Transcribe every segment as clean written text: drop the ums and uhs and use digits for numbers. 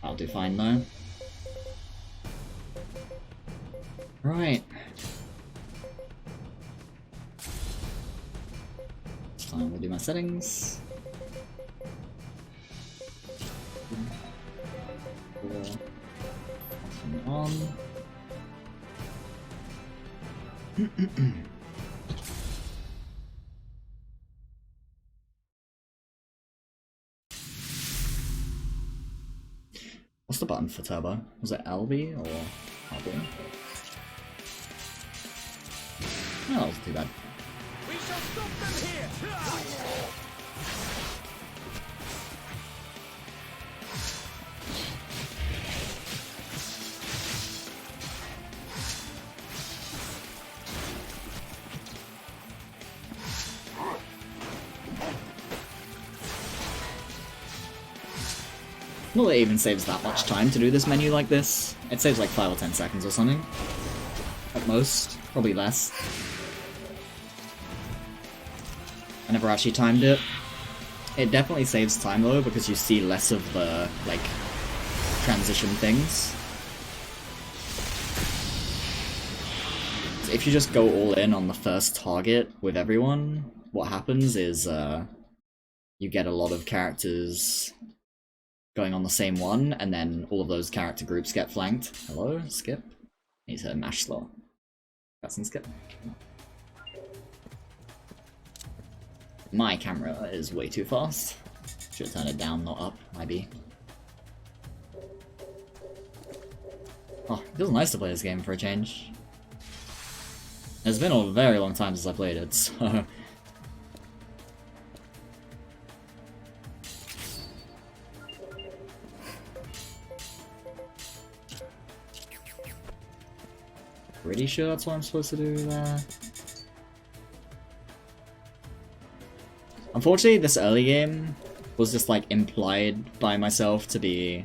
I'll do fine though. Right. Time to do my settings. On. What's the button for turbo? Was it LB or RB? No, that wasn't too bad. We shall stop them here. Not that it even saves that much time to do this menu like this. It saves like 5 or 10 seconds or something. At most. Probably less. I never actually timed it. It definitely saves time though, because you see less of the, like, transition things. So if you just go all in on the first target with everyone, what happens is, you get a lot of characters going on the same one, and then all of those character groups get flanked. Hello, skip. Need to mash slower. Cutscene skip. My camera is way too fast. Should turn it down, not up, maybe. Oh, it feels nice to play this game for a change. It's been a very long time since I played it, so... Pretty sure that's what I'm supposed to do there. Unfortunately, this early game was just like implied by myself to be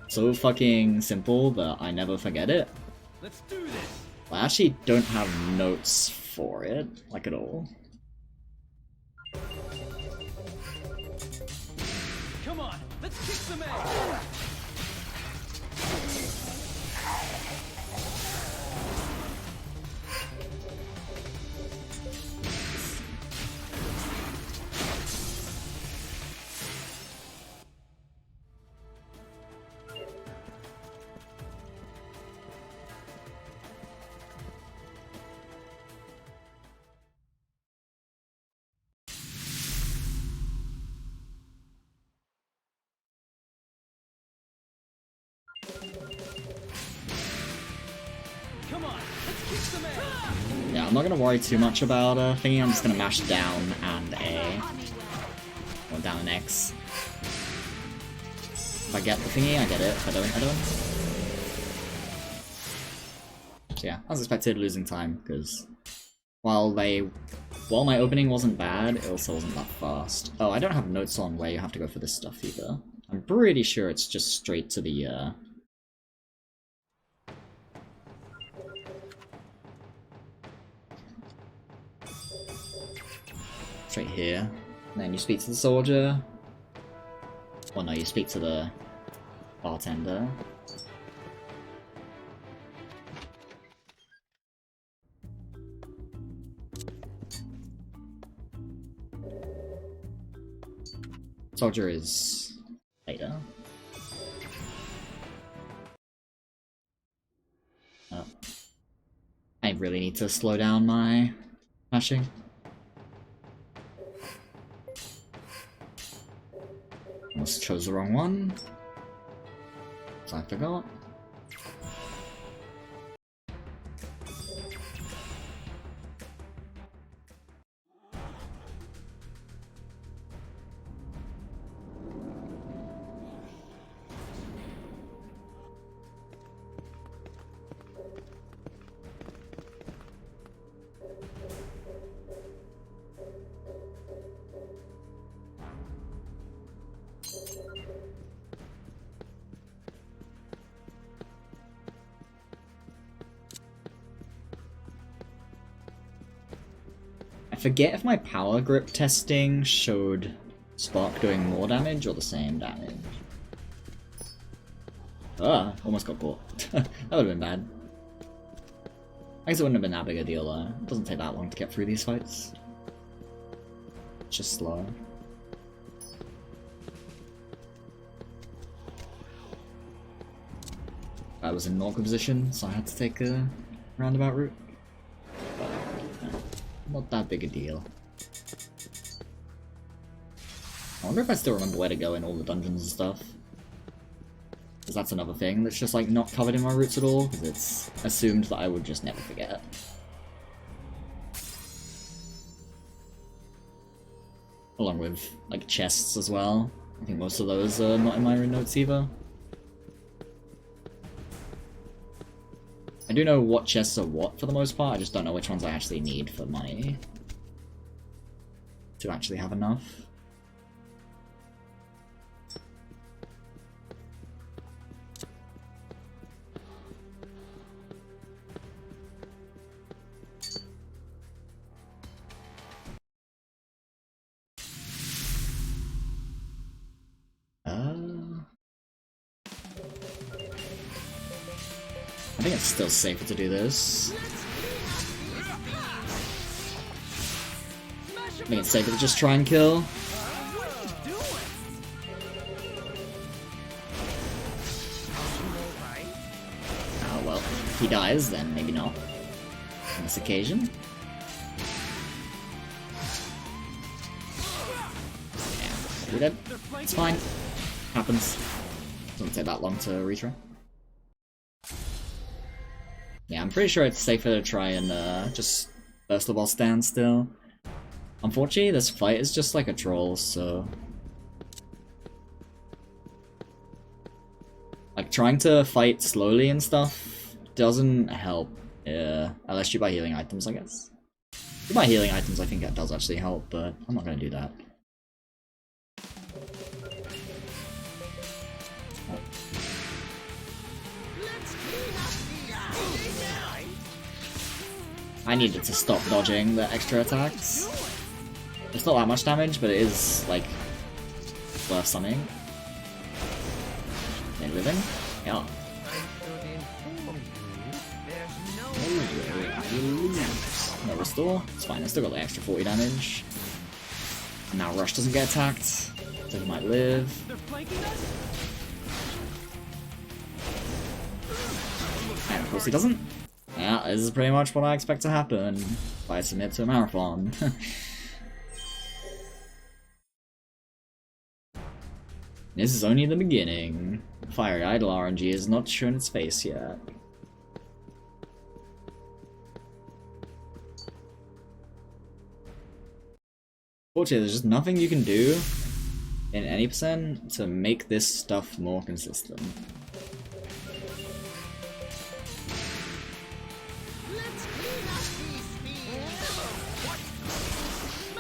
so fucking simple that I never forget it. Let's do this. I actually don't have notes for it, like at all. Come on, let's kick some ass. Come on, let's kick some ass. Yeah, I'm not gonna worry too much about thingy. I'm just gonna mash down and A. Or down and X. If I get the thingy, I get it. If I don't, I don't. So yeah, as expected, losing time, because while my opening wasn't bad, it also wasn't that fast. Oh, I don't have notes on where you have to go for this stuff either. I'm pretty sure it's just straight to the straight here. And then you speak to the soldier. Well, no, you speak to the bartender. Soldier is later. Oh. I really need to slow down my mashing. Almost chose the wrong one. So I forgot. I forget if my power grip testing showed Spark doing more damage or the same damage. Ah, almost got caught. That would have been bad. I guess it wouldn't have been that big a deal. It doesn't take that long to get through these fights. It's just slow. I was in an awkward position, so I had to take a roundabout route. But, not that big a deal. I wonder if I still remember where to go in all the dungeons and stuff. Because that's another thing that's just like not covered in my routes at all, because it's assumed that I would just never forget. Along with like chests as well. I think most of those are not in my notes either. I do know what chests are what for the most part, I just don't know which ones I actually need for money. To actually have enough. I think it's still safer to do this. I think it's safer to just try and kill. Oh well, if he dies, then maybe not. On this occasion. Yeah, you're dead. It's fine. Happens. Doesn't take that long to retry. Yeah, I'm pretty sure it's safer to try and just first of all stand still. Unfortunately, this fight is just like a troll, so... Like, trying to fight slowly and stuff doesn't help, unless you buy healing items, I guess. If you buy healing items, I think that does actually help, but I'm not gonna do that. I needed to stop dodging the extra attacks. It's not that much damage, but it is, like, worth something. They're living? Yeah. No restore. It's fine, I still got the extra 40 damage. And now Rush doesn't get attacked, so he might live. And of course he doesn't. Yeah, this is pretty much what I expect to happen if I submit to a marathon. This is only the beginning. Fiery Idol RNG has not shown its face yet. Fortunately, there's just nothing you can do in any percent to make this stuff more consistent.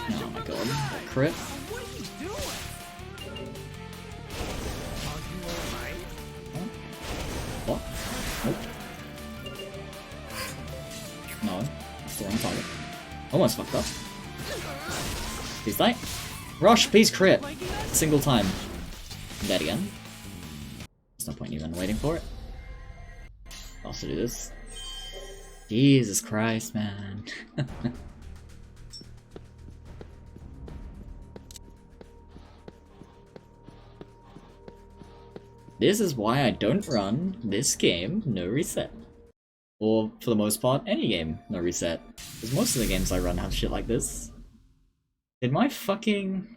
Oh my god, that crit. What? Nope. No, still on target. Almost fucked up. Please die. Rush, please crit! A single time. I'm dead again. There's no point even waiting for it. I'll also do this. Jesus Christ, man. This is why I don't run this game no reset. Or, for the most part, any game no reset. Because most of the games I run have shit like this. Did my fucking...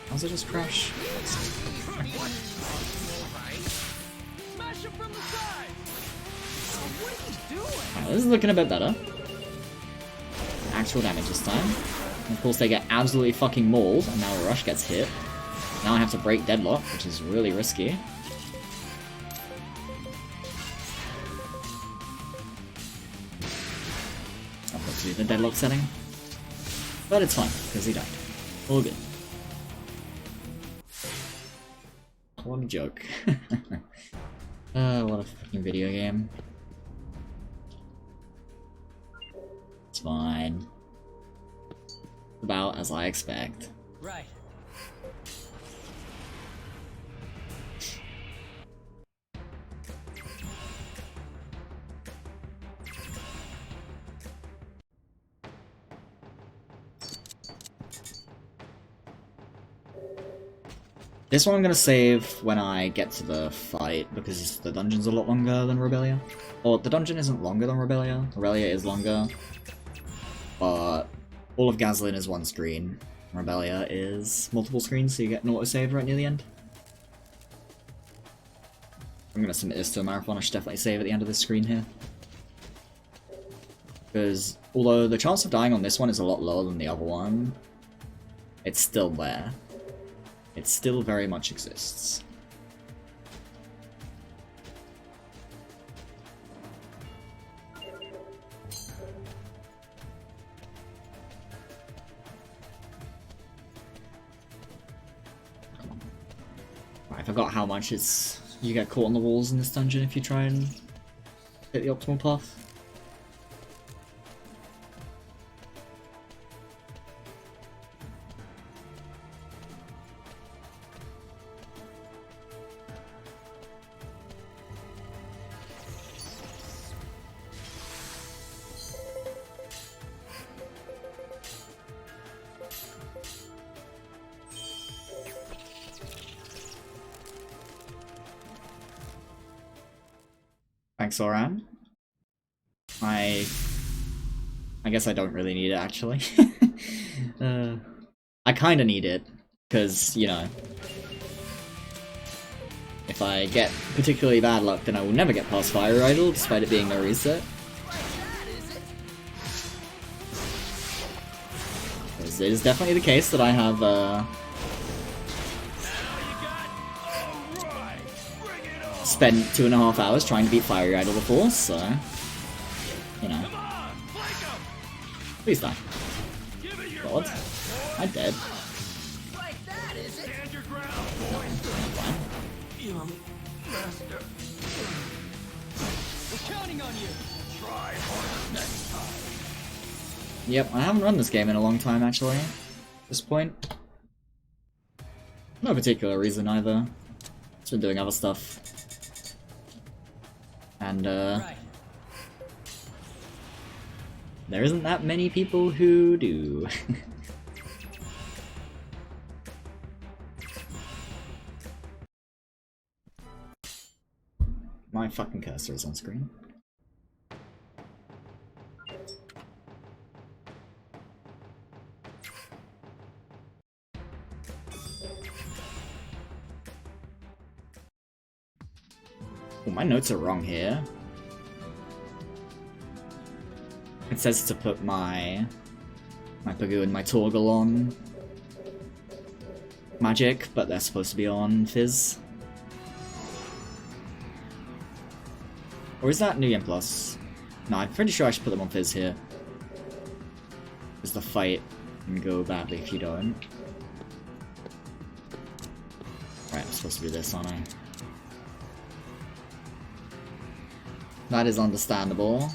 How's it just crash? Alright, this is looking a bit better. Actual damage this time. And of course they get absolutely fucking mauled, and now Rush gets hit. Now I have to break Deadlock, which is really risky. I'll put to the Deadlock setting. But it's fine, because he died. All good. What a joke. What a fucking video game. It's fine. About as I expect. Right. This one I'm gonna save when I get to the fight, because the dungeon's a lot longer than Rebelia. Or, the dungeon isn't longer than Rebelia. Rebelia is longer. But all of Gazlin is one screen. Rebelia is multiple screens, so you get an autosave right near the end. I'm gonna submit this to a marathon, I should definitely save at the end of this screen here. Because, although the chance of dying on this one is a lot lower than the other one, it's still there. It still very much exists. I forgot how much you get caught on the walls in this dungeon if you try and hit the optimal path. Thanks, Oran. I guess I don't really need it, actually. I kinda need it, because, you know, if I get particularly bad luck, then I will never get past Fire Idol, despite it being no reset. Because it is definitely the case that I have, spent 2.5 hours trying to beat Fire Idol before, so, you know. Please die. God. I'm dead. Yep, I haven't run this game in a long time, actually, at this point. No particular reason, either. Just been doing other stuff. And, there isn't that many people who do. My fucking cursor is on screen. Oh, my notes are wrong here. It says to put my Pagoo and my Torgal on Magic, but they're supposed to be on Fizz. Or is that New Game Plus? No, I'm pretty sure I should put them on Fizz here. Because the fight can go badly if you don't. Right, I'm supposed to do this, aren't I? That is understandable.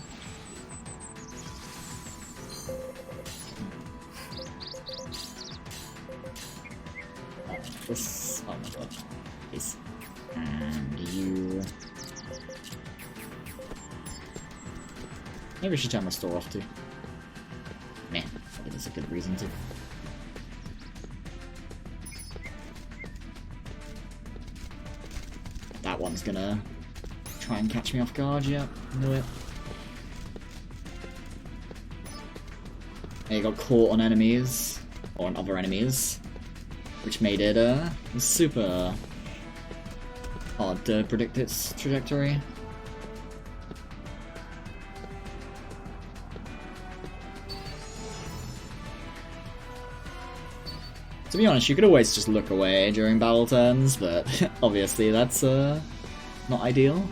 This... oh my god. Please. And you... maybe we should turn my store off too. Man, I think that's a good reason to. That one's gonna try and catch me off guard, yeah, knew it. And you got caught on enemies, or on other enemies, which made it super hard to predict its trajectory. To be honest, you could always just look away during battle turns, but obviously that's not ideal.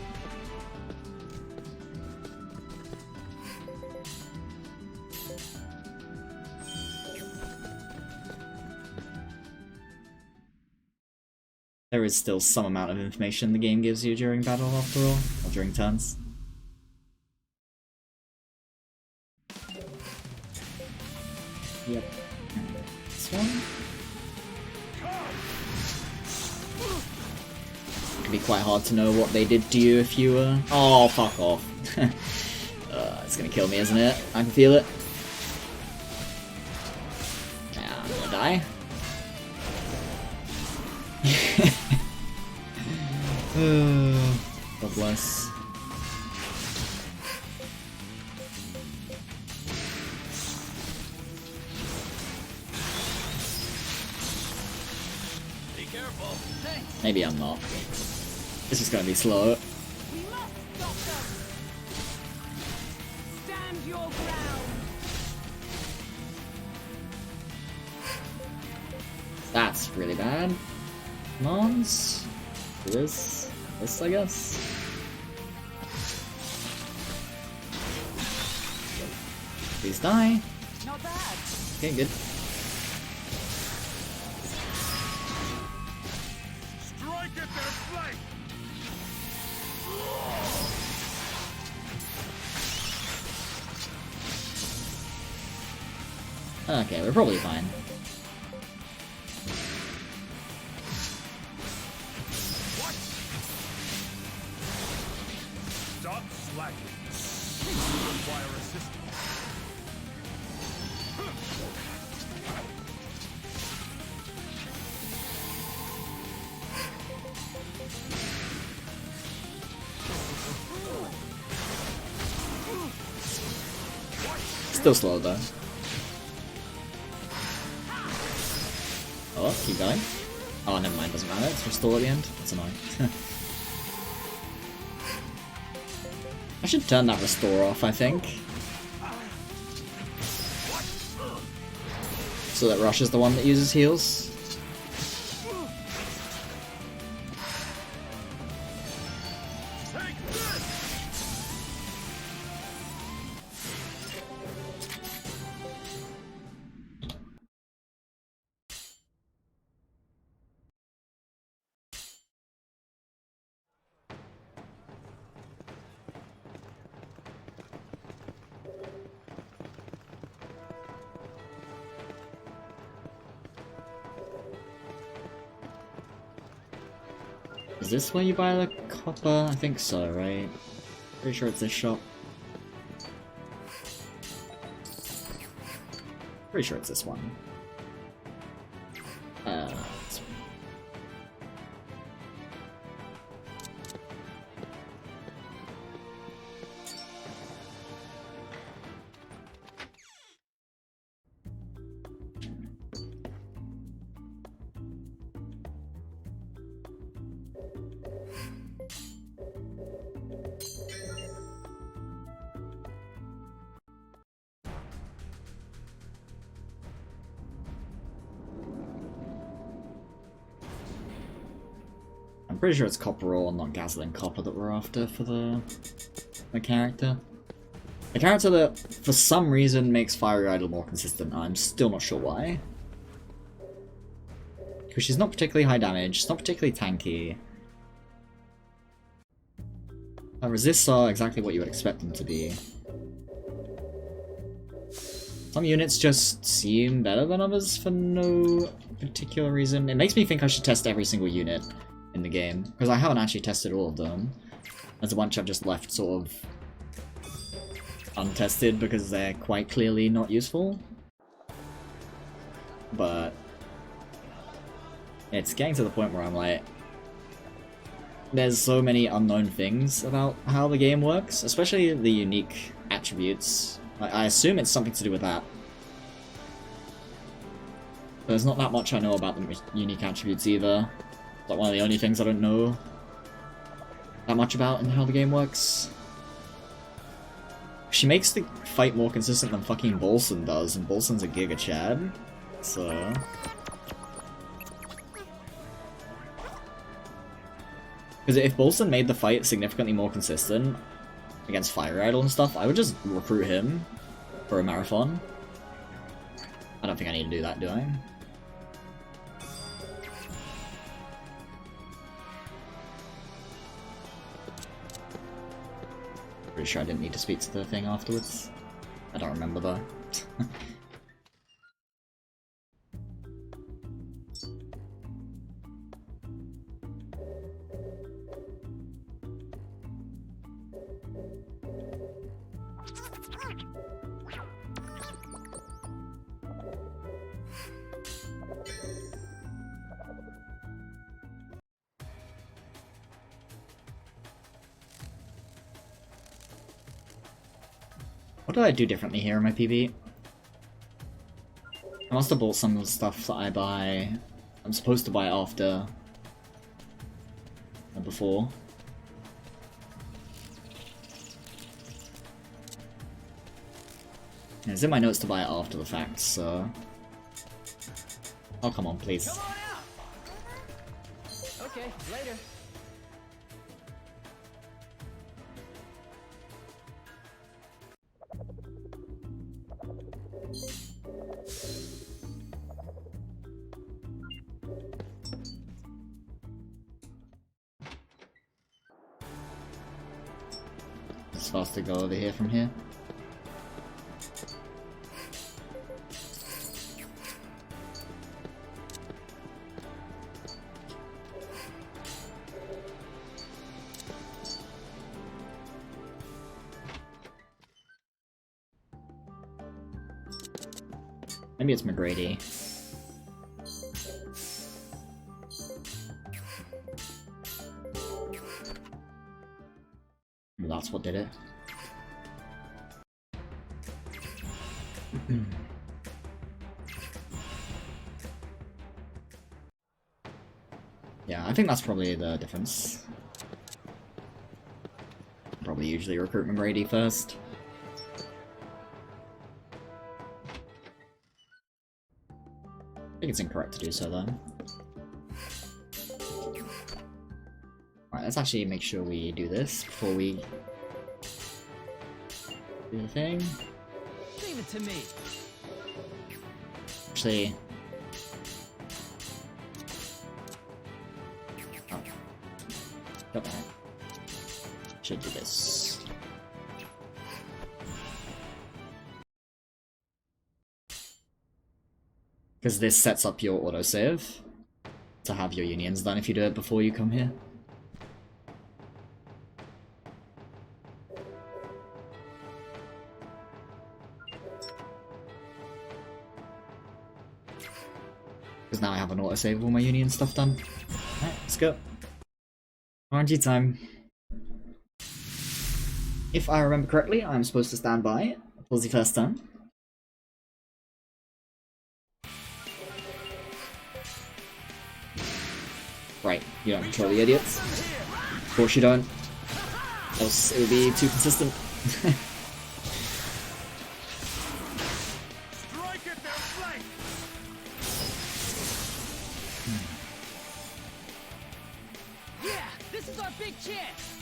There is still some amount of information the game gives you during battle, after all, or during turns. Yep. And this one. It can be quite hard to know what they did to you if you were... oh, fuck off. It's gonna kill me, isn't it? I can feel it. Yeah, I'm gonna die. God bless. Be careful. Thanks. Maybe I'm not. This is gonna be slow. We must stop them! Stand your ground! That's really bad. Mons? This, I guess. Please die. Not bad. Okay, good. Strike at their flank. Okay, we're probably fine. Stop slacking. You require assistance. Still slow though. Oh, keep going. Oh, never mind, doesn't matter, it's restore at the end. That's annoying. I should turn that restore off, I think. So that Rush is the one that uses heals. Take this. Is this where you buy the copper? I think so, right? Pretty sure it's this shop. Pretty sure it's this one. This one. I'm pretty sure it's copper ore, not gasoline copper that we're after for the character. A character that, for some reason, makes Fiery Idol more consistent. I'm still not sure why. Because she's not particularly high damage, she's not particularly tanky. Her resists are exactly what you would expect them to be. Some units just seem better than others for no particular reason. It makes me think I should test every single unit in the game, because I haven't actually tested all of them. There's a bunch I've just left sort of untested because they're quite clearly not useful. But it's getting to the point where I'm like, there's so many unknown things about how the game works, especially the unique attributes. I assume it's something to do with that. There's not that much I know about the unique attributes either. It's like one of the only things I don't know that much about and how the game works. She makes the fight more consistent than fucking Bolson does, and Bolson's a Giga Chad, so... Because if Bolson made the fight significantly more consistent against Fire Idol and stuff, I would just recruit him for a marathon. I don't think I need to do that, do I? Pretty sure I didn't need to speak to the thing afterwards. I don't remember though. What did I do differently here in my PB? I must have bought some of the stuff that I buy. I'm supposed to buy after and before. Yeah, it's in my notes to buy it after the fact, so... Oh, come on, please. Come on out. Okay, later. It's fast to go over here from here. Maybe it's McGrady. Maybe that's what did it. Yeah, I think that's probably the difference. Probably usually recruit McGrady first. I think it's incorrect to do so then. Alright, let's actually make sure we do this before we do the thing. Leave it to me. Actually... Oh. Got that. Should do this. Because this sets up your autosave to have your unions done if you do it before you come here. Because now I have an autosave of all my union stuff done. Alright, let's go. RNG time. If I remember correctly, I'm supposed to stand by for the first turn. Right, you don't control the idiots. Of course you don't. Else it would be too consistent. Strike at their flank. Yeah, this is our big chance.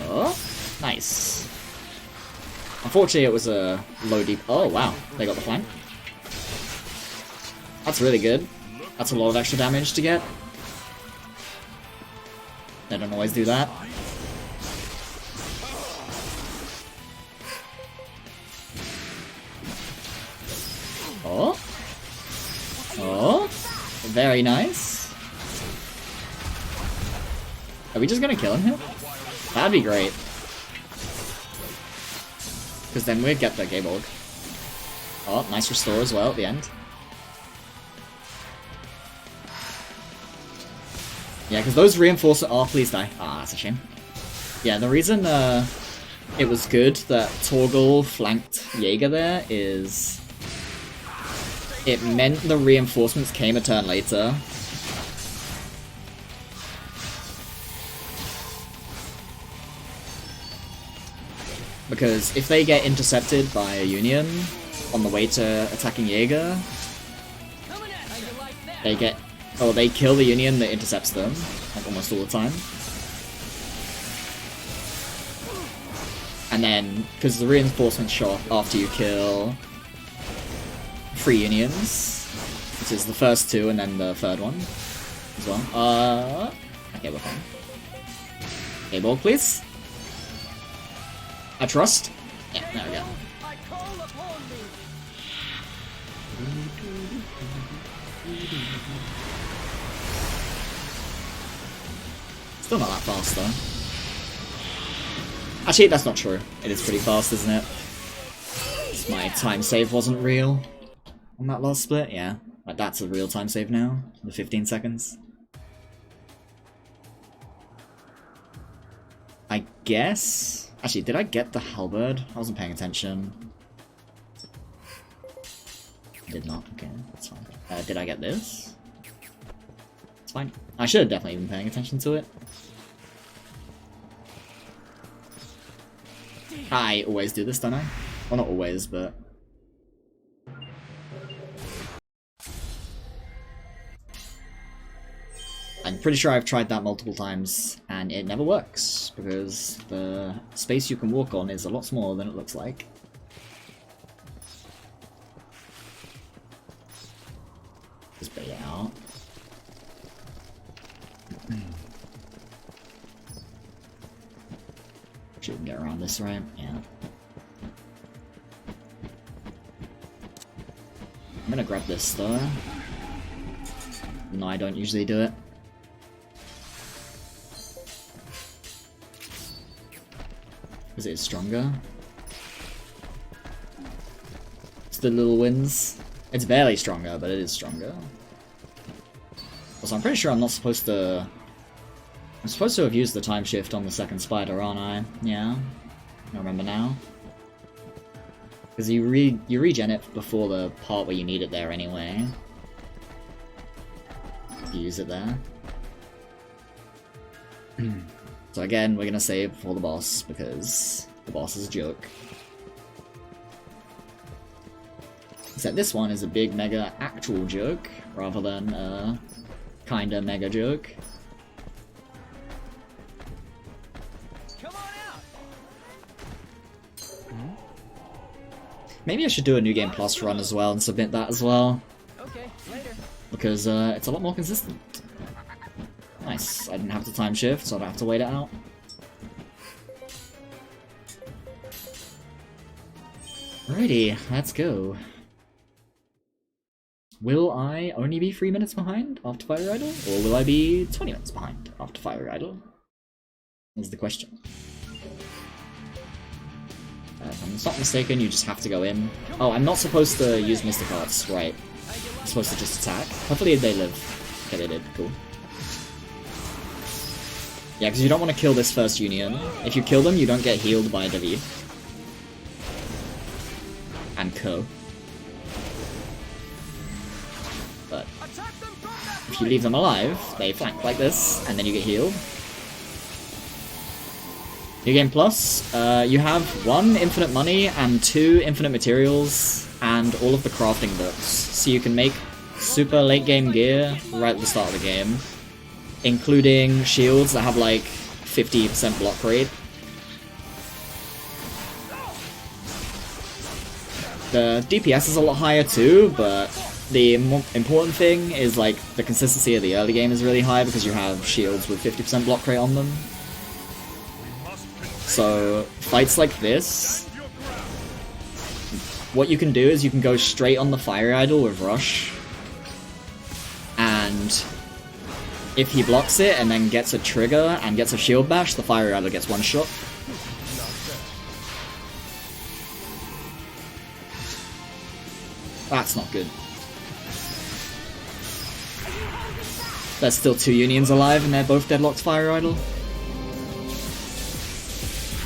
Oh, nice. Unfortunately, it was a low deep. Oh wow, they got the flank. That's really good. That's a lot of extra damage to get. They don't always do that. Oh. Oh. Very nice. Are we just gonna kill him here? That'd be great. Because then we'd get the Gaborg. Oh, nice restore as well at the end. Yeah, because those reinforcements. Oh, please die. Ah, that's a shame. Yeah, the reason it was good that Torgal flanked Jaeger there is it meant the reinforcements came a turn later. Because if they get intercepted by a Union on the way to attacking Jaeger, Coming at how you like that? they get... Oh, they kill the Union that intercepts them, like almost all the time. And then, because the reinforcements show up after you kill 3 Unions, which is the first 2 and then the 3rd one as well. Okay, we're fine. Okay, ball, please. I trust. Yeah, there we go. I call upon thee. Still not that fast though. Actually, that's not true. It is pretty fast, isn't it? Just my time save wasn't real on that last split. Yeah, like that's a real time save now. The 15 seconds. guess... Actually, did I get the halberd? I wasn't paying attention. I did not. Okay, that's fine. Did I get this? It's fine. I should have definitely been paying attention to it. I always do this, don't I? Well, not always, but... I'm pretty sure I've tried that multiple times, and it never works, because the space you can walk on is a lot smaller than it looks like. Just bait it out. Should we get around this, right? Yeah. I'm gonna grab this, though. No, I don't usually do it. Is it stronger? It's the little wins. It's barely stronger, but it is stronger. Also, I'm pretty sure I'm not supposed to... I'm supposed to have used the time shift on the second spider, aren't I? Yeah. I remember now. Because you regen it before the part where you need it there anyway. You use it there. So again, we're gonna save before the boss, because the boss is a joke. Except this one is a big, mega, actual joke, rather than a kinda mega joke. Come on out. Maybe I should do a New Game Plus run as well and submit that as well, Okay, later. because it's a lot more consistent. Nice, I didn't have to time shift, so I don't have to wait it out. Alrighty, let's go. Will I only be 3 minutes behind after Fire Idol, or will I be 20 minutes behind after Fire Idol? Is the question. If I'm not mistaken, you just have to go in. Oh, I'm not supposed to use Mystic Arts, right. I'm supposed to just attack. Hopefully they live. Okay, they did, cool. Yeah, because you don't want to kill this first union. If you kill them, you don't get healed by David. And Co. But if you leave them alive, they flank like this, and then you get healed. New Game Plus, you have 1 infinite money and 2 infinite materials and all of the crafting books. So you can make super late game gear right at the start of the game. Including shields that have like 50% block rate. The DPS is a lot higher too, but the important thing is like the consistency of the early game is really high because you have shields with 50% block rate on them. So fights like this, what you can do is you can go straight on the Fire Idol with Rush, and if he blocks it and then gets a trigger and gets a shield bash, the Fire Idol gets 1 shot. That's not good. There's still 2 unions alive and they're both deadlocked Fire Idol.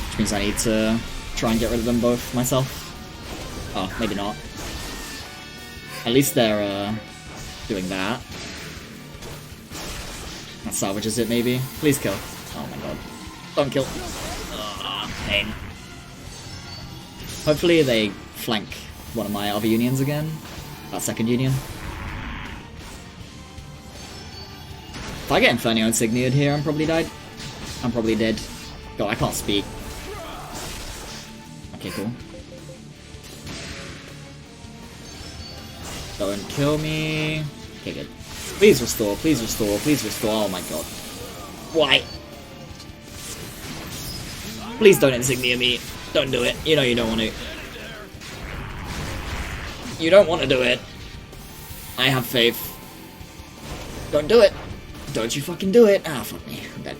Which means I need to try and get rid of them both myself. Oh, maybe not. At least they're doing that. That salvages it, maybe. Please kill. Oh my god. Don't kill. Ugh, pain. Hopefully they flank one of my other unions again. That second union. If I get Inferno Insignia'd here, I'm probably dead. I'm probably dead. God, I can't speak. Okay, cool. Don't kill me. Okay, good. Please restore, please restore, please restore. Oh my god. Why? Please don't insignia me. Don't do it. You know you don't want to. You don't want to do it. I have faith. Don't do it. Don't you fucking do it. Ah, fuck me. I'm dead.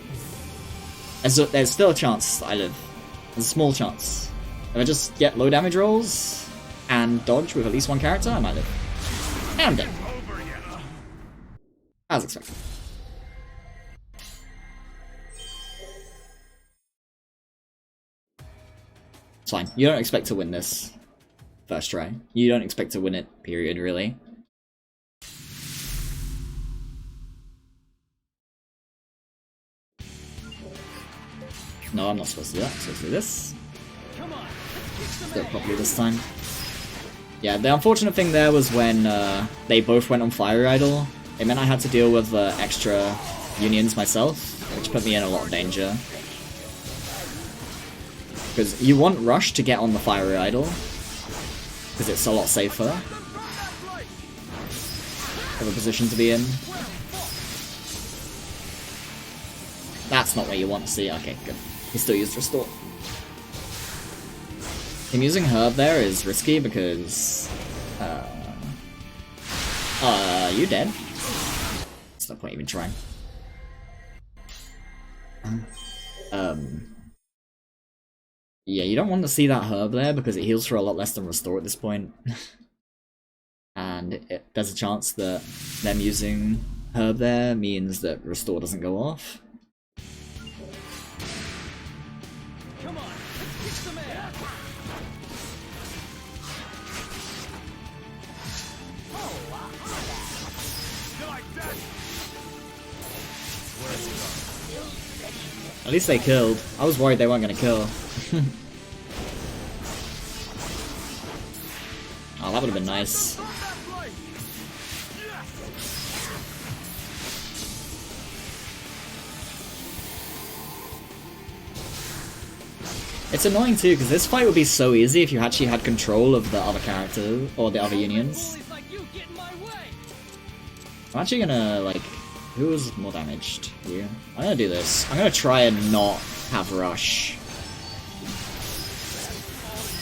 There's still a chance I live. There's a small chance. If I just get low damage rolls and dodge with at least 1 character, I might live. And I'm dead. As expected. fine. You don't expect to win this first try. You don't expect to win it, period, really. No, I'm not supposed to do that. I'm supposed to do this. Come on, let's kick some Do it ass. properly this time. Yeah, the unfortunate thing there was when they both went on Fire Idol. It meant I had to deal with extra unions myself, which put me in a lot of danger. Because you want Rush to get on the Fire Idol, because it's a lot safer of a position to be in. That's not what you want to see. Okay, good. He still used Restore. Him using Herb there is risky because... you dead? There's no point even trying. Yeah, you don't want to see that Herb there because it heals for a lot less than Restore at this point. And there's a chance that them using Herb there means that Restore doesn't go off. Come on, let's kick some ass. You like that? Where's it gone? At least they killed. I was worried they weren't going to kill. Oh, that would have been nice. It's annoying too, because this fight would be so easy if you actually had control of the other character, or the other unions. Bullies like you get in my way. I'm actually gonna, like... Who was more damaged? You? I'm gonna do this. I'm gonna try and not have Rush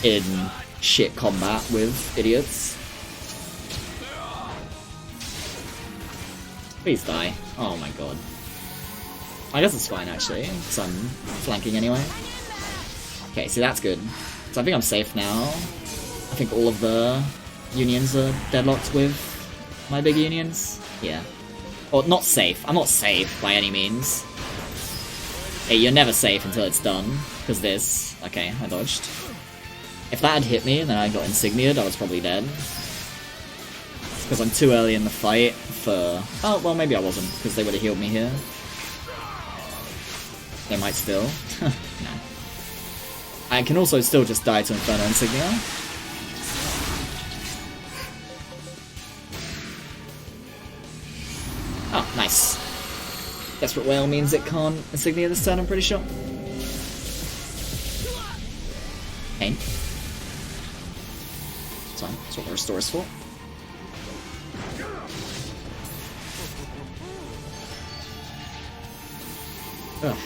in shit combat with idiots. Please die. Oh my god. I guess it's fine actually, because I'm flanking anyway. Okay, see that's good. So I think I'm safe now. I think all of the unions are deadlocked with my big unions. Yeah. Or not safe. I'm not safe by any means. Hey, you're never safe until it's done. Because this... Okay, I dodged. If that had hit me and then I got insignia'd, I was probably dead. Because I'm too early in the fight for... Oh, well maybe I wasn't, because they would have healed me here. They might still. No. I can also still just die to Inferno Insignia. Oh, nice. Desperate Whale means it can't Insignia this turn, I'm pretty sure. Pain. It's fine, that's what the Restore is for. Ugh.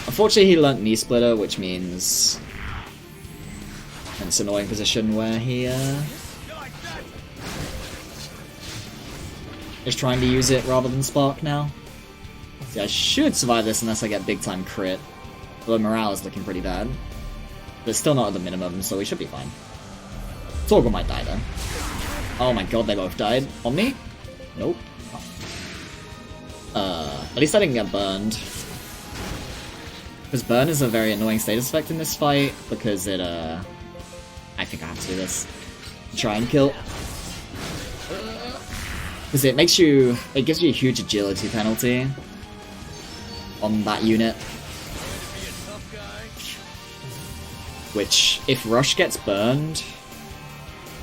Unfortunately, he learnt Knee Splitter, which means in this annoying position where he is trying to use it rather than Spark now. See, I should survive this unless I get big time crit. Although morale is looking pretty bad. But it's still not at the minimum, so we should be fine. Torgal might die though. Oh my god, they both died. On me? Nope. At least I didn't get burned. Because burn is a very annoying status effect in this fight, because it, I think I have to do this. Try and kill. Because it makes you, it gives you a huge agility penalty on that unit. Which, if Rush gets burned,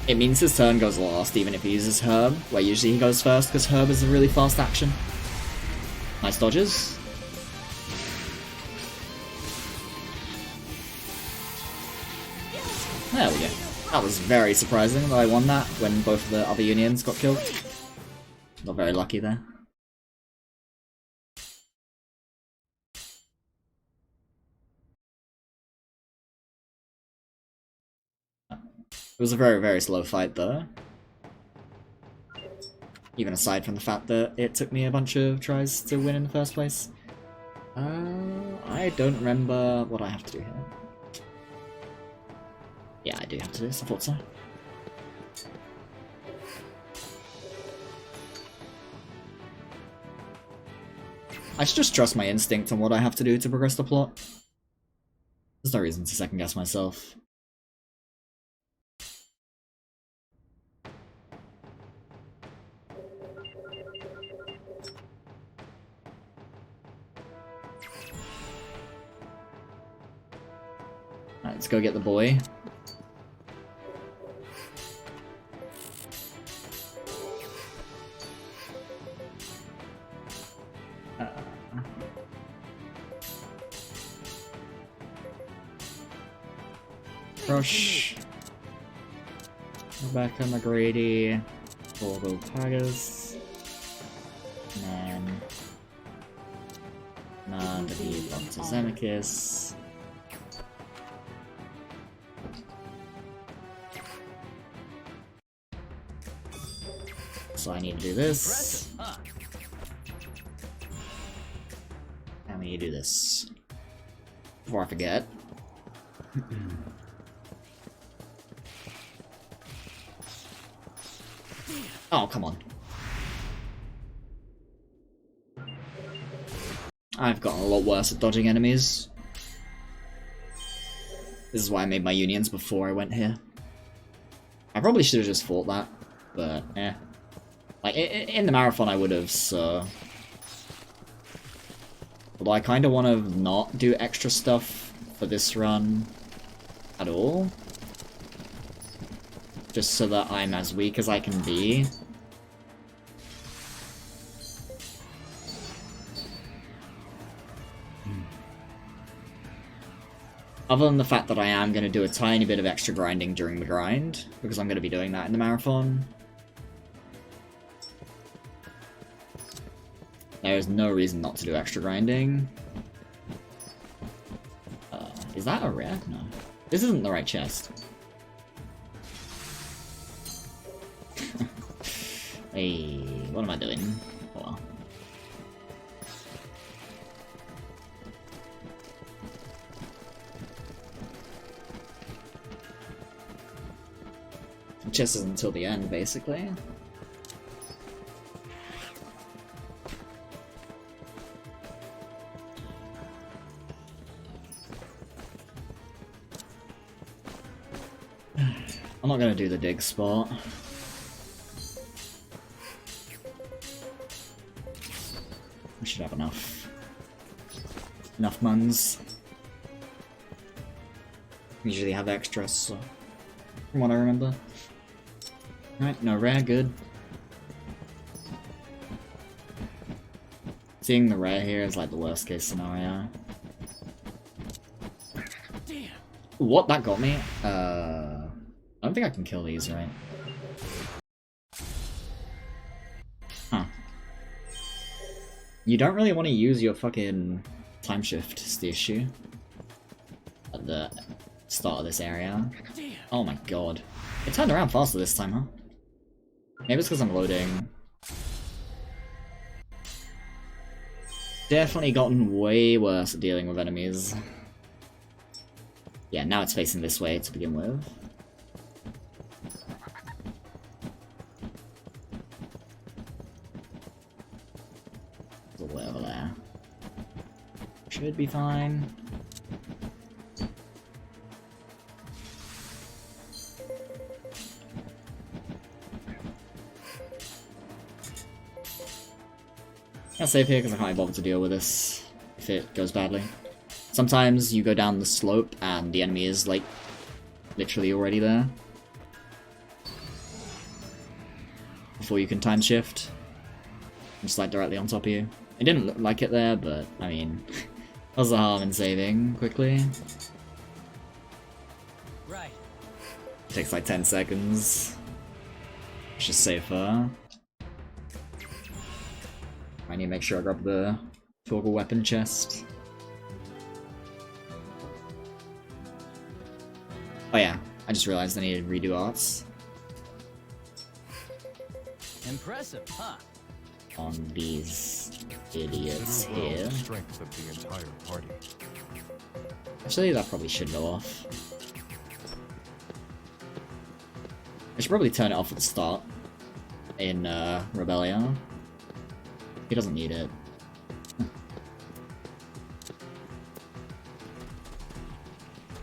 it means his turn goes last, even if he uses Herb, where usually he goes first, because Herb is a really fast action. Nice dodges. There we go. That was very surprising that I won that when both of the other unions got killed. Not very lucky there. It was a very, very slow fight though. Even aside from the fact that it took me a bunch of tries to win in the first place. I don't remember what I have to do here. Yeah, I do have to do this, I thought so. I should just trust my instinct on what I have to do to progress the plot. There's no reason to second guess myself. Alright, let's go get the boy. Crush. Rebecca McGrady. Volgo Pagas. Man. Mandati Dr. Zemekis. So I need to do this. And we need to do this. Before I forget. Oh, come on. I've gotten a lot worse at dodging enemies. This is why I made my unions before I went here. I probably should have just fought that, but eh. Like, in the marathon I would have, so... Although I kind of want to not do extra stuff for this run at all. Just so that I'm as weak as I can be. Other than the fact that I am going to do a tiny bit of extra grinding during the grind, because I'm going to be doing that in the marathon. There is no reason not to do extra grinding. Is that a rare? No. This isn't the right chest. Hey, what am I doing? Oh well. The chest is until the end, basically. I'm not gonna do the dig spot. We should have enough. Enough muns. Usually have extras, so from what I remember. Alright, no rare, good. Seeing the rare here is like the worst case scenario. Damn. What? That got me? I don't think I can kill these, right? Huh. You don't really want to use your fucking time shift, is the issue. At the start of this area. Oh my god. It turned around faster this time, huh? Maybe it's because I'm loading. Definitely gotten way worse at dealing with enemies. Yeah, now it's facing this way to begin with. There's a way over there. Should be fine. I'll save here because I can't bother to deal with this if it goes badly. Sometimes you go down the slope and the enemy is like literally already there before you can time shift. Just like directly on top of you. It didn't look like it there, but I mean, what's the harm in saving quickly? Right. It takes like 10 seconds. It's just safer. I need to make sure I grab the toggle weapon chest. Oh yeah, I just realized I needed to redo arts. Impressive, huh? On these idiots here. Strength of the entire party. Actually, that probably should go off. I should probably turn it off at the start in Rebellion. He doesn't need it.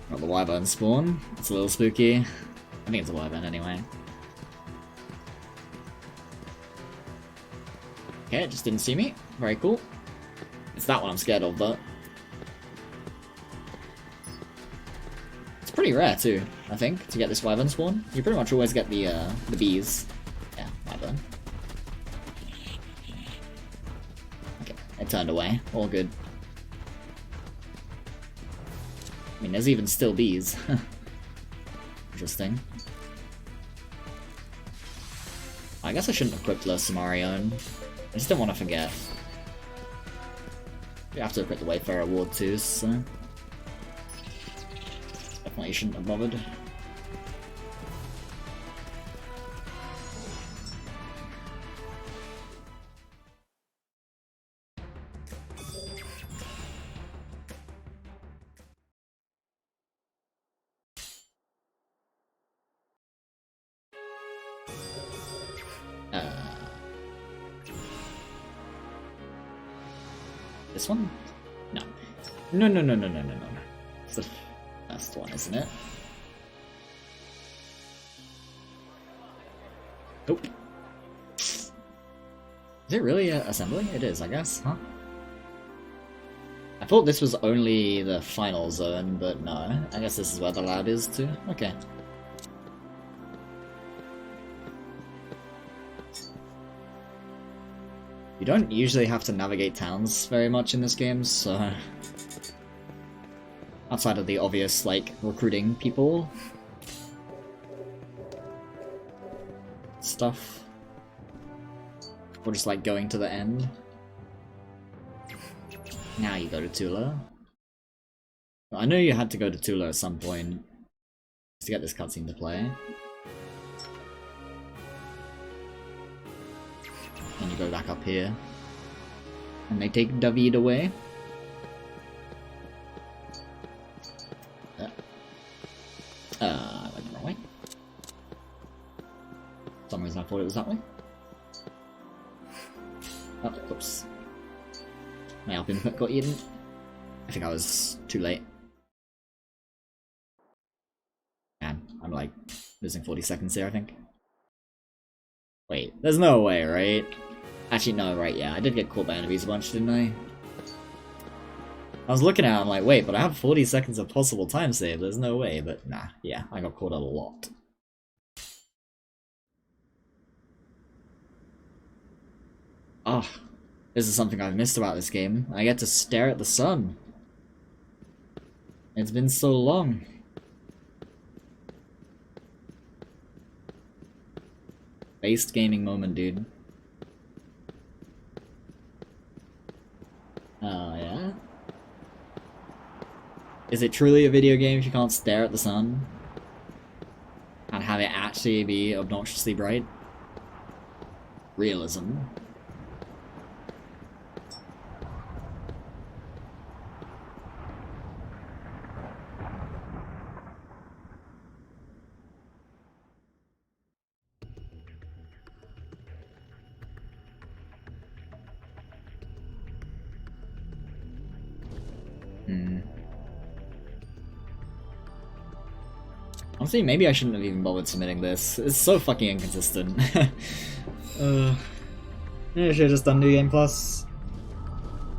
Got the wyvern spawn. It's a little spooky. I think it's a wyvern anyway. Okay, it just didn't see me. Very cool. It's that one I'm scared of though. It's pretty rare too, I think, to get this wyvern spawn. You pretty much always get the bees. Yeah, wyvern. Okay, it turned away. All good. I mean, there's even still bees. Interesting. I guess I shouldn't equip the Samarion. I just didn't want to forget. You have to equip the Wayfarer Award too, so... Definitely shouldn't have bothered. This one? No. No. It's the first one, isn't it? Nope. Is it really assembly? It is, I guess, huh? I thought this was only the final zone, but no. I guess this is where the lab is too. Okay. You don't usually have to navigate towns very much in this game, so... Outside of the obvious, like, recruiting people... stuff. Or just, like, going to the end. Now you go to Tula. I know you had to go to Tula at some point to get this cutscene to play. And you go back up here. And they take David away. I went the wrong way. For some reason I thought it was that way. Oh, oops. My alp input got eaten. I think I was too late. Man, I'm like losing 40 seconds here, I think. Wait, there's no way, right? Actually, no, right, yeah, I did get caught by enemies a bunch, didn't I? I was looking at it, I'm like, wait, but I have 40 seconds of possible time save, there's no way, but nah, yeah, I got caught a lot. Ah, oh, this is something I've missed about this game. I get to stare at the sun. It's been so long. Based gaming moment, dude. Oh, yeah? Is it truly a video game if you can't stare at the sun? And have it actually be obnoxiously bright? Realism. Honestly, maybe I shouldn't have even bothered submitting this. It's so fucking inconsistent. Maybe I should have just done New Game Plus.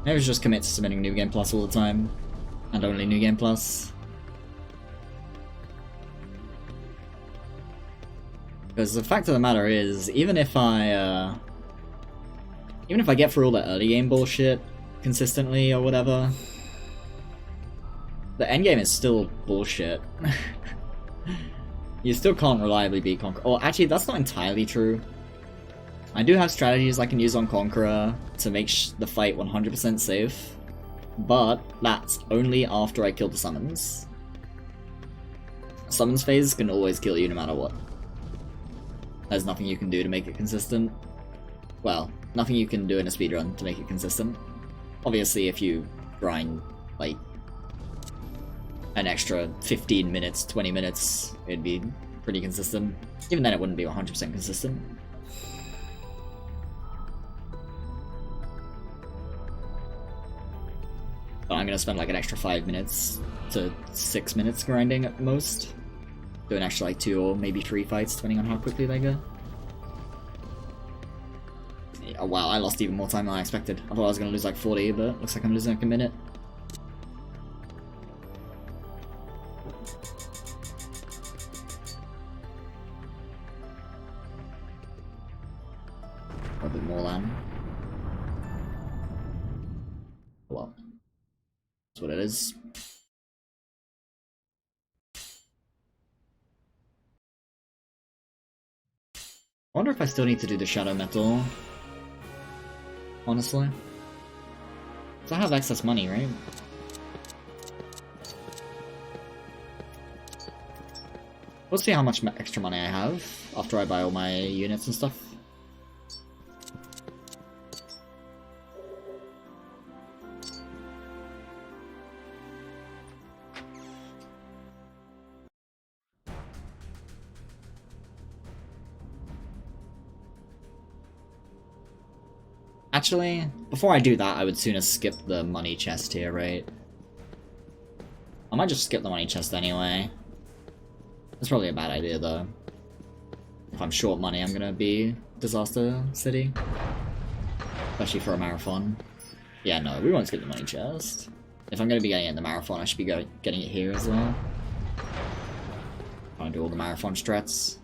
Maybe I should just commit to submitting New Game Plus all the time. And only New Game Plus. Because the fact of the matter is, even if I get through all the early game bullshit consistently or whatever, the endgame is still bullshit. You still can't reliably beat Conqueror. Oh, actually, that's not entirely true. I do have strategies I can use on Conqueror to make the fight 100% safe, but that's only after I kill the summons. Summons phase can always kill you no matter what. There's nothing you can do to make it consistent. Well, nothing you can do in a speedrun to make it consistent. Obviously, if you grind, like, an extra 15 minutes, 20 minutes, it'd be pretty consistent. Even then, it wouldn't be 100% consistent. But I'm gonna spend like an extra 5 minutes to 6 minutes grinding at most. Do an extra like 2 or maybe 3 fights, depending on how quickly they go. Oh wow, I lost even more time than I expected. I thought I was gonna lose like 40, but looks like I'm losing like a minute. A bit more land. Well, that's what it is. I wonder if I still need to do the shadow metal. Honestly. Because I have excess money, right? We'll see how much extra money I have after I buy all my units and stuff. Actually, before I do that, I would sooner skip the money chest here, right? I might just skip the money chest anyway. That's probably a bad idea, though. If I'm short money, I'm gonna be Disaster City. Especially for a marathon. Yeah, no, we won't skip the money chest. If I'm gonna be getting it in the marathon, I should be getting it here as well. Trying to do all the marathon strats.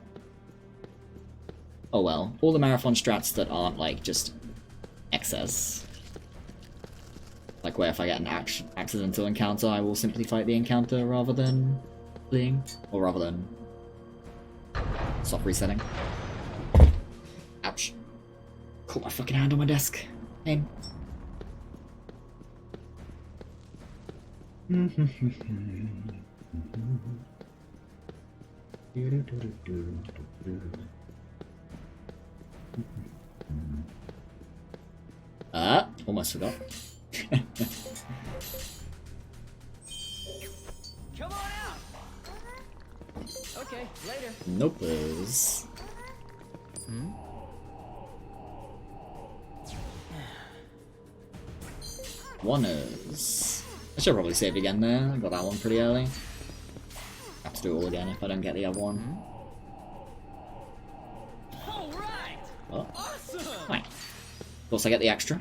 Oh well, all the marathon strats that aren't, like, just excess. Like where if I get an accidental encounter, I will simply fight the encounter rather than fleeing. Or rather than stop resetting. Ouch. Caught my fucking hand on my desk. Pain. Almost forgot. Come on out. Okay, later. Nopers. Oneers. I should probably save again there. I got that one pretty early. Have to do it all again if I don't get the other one. All right. Oh. Awesome. Right. Of course, I get the extra.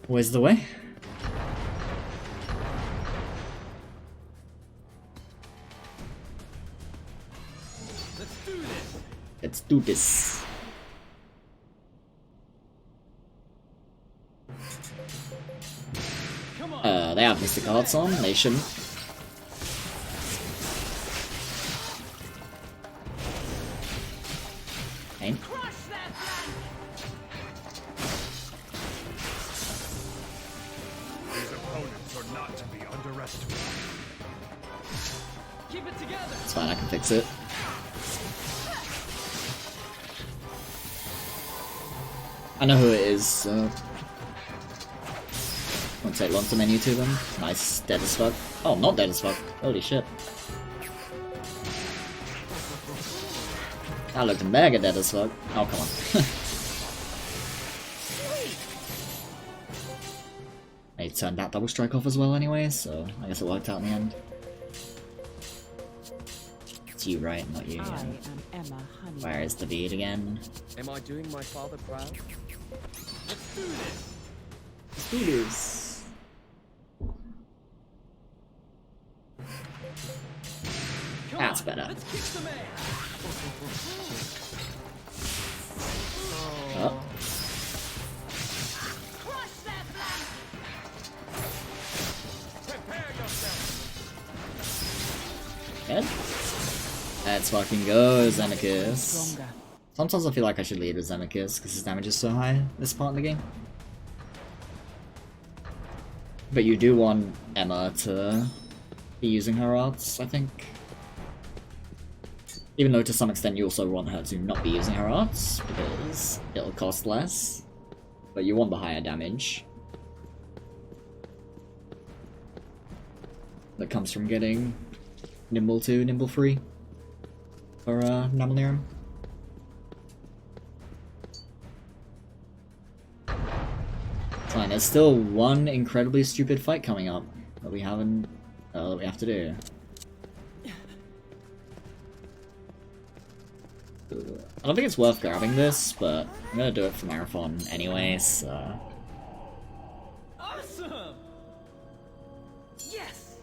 Where's the way? Let's do this. Let's do this. Come on. They have Mystic Arts on. They shouldn't. Pain. Crush that flank. These opponents are not to be underestimated. Keep it together. It's fine, I can fix it. I know who it is, so won't take long to menu to them. Nice, dead as fuck. Oh, not dead as fuck. Holy shit. That looked mega dead as fuck. Oh, come on. I turned that double strike off as well anyway, so I guess it worked out in the end. It's you, right? Not you. I Yeah. am Emma Honey. Where is the bead again? Am I doing my father proud? Let's do this. Let's do this. Come That's on. better. Let's kick some ass. Oh. Crush that flank. Prepare yourself. Good. Let's fucking go, Xenakis. Stronger. Sometimes I feel like I should lead with Xenakis because his damage is so high this part of the game. But you do want Emma to be using her arts, I think. Even though to some extent you also want her to not be using her arts, because it'll cost less. But you want the higher damage that comes from getting Nimble 2, Nimble 3. for Namalnirim. Fine, there's still one incredibly stupid fight coming up that we haven't that we have to do. I don't think it's worth grabbing this, but I'm gonna do it for Marathon anyway, so... Awesome! Yes!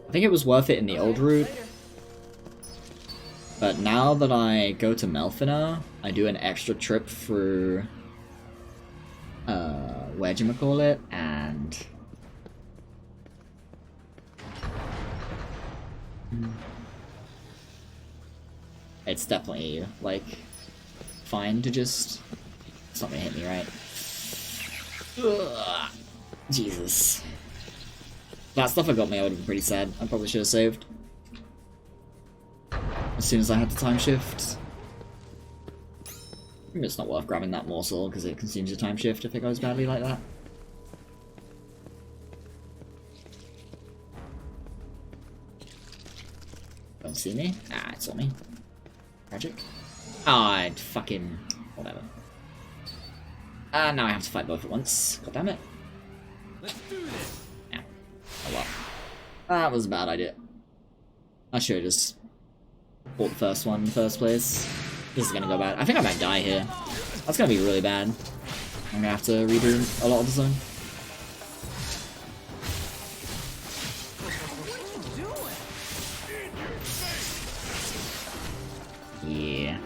I think it was worth it in the old route, but now that I go to Melphina, I do an extra trip through... whatchamacallit, and... It's definitely, like, fine to just... It's not gonna hit me, right? Ugh. Jesus. That stuff I got me, I would have been pretty sad. I probably should have saved. As soon as I had the time shift. I think it's not worth grabbing that morsel, because it consumes your time shift if it goes badly like that. Don't see me? Ah, it saw me. Tragic. Ah, I'd fucking... whatever. Now I have to fight both at once. God damn it. Let's do this! Yeah. Oh well. That was a bad idea. I should have just bought the first one in the first place. This is gonna go bad. I think I might die here. That's gonna be really bad. I'm gonna have to redo a lot of the zone. Yeah.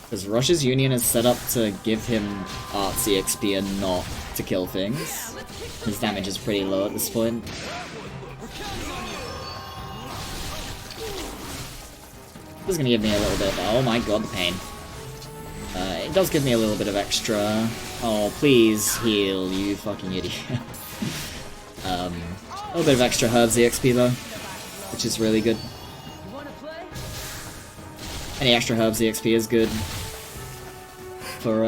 Because Rush's Union is set up to give him artsy XP and not to kill things. His damage is pretty low at this point. This is gonna give me a little bit. Oh my god, the pain. It does give me a little bit of extra. Oh, please heal, you fucking idiot. A little bit of extra herbsy XP though, which is really good. Any extra herbsy XP is good for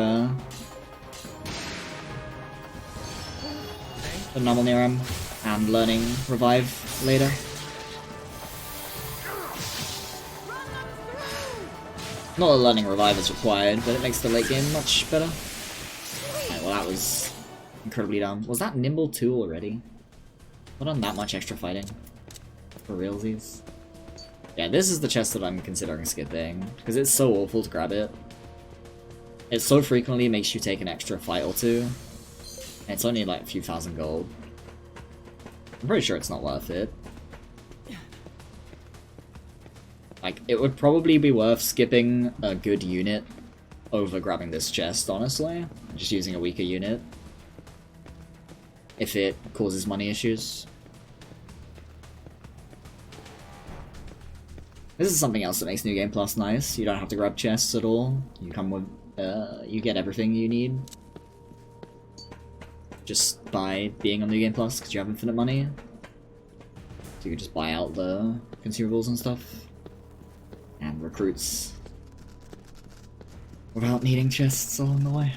Namalnirim and learning revive later. Not that learning revive is required, but it makes the late game much better. Right, well that was incredibly dumb. Was that Nimble 2 already? Not done that much extra fighting. For realsies. Yeah, this is the chest that I'm considering skipping, because it's so awful to grab it. It so frequently makes you take an extra fight or two, and it's only like a few thousand gold. I'm pretty sure it's not worth it. Like, it would probably be worth skipping a good unit over grabbing this chest, honestly. Just using a weaker unit. If it causes money issues. This is something else that makes New Game Plus nice. You don't have to grab chests at all. You come with, you get everything you need. Just by being on New Game Plus, because you have infinite money. So you can just buy out the consumables and stuff. And recruits. Without needing chests along the way.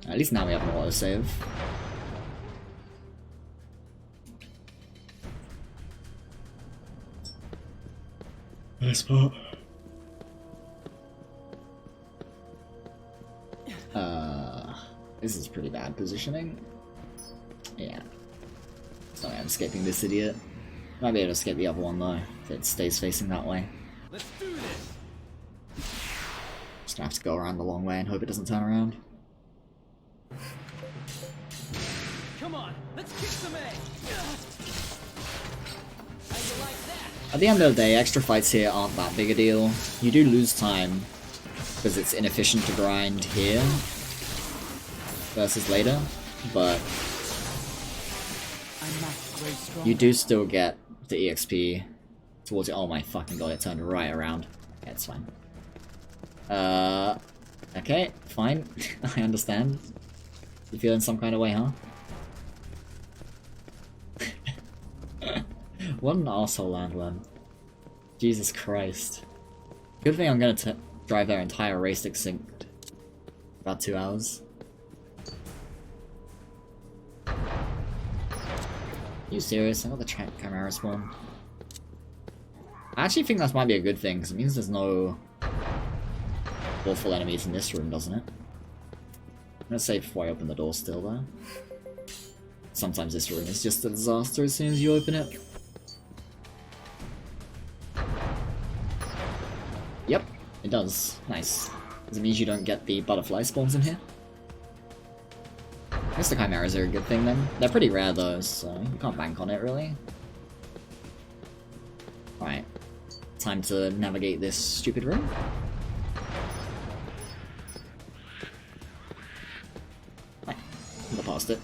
At least now we have an autosave. Nice part. This is pretty bad positioning. Yeah. So I'm escaping this idiot. Might be able to escape the other one though, if it stays facing that way. Let's do this! Just gonna have to go around the long way and hope it doesn't turn around. Come on, let's kick some ass! How you like that? At the end of the day, extra fights here aren't that big a deal. You do lose time, because it's inefficient to grind here versus later, but you do still get the EXP towards it. Oh my fucking god, it turned right around. Yeah, it's fine. Okay, fine. I understand. You feeling some kind of way, huh? What an arsehole landworm. Jesus Christ. Good thing I'm gonna drive their entire race extinct. About 2 hours. You serious? I got the Chimera spawn. I actually think that might be a good thing, because it means there's no awful enemies in this room, doesn't it? I'm gonna save before I open the door still, though. Sometimes this room is just a disaster as soon as you open it. Yep, it does. Nice. Does it mean you don't get the butterfly spawns in here? I guess the chimeras are a good thing then. They're pretty rare though, so you can't bank on it really. Alright. Time to navigate this stupid room. Right. Go past it.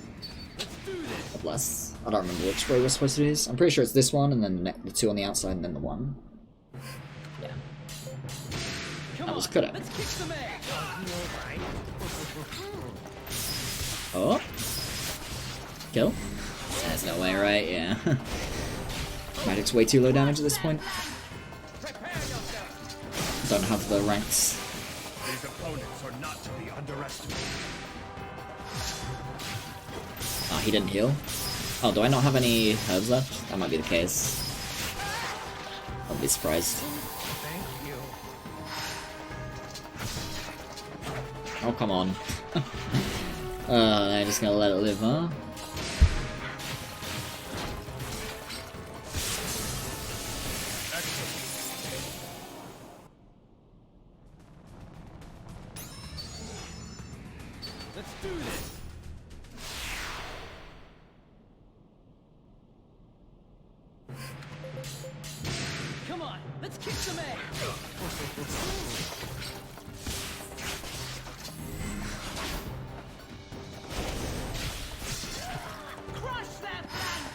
God bless. I don't remember which way we're supposed to do this. I'm pretty sure it's this one, and then the two on the outside, and then the one. Yeah. That was cut out. Oh. Kill? There's no way, right? Yeah. Magic's way too low damage at this point. Don't have the ranks. These opponents are not to be underestimated. Ah, he didn't heal. Oh, do I not have any herbs left? That might be the case. I'll be surprised. Thank you. Oh, come on. I'm just gonna let it live, huh? Let's do this. Come on, let's kick some ass. Crush that flank.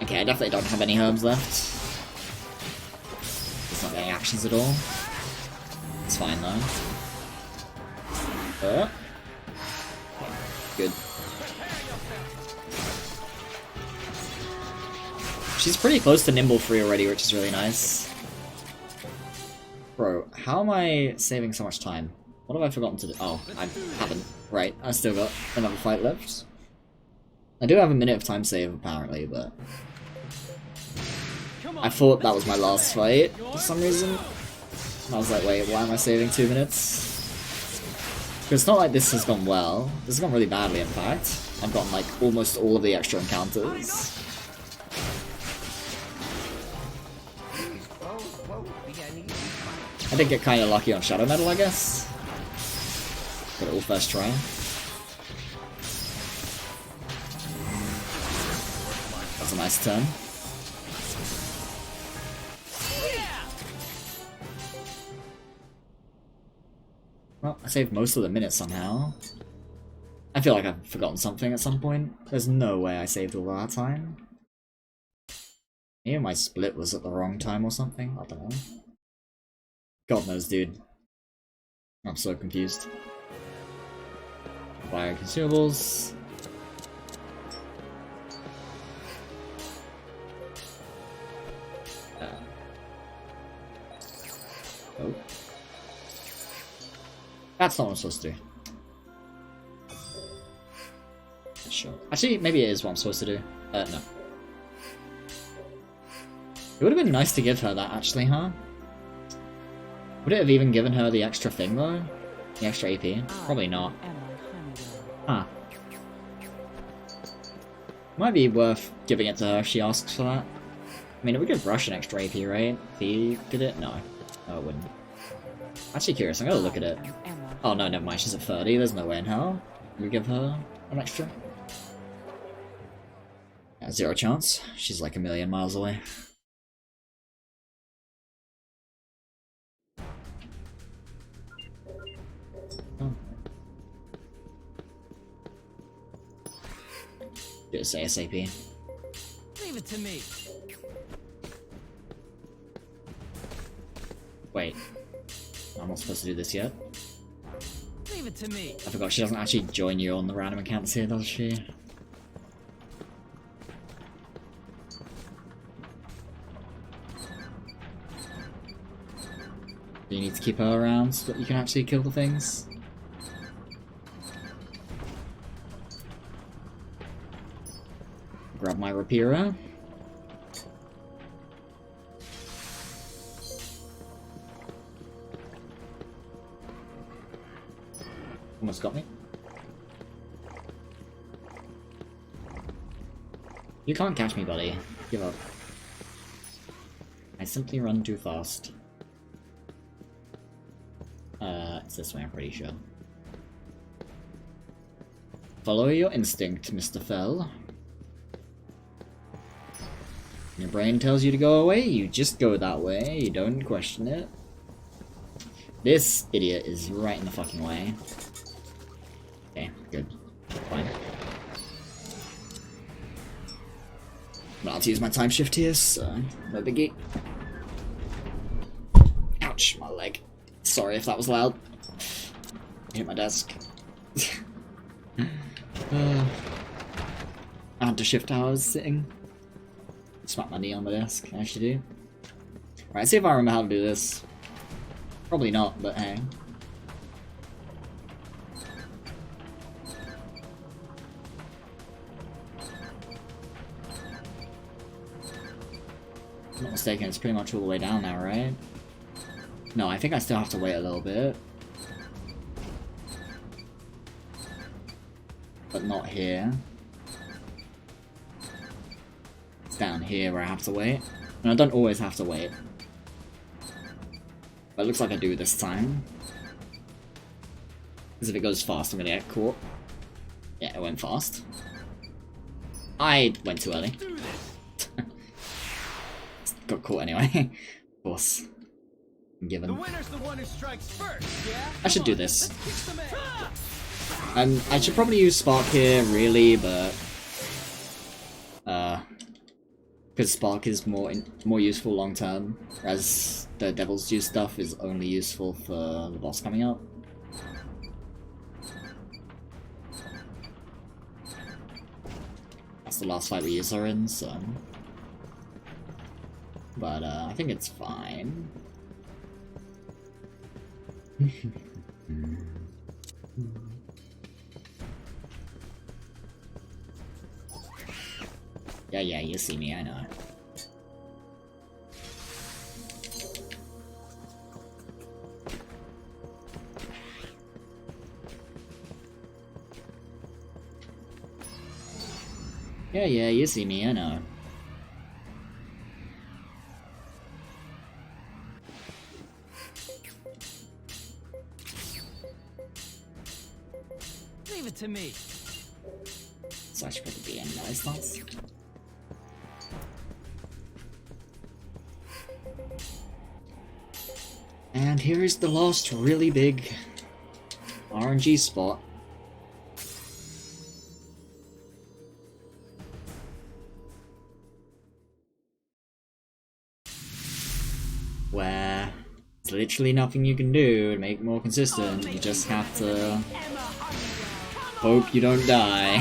Okay, I definitely don't have any herbs left. It's not getting actions at all. It's fine though. Good. She's pretty close to Nimble Free already, which is really nice. Bro, how am I saving so much time? What have I forgotten to do? Oh, I haven't. Right, I still got another fight left. I do have a minute of time save apparently, but I thought that was my last fight for some reason. And I was like, wait, why am I saving 2 minutes? Because it's not like this has gone well. This has gone really badly, in fact. I've gotten like almost all of the extra encounters. I did get kind of lucky on Shadow Metal, I guess. Got it all first try. That's a nice turn. Well, I saved most of the minutes somehow. I feel like I've forgotten something at some point. There's no way I saved all that time. Maybe my split was at the wrong time or something. I don't know. God knows, dude. I'm so confused. Buy consumables. Oh. That's not what I'm supposed to do. Sure. Actually, maybe it is what I'm supposed to do. No. It would have been nice to give her that, actually, huh? Would it have even given her the extra thing, though? The extra AP? Probably not. Huh. Might be worth giving it to her if she asks for that. I mean, it would give Rush an extra AP, right? If he did it? No. No, it wouldn't. Actually curious, I'm gonna look at it. Oh no, never mind, she's at 30, there's no way in hell we give her an extra. Yeah, 0 chance. She's like a million miles away. Oh. Do this ASAP. Leave it to me. Wait. I'm not supposed to do this yet. Leave it to me. I forgot she doesn't actually join you on the random accounts here, does she? You need to keep her around so that you can actually kill the things. Grab my Rapira. Almost got me. You can't catch me, buddy. Give up. I simply run too fast. It's this way, I'm pretty sure. Follow your instinct, Mr. Fell. Your brain tells you to go away, you just go that way, you don't question it. This idiot is right in the fucking way. Okay, good. Fine. I'm about to use my time shift here, so no biggie. Ouch, my leg. Sorry if that was loud. I hit my desk. I had to shift how I was sitting. Smack my knee on the desk, I actually do. Right, see if I remember how to do this. Probably not, but hey. If I'm not mistaken, it's pretty much all the way down now, right? No, I think I still have to wait a little bit. But not here. It's down here where I have to wait. And I don't always have to wait. But it looks like I do this time. Because if it goes fast, I'm gonna get caught. Yeah, it went fast. I went too early. Got caught anyway. Of course. Given. The winner's the one who strikes first, yeah? I should do this. Let's kick some ass. I should probably use Spark here, really, but because Spark is more useful long term, whereas the Devil's Juice stuff is only useful for the boss coming up. That's the last fight we use her in, so. But I think it's fine. Yeah, you see me, I know. Yeah, you see me, I know. Leave it to me. So I should probably be in nice thoughts. And here is the last really big RNG spot. Where there's literally nothing you can do to make it more consistent, you just have to hope you don't die.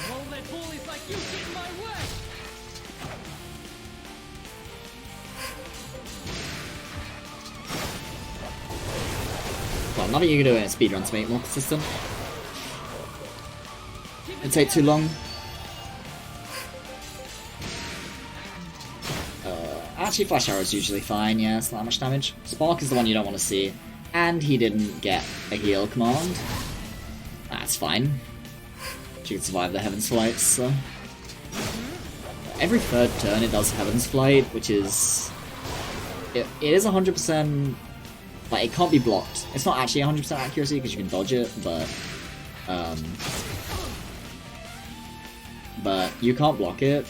Won't let bullies like you get in my way. Well, nothing you can do in a speedrun to make it more consistent. It'd take too long. Actually, Flash Arrow is usually fine, yeah, it's not that much damage. Spark is the one you don't want to see. And he didn't get a heal command. That's fine. She could survive the Heaven's Flight, so. Every third turn it does Heaven's Flight, which is... It is 100%... Like, it can't be blocked. It's not actually 100% accuracy because you can dodge it, but... But you can't block it.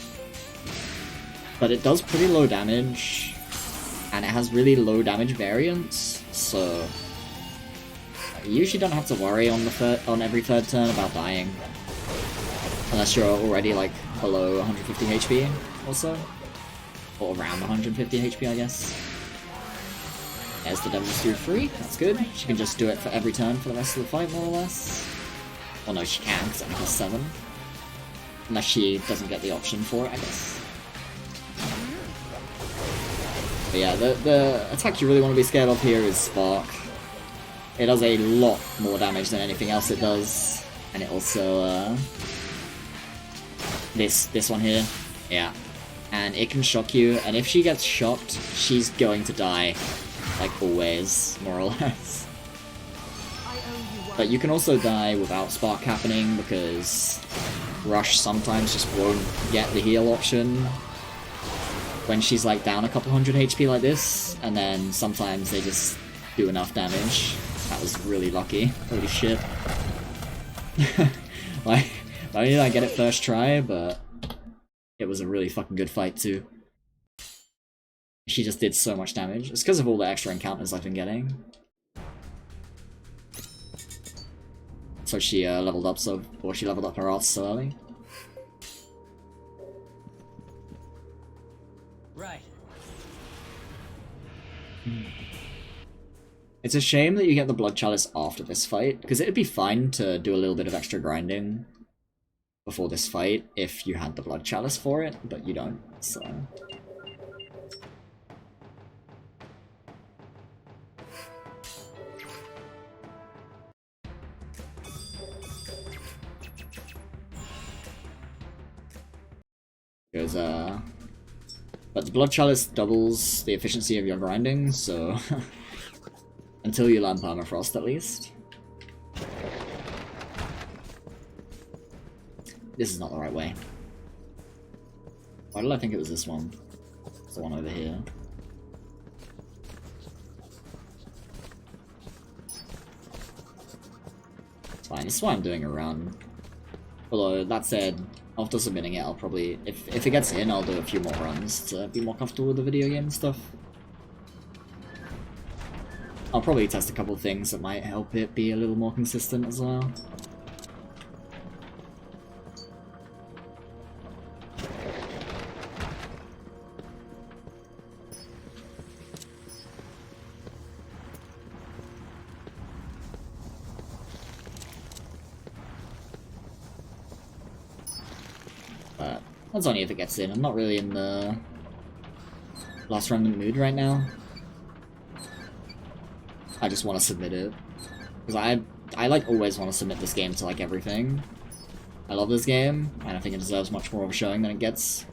But it does pretty low damage. And it has really low damage variance, so... You usually don't have to worry on every third turn about dying. Unless you're already, like, below 150 HP or so. Or around 150 HP, I guess. There's the Devil's Due free, that's good. She can just do it for every turn for the rest of the fight, more or less. Well, no, she can, because it only costs 7. Unless she doesn't get the option for it, I guess. But yeah, the attack you really want to be scared of here is Spark. It does a lot more damage than anything else it does. And it also, this one here, yeah. And it can shock you, and if she gets shocked, she's going to die. Like always, more or less. But you can also die without Spark happening, because Rush sometimes just won't get the heal option when she's like down a couple hundred HP like this, and then sometimes they just do enough damage. That was really lucky. Holy shit. Like, not only did I get it first try, but it was a really fucking good fight too. She just did so much damage. It's because of all the extra encounters I've been getting. So she leveled up she leveled up her arts so early. Right. It's a shame that you get the Blood Chalice after this fight, because it'd be fine to do a little bit of extra grinding before this fight if you had the Blood Chalice for it, but you don't, so... Because, but the Blood Chalice doubles the efficiency of your grinding, so... Until you learn Permafrost, at least. This is not the right way. Why did I think it was this one? It's the one over here. It's fine, this is why I'm doing a run. Although, that said, after submitting it, I'll probably... If it gets in, I'll do a few more runs to be more comfortable with the video game and stuff. I'll probably test a couple of things that might help it be a little more consistent as well. But that's only if it gets in. I'm not really in the Last Remnant mood right now. I just want to submit it. Because I like always want to submit this game to like everything. I love this game, and I think it deserves much more of a showing than it gets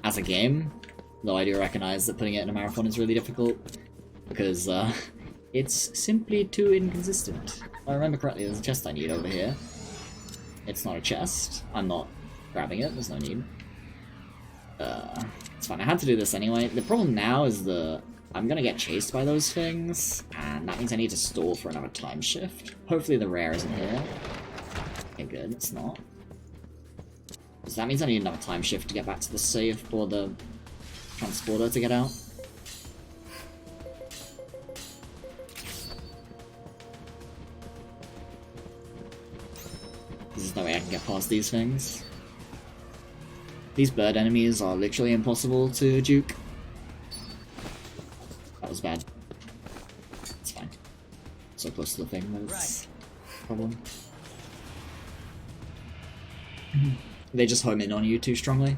as a game. Though I do recognize that putting it in a marathon is really difficult. Because it's simply too inconsistent. If I remember correctly, there's a chest I need over here. It's not a chest. I'm not grabbing it, there's no need. It's fine, I had to do this anyway. The problem now is I'm gonna get chased by those things, and that means I need to stall for another time shift. Hopefully the rare isn't here. Okay, good, it's not. So that means I need another time shift to get back to the save, or the transporter to get out. There's no way I can get past these things. These bird enemies are literally impossible to juke. That was bad. It's fine. So close to the thing that it's a problem. They just home in on you too strongly.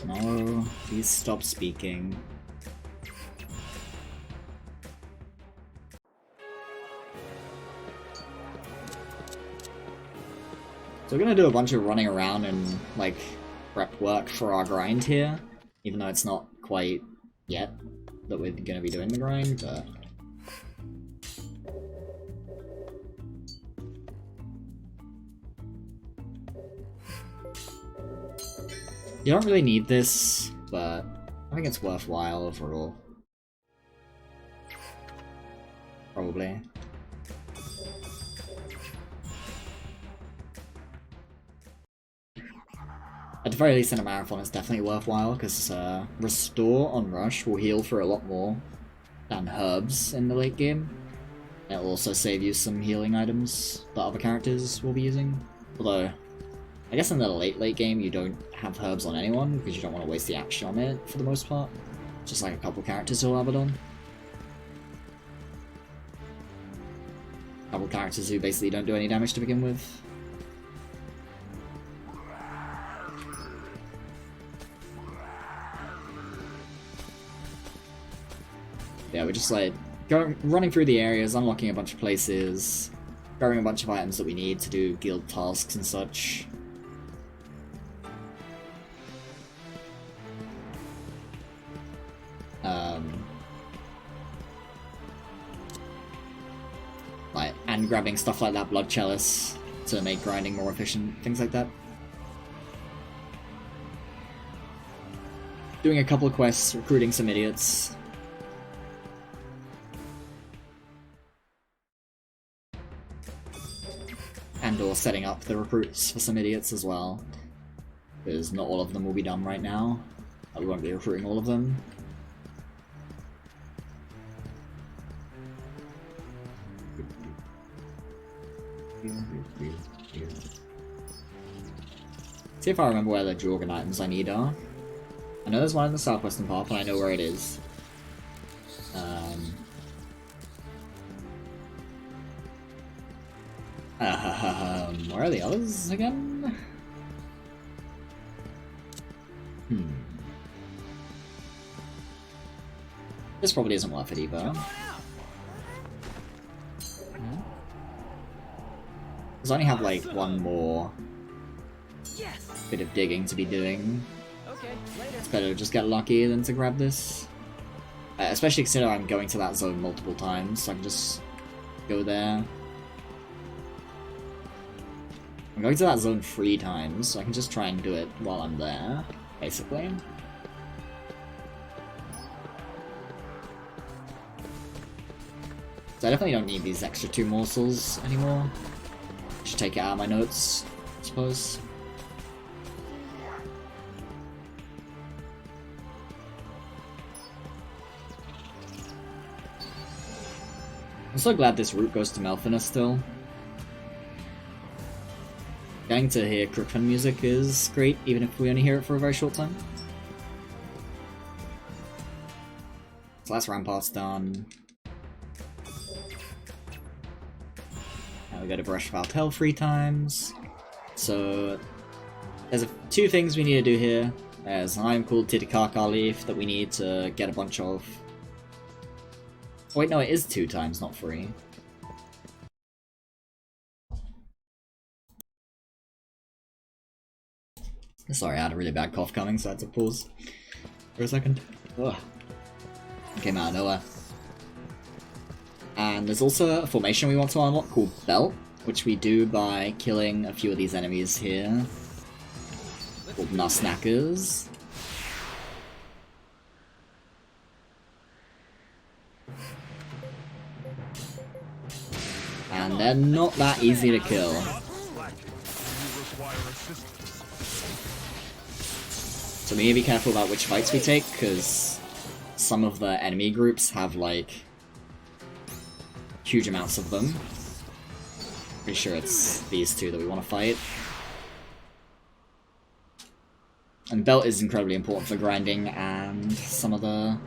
No, please stop speaking. So we're gonna do a bunch of running around and like prep work for our grind here, even though it's not quite yet that we're gonna be doing the grind, but you don't really need this, but I think it's worthwhile overall. Probably. At the very least in a marathon it's definitely worthwhile, because Restore on Rush will heal for a lot more than Herbs in the late game. It'll also save you some healing items that other characters will be using. Although, I guess in the late game you don't have Herbs on anyone, because you don't want to waste the action on it for the most part. Just like a couple characters who'll have it on. A couple characters who basically don't do any damage to begin with. Yeah, we're just like running through the areas, unlocking a bunch of places, grabbing a bunch of items that we need to do guild tasks and such. And grabbing stuff like that blood chalice to make grinding more efficient, things like that. Doing a couple of quests, recruiting some idiots. And or setting up the recruits for some idiots as well. Because not all of them will be done right now. We won't be recruiting all of them. See if I remember where the Jorgen items I need are. I know there's one in the southwestern part, but I know where it is. Where are the others again? This probably isn't worth it either. Because I only have like one more bit of digging to be doing. It's better to just get lucky than to grab this. Especially considering I'm going to that zone multiple times, so I can just go there. I'm going to that zone 3 times, so I can just try and do it while I'm there, basically. So I definitely don't need these extra 2 morsels anymore. Should take it out of my notes, I suppose. I'm so glad this route goes to Melphina still. Getting to hear Crookfen music is great, even if we only hear it for a very short time. So last rampart's done. Now we go to Brush Valtel 3 times. So there's 2 things we need to do here. There's an item called Titicaca Leaf that we need to get a bunch of. Oh, wait, no, it is 2 times, not 3. Sorry, I had a really bad cough coming, so I had to pause for a second. Ugh. It came out of nowhere. And there's also a formation we want to unlock called Belt, which we do by killing a few of these enemies here, called Nusnackers. And they're not that easy to kill. So we need to be careful about which fights we take, because some of the enemy groups have, like, huge amounts of them. Pretty sure it's these 2 that we want to fight. And Belt is incredibly important for grinding and some of the...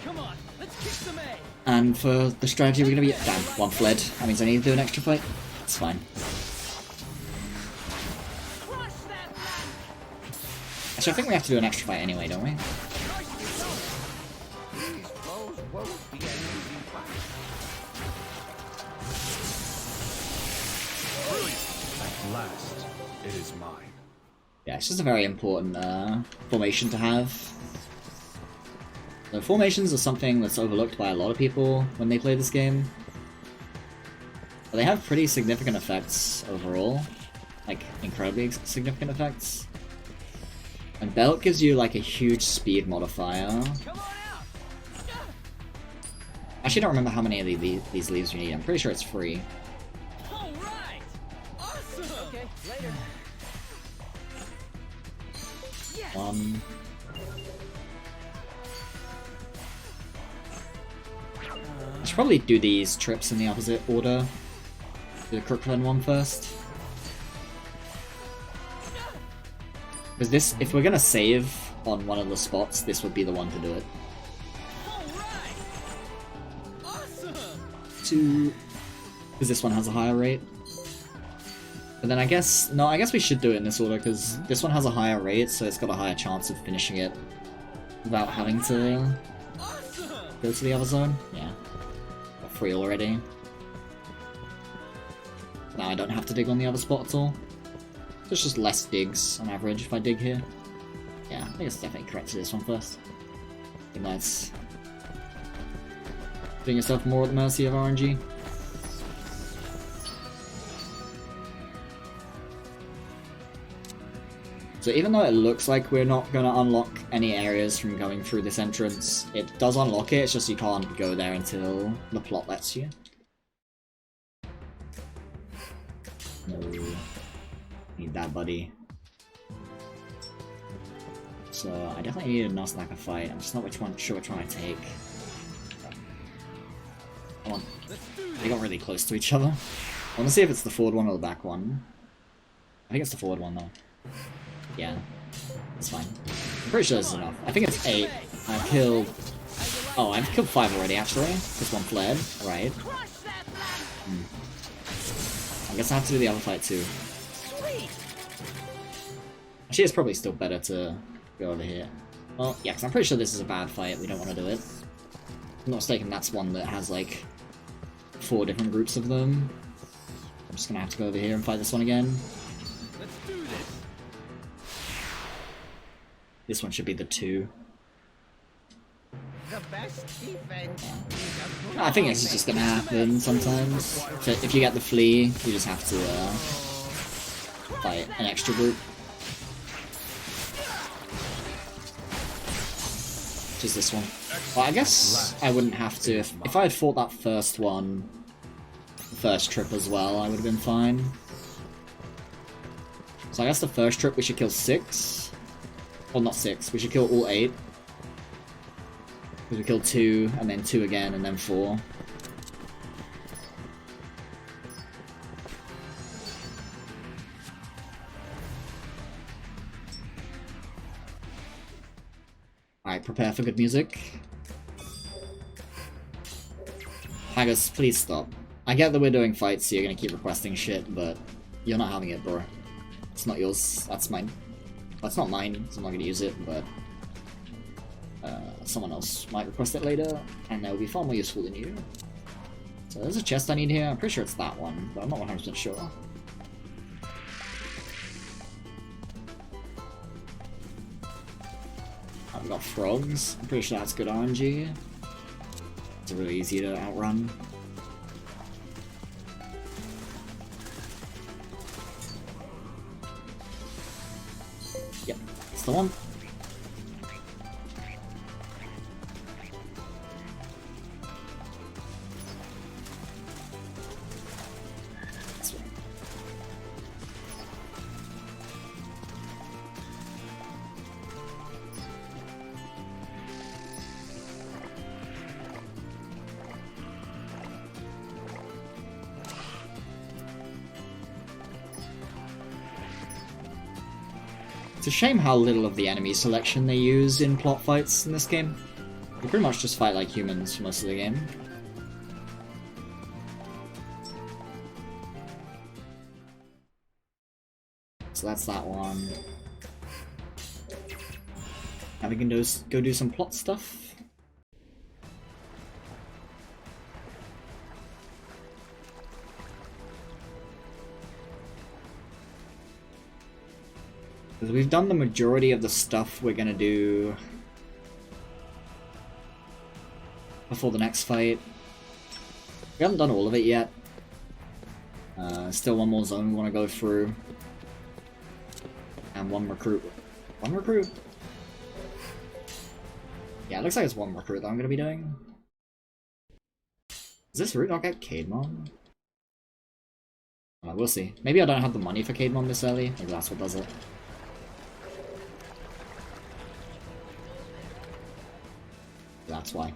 Come on, let's kick some A. And for the strategy we're gonna be... Damn, 1 fled. That means I need to do an extra fight. It's fine. Actually, I think we have to do an extra fight anyway, don't we? At last, it is mine. Yeah, it's just a very important formation to have. The formations are something that's overlooked by a lot of people when they play this game. But they have pretty significant effects overall. Like, incredibly significant effects. And Belt gives you like a huge speed modifier. I actually don't remember how many of these leaves you need. I'm pretty sure it's free. All right. Awesome. Okay, later. 1. I should probably do these trips in the opposite order. Do the Crookfen one first. Because this, if we're gonna save on one of the spots, this would be the one to do it. Awesome. 2, because this one has a higher rate. But then I guess, no, I guess we should do it in this order, because this one has a higher rate, so it's got a higher chance of finishing it without having to go to the other zone? Yeah. Got 3 already. Now I don't have to dig on the other spot at all. There's just less digs on average if I dig here. Yeah, I think it's definitely correct to this one first. I think that's putting yourself more at the mercy of RNG. So even though it looks like we're not going to unlock any areas from going through this entrance, it does unlock it, it's just you can't go there until the plot lets you. No. Need that, buddy. So I definitely need a Nuzlocke fight. I'm just not sure which one I take. Come on. They got really close to each other. I want to see if it's the forward one or the back one. I think it's the forward one though. Yeah, it's fine. I'm pretty sure this is enough. I think it's 8. I've killed... Oh, I've killed 5 already, actually. This one fled. Right. I guess I have to do the other fight too. Actually, it's probably still better to go over here. Well, yeah, because I'm pretty sure this is a bad fight. We don't want to do it. If I'm not mistaken, that's one that has, like, 4 different groups of them. I'm just gonna have to go over here and fight this one again. Let's do this. This one should be the 2. The best defense. I think this is just gonna happen sometimes. So if you get the flea, you just have to fight an extra group. Which is this one. Well, I guess I wouldn't have to. If I had fought that first one, the first trip as well, I would have been fine. So I guess the first trip we should kill 6. Well, not 6, we should kill all 8. Because we killed 2, and then 2 again, and then 4. Alright, prepare for good music. Haggis, please stop. I get that we're doing fights, so you're gonna keep requesting shit, but you're not having it, bro. It's not yours, that's mine. Well, it's not mine, so I'm not gonna use it, but someone else might request it later, and they'll be far more useful than you. So there's a chest I need here. I'm pretty sure it's that one, but I'm not 100% sure. We've got frogs. I'm pretty sure that's good RNG. It's really easy to outrun. Yep, that's the one. It's a shame how little of the enemy selection they use in plot fights in this game. You pretty much just fight like humans for most of the game. So that's that one. Now we can go do some plot stuff. Because we've done the majority of the stuff we're gonna do before the next fight. We haven't done all of it yet. Still one more zone we want to go through. And one recruit. One recruit? Yeah, it looks like it's one recruit that I'm gonna be doing. Does this route not get Cademon? We'll see. Maybe I don't have the money for Cademon this early. Maybe that's what does it. That's why.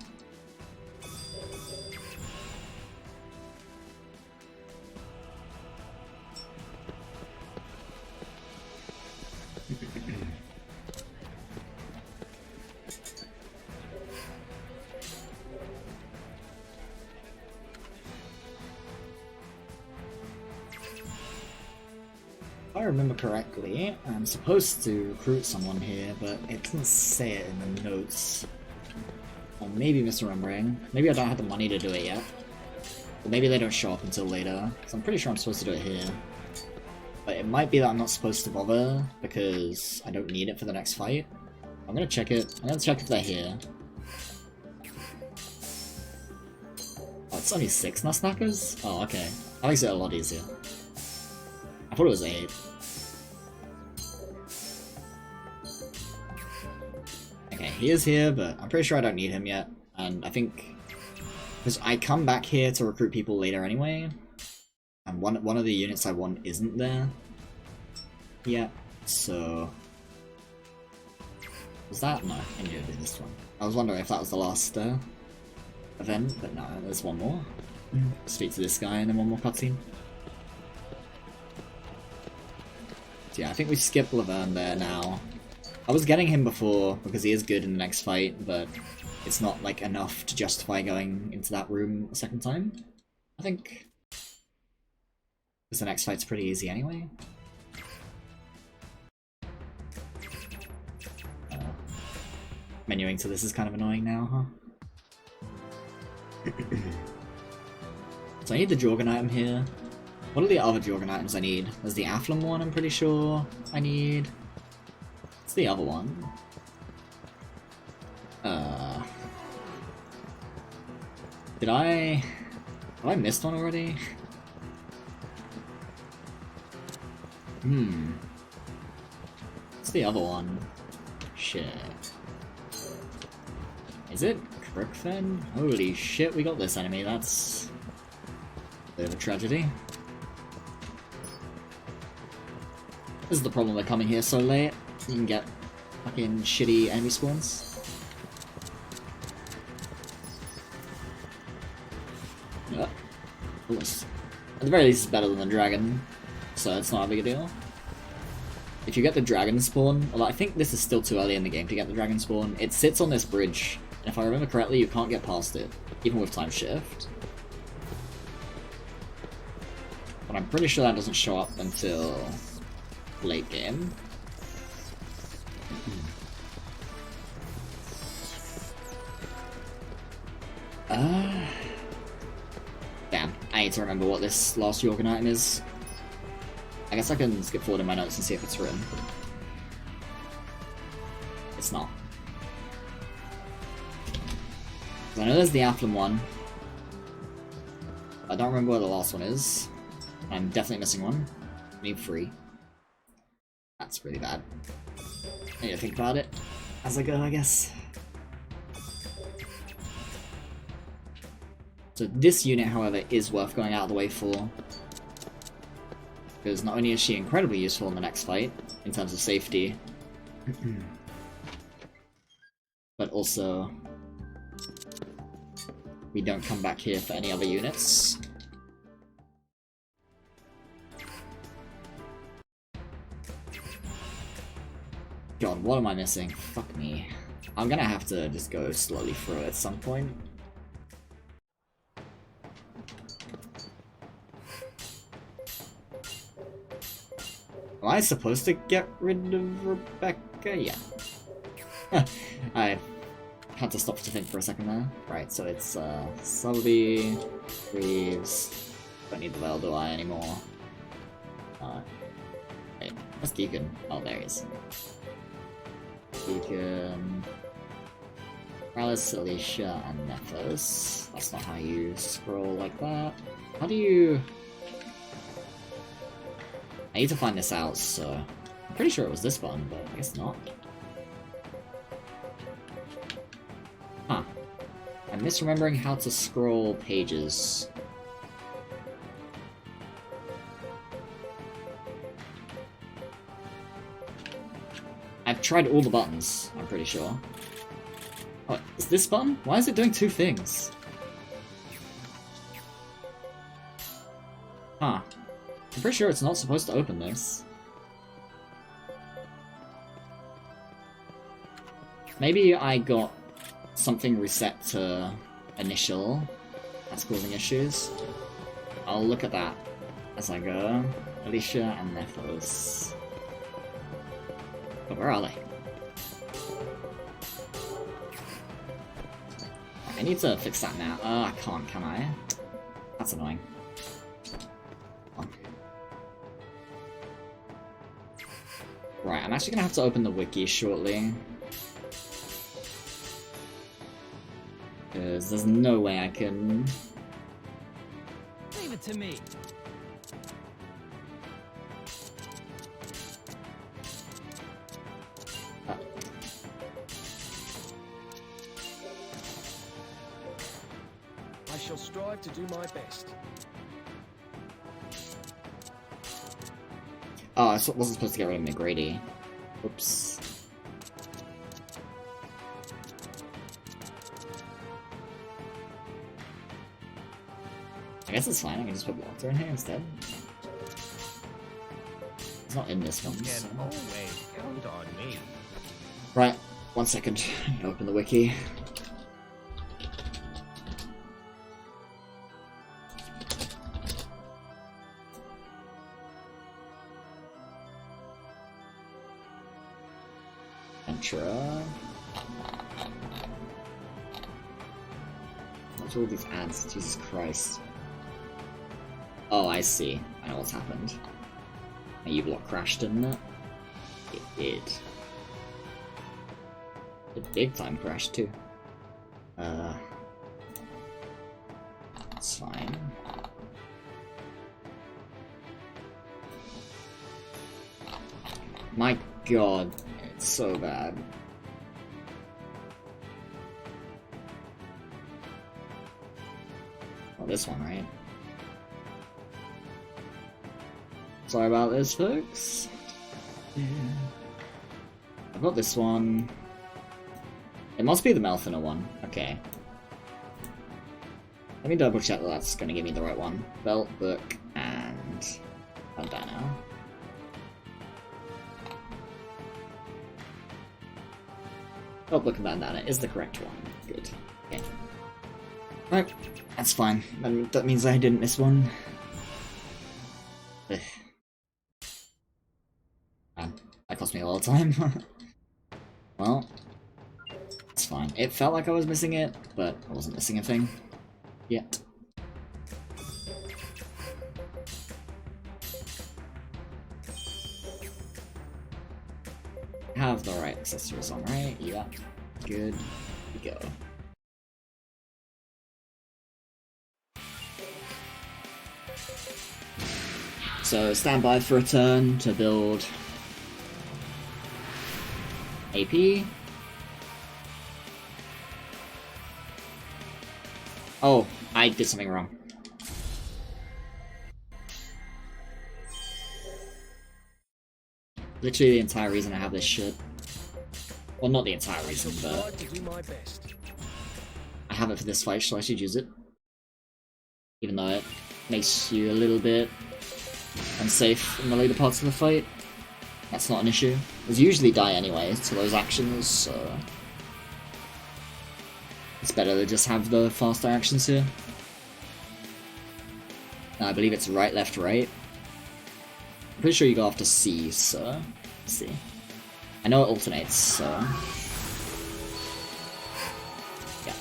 If I remember correctly, I'm supposed to recruit someone here, but it doesn't say it in the notes. Or maybe misremembering. Maybe I don't have the money to do it yet. Or maybe they don't show up until later. So I'm pretty sure I'm supposed to do it here. But it might be that I'm not supposed to bother, because I don't need it for the next fight. I'm gonna check it. I'm gonna check if they're here. Oh, it's only 6 Nussknackers? Oh, okay. That makes it a lot easier. I thought it was 8. Okay, he is here, but I'm pretty sure I don't need him yet. And I think... because I come back here to recruit people later anyway. And one of the units I want isn't there yet, so... Was that? No, I knew it was this one. I was wondering if that was the last event, but no, there's one more. Speak to this guy and then one more cutscene. So yeah, I think we skip Laverne there now. I was getting him before because he is good in the next fight, but it's not like enough to justify going into that room a second time, I think. Because the next fight's pretty easy anyway. Menuing to this is kind of annoying now, huh? So I need the Jorgen item here. What are the other Jorgen items I need? There's the Afflum one, I'm pretty sure I need. What's the other one? Did I... have I missed one already? What's the other one? Shit. Is it Crookfen? Holy shit, we got this enemy, that's... a bit of a tragedy. This is the problem with coming here so late. You can get fucking shitty enemy spawns. Yeah. At the very least, it's better than the dragon, so it's not a big deal. If you get the dragon spawn, well, I think this is still too early in the game to get the dragon spawn. It sits on this bridge, and if I remember correctly, you can't get past it, even with time shift. But I'm pretty sure that doesn't show up until late game. Damn, I need to remember what this last Jorgen item is. I guess I can skip forward in my notes and see if it's written. It's not. I know there's the Afflum one. I don't remember where the last one is. I'm definitely missing one. I need 3. That's really bad. I need to think about it as I go, I guess. So this unit, however, is worth going out of the way for. Because not only is she incredibly useful in the next fight, in terms of safety, but also we don't come back here for any other units. God, what am I missing? Fuck me. I'm gonna have to just go slowly through it at some point. Am I supposed to get rid of Rebecca? Yeah. I had to stop to think for a second there. Right, so it's Sully, Reeves. Don't need the Veil, do I, anymore? Wait, what's Deacon? Oh, there he is. Deacon, Alice, Alicia, and Nephos. That's not how you scroll like that. How do you... I need to find this out, so... I'm pretty sure it was this button, but I guess not. Huh. I'm misremembering how to scroll pages. I've tried all the buttons, I'm pretty sure. Oh, is this button? Why is it doing 2 things? Huh. I'm pretty sure it's not supposed to open this. Maybe I got something reset to initial that's causing issues. I'll look at that as I go. Alicia and Nephos. But where are they? I need to fix that now. I can't, can I? That's annoying. Oh. Right, I'm actually gonna have to open the wiki shortly. Because there's no way I can... Leave it to me. I shall strive to do my best. Oh, I wasn't supposed to get rid of McGrady. Oops. I guess it's fine, I can just put water in here instead. It's not in this one, so... always count on me. Right, 1 second. Open the wiki. Entra. What's all these ads? Jesus Christ. Oh, I see. I know what's happened. My uBlock crashed, didn't it? It did. A big time crash, too. That's fine. My god, it's so bad. Oh, this one, right? Sorry about this, folks. Yeah. I've got this one. It must be the Melphina one. Okay. Let me double check that that's going to give me the right one. Belt, book, and bandana. Belt, book, and bandana is the correct one. Good. Okay. Right, that's fine. That means I didn't miss one. Ugh. Man, that cost me a lot of time. Well, it's fine. It felt like I was missing it, but I wasn't missing a thing. Yet. Have the right accessories on, right? Yeah. Good. We go. So stand by for a turn to build AP. Oh, I did something wrong. Literally the entire reason I have this shit. Well, not the entire reason, but I have it for this fight, so I should use it. Even though it makes you a little bit unsafe in the later parts of the fight. That's not an issue. Because you usually die anyway to those actions, so... it's better to just have the faster actions here. I believe it's right, left, right. I'm pretty sure you go after C, so... let's see. I know it alternates, so... yeah.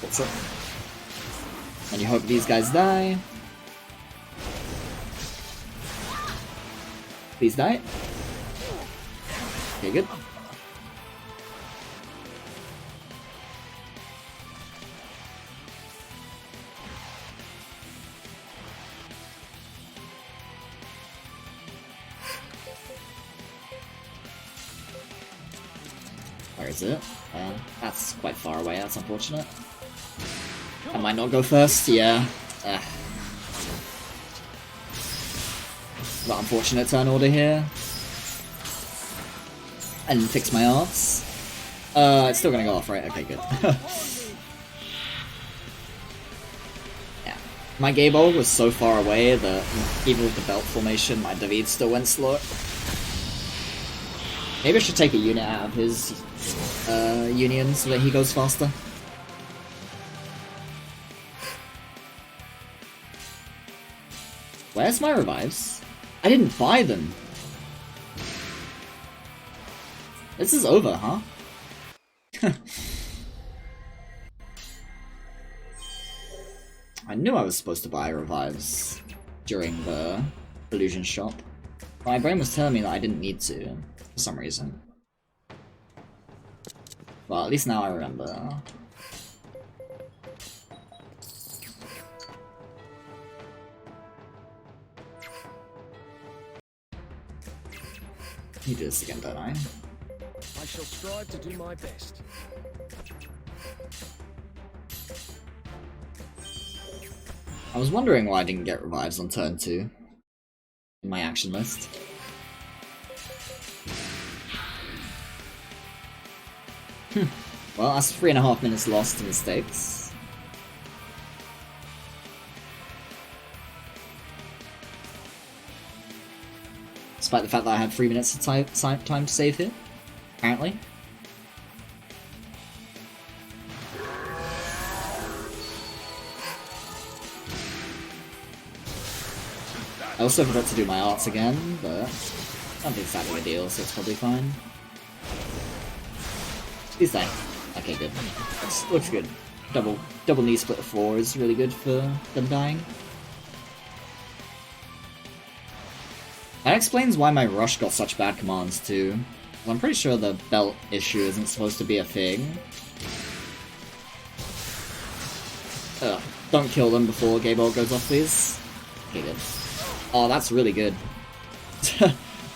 That's it. And you hope these guys die. Please die. Okay, good. Where is it? That's quite far away, that's unfortunate. I might not go first, yeah. But unfortunate turn order here. I didn't fix my arts. It's still gonna go off, right? Okay, good. Yeah. My Gable was so far away that even with the belt formation, my David still went slow. Maybe I should take a unit out of his union so that he goes faster. Where's my revives? I didn't buy them. This is over, huh? I knew I was supposed to buy revives during the illusion shop. My brain was telling me that I didn't need to, for some reason. Well, at least now I remember. You do this again, don't I? I shall strive to do my best. I was wondering why I didn't get revives on turn 2 in my action list. Well, that's 3.5 minutes lost to mistakes. Despite the fact that I had 3 minutes of time to save here, apparently. I also forgot to do my arts again, but I don't think it's that big a deal, so it's probably fine. Please die. Okay, good. Looks good. Double knee split of 4 is really good for them dying. That explains why my rush got such bad commands too. I'm pretty sure the belt issue isn't supposed to be a thing. Ugh. Don't kill them before Gayball goes off, please. Okay, good. Oh, that's really good.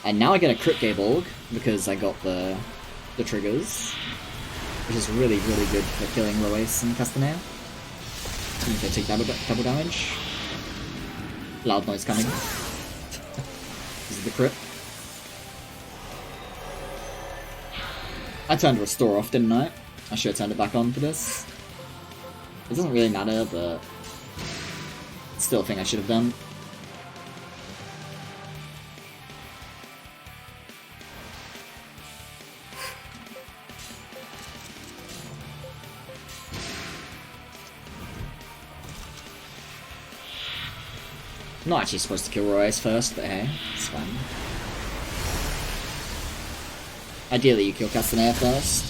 And now I get a crit Gayball because I got the triggers, which is really good for killing Lois and Castanea. Okay, take double damage. Loud noise coming. This is the crit. I turned Restore off, didn't I? I should have turned it back on for this. It doesn't really matter, but it's still a thing I should have done. I'm not actually supposed to kill Royce first, but hey, it's fine. Ideally you kill Castanea first,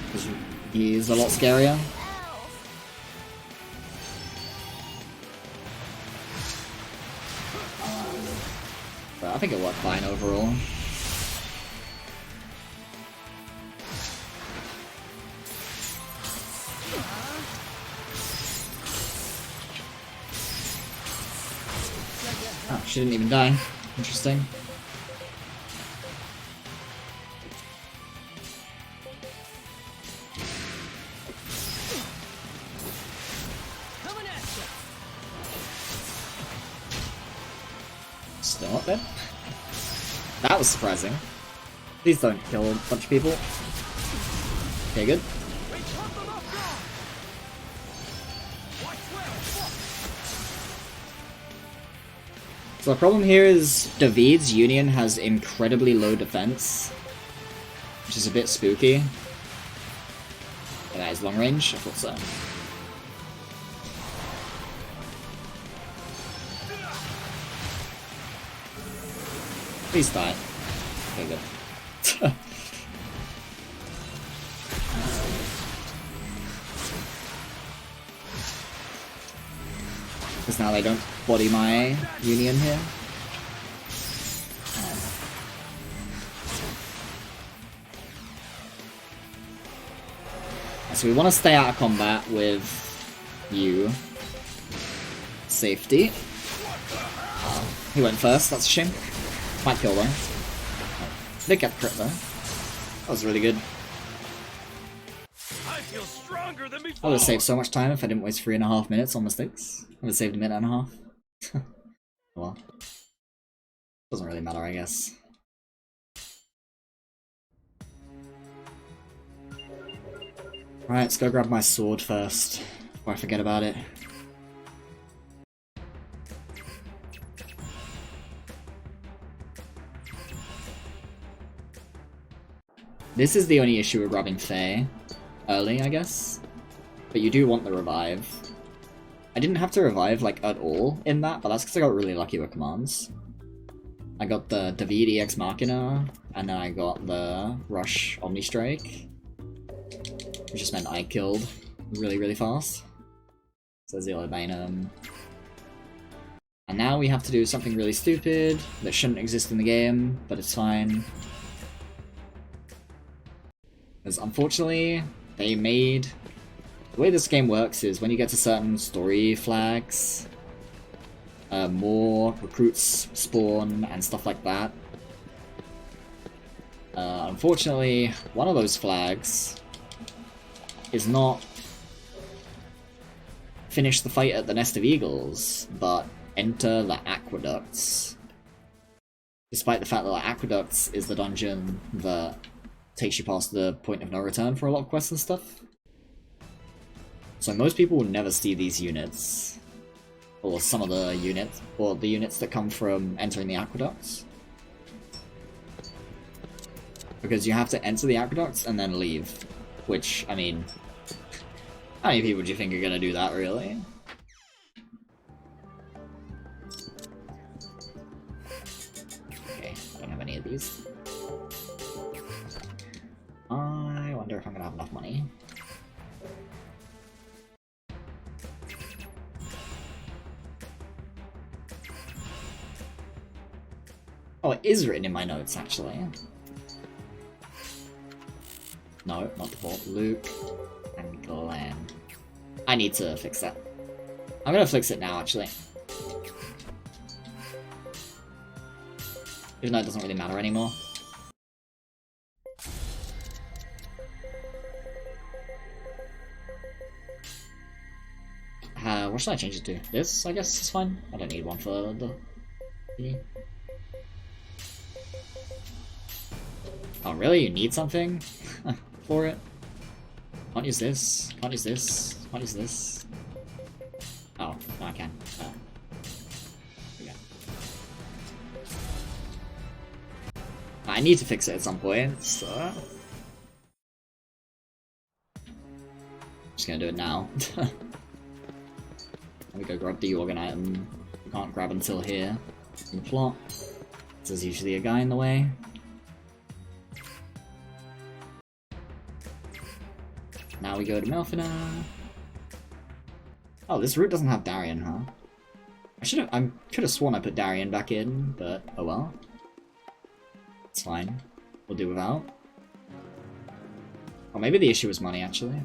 because he's a lot scarier. But I think it worked fine overall. Oh, she didn't even die. Interesting. Still not dead. That was surprising. Please don't kill a bunch of people. Okay, good. So the problem here is David's Union has incredibly low defense, which is a bit spooky. And that is long range? I thought so. Please die. Okay, good. Because now they don't body my Union here. So we want to stay out of combat with you. Safety. He went first, that's a shame. Might kill though. Did get crit though. That was really good. I feel stronger than I before. would have saved so much time if I didn't waste 3.5 minutes on mistakes. I would have saved a minute and a half. Well, doesn't really matter, I guess. Right, let's go grab my sword first, before I forget about it. This is the only issue with grabbing Faye early, I guess. But you do want the revive. I didn't have to revive, like, at all in that, but that's because I got really lucky with commands. I got the David EX Machina, and then I got the Rush Omni Strike, which just meant I killed really fast. Says the Albanum. And now we have to do something really stupid that shouldn't exist in the game, but it's fine. Because unfortunately, they made... The way this game works is when you get to certain story flags, more recruits spawn and stuff like that. Unfortunately, one of those flags is not finish the fight at the Nest of Eagles, but enter the Aqueducts. Despite the fact that the Aqueducts is the dungeon that takes you past the point of no return for a lot of quests and stuff. So most people will never see these units. Or some of the units, or the units that come from entering the Aqueducts. Because you have to enter the Aqueducts and then leave. Which, I mean... How many people do you think are gonna do that, really? Okay, I don't have any of these. I wonder if I'm gonna have enough money. Oh, it is written in my notes, actually. No, not the vault. Luke and Glenn. I need to fix that. I'm gonna fix it now, actually. Even though it doesn't really matter anymore. What should I change it to? This, I guess, is fine. I don't need one for the thingy. Oh, really? You need something for it? Can't use this. Can't use this. Can't use this. Oh, no, I can. Okay. I need to fix it at some point, so... I'm just gonna do it now. Let me go grab the organ item. We can't grab until here. In the plot. There's usually a guy in the way. Now we go to Melphina. Oh, this route doesn't have Darien, huh? I could have sworn I put Darien back in, but oh well. It's fine. We'll do without. Or maybe the issue was money, actually.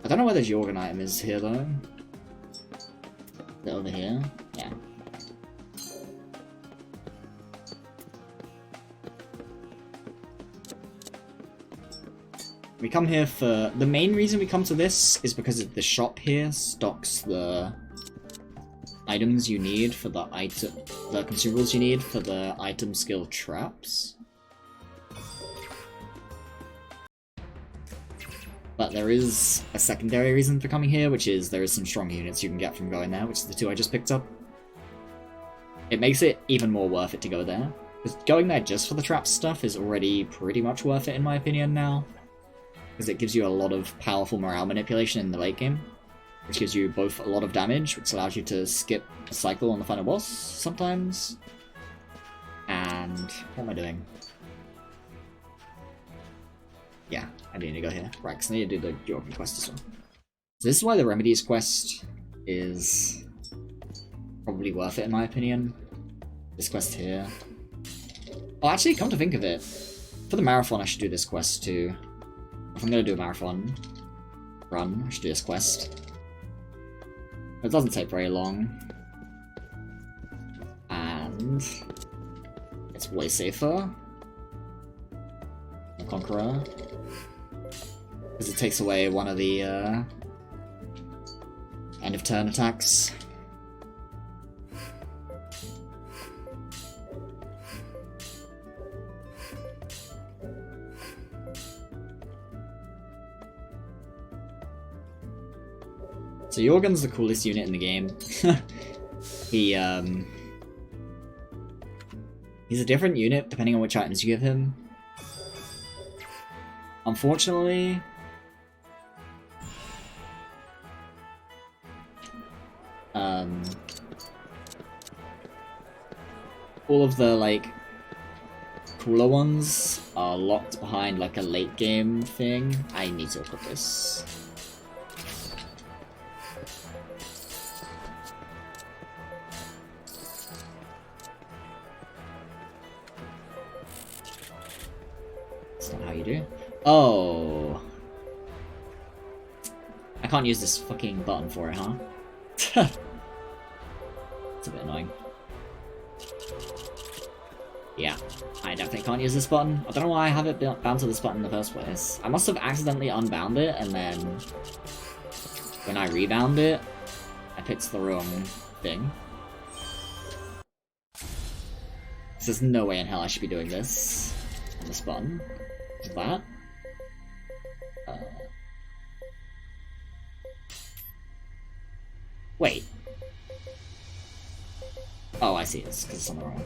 I don't know where the Jorgen item is here, though. Is it over here? Yeah. We come here for... The main reason we come to this is because the shop here stocks the items you need for the item... The consumables you need for the item skill traps. But there is a secondary reason for coming here, which is there is some strong units you can get from going there, which is the two I just picked up. It makes it even more worth it to go there. Because going there just for the trap stuff is already pretty much worth it in my opinion now. Because it gives you a lot of powerful morale manipulation in the late game. Which gives you both a lot of damage, which allows you to skip a cycle on the final boss sometimes. And what am I doing? Yeah, I need to go here. Right, because I need to do the Jorgen quest as well. So this is why the Remedies quest is probably worth it in my opinion. This quest here. Oh, actually, come to think of it, for the marathon I should do this quest too. If I'm going to do a marathon run, I should do this quest. It doesn't take very long. And it's way safer than Conqueror. Because it takes away one of the end of turn attacks. So Jorgen's the coolest unit in the game. He's a different unit depending on which items you give him. Unfortunately, all of the like cooler ones are locked behind like a late game thing. I need to equip this. That's not how you do. Oh. I can't use this fucking button for it, huh? It's a bit annoying. Yeah, I definitely can't use this button. I don't know why I have it bound to this button in the first place. I must have accidentally unbound it, and then when I rebound it, I picked the wrong thing. There's no way in hell I should be doing this on this button. That. Wait. Oh, I see. It's because it's on the wrong.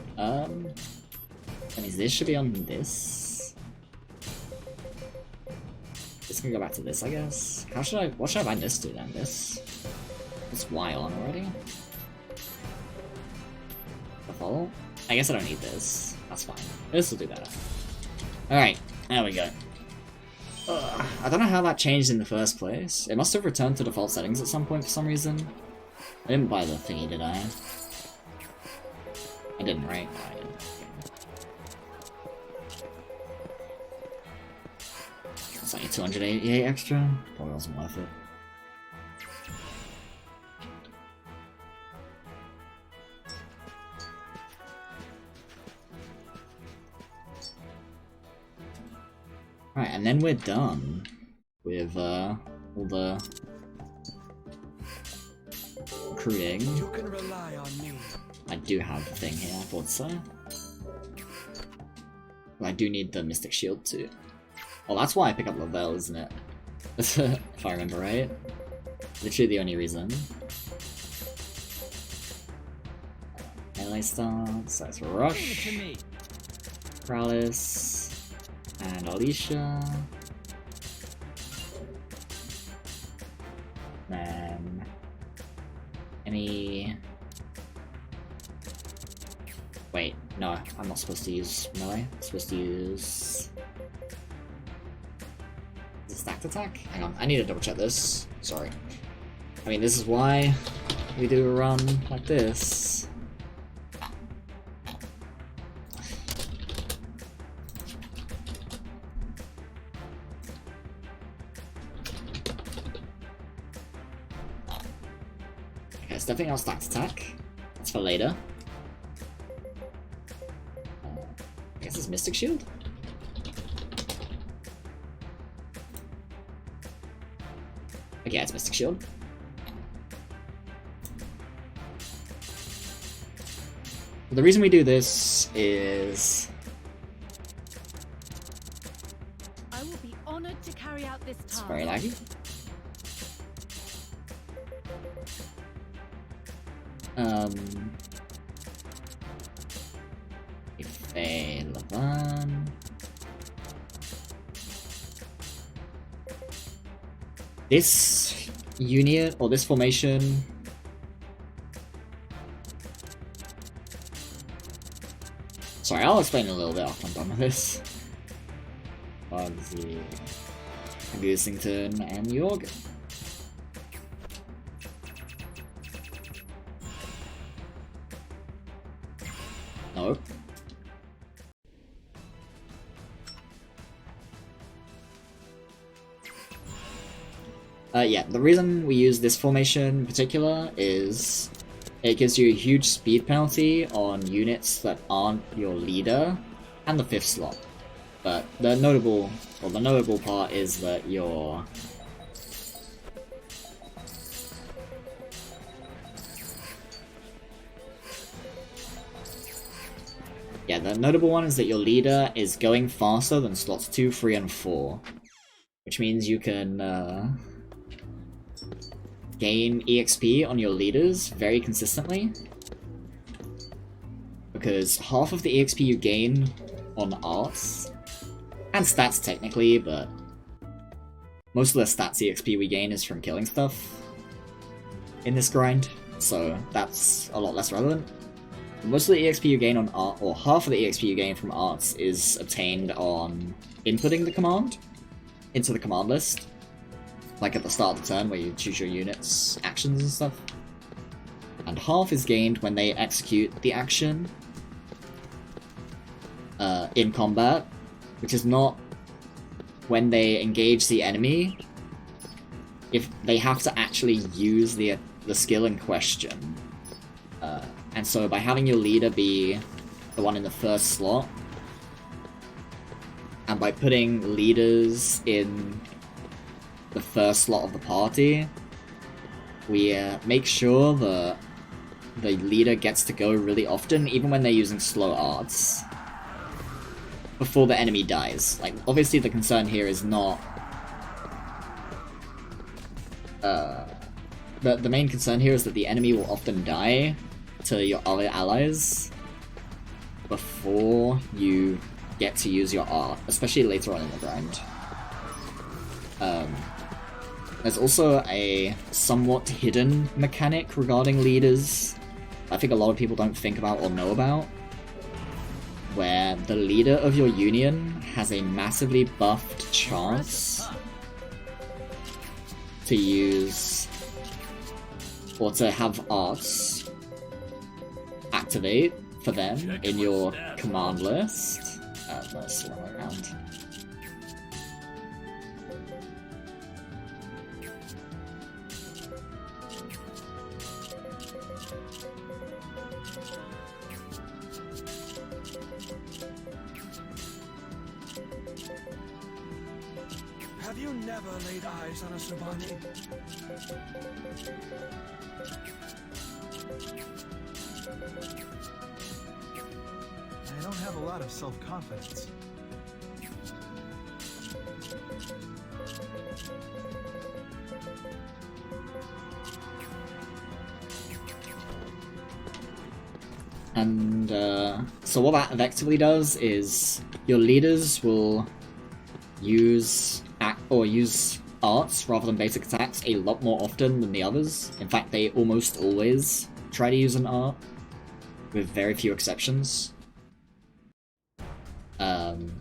That means this should be on this. This can go back to this, I guess. How should I? What should I bind this to then? This. It's Y on already. The follow. I guess I don't need this. That's fine. This will do better. Alright, there we go. I don't know how that changed in the first place. It must have returned to default settings at some point for some reason. I didn't buy the thingy, did I? I didn't, right? No, I didn't. It's only 288 extra. Probably wasn't worth it. Right, and then we're done with all the recruiting. You can rely on me. I do have the thing here, I thought so. But I do need the Mystic Shield too. Oh, that's why I pick up Lavelle, isn't it? If I remember right. Literally the only reason. Melee stance, that's Rush. Prowess. And Alicia. Then any. Wait, no, I'm not supposed to use melee. I'm supposed to use. Is it stacked attack? Hang on, I need to double check this. Sorry. I mean, this is why we do a run like this. It's definitely not stacked attack. That's for later. I guess it's Mystic Shield? Okay, it's Mystic Shield. The reason we do this is... I will be honored to carry out this It's task. very laggy. If a Lavan. This unit or this formation. Sorry, I'll explain a little bit after I'm done with this. Bugsy, Goosington, and Yorg. No. Yeah, the reason we use this formation in particular is it gives you a huge speed penalty on units that aren't your leader and the 5th slot. But the notable part is that your the notable one is that your leader is going faster than slots 2, 3, and 4. Which means you can gain EXP on your leaders very consistently. Because half of the EXP you gain on arts, and stats technically, but most of the stats EXP we gain is from killing stuff in this grind, so that's a lot less relevant. Most of the EXP you gain on art, or half of the EXP you gain from arts, is obtained on inputting the command into the command list. Like at the start of the turn where you choose your unit's actions and stuff. And half is gained when they execute the action in combat, which is not when they engage the enemy, if they have to actually use the skill in question. And so by having your leader be the one in the first slot, and by putting leaders in the first slot of the party, we make sure that the leader gets to go really often, even when they're using slow arts, before the enemy dies. Like, obviously the concern here is not... the main concern here is that the enemy will often die to your other allies before you get to use your art, especially later on in the grind. There's also a somewhat hidden mechanic regarding leaders I think a lot of people don't think about or know about, where the leader of your union has a massively buffed chance to use or to have arts activate for them in your command list. That's the wrong way around. Have you never laid eyes on a Subani? I don't have a lot of self-confidence. And so what that effectively does is your leaders will use arts rather than basic attacks a lot more often than the others. In fact, they almost always try to use an art, with very few exceptions. And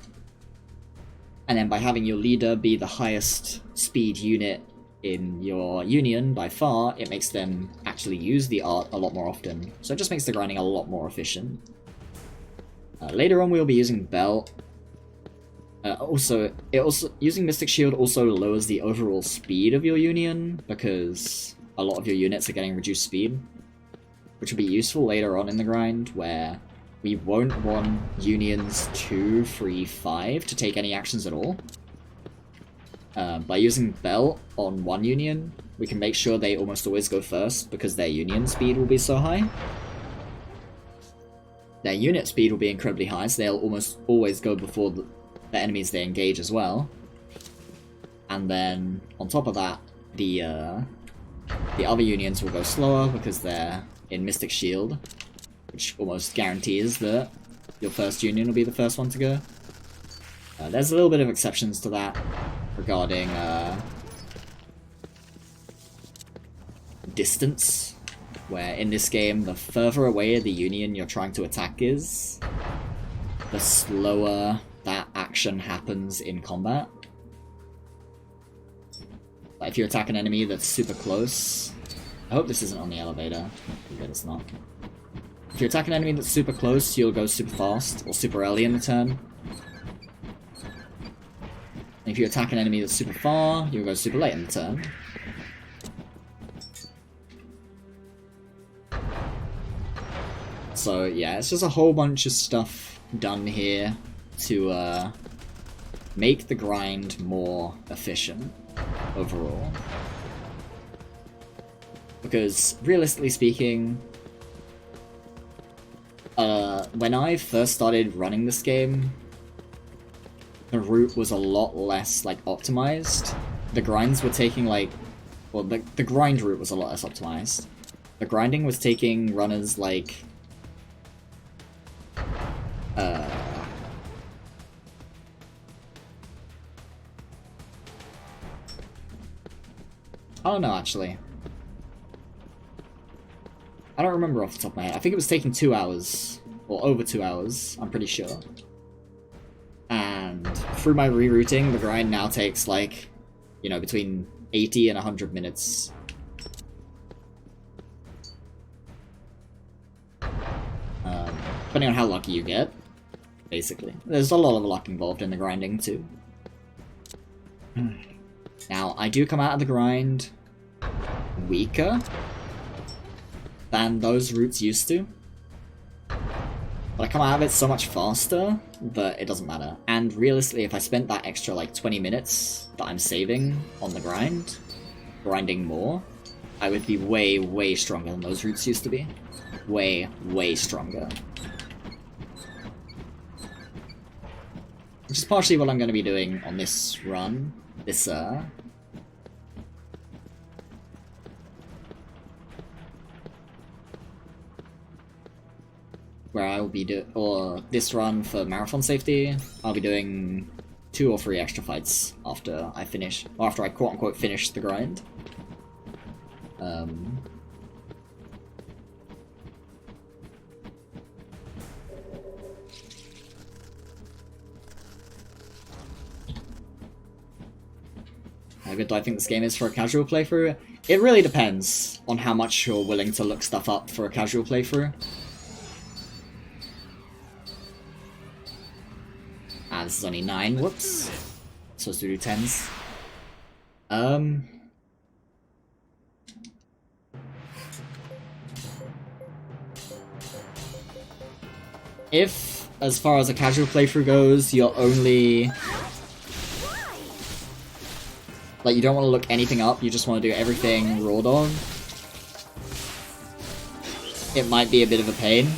then by having your leader be the highest speed unit in your union by far, it makes them actually use the art a lot more often. So it just makes the grinding a lot more efficient. Later on we'll be using Belt. Using Mystic Shield also lowers the overall speed of your union, because a lot of your units are getting reduced speed, which will be useful later on in the grind, where we won't want unions 2, 3, 5 to take any actions at all. By using Belt on one union, we can make sure they almost always go first, because their union speed will be so high. Their unit speed will be incredibly high, so they'll almost always go before the enemies they engage as well. And then, on top of that, the other unions will go slower because they're in Mystic Shield, which almost guarantees that your first union will be the first one to go. There's a little bit of exceptions to that regarding distance, where in this game, the further away the union you're trying to attack is, the slower that action happens in combat. Like if you attack an enemy that's super close... I hope this isn't on the elevator. But it's not. If you attack an enemy that's super close, you'll go super fast, or super early in the turn. And if you attack an enemy that's super far, you'll go super late in the turn. So yeah, it's just a whole bunch of stuff done here to make the grind more efficient overall. Because realistically speaking, when I first started running this game, the route was a lot less like optimized. The grinds were taking like, well, the grind route was a lot less optimized. The grinding was taking runners like I don't know, actually. I don't remember off the top of my head. I think it was taking 2 hours, or over 2 hours, I'm pretty sure. And through my rerouting, the grind now takes like, you know, between 80 and 100 minutes. Depending on how lucky you get, basically. There's a lot of luck involved in the grinding, too. Now, I do come out of the grind weaker than those routes used to. But I come out of it so much faster that it doesn't matter. And realistically, if I spent that extra like 20 minutes that I'm saving on the grind, grinding more, I would be way, way stronger than those routes used to be. Way, way stronger. Which is partially what I'm going to be doing on this run. Where I will be or this run for marathon safety, I'll be doing 2 or 3 extra fights after I finish, or after I quote-unquote finish the grind. How good do I think this game is for a casual playthrough? It really depends on how much you're willing to look stuff up for a casual playthrough. Ah, this is only 9, whoops. Supposed to do 10s. If, as far as a casual playthrough goes, you're only... like, you don't want to look anything up, you just want to do everything raw dog, it might be a bit of a pain.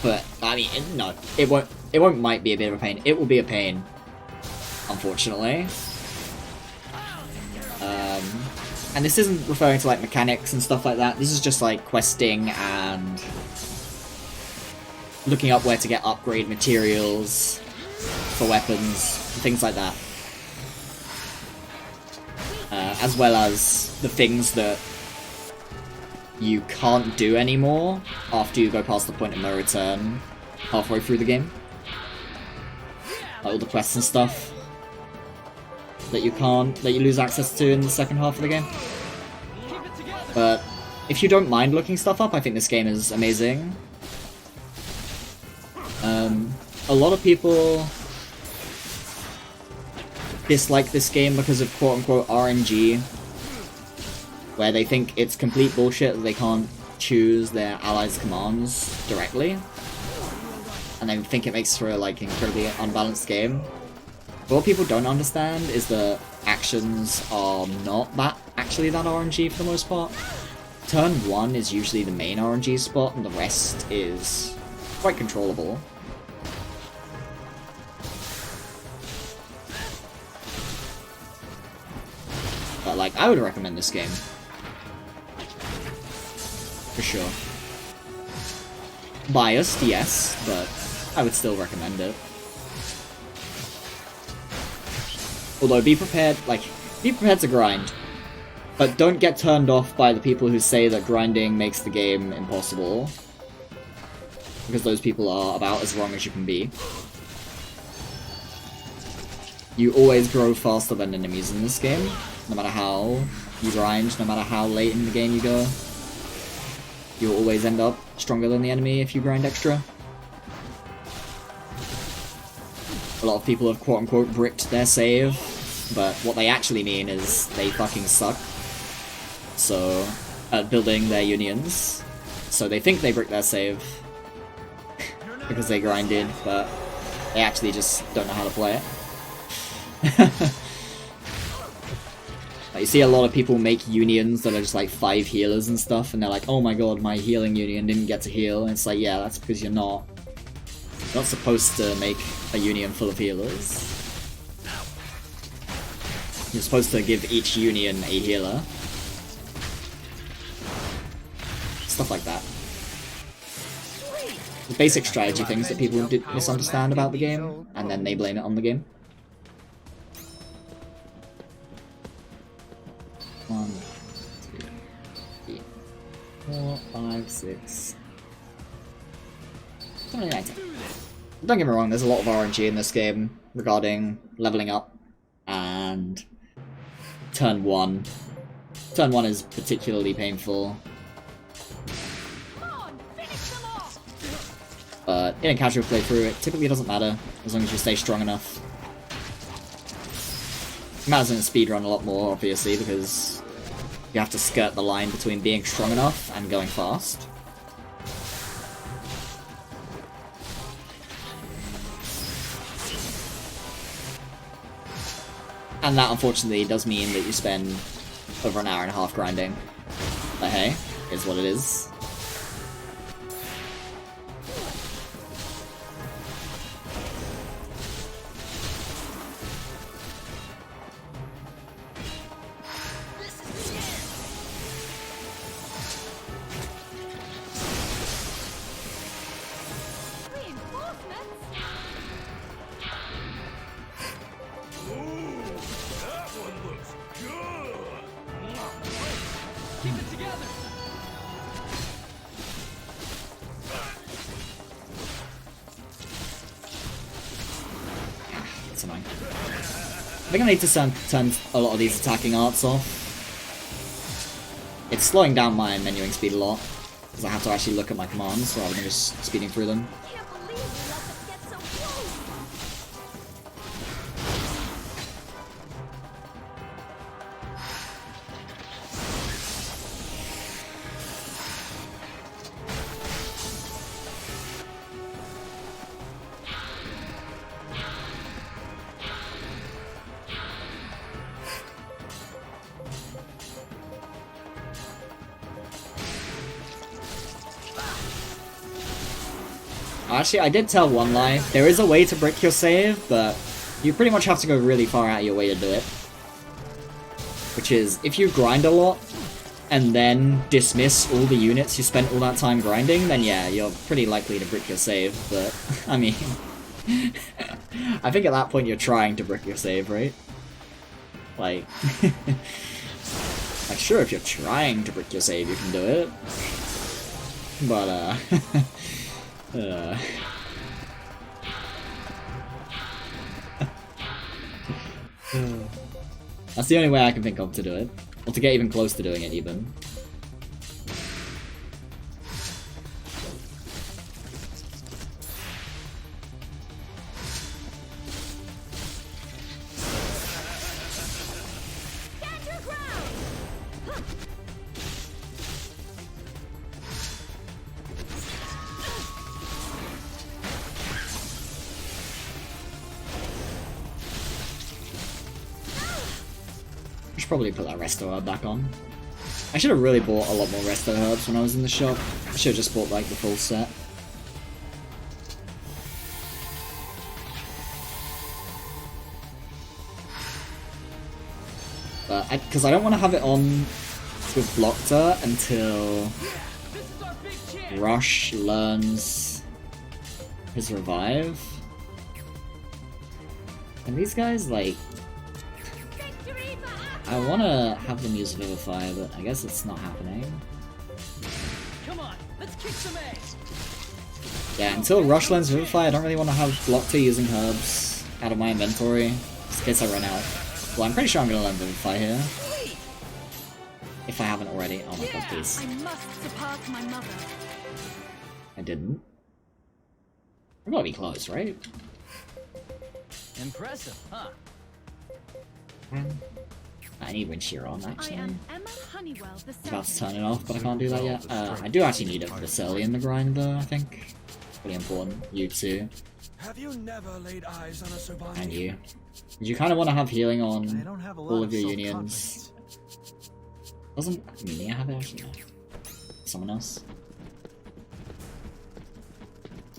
But, I mean, no, it won't might be a bit of a pain, it will be a pain, unfortunately. And this isn't referring to, like, mechanics and stuff like that, this is just, like, questing and looking up where to get upgrade materials for weapons, things like that. As well as the things that you can't do anymore after you go past the point of no return halfway through the game. Like all the quests and stuff that you lose access to in the second half of the game. But if you don't mind looking stuff up, I think this game is amazing. A lot of people dislike this game because of quote-unquote RNG, where they think it's complete bullshit that they can't choose their allies' commands directly, and they think it makes for a like incredibly unbalanced game. But what people don't understand is that actions are not actually that RNG for the most part. Turn 1 is usually the main RNG spot, and the rest is quite controllable. But like, I would recommend this game. For sure. Biased, yes, but I would still recommend it. Although be prepared to grind. But don't get turned off by the people who say that grinding makes the game impossible. Because those people are about as wrong as you can be. You always grow faster than enemies in this game, no matter how you grind, no matter how late in the game you go. You'll always end up stronger than the enemy if you grind extra. A lot of people have quote-unquote bricked their save, but what they actually mean is they fucking suck. So, at building their unions. So they think they bricked their save because they grinded, but they actually just don't know how to play it. Like, you see a lot of people make unions that are just like 5 healers and stuff, and they're like, oh my god, my healing union didn't get to heal, and it's like, yeah, that's because you're not supposed to make a union full of healers. You're supposed to give each union a healer. Stuff like that. The basic strategy things that people misunderstand about the game, and then they blame it on the game. 1, 2, 3, 4, 5, 6, 7, 8, 9, 10. Don't get me wrong, there's a lot of RNG in this game regarding leveling up and turn 1. Turn 1 is particularly painful. But in a casual playthrough, it typically doesn't matter, as long as you stay strong enough. It matters in a speedrun a lot more, obviously, because you have to skirt the line between being strong enough and going fast. And that, unfortunately, does mean that you spend over an hour and a half grinding. But hey, is what it is. That's annoying. I think I need to turn a lot of these attacking arts off. It's slowing down my menuing speed a lot, because I have to actually look at my commands rather than just speeding through them. Can't believe you let us get so close. Actually, I did tell one lie. There is a way to brick your save, but you pretty much have to go really far out of your way to do it. Which is, if you grind a lot, and then dismiss all the units you spent all that time grinding, then yeah, you're pretty likely to brick your save, but, I mean... I think at that point you're trying to brick your save, right? Like... like, sure, if you're trying to brick your save, you can do it. But, that's the only way I can think of to do it. Or to get even close to doing it, even. Stand your ground. I should probably put that resto herb back on. I should have really bought a lot more resto herbs when I was in the shop. I should have just bought like the full set. But because I don't want to have it on with Blockter until Rush learns his revive. And these guys, like, Victory for us. I want to have them use Vivify, but I guess it's not happening. Come on, let's kick some ass. Yeah, until Rush learns Vivify, I don't really want to have Blockter using herbs out of my inventory, just in case I run out. Well, I'm pretty sure I'm going to learn Vivify here. If I haven't already. Oh my god, please. I must surpass my mother. I didn't. I'm gonna be close, right? Impressive, huh? I need Wind Shear on, I actually. am Emma Honeywell, the I was about to second. turn it off, but I can't do that yet. I do actually need a Vasily in the grind, though, I think. Pretty important. You too. Have you never laid eyes on a Sobani? And you. You kind of want to have healing I on don't have a lot all of your self-confidence. unions. Doesn't Amelia have it, actually? No. Someone else?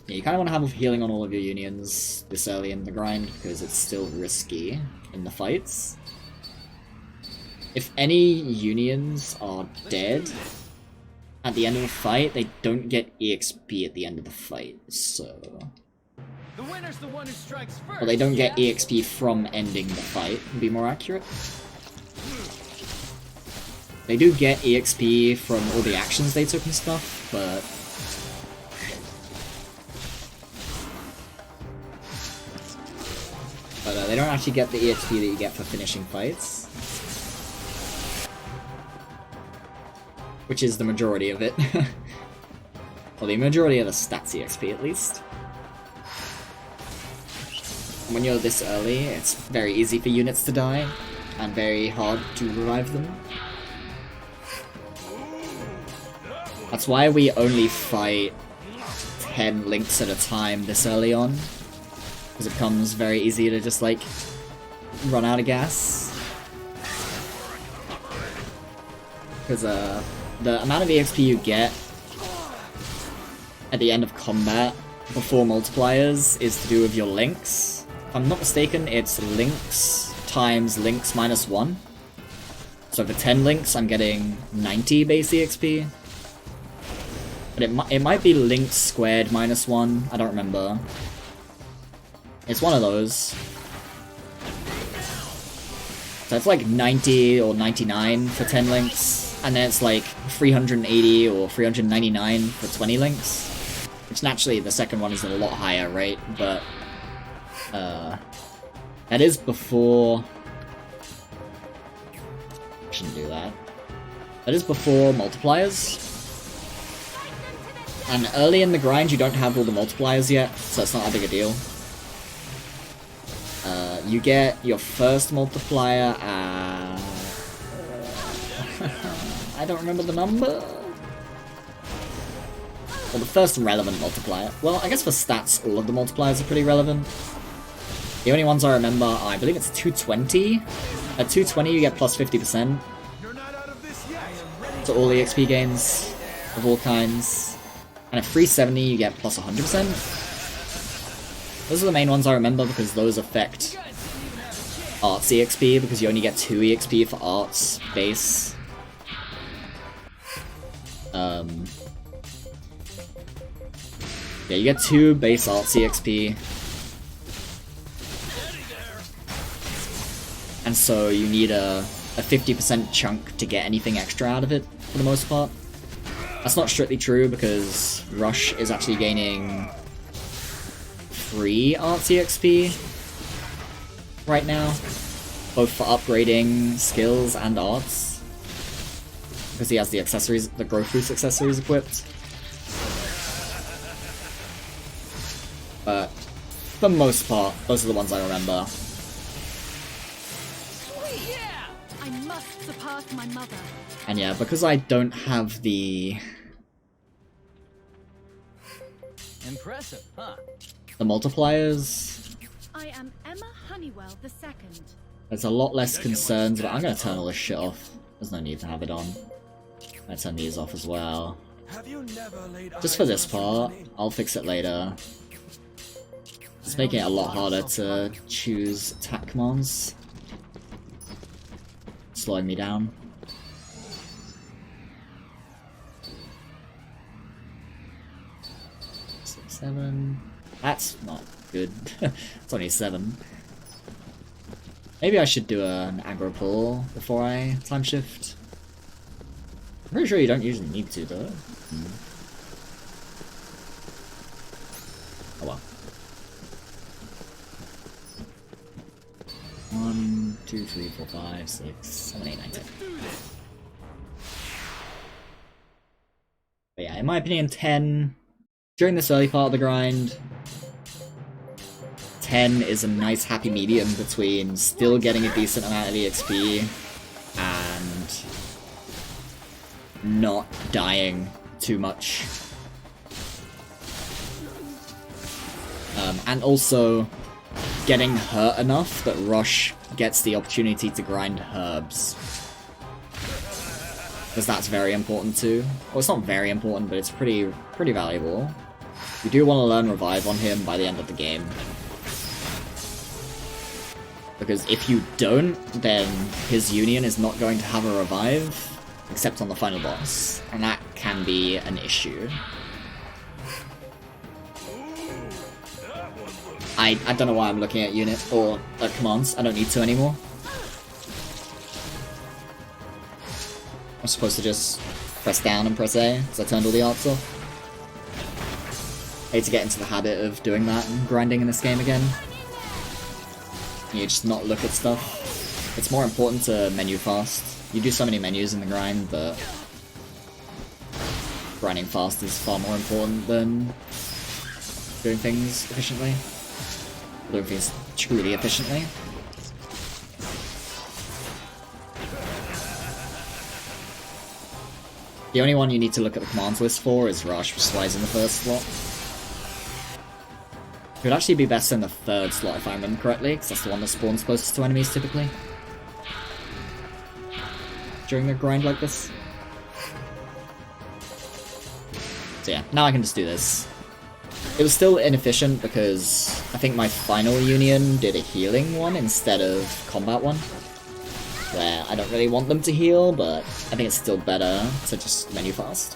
Yeah, you kind of want to have healing on all of your unions this early in the grind, because it's still risky in the fights. If any unions are dead at the end of a fight, they don't get EXP at the end of the fight, so... The winner's the one who strikes first. Well, they don't get yeah? EXP from ending the fight, to be more accurate. They do get EXP from all the actions they took and stuff, but... they don't actually get the EXP that you get for finishing fights. Which is the majority of it. Or the majority of the stats EXP at least. When you're this early, it's very easy for units to die, and very hard to revive them. That's why we only fight 10 links at a time this early on, because it becomes very easy to just like run out of gas. Because the amount of EXP you get at the end of combat before multipliers is to do with your links. If I'm not mistaken, it's links times links minus 1. So for 10 links, I'm getting 90 base EXP. But it might be links squared minus 1, I don't remember. It's one of those. So it's like 90 or 99 for 10 links, and then it's like 380 or 399 for 20 links. Which naturally the second one is a lot higher, right? But that is before... Shouldn't do that. That is before multipliers. And early in the grind you don't have all the multipliers yet, so it's not that big a deal. You get your first multiplier at... I don't remember the number. Well, the first relevant multiplier. Well, I guess for stats, all of the multipliers are pretty relevant. The only ones I remember are, I believe it's 220. At 220 you get plus 50% to all EXP gains of all kinds. And at 370 you get plus 100%. Those are the main ones I remember because those affect Arts EXP, because you only get 2 EXP for Arts base. Yeah, you get 2 base Arts EXP. And so you need a 50% chunk to get anything extra out of it, for the most part. That's not strictly true, because Rush is actually gaining 3 Arts EXP right now, both for upgrading skills and arts, because he has the accessories, the growth boost accessories equipped. But for the most part, those are the ones I remember. I must surpass my mother. And yeah, because I don't have the Impressive, huh? the multipliers, I am Emma Honeywell the second. there's a lot less concerns about... I'm gonna turn all this shit off. There's no need to have it on. I'm gonna turn these off as well. Just for this part, I'll fix it later. It's making it a lot harder to choose attack commands. Slowing me down. Seven. That's not good. It's only 7. Maybe I should do an aggro pull before I time shift. I'm pretty sure you don't usually need to though. Oh well. 1, 2, 3, 4, 5, 6, 7, 8, 9, 10. But yeah, in my opinion, 10 during this early part of the grind, 10 is a nice happy medium between still getting a decent amount of EXP and not dying too much. And also getting hurt enough that Rush gets the opportunity to grind herbs. Because that's very important too. Well, it's not very important, but it's pretty valuable. You do want to learn Revive on him by the end of the game. Because if you don't, then his Union is not going to have a Revive, except on the final boss. And that can be an issue. I don't know why I'm looking at units or at commands. I don't need to anymore. I'm supposed to just press down and press A, because I turned all the arts off. I hate to get into the habit of doing that and grinding in this game again. You just not look at stuff. It's more important to menu fast. You do so many menus in the grind, but grinding fast is far more important than doing things efficiently. Doing things truly efficiently. The only one you need to look at the commands list for is Rush, which is why he's in the first slot. It would actually be best in the third slot if I remember correctly, because that's the one that spawns closest to enemies typically. During a grind like this. So yeah, now I can just do this. It was still inefficient because I think my final union did a healing one instead of combat one. Where I don't really want them to heal, but I think it's still better to just menu fast.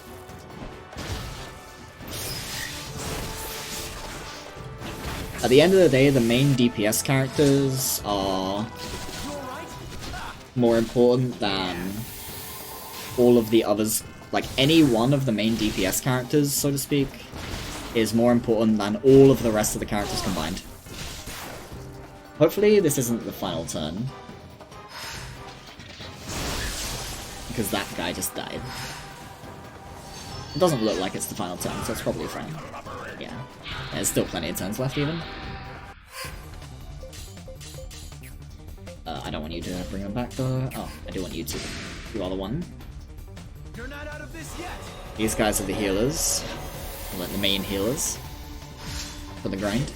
At the end of the day, the main DPS characters are more important than all of the others. Like, any one of the main DPS characters, so to speak, is more important than all of the rest of the characters combined. Hopefully this isn't the final turn. Because that guy just died. It doesn't look like it's the final turn, so it's probably fine. Yeah. There's still plenty of turns left, even. I don't want you to bring him back, though. Oh, I do want you to. You are the one. You're not out of this yet. These guys are the healers. Like the main healers. For the grind.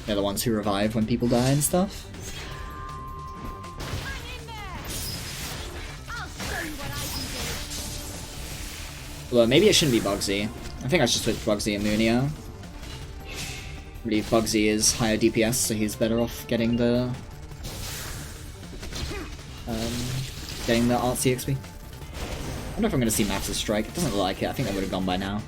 They're the ones who revive when people die and stuff. Well, maybe it shouldn't be Bugsy. I think I should switch Bugsy and Munia. I believe Bugsy is higher DPS, so he's better off getting the artsy XP. I wonder if I'm gonna see Max's strike. It doesn't look like it. I think I would have gone by now.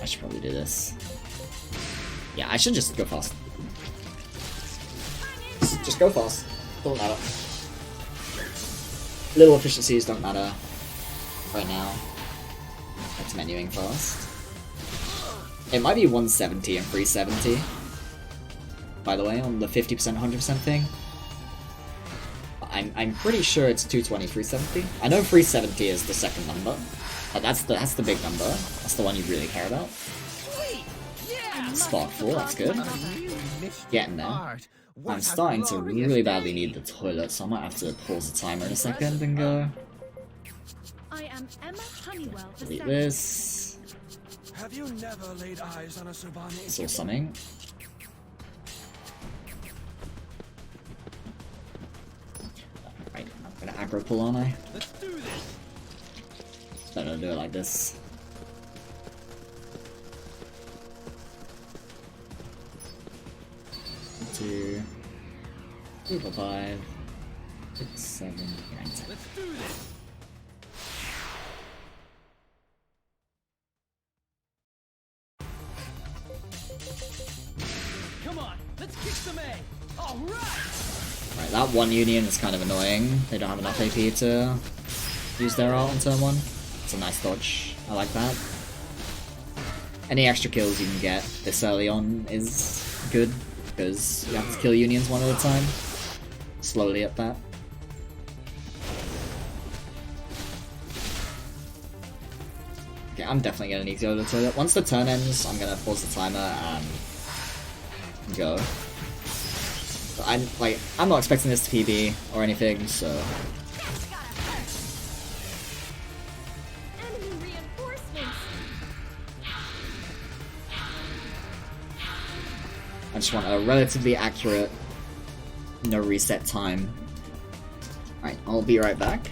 I should probably do this. Yeah, I should just go fast. Just go fast. Don't matter. Little efficiencies don't matter right now. That's menuing fast. It might be 170 and 370. By the way, on the 50%, 100% thing. I'm pretty sure it's 220, 370. I know 370 is the second number. But that's the big number. That's the one you really care about. Spot 4, that's good. Getting there. I'm starting to really badly need the toilet, so I might have to pause the timer in a second and go. I am Emma Honeywell. Delete this. Have you never laid eyes on a Sobani? Saw something. Right, I'm gonna aggro pull, aren't I? Let's do this. Better do it like this. Two, 3, 4, 5, 6, 7, 8, 9, 10. Let's do this. Come on, let's kick some A. All right. Right, that one union is kind of annoying. They don't have enough AP to use their ult on turn 1. It's a nice dodge. I like that. Any extra kills you can get this early on is good, because you have to kill unions one at a time. Slowly at that. Okay, I'm definitely gonna need to go to the toilet. Once the turn ends, I'm gonna pause the timer and go. But I'm not expecting this to PB or anything, so. Enemy reinforcements. I just want a relatively accurate, no reset time. Alright, I'll be right back.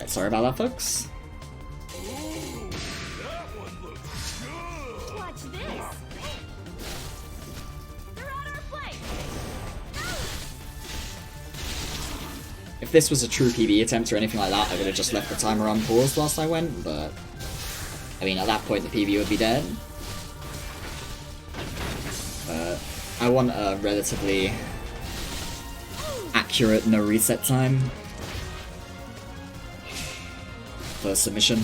Alright, sorry about that, folks. Watch this. They're on our flank. If this was a true PB attempt or anything like that, I would have just left the timer on pause whilst I went, but... I mean, at that point the PB would be dead. But I want a relatively accurate no reset time for submission.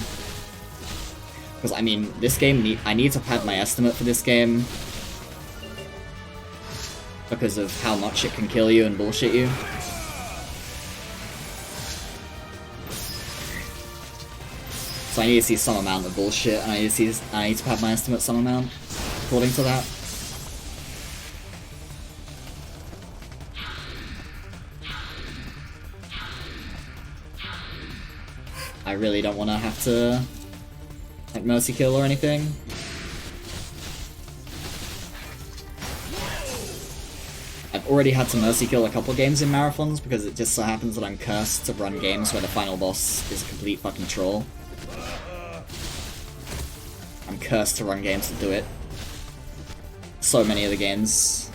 Because, I mean, this game, I need to pad my estimate for this game because of how much it can kill you and bullshit you. So I need to see some amount of bullshit, and I need to pad my estimate some amount according to that. I really don't want to have to like mercy kill or anything. I've already had to mercy kill a couple games in marathons because it just so happens that I'm cursed to run games where the final boss is a complete fucking troll. I'm cursed to run games that do it. So many of the games.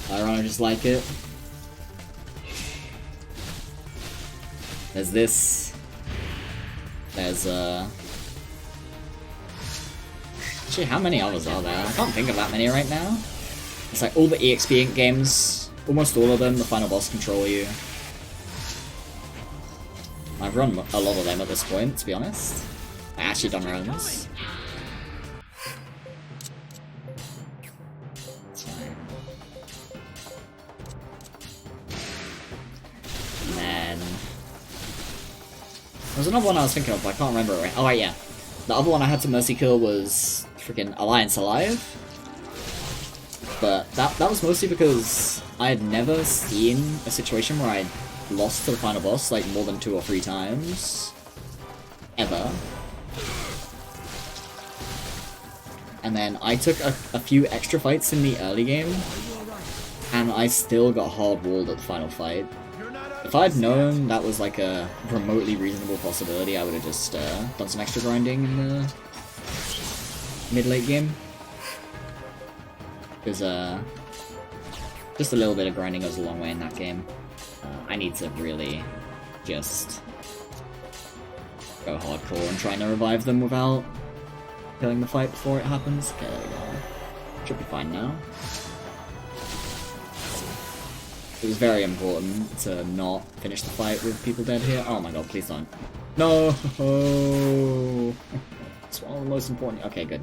I don't just like it. There's this. There's actually, how many others are there? I can't think of that many right now. It's like all the EXP Inc. games, almost all of them, the final boss control you. I've run a lot of them at this point, to be honest. I actually done runs. It's fine. And then... There's another one I was thinking of, but I can't remember it right. Oh right, yeah. The other one I had to mercy kill was freaking Alliance Alive. But that was mostly because I had never seen a situation where I lost to the final boss like more than 2 or 3 times. Ever. And then I took a few extra fights in the early game, and I still got hard-walled at the final fight. If I'd known that was like a remotely reasonable possibility, I would have just done some extra grinding in the mid-late game. Because just a little bit of grinding goes a long way in that game. I need to really just go hardcore and try to revive them without killing the fight before it happens. Okay, there we go. Should be fine now. It was very important to not finish the fight with people dead here. Oh my god, please don't. No! It's one of the most important. Okay, good.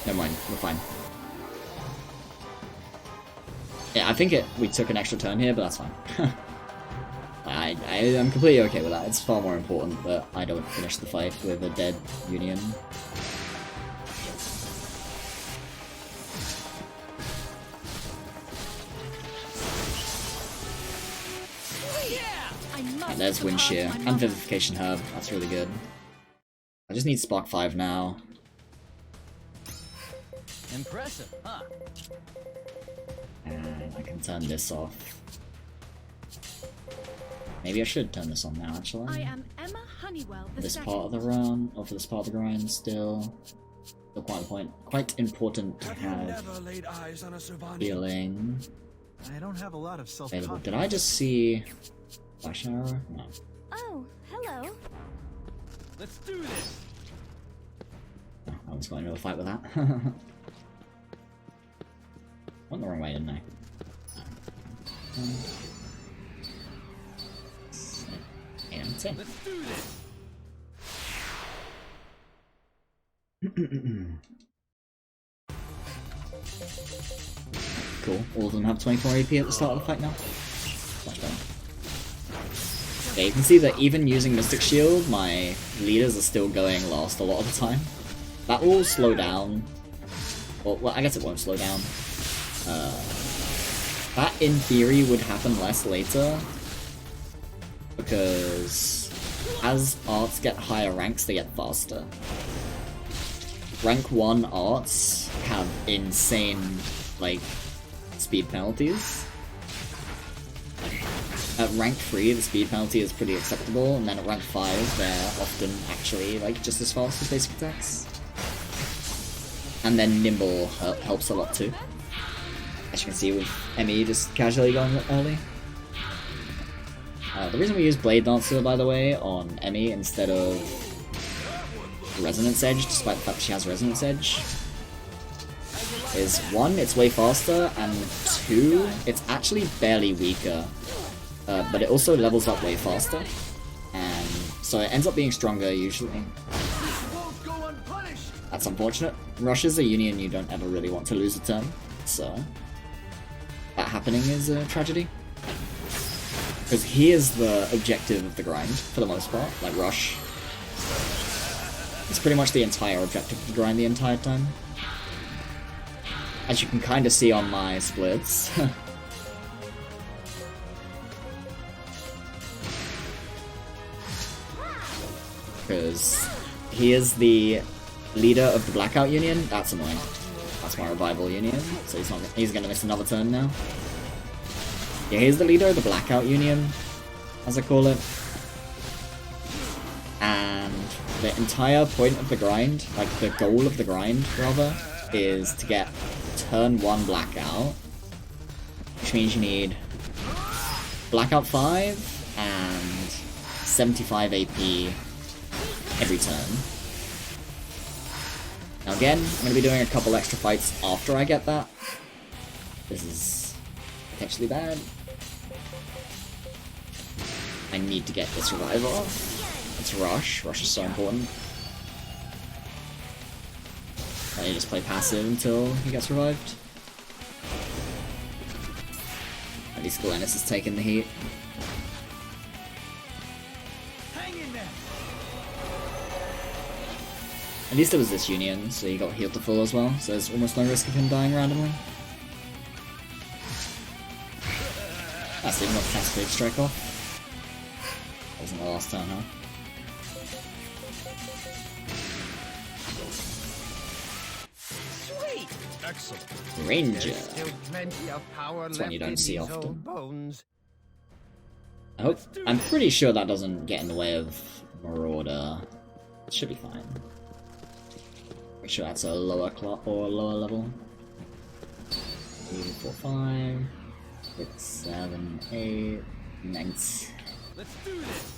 Never mind, we're fine. Yeah, I think we took an extra turn here, but that's fine. I'm completely okay with that. It's far more important that I don't finish the fight with a dead Union. And there's Wind Shear and Vivification Herb. That's really good. I just need Spark 5 now. Impressive, huh? And I can turn this off. Maybe I should turn this on now, actually. I am Emma Honeywell, the This second. part of the run, or for this part of the grind, still quite important to have Never laid eyes on a Servani. healing I don't have a lot of self available. Did I just see Flash Arrow? No. Oh, hello. Let's do this. No, I was going to a fight with that. Went the wrong way, didn't I? Let's do this. Cool. All of them have 24 AP at the start of the fight now. Much better. Yeah, you can see that even using Mystic Shield, my leaders are still going last a lot of the time. That will slow down. Well, I guess it won't slow down. That, in theory, would happen less later. Because as arts get higher ranks, they get faster. Rank 1 arts have insane, like, speed penalties. At rank 3, the speed penalty is pretty acceptable, and then at rank 5, they're often actually like just as fast as basic attacks. And then nimble helps a lot too. As you can see with ME just casually going early. The reason we use Blade Dancer, by the way, on ME instead of Resonance Edge, despite the fact that she has Resonance Edge, is 1, it's way faster, and 2, it's actually barely weaker. But it also levels up way faster, and so it ends up being stronger usually. That's unfortunate. Rush is a union you don't ever really want to lose a turn, so that happening is a tragedy. Because he is the objective of the grind, for the most part. Like, Rush is pretty much the entire objective of the grind the entire time. As you can kind of see on my splits. Because he is the leader of the Blackout Union. That's annoying. That's my Revival Union, so he's gonna miss another turn now. Yeah, he's the leader of the Blackout Union, as I call it. And the entire point of the grind, like the goal of the grind, rather, is to get turn 1 Blackout, which means you need Blackout 5 and 75 AP every turn. Now again, I'm going to be doing a couple extra fights after I get that. This is potentially bad. I need to get this revival off. It's Rush. Rush is so important. I need to just play passive until he gets revived. At least Glennis is taking the heat. At least it was this union, so he got healed to full as well, so there's almost no risk of him dying randomly. That's even got the Cascade Strike off. Wasn't the last turn, huh? Sweet. Excellent. Ranger. There's still plenty of power That's one you left don't in see these often. old bones. I'm pretty sure that doesn't get in the way of Marauder. It should be fine. Make sure that's a lower clock or lower level. 2, 4, 5, 6, 7, 8, 9. Let's do this.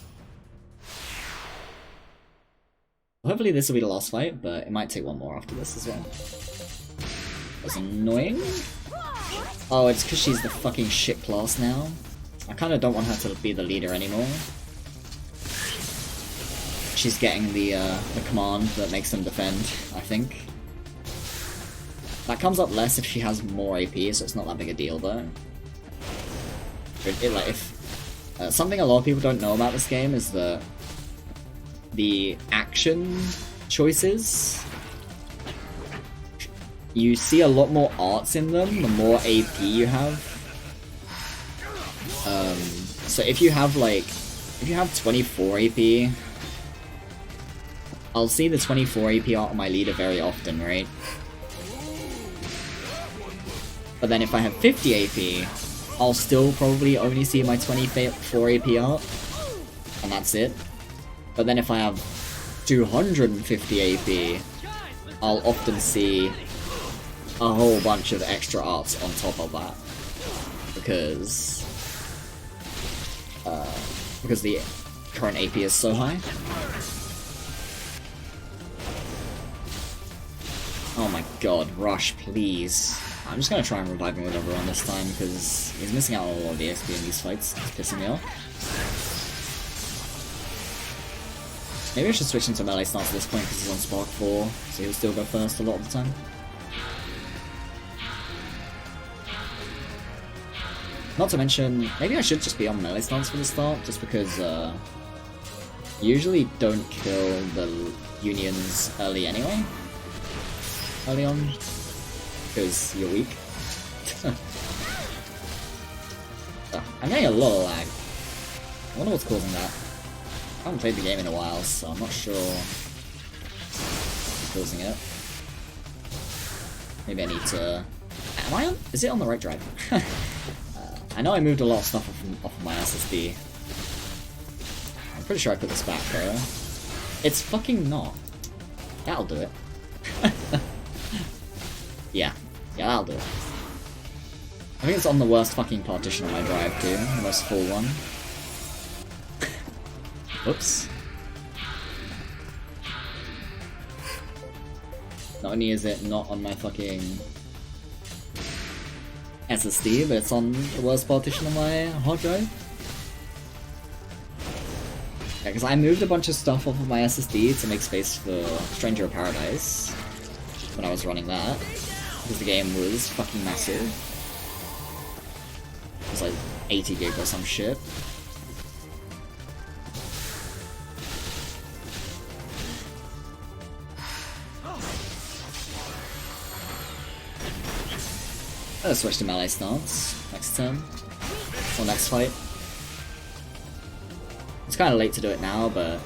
Hopefully this will be the last fight, but it might take one more after this as well. That's annoying. Oh, it's because she's the fucking shit class now. I kind of don't want her to be the leader anymore. She's getting the command that makes them defend, I think. That comes up less if she has more AP, so it's not that big a deal though. Like if something a lot of people don't know about this game is that the action choices, you see a lot more arts in them the more AP you have. So if you have 24 AP, I'll see the 24 AP art on my leader very often, right? But then if I have 50 AP, I'll still probably only see my 24 AP art, and that's it. But then if I have 250 AP, I'll often see a whole bunch of extra arts on top of that. Because the current AP is so high. Oh my god, Rush, please. I'm just gonna try and revive him with everyone this time, because he's missing out on a lot of the XP in these fights. It's pissing me off. Maybe I should switch into melee stance at this point, because he's on Spark 4, so he'll still go first a lot of the time. Not to mention, maybe I should just be on melee stance for the start, just because you usually don't kill the unions early anyway. Early on, because you're weak. I'm getting a lot of lag. I wonder what's causing that. I haven't played the game in a while, so I'm not sure what's causing it. Maybe I need to... Am I on? Is it on the right drive? I know I moved a lot of stuff off of my SSD. I'm pretty sure I put this back though. It's fucking not. That'll do it. Yeah, that'll do it. I think it's on the worst fucking partition on my drive too, the most full one. Oops. Not only is it not on my fucking SSD, but it's on the worst partition on my hard drive. Yeah, because I moved a bunch of stuff off of my SSD to make space for Stranger of Paradise when I was running that, because the game was fucking massive. It was like 80 gig or some shit. Let's switch to melee stance next turn, or next fight. It's kind of late to do it now, but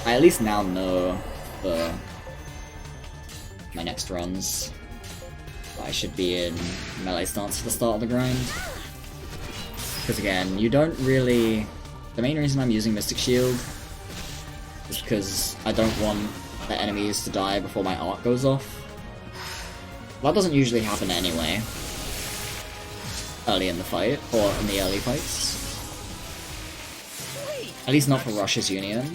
I at least now know for my next runs I should be in melee stance for the start of the grind. Because again, you don't really... The main reason I'm using Mystic Shield is because I don't want the enemies to die before my arc goes off. That doesn't usually happen anyway. Early in the fight, or in the early fights. At least not for Rush's Union,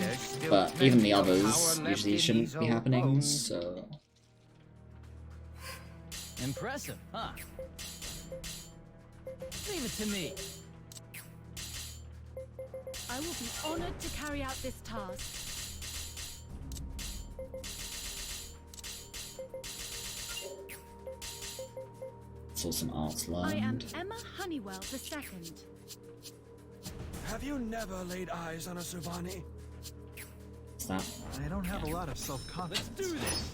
but even the others usually shouldn't be happening, so... Impressive, huh? Leave it to me. I will be honored to carry out this task. Saw some arts I am learned. Emma Honeywell II. Have you never laid eyes on a Suvani? What's that? I don't have a lot of self-confidence. Let's do this.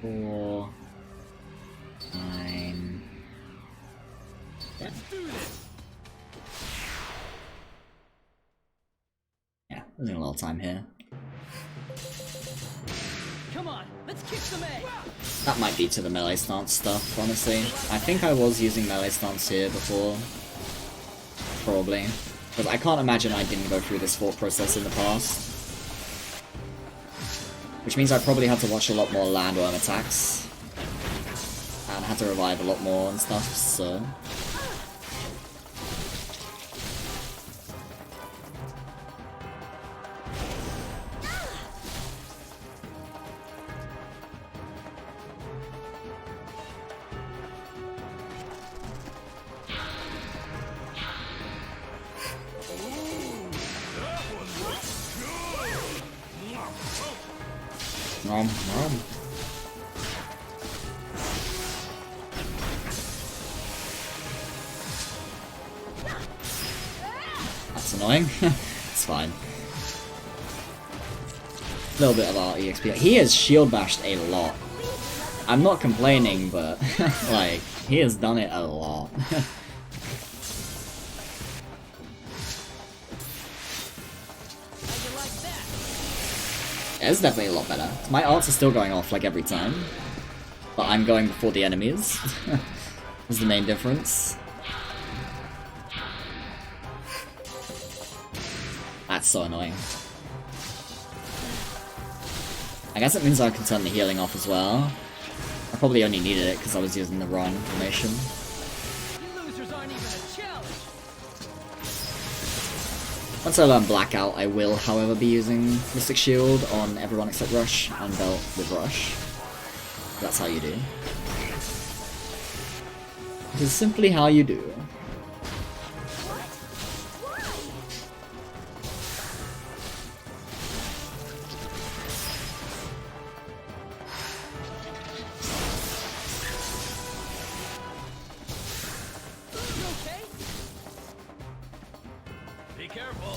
Four... 9... Let's do this. Yeah, losing a lot of time here. Come on, let's kick some ass. That might be to the melee stance stuff, honestly. I think I was using melee stance here before. Probably. Because I can't imagine I didn't go through this thought process in the past. Which means I probably had to watch a lot more landworm attacks. And had to revive a lot more and stuff, so... Nom, nom. That's annoying. It's fine. A little bit of our EXP. He has shield bashed a lot. I'm not complaining, but like, he has done it a lot. Yeah, it's definitely a lot better. My arts are still going off like every time, but I'm going before the enemies. Is the main difference. That's so annoying. I guess it means I can turn the healing off as well. I probably only needed it because I was using the wrong information. You losers aren't even a challenge. Once I learn Blackout, I will, however, be using Mystic Shield on everyone except Rush, and Belt with Rush. That's how you do. This is simply how you do.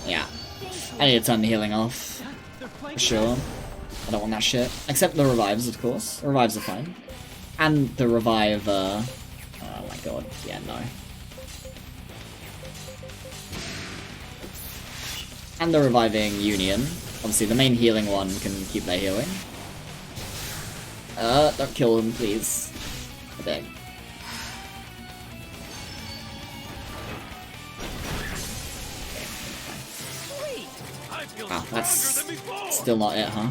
Yeah. I need to turn the healing off. For sure. I don't want that shit. Except the revives, of course. The revives are fine. And the revive, oh my god. Yeah, no. And the reviving Union. Obviously, the main healing one can keep their healing. Don't kill him, please. I beg. I feel Wow, stronger that's than before. still not it, huh?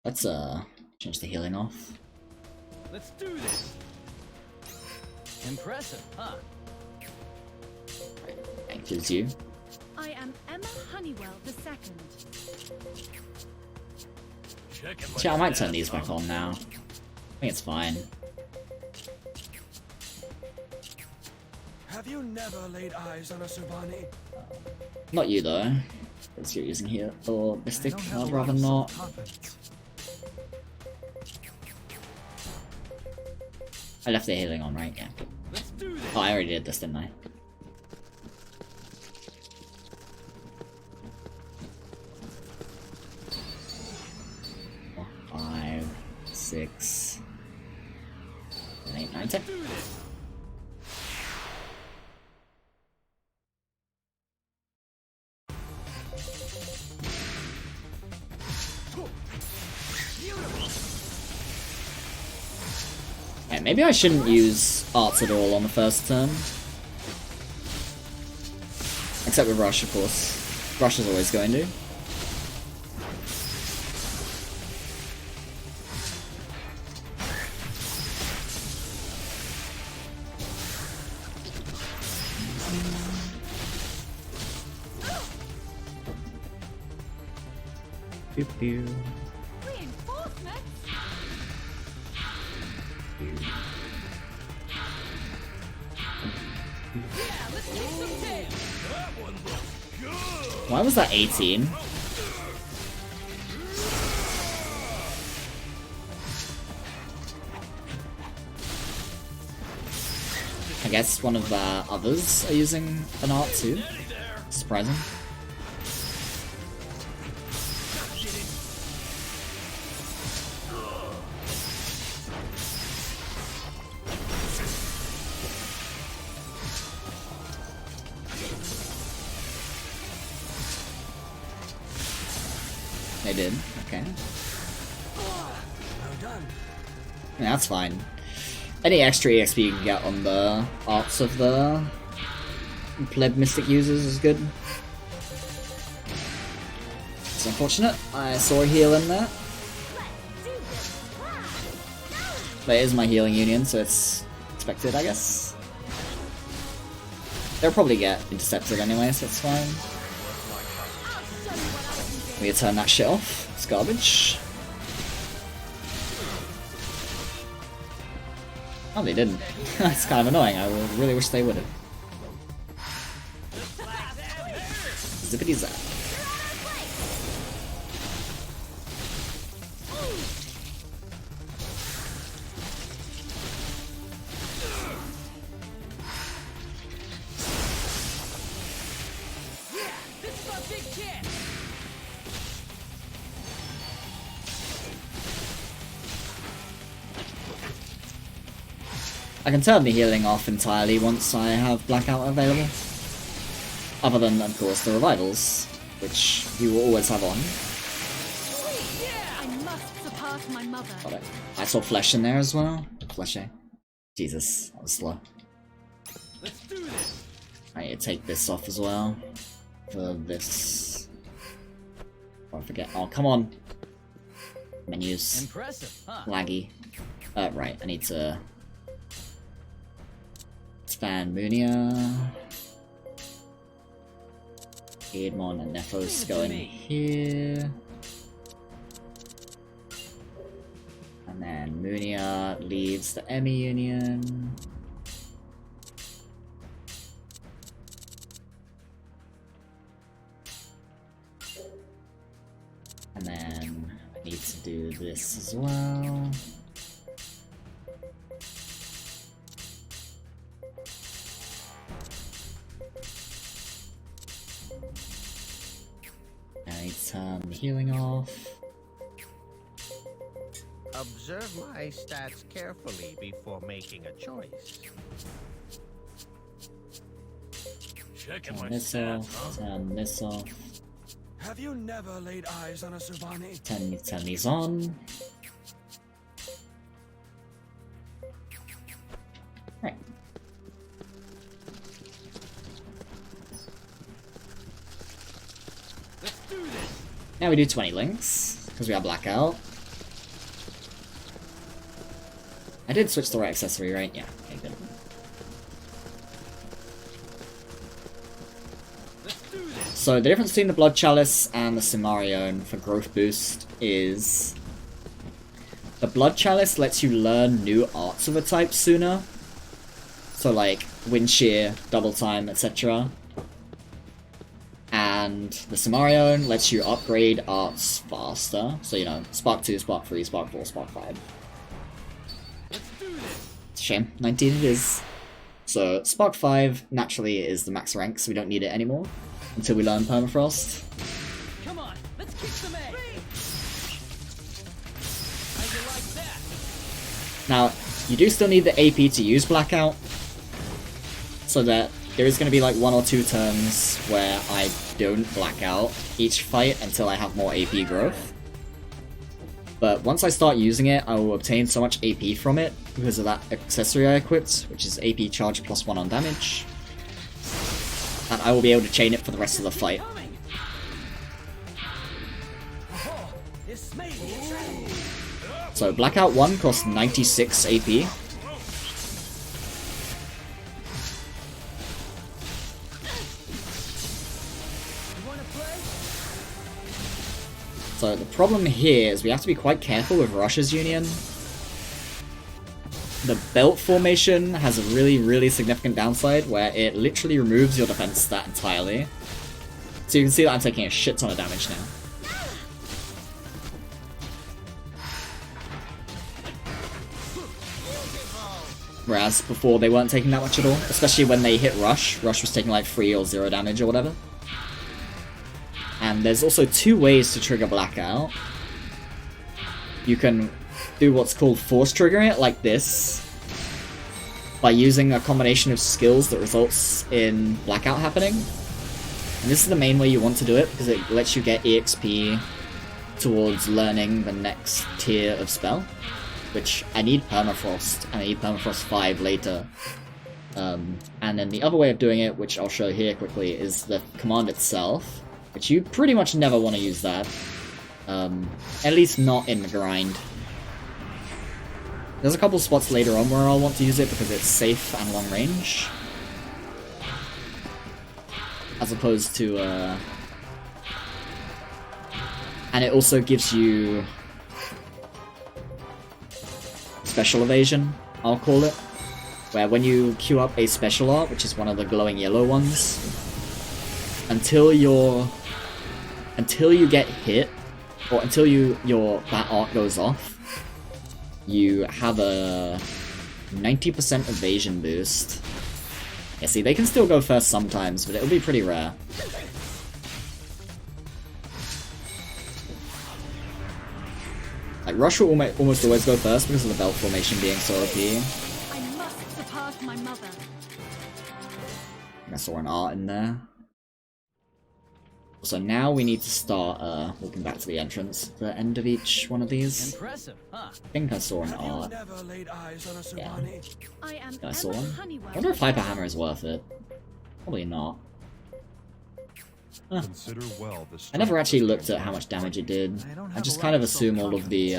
Let's change the healing off. Let's do this. Impressive, huh? That includes you. I am Emma Honeywell II. Checking my Yeah, I might turn stats, these back huh? on now. I think it's fine. Have you never laid eyes on a Subani? Not you though. Because you're using here or I Mystic. don't have I'd a rather lot of not. self-confidence. I left the healing on, right? Yeah. Let's do this. Oh, I already did this, didn't I? Four, 5, 6, 7, 8, 9, 10. Do this. Yeah, maybe I shouldn't use arts at all on the first turn. Except with Rush, of course. Rush is always going to. Pew pew. Reinforcements? Yeah, let's kick some tail. That one looks good. Why was that 18? I guess one of the others are using an art too. Surprising. They did. Okay. Well done. Yeah, that's fine. Any extra EXP you can get on the arts of the pleb mystic users is good. It's unfortunate. I saw a heal in there. But it is my healing union, so it's expected, I guess. They'll probably get intercepted anyway, so it's fine. We turn that shit off. It's garbage. Oh, they didn't. That's kind of annoying. I really wish they would have. Zippity zap. This is our big chance. I can turn the healing off entirely once I have Blackout available. Other than, of course, the revivals, which you will always have on. I must surpass my mother. Got it. I saw Flesh in there as well. Flesh, eh? Jesus, that was slow. Let's do this. I need to take this off as well. For this. Oh, I forget. Oh, come on. Menus. Impressive, huh? Laggy. Right, I need to expand Munia. Piedmon and Nephos go in here. And then Munia leaves the Emmy Union. And then I need to do this as well. I need to turn the healing off. Observe my stats carefully before making a choice. Checking Turn my this stats, off. huh? Turn this off. Have you never laid eyes on a Subani? Turn these on. Now we do 20 links, because we are blackout. I did switch the right accessory, right? Yeah, okay, good. So the difference between the Blood Chalice and the Simarion for growth boost is the Blood Chalice lets you learn new arts of a type sooner. So like Wind Shear, Double Time, etc. And the Simarion lets you upgrade arts faster. So, you know, Spark 2, Spark 3, Spark 4, Spark 5. It's a shame. 19 it is. So, Spark 5 naturally is the max rank, so we don't need it anymore until we learn Permafrost. Come on, let's kick some ass. How'd you like that? Now, you do still need the AP to use Blackout, so that there is going to be like 1 or 2 turns where I don't Blackout each fight until I have more AP growth. But once I start using it, I will obtain so much AP from it because of that accessory I equipped, which is AP charge +1 on damage. And I will be able to chain it for the rest of the fight. This may be a trap. So Blackout 1 costs 96 AP. You wanna play? So the problem here is we have to be quite careful with Rush's Union. The belt formation has a really significant downside where it literally removes your defense stat entirely. So you can see that I'm taking a shit ton of damage now. Whereas before they weren't taking that much at all, especially when they hit Rush. Rush was taking like 3 or 0 damage or whatever. And there's also 2 ways to trigger Blackout. You can do what's called force triggering it, like this, by using a combination of skills that results in Blackout happening. And this is the main way you want to do it, because it lets you get EXP towards learning the next tier of spell, which I need Permafrost, and I need Permafrost 5 later. And then the other way of doing it, which I'll show here quickly, is the command itself, which you pretty much never want to use that. At least not in the grind. There's a couple spots later on where I'll want to use it because it's safe and long range. As opposed to, and it also gives you special evasion, I'll call it. Where when you queue up a special art, which is one of the glowing yellow ones, until you get hit, or until that art goes off, you have a 90% evasion boost. Yeah, see, they can still go first sometimes, but it'll be pretty rare. Like, Rush will almost always go first because of the belt formation being so OP. I must surpass my mother. I saw an art in there. So now we need to start walking back to the entrance at the end of each one of these. Impressive, huh? I think I saw an Have you art. never laid eyes on a Yeah. Subani? I am I saw Emma one. Honeywell. I wonder if Hyper Hammer is worth it. Probably not. Huh. Consider well the I never strength actually of looked this at how much damage it did. I don't I have just a kind lot of of assume all of the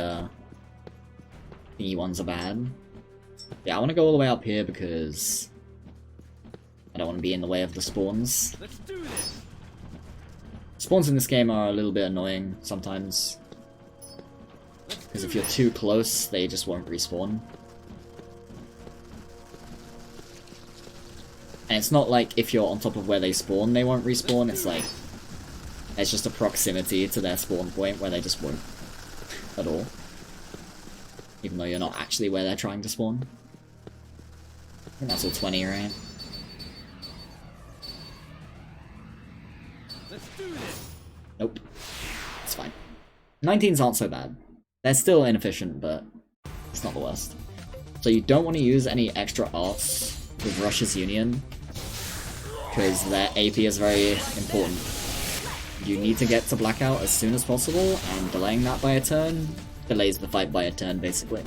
thingy ones are bad. Yeah, I want to go all the way up here because I don't want to be in the way of the spawns. Let's do this. Spawns in this game are a little bit annoying sometimes. Because if you're too close, they just won't respawn. And it's not like if you're on top of where they spawn, they won't respawn. It's like, there's just a proximity to their spawn point where they just won't at all. Even though you're not actually where they're trying to spawn. I think that's all 20, right? Let's do this. Nope. It's fine. 19s aren't so bad. They're still inefficient, but it's not the worst. So you don't want to use any extra arts with Rush's Union, because their AP is very important. You need to get to Blackout as soon as possible, and delaying that by a turn delays the fight by a turn, basically.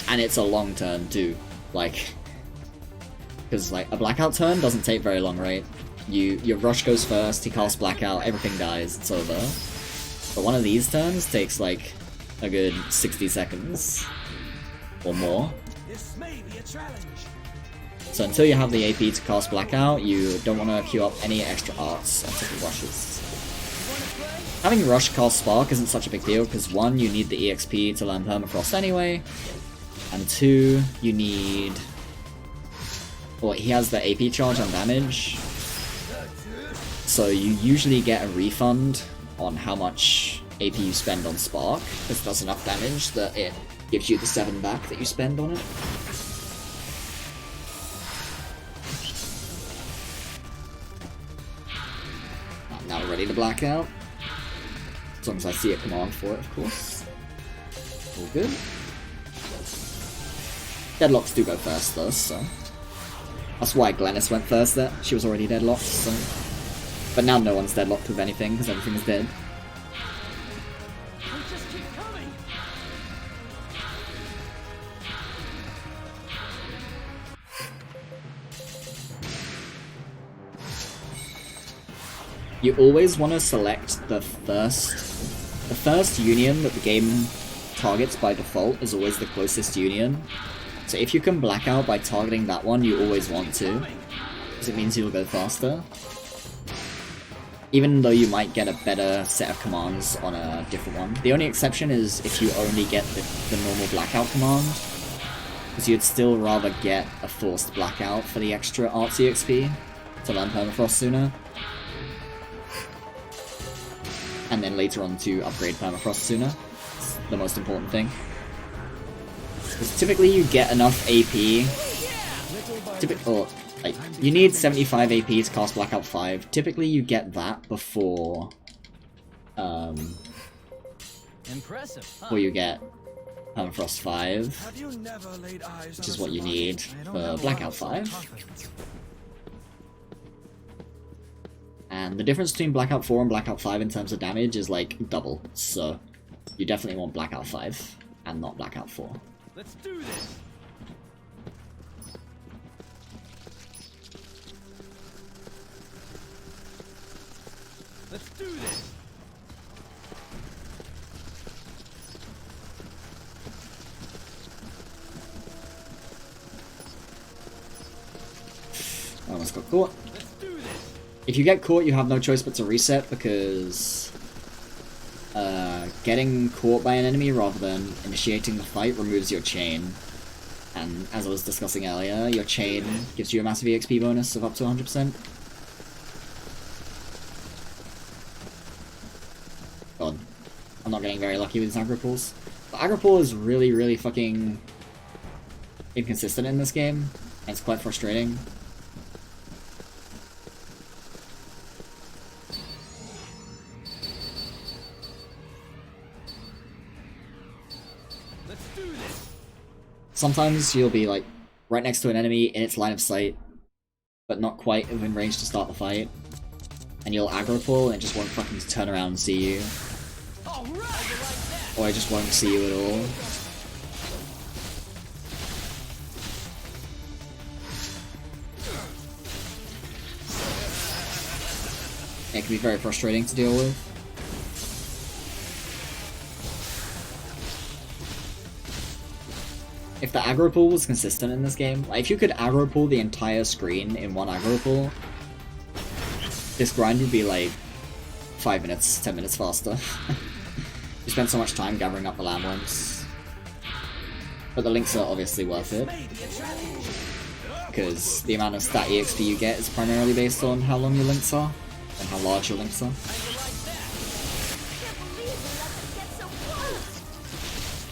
And it's a long turn too. Like, Because like a blackout turn doesn't take very long, right? Your rush goes first, he casts blackout, everything dies, it's over. But one of these turns takes like a good 60 seconds or more. This may be a challenge. So until you have the AP to cast blackout, you don't want to queue up any extra arts until he rushes. Having rush cast spark isn't such a big deal because 1, you need the EXP to learn permafrost anyway, and 2, you need... well, he has the AP charge on damage, so you usually get a refund on how much AP you spend on spark, because it does enough damage that it gives you the 7 back that you spend on it. I'm now ready to black out. As long as I see a command for it, of course. All good. Deadlocks do go first though, so... that's why Glennis went first there. She was already deadlocked, so... but now no one's deadlocked with anything, because everything is dead. We just keep coming. You always want to select the first union that the game targets by default is always the closest union. So if you can black out by targeting that one, you always want to, because it means you'll go faster. Even though you might get a better set of commands on a different one. The only exception is if you only get the normal blackout command, because you'd still rather get a forced blackout for the extra artsy XP to learn permafrost sooner. And then later on to upgrade permafrost sooner. It's the most important thing. Because typically you get enough AP. Like, you need 75 AP to cast Blackout 5. Typically you get that before... Impressive. Huh? before you get Permafrost 5. Have you never laid eyes Which on is a what you supply? need for Blackout 5. And the difference between Blackout 4 and Blackout 5 in terms of damage is like double. So you definitely want Blackout 5 and not Blackout 4. Let's do this. Let's do this. I almost got caught. Let's do this. If you get caught, you have no choice but to reset, because getting caught by an enemy rather than initiating the fight removes your chain. And as I was discussing earlier, your chain gives you a massive EXP bonus of up to 100%. God, I'm not getting very lucky with these aggro pulls. The aggro pull is really, really fucking inconsistent in this game, and it's quite frustrating. Let's do this. Sometimes you'll be like right next to an enemy in its line of sight, but not quite within range to start the fight, and you'll aggro pull and it just won't fucking turn around and see you. All right. Or I just won't see you at all. It can be very frustrating to deal with. If the aggro pull was consistent in this game, like if you could aggro pull the entire screen in one aggro pull, this grind would be like 5 minutes, 10 minutes faster. You spend so much time gathering up the landworms. But the links are obviously worth it, because the amount of stat EXP you get is primarily based on how long your links are, and how large your links are.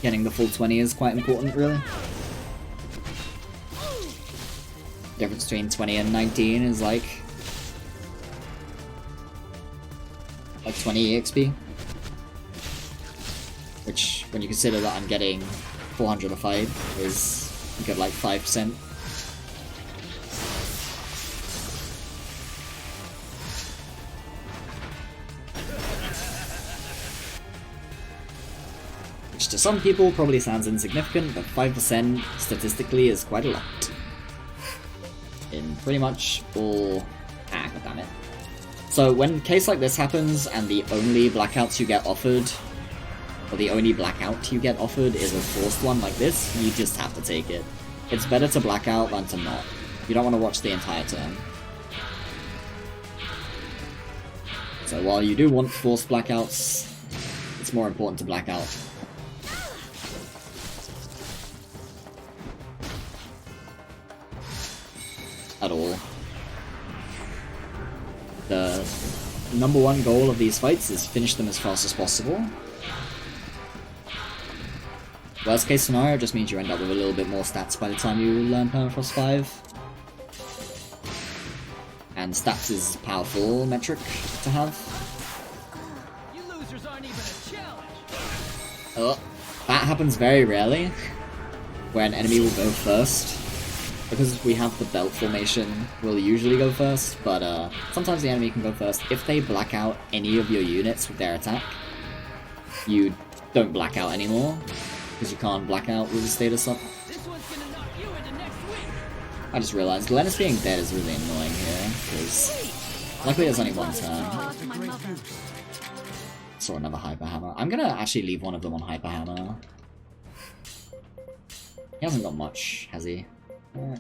Getting the full 20 is quite important, really. The difference between 20 and 19 is like 20 EXP. Which, when you consider that I'm getting 400 a fight, is a good like 5%. Which to some people probably sounds insignificant, but 5% statistically is quite a lot. in pretty much all... Ah, goddammit. So when a case like this happens and the only blackouts you get offered, or the only blackout you get offered is a forced one like this, you just have to take it. It's better to blackout than to not. You don't want to watch the entire turn. So while you do want forced blackouts, it's more important to black out. At all. The number one goal of these fights is finish them as fast as possible. Worst case scenario just means you end up with a little bit more stats by the time you learn Permafrost 5. And stats is a powerful metric to have. You losers aren't even a challenge. That happens very rarely, where an enemy will go first. Because we have the belt formation, we'll usually go first, but sometimes the enemy can go first. If they black out any of your units with their attack, you don't black out anymore, because you can't black out with the status up. This one's gonna knock you into next week. I just realized Lennis being dead is really annoying here, because luckily there's only one turn. Ask my mother. Saw another Hyper Hammer. I'm gonna actually leave one of them on Hyper Hammer. He hasn't got much, has he?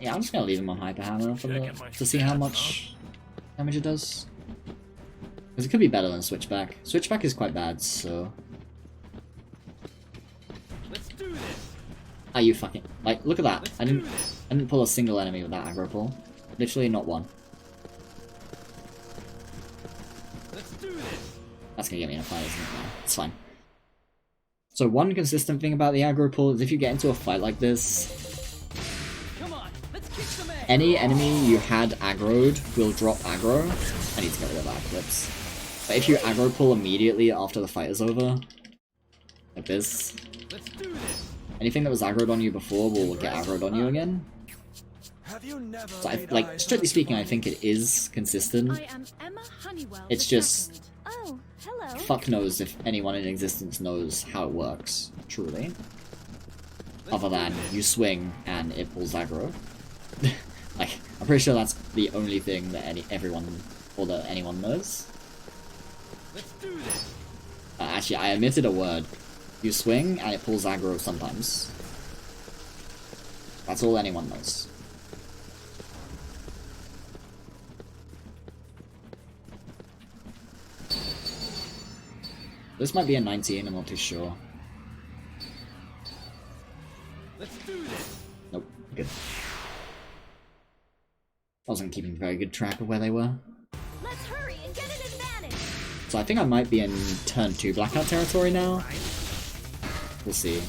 Yeah, I'm just gonna leave him on Hyper Hammer for to see how much damage it does. Because it could be better than Switchback. Switchback is quite bad, so... Let's do this. Are you fucking... Like, look at that. I didn't pull a single enemy with that aggro pull. Literally not one. Let's do this. That's gonna get me in a fight, isn't it? No, it's fine. So one consistent thing about the aggro pull is if you get into a fight like this, Come on, let's kick some ass. any enemy you had aggroed will drop aggro. I need to get rid of that clips. But if you aggro pull immediately after the fight is over, like this, Let's do this. anything that was aggroed on you before will get aggroed on you again. Have you never So, laid like, eyes strictly on speaking, I body? think it is consistent. I am Emma Honeywell. It's the just- second. Oh, hello. Fuck knows if anyone in existence knows how it works, truly. Other than you swing and it pulls aggro. Like, I'm pretty sure that's the only thing that anyone knows. Let's do this. Actually, I omitted a word. You swing and it pulls aggro sometimes. That's all anyone knows. This might be a 19, I'm not too sure. Let's do this. Nope, good. I wasn't keeping very good track of where they were. Let's hurry and get an advantage. So I think I might be in turn 2 blackout territory now. We'll see.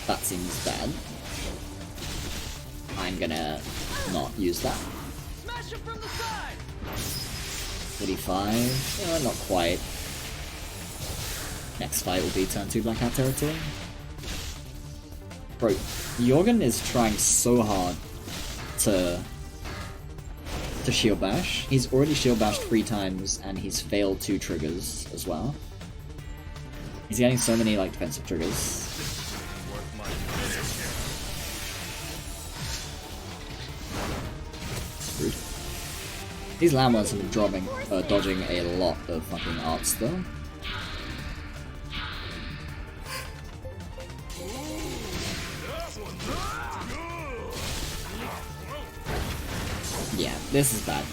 That seems bad. I'm gonna not use that. Smash him from the side. 45? Not quite. Next fight will be turn 2 blackout territory. Bro, Jorgen is trying so hard to shield bash. He's already shield bashed 3 times and he's failed 2 triggers as well. He's getting so many like defensive triggers. Worth my Rude. These Lamwas have been dodging a lot of fucking arts though. Yeah, this is bad.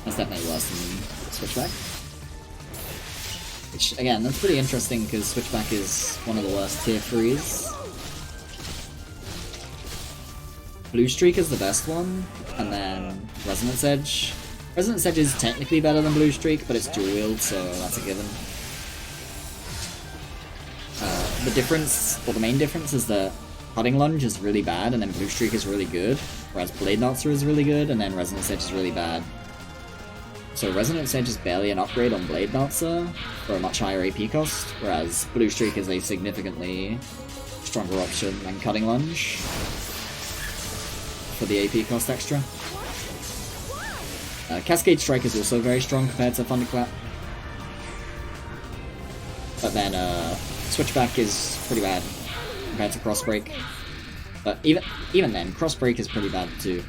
That's definitely worse than Switchback. Which, again, that's pretty interesting because Switchback is one of the worst tier 3s. Blue Streak is the best one, and then Resonance Edge. Resonance Edge is technically better than Blue Streak, but it's dual wield, so that's a given. The difference, or the main difference, is that Cutting Lunge is really bad, and then Blue Streak is really good, whereas Blade Dancer is really good, and then Resonance Edge is really bad. So Resonance Edge is barely an upgrade on Blade Dancer, for a much higher AP cost, whereas Blue Streak is a significantly stronger option than Cutting Lunge for the AP cost extra. Cascade Strike is also very strong compared to Thunderclap. But then Switchback is pretty bad compared to Crossbreak. But even then, Crossbreak is pretty bad too.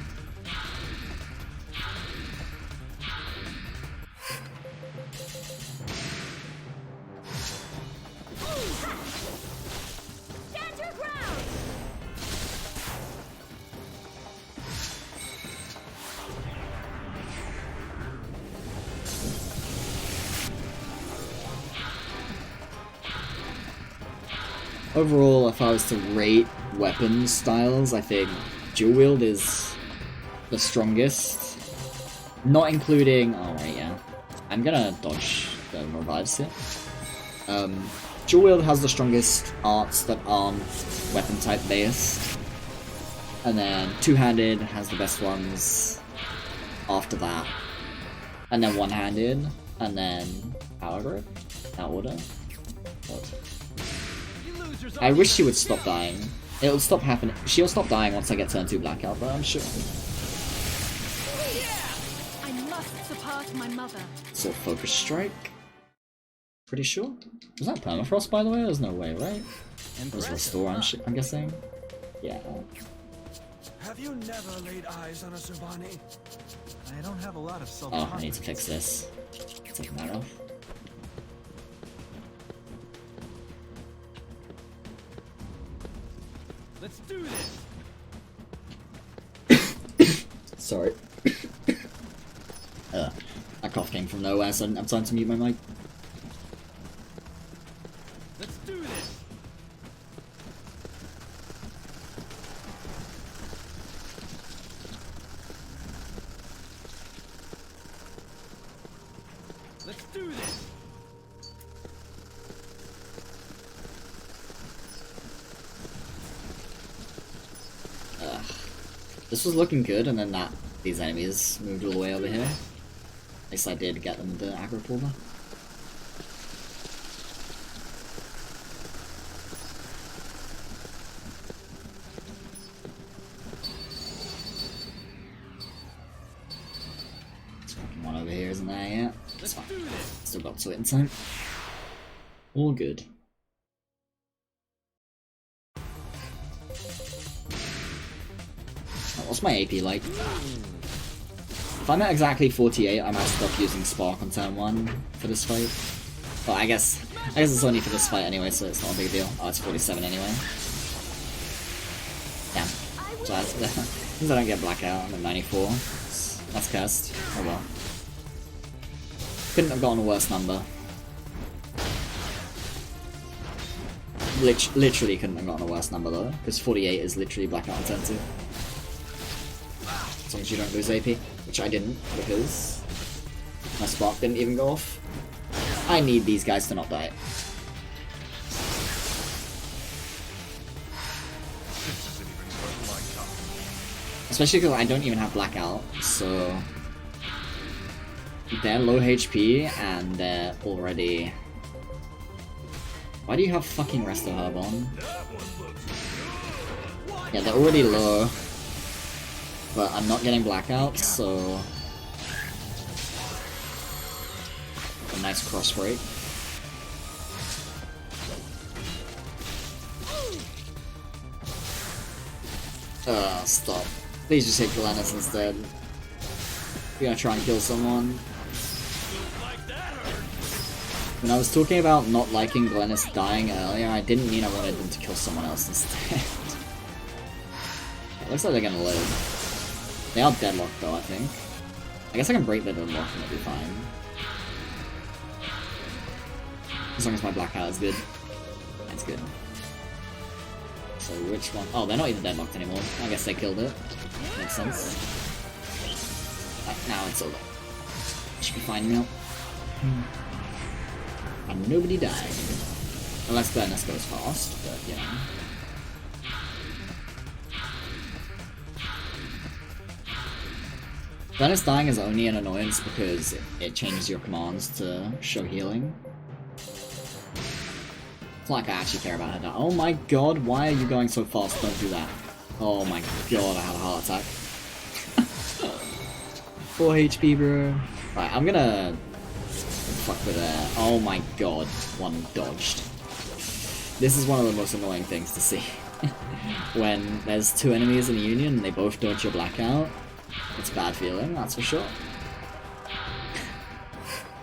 Stand your ground! Overall, if I was to rate weapon styles, I think dual wield is the strongest. Not including... oh right, yeah. I'm gonna dodge the revives here. Dual wield has the strongest arts that aren't weapon type based. And then two-handed has the best ones after that. And then one-handed, and then power grip. That order. What? I wish she would stop dying. It'll stop happening. She'll stop dying once I get turn 2 blackout, but I'm sure. I must surpass my mother. So focus strike. Pretty sure. Was that permafrost, by the way? There's no way, right? It was restore. I'm guessing. Yeah. Have you never laid eyes on a Subani? I don't have a lot of self. Oh, I need to fix this. Take that off. Let's do this. Sorry. That cough came from nowhere, so I'm trying to mute my mic. Let's do this. Let's do this. This was looking good, and then these enemies moved all the way over here. At least I did get them the aggro pull though. There's fucking one over here, isn't there yet? It's fine. Still got to it in time. All good. What's my AP like? If I'm at exactly 48, I might stop using Spark on turn 1 for this fight. Well, I guess it's only for this fight anyway, so it's not a big deal. Oh, it's 47 anyway. Damn. So that's since I don't get blackout, I'm at 94. That's cursed. Oh well. Couldn't have gotten a worse number. Literally couldn't have gotten a worse number though, because 48 is literally blackout on turn 2. As long as you don't lose AP, which I didn't, because my spark didn't even go off. I need these guys to not die. Especially because I don't even have blackout, so they're low HP and they're already... Why do you have fucking Resto Herb on? Yeah, they're already low. But I'm not getting blackout, so a nice cross break. Stop. Please just hit Glennis instead. We're gonna try and kill someone. When I was talking about not liking Glennis dying earlier, I didn't mean I wanted them to kill someone else instead. It looks like they're gonna live. They are deadlocked though, I think. I guess I can break the deadlock and it'll be fine. As long as my blackout is good. That's good. So which one? Oh, they're not even deadlocked anymore. I guess they killed it. Makes sense. Now it's over. Should be fine now. And nobody died. Unless Glennis goes fast, but you know. Glennis dying is only an annoyance because it changes your commands to show healing. It's like I actually care about her dying. Oh my god, why are you going so fast? Don't do that. Oh my god, I had a heart attack. 4 HP, bro. Right, I'm gonna... fuck with her. Oh my god, one dodged. This is one of the most annoying things to see. when there's two enemies in a union and they both dodge your blackout, it's a bad feeling, that's for sure.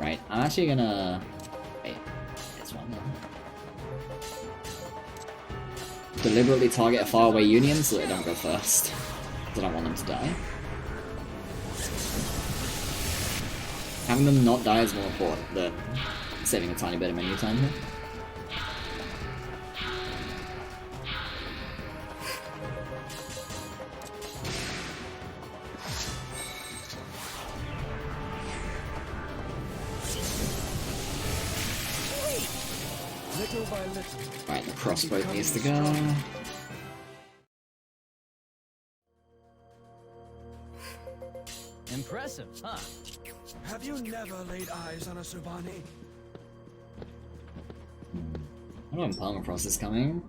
Right, I'm actually gonna... Wait, there's one more. Deliberately target a faraway union so they don't go first. Because I don't want them to die. Having them not die is more important than saving a tiny bit of menu time here. Little by little. Right, the crossbow needs to go. Impressive, huh? Have you never laid eyes on a Subani? I don't know when Permafrost is coming.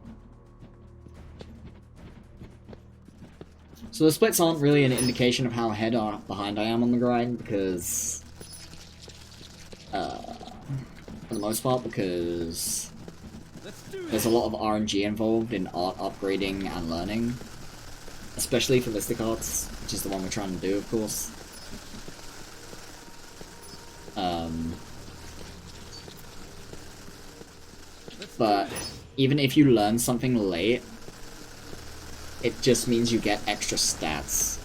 So the splits aren't really an indication of how ahead or behind I am on the grind, because... for the most part, because... there's a lot of RNG involved in art upgrading and learning. Especially for Mystic Arts, which is the one we're trying to do, of course. But even if you learn something late, it just means you get extra stats.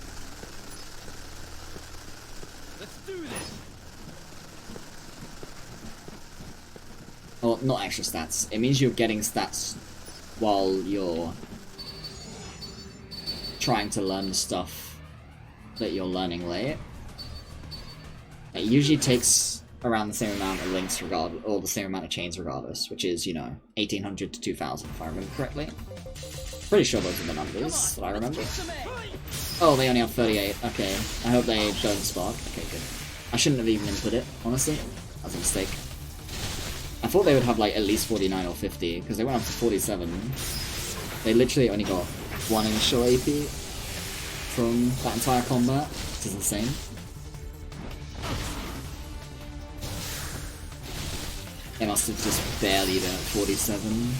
Let's do this. Well, not extra stats. It means you're getting stats while you're trying to learn the stuff that you're learning late. It usually takes around the same amount of links or the same amount of chains regardless, which is, you know, 1800 to 2000 if I remember correctly. Pretty sure those are the numbers that I remember. Oh, they only have 38. Okay, I hope they don't spark. Okay, good. I shouldn't have even input it, honestly. That was a mistake. I thought they would have like at least 49 or 50, because they went up to 47. They literally only got one initial AP from that entire combat, which is insane. They must have just barely been at 47.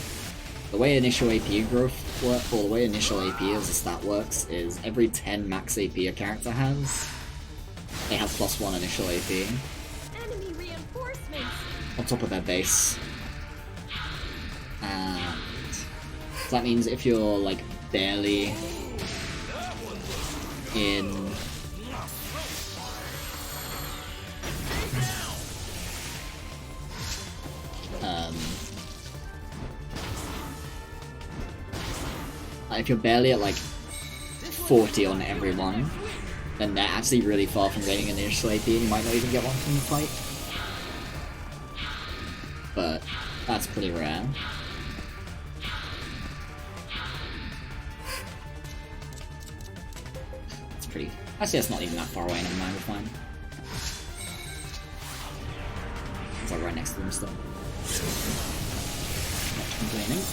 The way initial AP growth works, or the way initial AP as a stat works, is every 10 max AP a character has, they have +1 initial AP. Enemy reinforcements. On top of their base. And so that means if you're like barely in if you're barely at like 40 on everyone, then they're actually really far from getting an initial AP and you might not even get one from the fight. But that's pretty rare. It's pretty... Actually, that's not even that far away, never mind, we're fine. It's like right next to them still. Not complaining.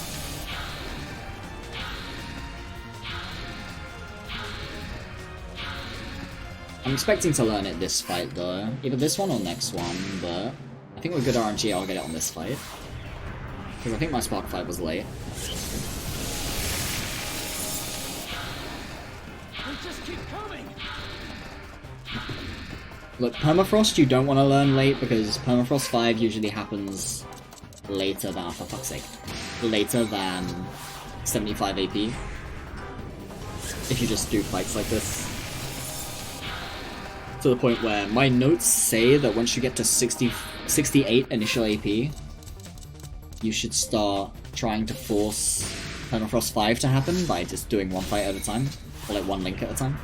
I'm expecting to learn it this fight though. Either this one or next one, but I think with good RNG I'll get it on this fight. Because I think my spark fight was late. We just keep coming. Look, Permafrost you don't want to learn late because Permafrost 5 usually happens later than, for fuck's sake, later than 75 AP. If you just do fights like this. To the point where my notes say that once you get to 68 initial AP, you should start trying to force Permafrost 5 to happen by just doing one fight at a time, or like one link at a time.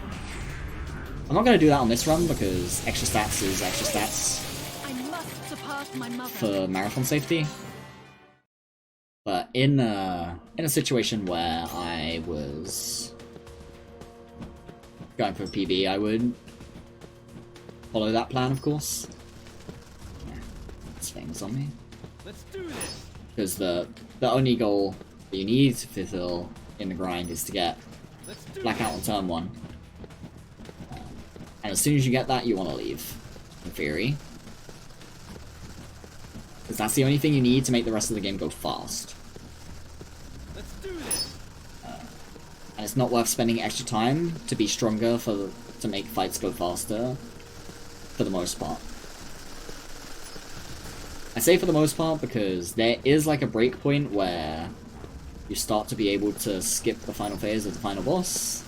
I'm not going to do that on this run because extra stats is extra stats I must surpass my mother. for marathon safety. But in a situation where I was going for a PB, I would follow that plan, of course. Yeah, it's famous on me. Let's do this. Because the only goal that you need to fulfill in the grind is to get Blackout on turn 1. And as soon as you get that, you want to leave, in theory. Because that's the only thing you need to make the rest of the game go fast. Let's do this. it's not worth spending extra time to be stronger to make fights go faster, for the most part. I say for the most part because there is like a break point where you start to be able to skip the final phase of the final boss.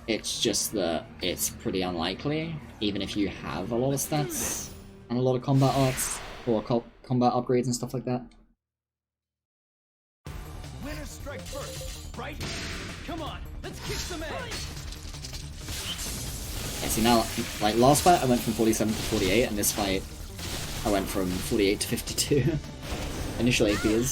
It's just that it's pretty unlikely, even if you have a lot of stats and a lot of combat arts or combat upgrades and stuff like that. Winners strike first, right? Come on, let's kick some ass. Yeah, see now, like last fight I went from 47 to 48, and this fight I went from 48 to 52. Initial AP is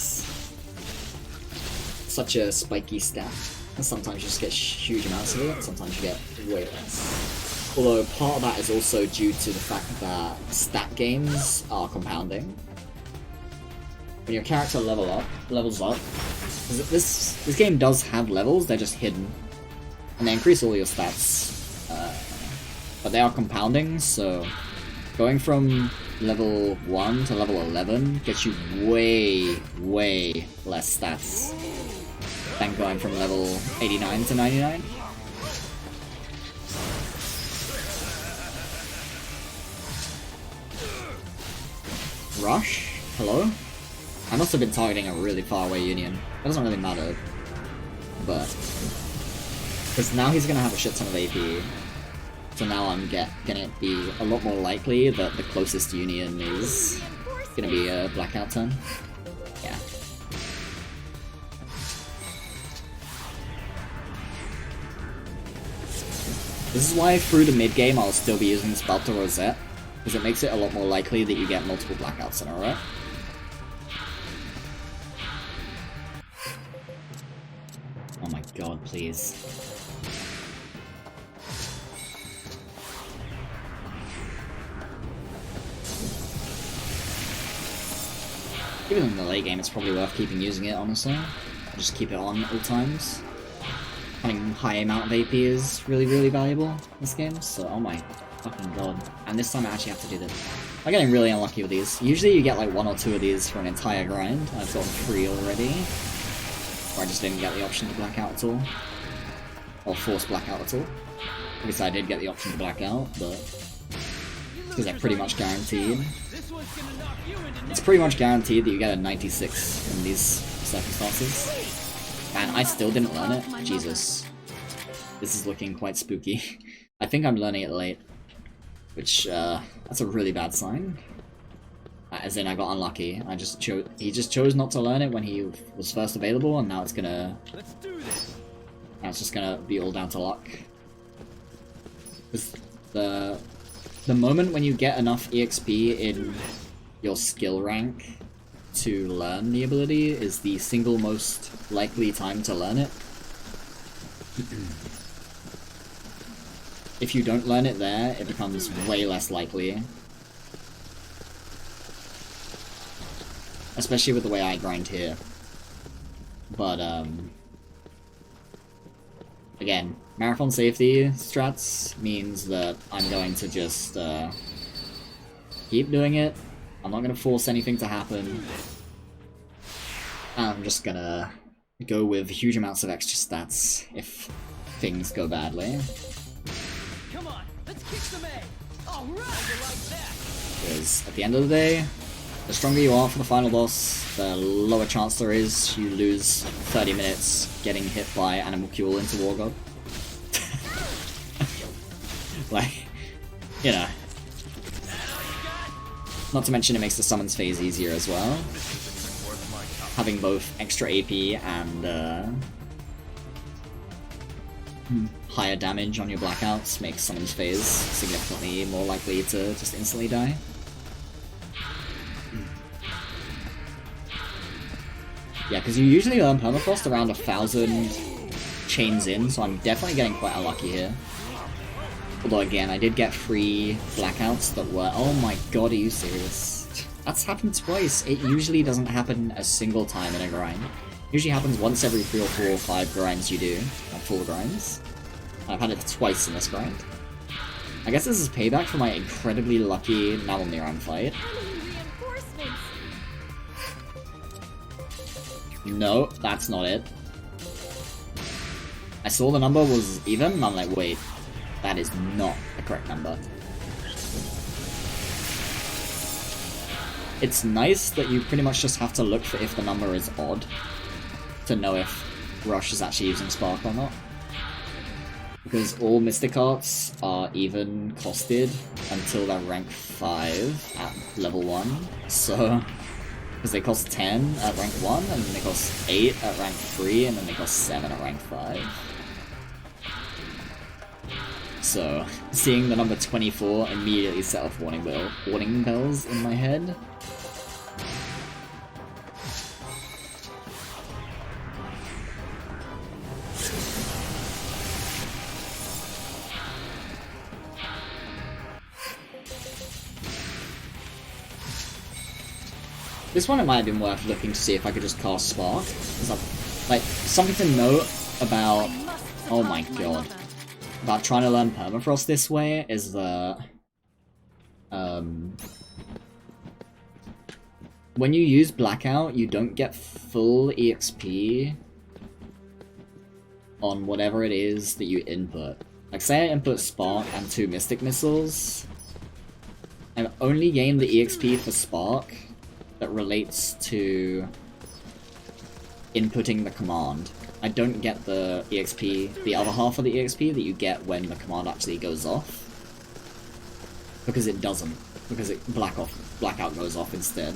such a spiky stat, and sometimes you just get huge amounts of it, sometimes you get way less. Although part of that is also due to the fact that stat games are compounding. When your character levels up, this game does have levels, they're just hidden, and they increase all your stats. But they are compounding, so going from level 1 to level 11 gets you way less stats than going from level 89 to 99. Rush? Hello? I must have been targeting a really far away Union. That doesn't really matter. But... because now he's gonna have a shit ton of AP. So now I'm gonna be a lot more likely that the closest Union is gonna be a Blackout turn. Yeah. This is why through the mid game I'll still be using Spelter Rosette, because it makes it a lot more likely that you get multiple Blackouts in a row. Oh my god, please. Even in the late game, it's probably worth keeping using it, honestly. Just keep it on at all times. Having high amount of AP is really valuable in this game, so oh my fucking god. And this time I actually have to do this. I'm getting really unlucky with these. Usually you get like 1 or 2 of these for an entire grind. I've gotten 3 already. Or I just didn't get the option to black out at all. Or force blackout at all. Because I did get the option to black out, but... because they're pretty much guaranteed. It's pretty much guaranteed that you get a 96 in these circumstances. Man, I still didn't learn it? Jesus. This is looking quite spooky. I think I'm learning it late. Which, that's a really bad sign. As in, I got unlucky. He just chose not to learn it when he was first available, and now it's gonna... Let's do this. now it's just gonna be all down to luck. 'Cause the moment when you get enough EXP in your skill rank to learn the ability is the single most likely time to learn it. If you don't learn it there, it becomes way less likely. Especially with the way I grind here. But, again, marathon safety strats means that I'm going to just, keep doing it. I'm not gonna force anything to happen. I'm just gonna go with huge amounts of extra stats if things go badly. Come on, let's kick some ass. All right, you like that? Because at the end of the day, the stronger you are for the final boss, the lower chance there is you lose 30 minutes getting hit by Animalcule into War God. Like, you know. Not to mention it makes the summons phase easier as well. Having both extra AP and higher damage on your blackouts makes summons phase significantly more likely to just instantly die. Yeah, because you usually earn permafrost around 1,000 chains in, so I'm definitely getting quite unlucky here. Although again, I did get 3 blackouts that were... oh my god, are you serious? That's happened twice. It usually doesn't happen a single time in a grind. It usually happens once every 3 or 4 or 5 grinds you do. Like full grinds. I've had it twice in this grind. I guess this is payback for my incredibly lucky Navalniran fight. No, that's not it. I saw the number was even, and I'm like, wait, that is not the correct number. It's nice that you pretty much just have to look for if the number is odd to know if Rush is actually using Spark or not. Because all Mystic Arts are even costed until they're rank 5 at level 1. So, because they cost 10 at rank 1, and then they cost 8 at rank 3, and then they cost 7 at rank 5. So, seeing the number 24 immediately set off warning bells in my head. This one it might have been worth looking to see if I could just cast Spark. Like, something to note about... Oh my god. About trying to learn Permafrost this way is that... when you use Blackout, you don't get full EXP on whatever it is that you input. Like, say I input Spark and 2 Mystic Missiles, I only gain the EXP for Spark that relates to inputting the command. I don't get the EXP, the other half of the EXP that you get when the command actually goes off. Because it doesn't. Because Blackout goes off instead.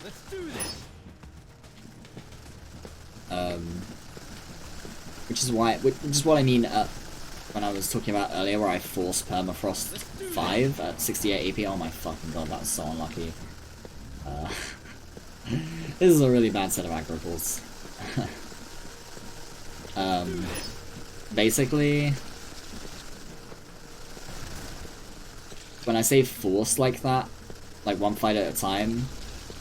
Let's do this. Which is what I mean when I was talking about earlier where I forced Permafrost 5 at 68 AP. Oh my fucking god, that was so unlucky. This is a really bad set of aggro pulls. Basically, when I say force like that, like one fight at a time,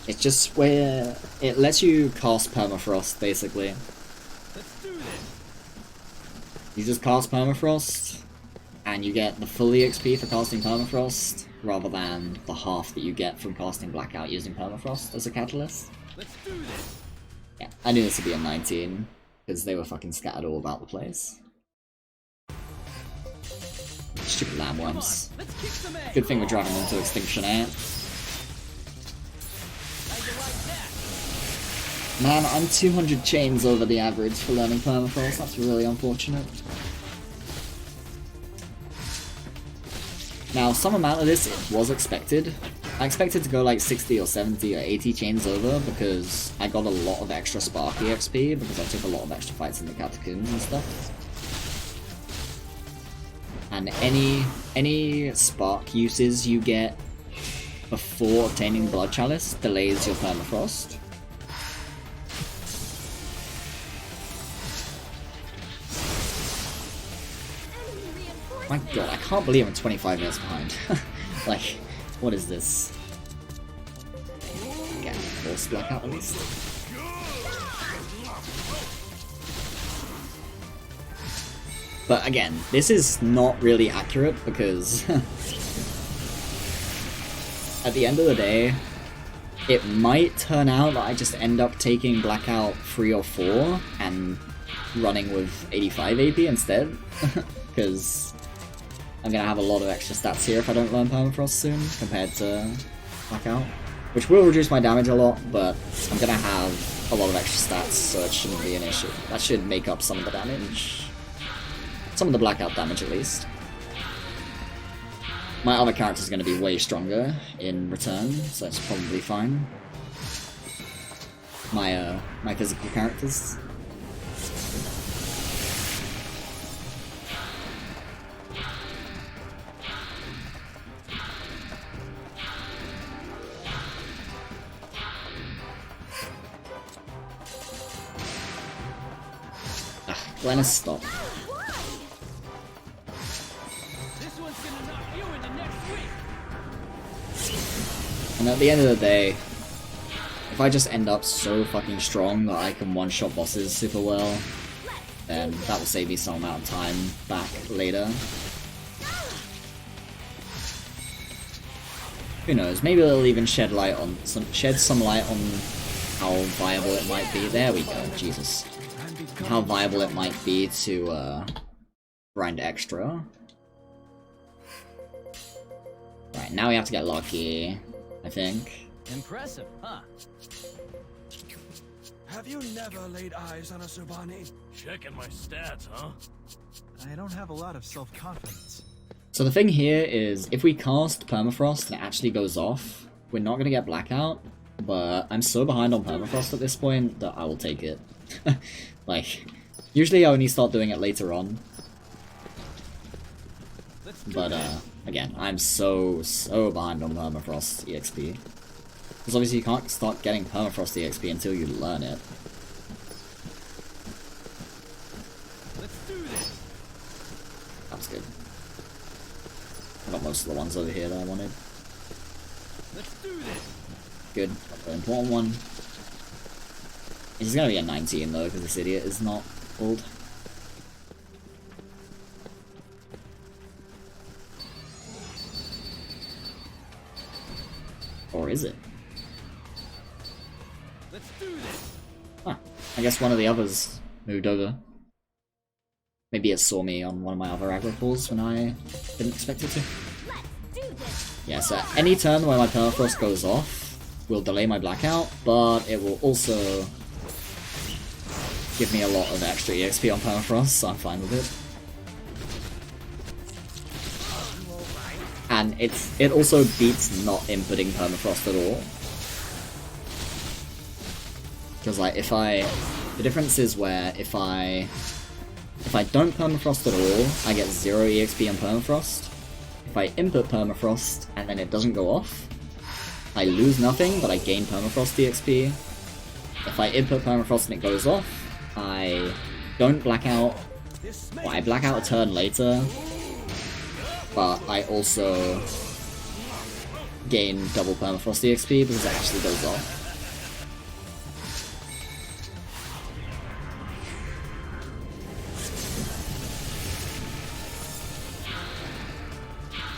it's just where it lets you cast Permafrost, basically. Let's do this. You just cast Permafrost, and you get the full EXP for casting Permafrost, rather than the half that you get from casting Blackout using Permafrost as a catalyst. Let's do this. Yeah, I knew this would be a 19, because they were fucking scattered all about the place. Stupid lambworms. Let's kick some egg. Good thing we're driving them to extinction, eh? How you like that? Man, I'm 200 chains over the average for learning Permafrost, that's really unfortunate. Now, some amount of this was expected. I expected to go like 60 or 70 or 80 chains over because I got a lot of extra Spark EXP because I took a lot of extra fights in the Catacombs and stuff. And any Spark uses you get before obtaining Blood Chalice delays your Permafrost. My god, I can't believe I'm 25 minutes behind. Like, what is this? Get force Blackout at least. But again, this is not really accurate because at the end of the day, it might turn out that I just end up taking Blackout 3 or 4 and running with 85 AP instead. Because I'm gonna have a lot of extra stats here if I don't learn Permafrost soon, compared to Blackout. Which will reduce my damage a lot, but I'm gonna have a lot of extra stats, so it shouldn't be an issue. That should make up some of the damage. Some of the Blackout damage, at least. My other character's gonna be way stronger in return, so that's probably fine. My physical characters. Glennis, stop. This one's gonna knock you into next week. And at the end of the day, if I just end up so fucking strong that I can one-shot bosses super well, then that will save me some amount of time back later. Who knows? Maybe it'll even shed some light on how viable it might be. There we go. Jesus. How viable it might be to grind extra. Right, now we have to get lucky, I think. Impressive, huh? Have you never laid eyes on a Subani? Checking my stats, huh? I don't have a lot of self-confidence. So the thing here is, if we cast Permafrost and it actually goes off, we're not gonna get Blackout, but I'm so behind on Permafrost at this point that I will take it. Like, usually I only start doing it later on. But, again, I'm so behind on Permafrost EXP. Because obviously you can't start getting Permafrost EXP until you learn it. Let's do this. That's good. I got most of the ones over here that I wanted. Let's do this. Good. Got the important one. He's gonna be a 19 though, because this idiot is not old. Or is it? Let's do this. Huh. I guess one of the others moved over. Maybe it saw me on one of my other aggro pools when I didn't expect it to. Yeah, so any turn where my Permafrost goes off will delay my Blackout, but it will also give me a lot of extra EXP on Permafrost, so I'm fine with it. And it also beats not inputting Permafrost at all. Because like the difference is where if I don't Permafrost at all, I get 0 EXP on Permafrost. If I input Permafrost and then it doesn't go off, I lose nothing, but I gain Permafrost EXP. If I input Permafrost and it goes off, I don't Blackout. Well, I Blackout a turn later, but I also gain double Permafrost EXP because it actually goes off.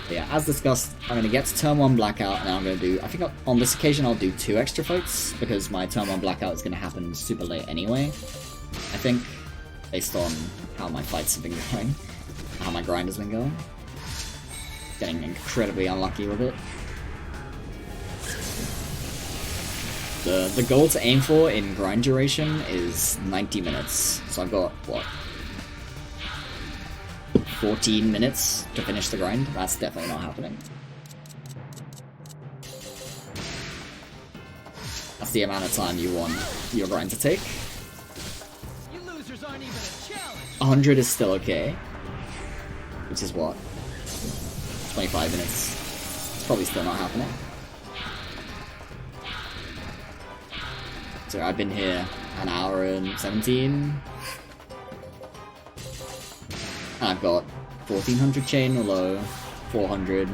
But yeah, as discussed, I'm going to get to turn 1 Blackout, and I'm going to do, I think on this occasion I'll do 2 extra fights, because my turn 1 Blackout is going to happen super late anyway, I think, based on how my fights have been going, how my grind has been going. Getting incredibly unlucky with it. The goal to aim for in grind duration is 90 minutes, so I've got, what, 14 minutes to finish the grind? That's definitely not happening. That's the amount of time you want your grind to take. You losers aren't even a challenge. 100 is still okay. Which is what? 25 minutes. It's probably still not happening. So I've been here an hour and 17. And I've got 1400 chain, although 400,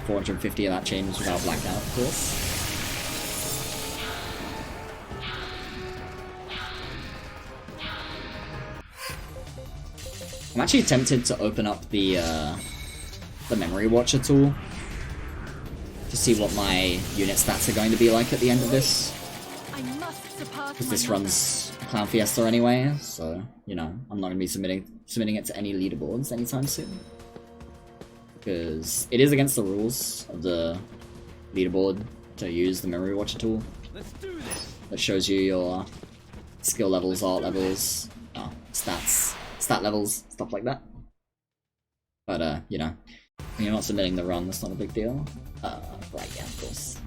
450 of that chain was without Blackout, of course. I'm actually tempted to open up the Memory Watcher tool to see what my unit stats are going to be like at the end of this. I must surpass Because my this mother. runs Clown Fiesta anyway, so, you know, I'm not going to be submitting it to any leaderboards anytime soon. Because it is against the rules of the leaderboard to use the Memory Watcher tool. Let's do this. That shows you your skill levels, art levels, stats, stat levels, stuff like that. But, you know, when you're not submitting the run, that's not a big deal. Right, yeah, of course.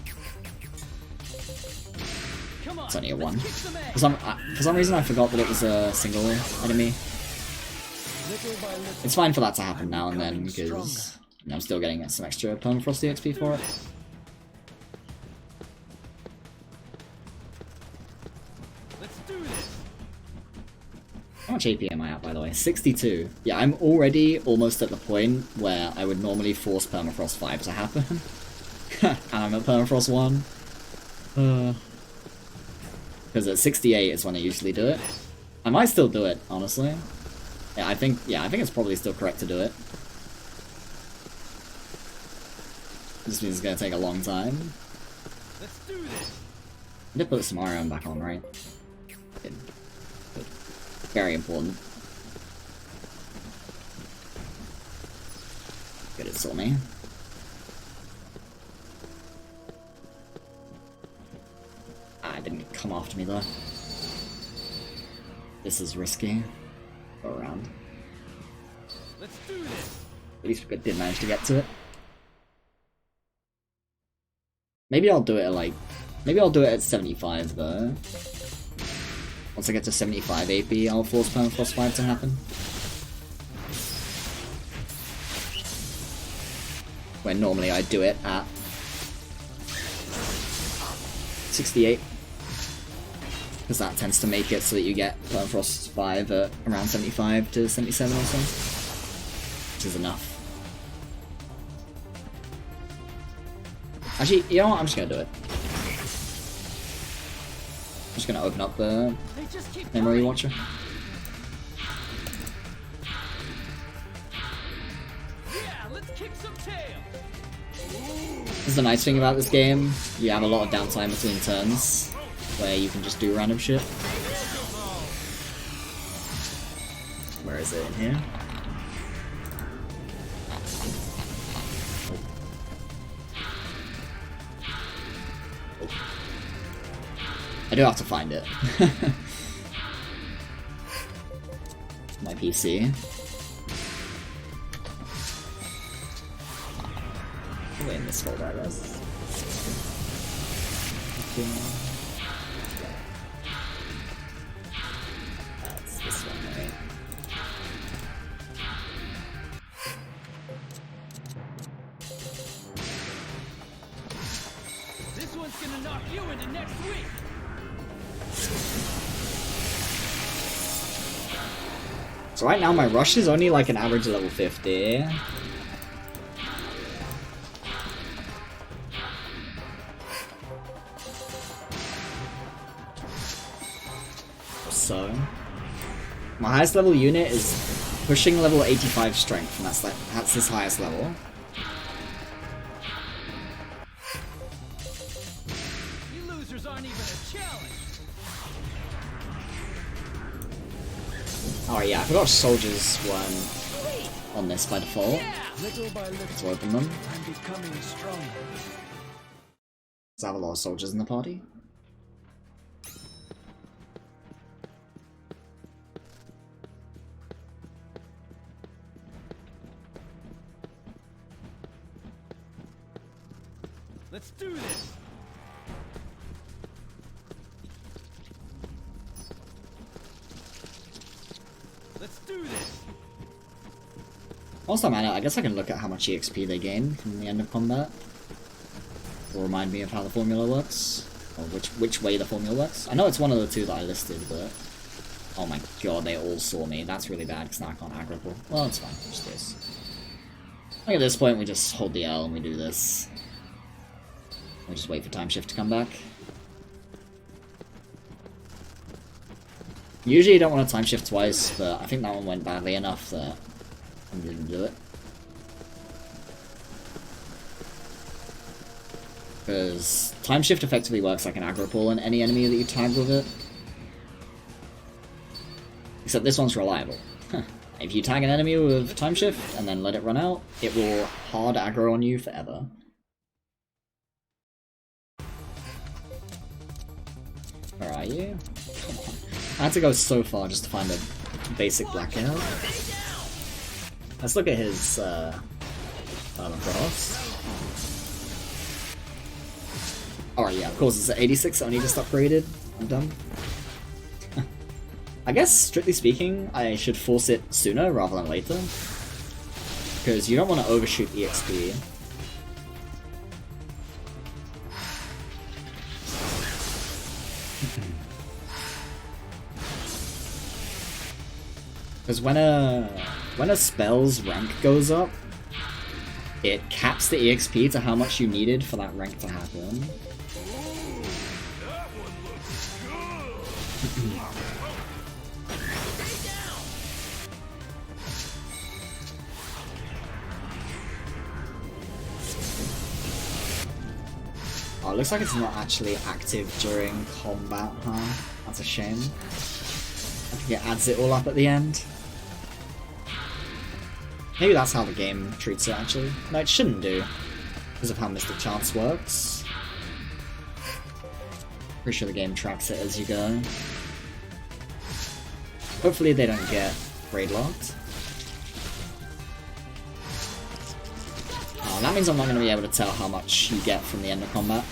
Come on. It's only a let's 1. kick some ass. For some reason I forgot that it was a single enemy. It's fine for that to happen now and then, because I'm still getting some extra Permafrost EXP for it. Let's do this. How much AP am I at, by the way? 62. Yeah, I'm already almost at the point where I would normally force Permafrost 5 to happen. And I'm at Permafrost 1. Because at 68 is when I usually do it. I might still do it, honestly. Yeah, I think it's probably still correct to do it. This means it's gonna take a long time. Let's do this. I did put some iron back on, right? Good. Very important. Good, it saw me. Ah, it didn't come after me though. This is risky. Go around. Let's do this. At least we did manage to get to it. Maybe I'll do it at like... Maybe I'll do it at 75 though. Once I get to 75 AP, I'll force Permafrost 5 to happen. When normally I do it at 68. Because that tends to make it so that you get Permafrost 5 at around 75 to 77 or so. Which is enough. Actually, you know what? I'm just gonna do it. I'm just gonna open up the They just keep memory coming. watcher. Yeah, let's kick some tail. This is the nice thing about this game. You have a lot of downtime between turns where you can just do random shit. Where is it in here? I do have to find it. My PC. Wait in this folder, I guess. That's this one, right? This one's gonna knock you into next week. So right now my rush is only like an average level 50. So my highest level unit is pushing level 85 strength, and that's his highest level. You losers aren't even a challenge. Oh yeah, I forgot soldiers weren't on this by default. Little by little, Let's open them. I'm becoming stronger. Let's have a lot of soldiers in the party. Let's do this. Let's do this. Whilst I'm at it, I guess I can look at how much EXP they gain from the end of combat. Will remind me of how the formula works. Or which way the formula works. I know it's one of the two that I listed, but... Oh my god, they all saw me. That's really bad, because now I can't aggro pull. Well, it's fine. Just this. I think at this point we just hold the L and we do this. We just wait for time shift to come back. Usually you don't want to time shift twice, but I think that one went badly enough that I didn't do it. Because time shift effectively works like an aggro pull on any enemy that you tag with it. Except this one's reliable. If you tag an enemy with time shift and then let it run out, it will hard aggro on you forever. Where are you? Come on. I had to go so far just to find a basic blackout. Let's look at his Permafrost. Alright, yeah, of course it's at 86, only just upgraded. I'm done. I guess, strictly speaking, I should force it sooner rather than later. Because you don't want to overshoot EXP. Because when a spell's rank goes up, it caps the EXP to how much you needed for that rank to happen. Oh, it looks like it's not actually active during combat, huh? That's a shame. I think it adds it all up at the end. Maybe that's how the game treats it, actually. No, it shouldn't do, because of how Mystic Chance works. Pretty sure the game tracks it as you go. Hopefully they don't get raid locked. Oh, that means I'm not going to be able to tell how much you get from the end of combat.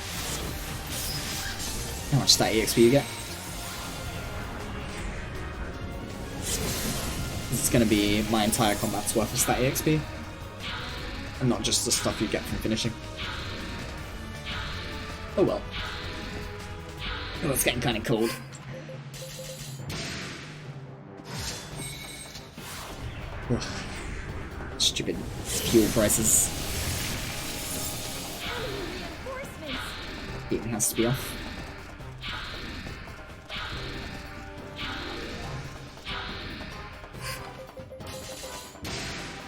How much stat EXP you get. This is going to be my entire combat's worth of stat EXP. And not just the stuff you get from finishing. Oh well. Oh, it's getting kind of cold. Ugh. Stupid fuel prices. Heating has to be off.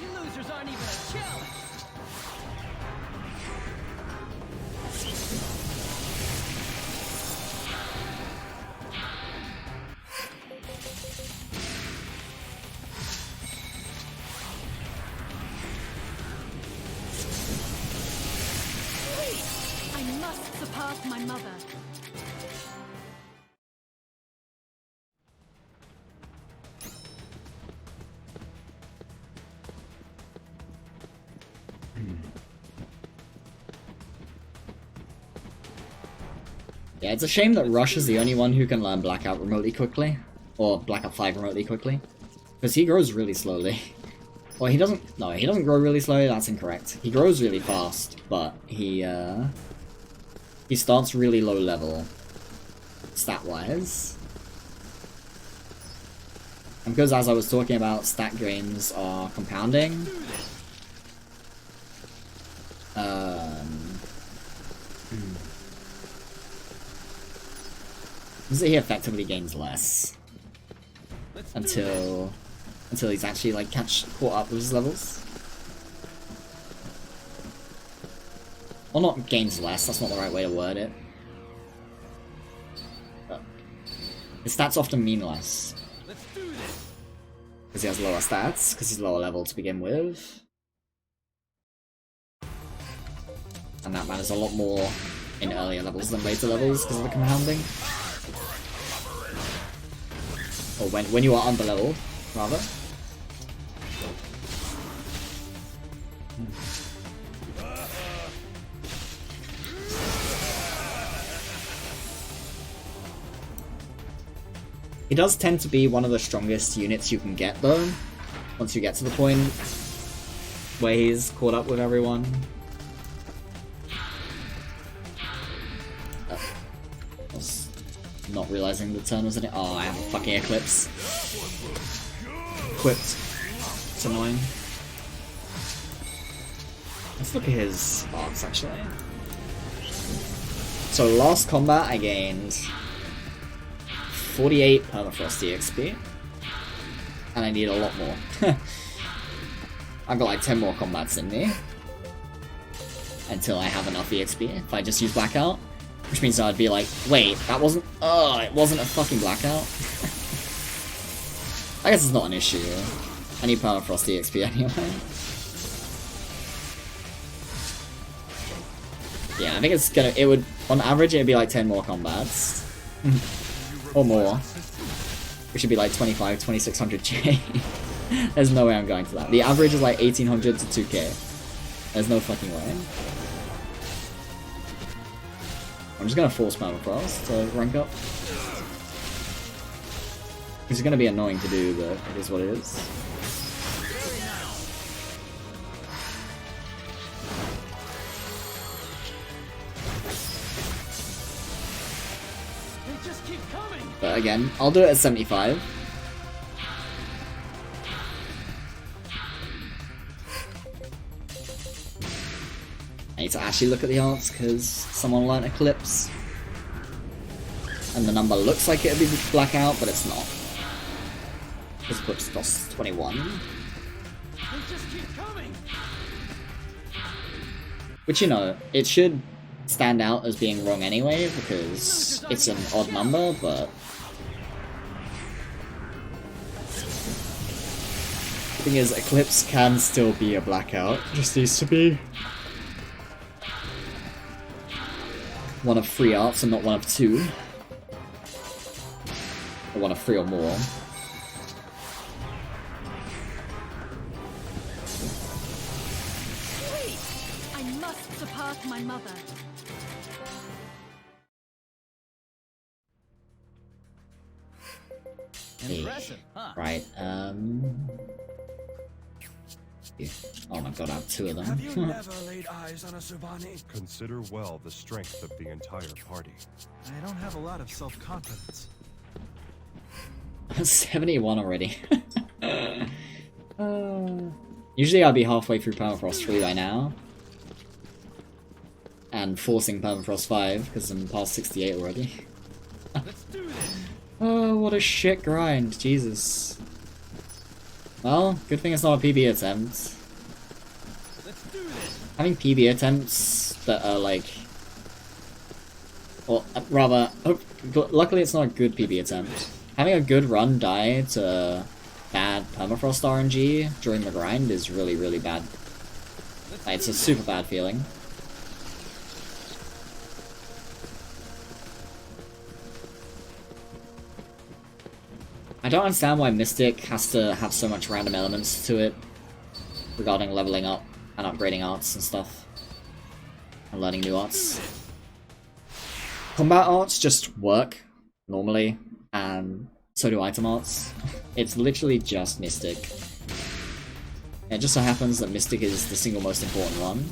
You losers aren't even a challenge. I must surpass my mother. Yeah, it's a shame that Rush is the only one who can learn Blackout remotely quickly. Or Blackout 5 remotely quickly. Because he grows really slowly. Well, he doesn't... No, he doesn't grow really slowly, that's incorrect. He grows really fast, but he starts really low level, stat-wise. And because, as I was talking about, stat gains are compounding. So he effectively gains less until he's actually like caught up with his levels. Well, not gains less. That's not the right way to word it. But his stats often mean less because he has lower stats, because he's lower level to begin with, and that matters a lot more in earlier levels than later levels because of the compounding. Or when you are under-leveled, rather. He does tend to be one of the strongest units you can get, though, once you get to the point where he's caught up with everyone. Not realizing the turn was in it. Oh, I have a fucking Eclipse. Equipped. It's annoying. Let's look at his arcs, actually. So last combat I gained 48 permafrost EXP. And I need a lot more. I've got like 10 more combats in me. Until I have enough EXP, if I just use Blackout. Which means I'd be like, wait, that wasn't... Oh, it wasn't a fucking Blackout? I guess it's not an issue. I need permafrost EXP anyway. Yeah, I think it's gonna... It would... On average, it'd be like 10 more combats. Or more. Which should be like 2600J. There's no way I'm going to that. The average is like 1800 to 2k. There's no fucking way. I'm just gonna force permafrost to rank up. It's gonna be annoying to do, but it is what it is. They just keep coming. But again, I'll do it at 75. I need to actually look at the arts because someone learnt Eclipse. And the number looks like it would be Blackout, but it's not. This Eclipse costs 21. They just keep coming. Which, you know, it should stand out as being wrong anyway, because it's an odd number, but... The thing is, Eclipse can still be a blackout, just needs to be one of 3 arts and not one of 2. Or one of 3 or more. Wait! I must surpass my mother. Impressive, huh? Right, oh my god, I have 2 of Have you them. never laid eyes on a Subani? Consider well the strength of the entire party. I don't have a lot of self-confidence. 71 already. Usually I'd be halfway through Permafrost 3 by now. And forcing Permafrost 5, because I'm past 68 already. Let's do this. Oh, what a shit grind, Jesus. Well, good thing it's not a PB attempt. Let's do this. Having PB attempts that are like... Well, rather, luckily it's not a good PB attempt. Having a good run die to bad Permafrost RNG during the grind is really, really bad. Like, it's a super bad feeling. I don't understand why Mystic has to have so much random elements to it regarding leveling up and upgrading arts and stuff. And learning new arts. Combat arts just work normally, and so do item arts. It's literally just Mystic. It just so happens that Mystic is the single most important one.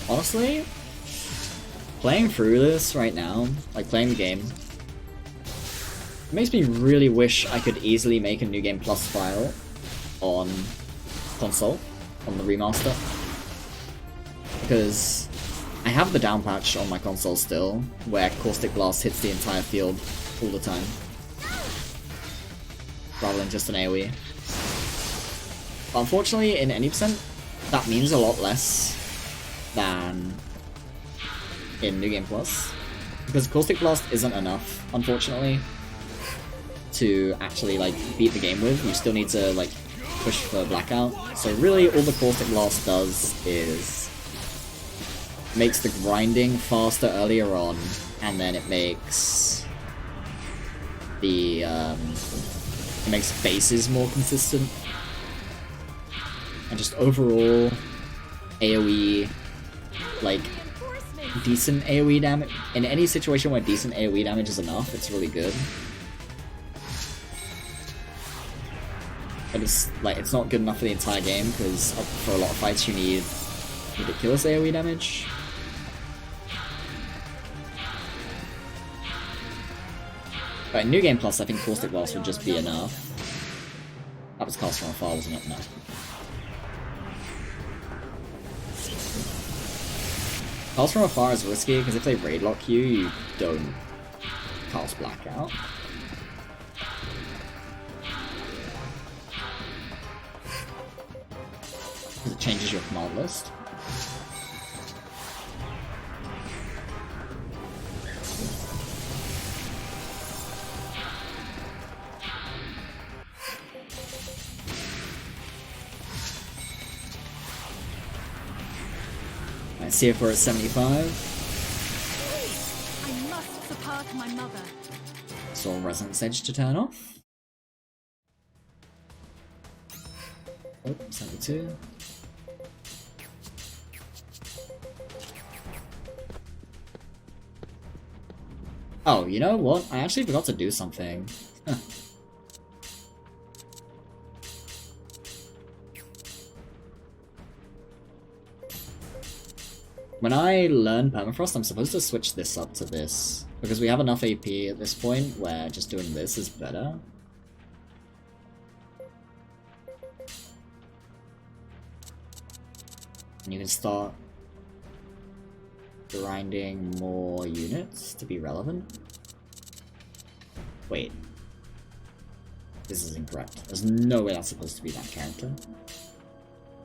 Honestly, playing through this right now, like playing the game, it makes me really wish I could easily make a New Game Plus file on console, on the remaster. Because I have the down patch on my console still, where Caustic Blast hits the entire field all the time. Rather than just an AoE. But unfortunately, in any percent, that means a lot less than in New Game Plus. Because Caustic Blast isn't enough, unfortunately, to actually like beat the game with. You still need to like push for Blackout. So really all the Caustic Blast does is makes the grinding faster earlier on, and then it makes the it makes bases more consistent. And just overall AoE, like decent AoE damage. In any situation where decent AoE damage is enough, it's really good. But it's like it's not good enough for the entire game, because for a lot of fights you need ridiculous AoE damage. But in New Game Plus, I think Caustic Blast would just be enough. That was cast from afar, wasn't it? No. Cast from afar is risky, because if they raid lock you, you don't cast Blackout. Because it changes your command list. Let's see if we're at 75. I must surpass my mother. So Resonance Edge to turn off. Oh, 72. Oh, you know what? I actually forgot to do something. Huh. When I learn Permafrost, I'm supposed to switch this up to this, because we have enough AP at this point where just doing this is better. And you can start grinding more units to be relevant. Wait. This is incorrect. There's no way that's supposed to be that character.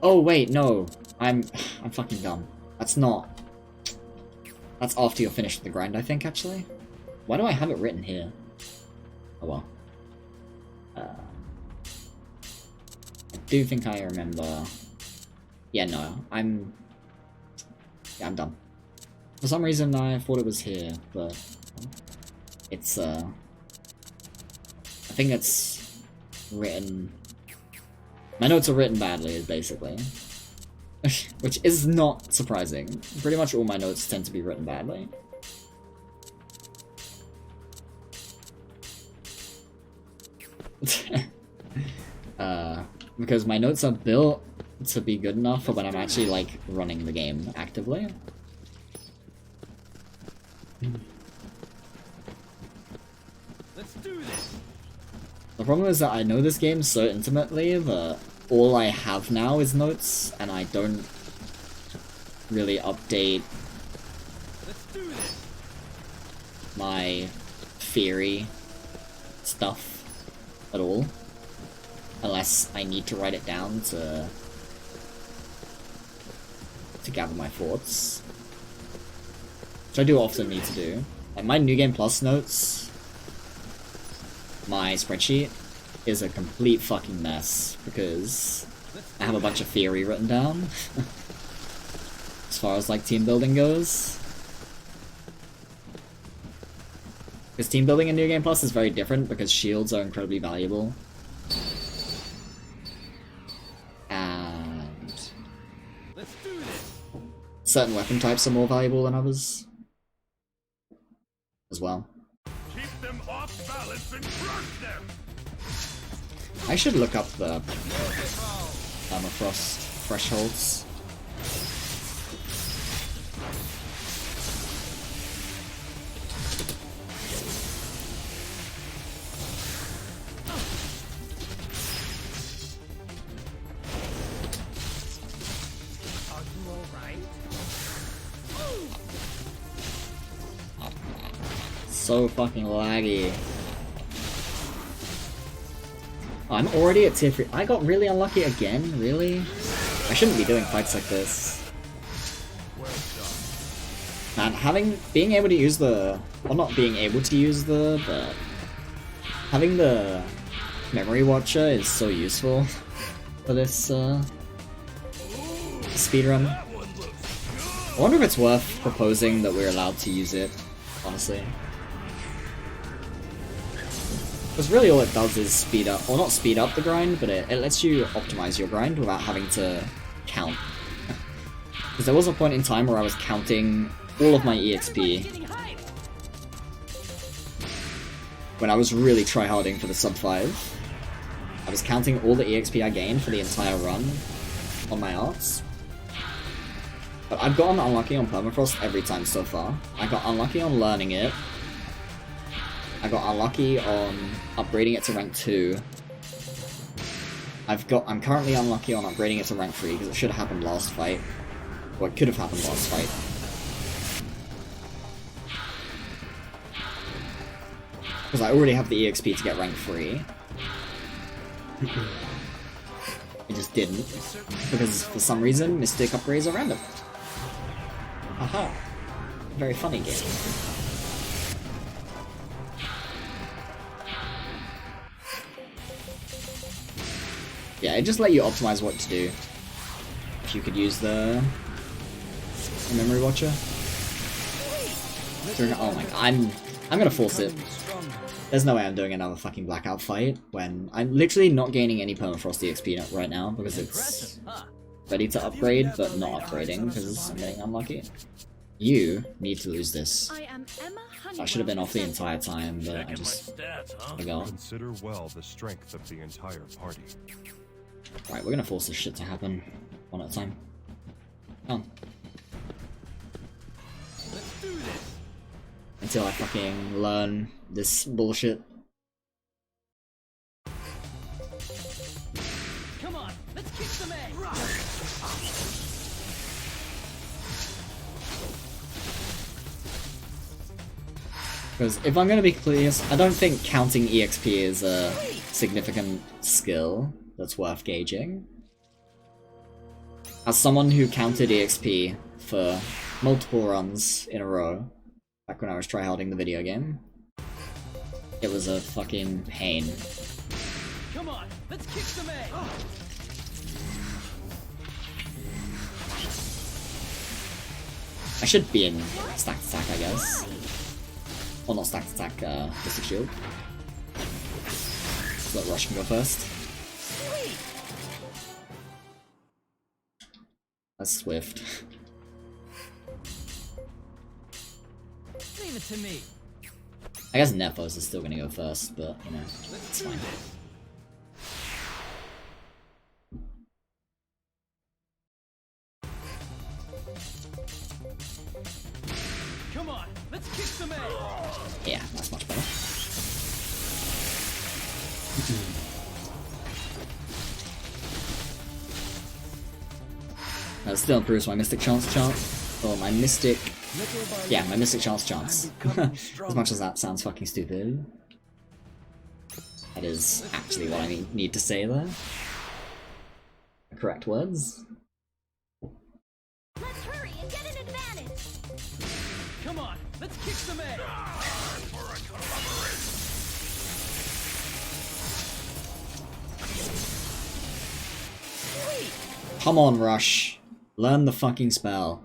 Oh wait, no. I'm fucking dumb. That's not... That's after you're finished with the grind, I think, actually. Why do I have it written here? Oh well. I do think I remember... Yeah, no, I'm dumb. For some reason I thought it was here, but... It's, I think it's written... My notes are written badly, basically. Which is not surprising. Pretty much all my notes tend to be written badly. Because my notes are built to be good enough for when I'm actually, like, running the game actively. Let's do this. The problem is that I know this game so intimately that all I have now is notes, and I don't really update Let's do this. my theory stuff at all. Unless I need to write it down to gather my thoughts. Which I do often need to do. Like my New Game Plus notes, my spreadsheet, is a complete fucking mess because I have a bunch of theory written down. As far as like team building goes. Because team building in New Game Plus is very different because shields are incredibly valuable. And Let's do this. certain weapon types are more valuable than others. As well. Keep them off balance and crush them! I should look up the permafrost thresholds. Are you alright? So fucking laggy. Oh, I'm already at tier 3. I got really unlucky again? Really? I shouldn't be doing fights like this. Man, being able to use the... Well, not being able to use but having the memory watcher is so useful for this, speedrun. I wonder if it's worth proposing that we're allowed to use it, honestly. Because really all it does is speed up, or not speed up the grind, but it lets you optimize your grind without having to count. Because there was a point in time where I was counting all of my EXP when I was really tryharding for the sub 5. I was counting all the EXP I gained for the entire run on my arts. But I've gotten unlucky on Permafrost every time so far. I got unlucky on learning it. I got unlucky on upgrading it to rank 2. I'm currently unlucky on upgrading it to rank 3 because it should have happened last fight. Or it could have happened last fight. Because I already have the EXP to get rank 3. I just didn't. Because for some reason, Mystic upgrades are random. Aha. Very funny game. Yeah, it just let you optimize what to do. If you could use the memory watcher. Oh my god, I'm gonna force it. There's no way I'm doing another fucking blackout fight when I'm literally not gaining any permafrost EXP right now because it's ready to upgrade but not upgrading because I'm getting unlucky. You need to lose this. I should have been off the entire time, but I just forgot. Consider well the strength of the entire party. Right, we're gonna force this shit to happen one at a time. Come on. Let's do this. Until I fucking learn this bullshit. Come on, let's kick some egg. Because if I'm gonna be clear, I don't think counting EXP is a significant skill that's worth gauging. As someone who counted EXP for multiple runs in a row, back when I was tryharding the video game, it was a fucking pain. Come on, let's kick some A. I should be in stack to stack, I guess. Well, not stack to stack, Mystic Shield. So that Rush can go first. That's Swift. Leave it to me. I guess Nephos is still gonna go first, but, you know, Let's it's do fine. this. Come on, let's kick some A. Yeah, that's much better. That still improves my Mystic Chance. Or my Mystic... Yeah, my Mystic Chance. As much as that sounds fucking stupid. That is actually what I need to say there. The correct words. Let's hurry and get an advantage. Come on, let's kick some A. Come on, Rush. Learn the fucking spell.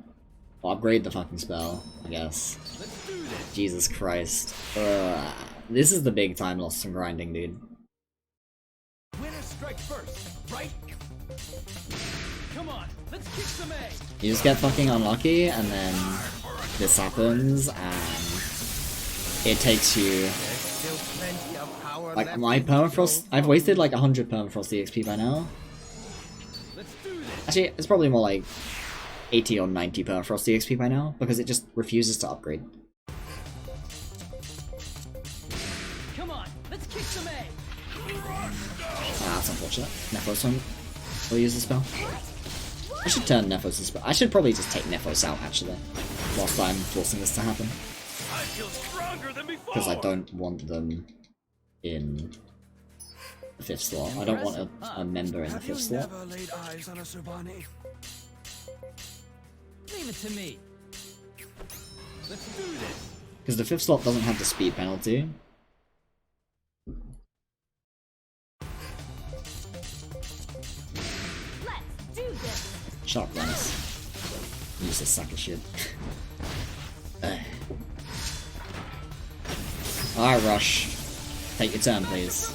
Or upgrade the fucking spell, I guess. Let's do this. Jesus Christ. This is the big time lost in grinding, dude. Winner strike first, right? Come on, let's kick some A. You just get fucking unlucky, and then this happens, and it takes you... There's still plenty of power Like, left my in permafrost... I've wasted like 100 permafrost EXP by now. Let's do this. Actually, it's probably more like 80 or 90 permafrost EXP by now, because it just refuses to upgrade. Come on, let's kick some A. Ah, that's unfortunate. Nephos will use the spell. I should turn Nephos' spell. I should probably just take Nephos out, actually, whilst I'm forcing this to happen. I feel stronger than before. Because I don't want them in the 5th slot. I don't want a member in the Have you 5th slot. never laid eyes on a Subani? Leave it to me. Let's do this. Because the 5th slot doesn't have the speed penalty. Let's do this. Shut up, Dennis. Use this sack of shit. Alright, Rush. Take your turn, please.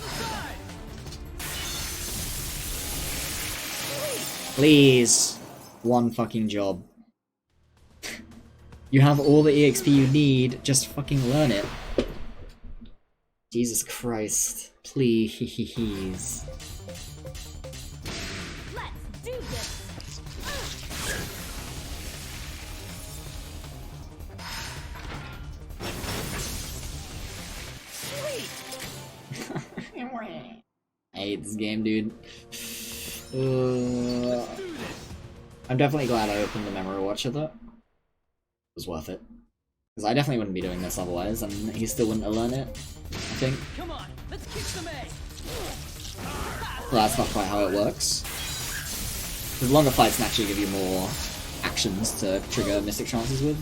Please. One fucking job. You have all the EXP you need, just fucking learn it. Jesus Christ. Please. Let's do this. I hate this game, dude. I'm definitely glad I opened the memory watcher though. It was worth it. Because I definitely wouldn't be doing this otherwise, and he still wouldn't have learned it, I think. Come on, let's kick some A. Well, that's not quite how it works. Because longer fights naturally give you more actions to trigger Mystic Chances with.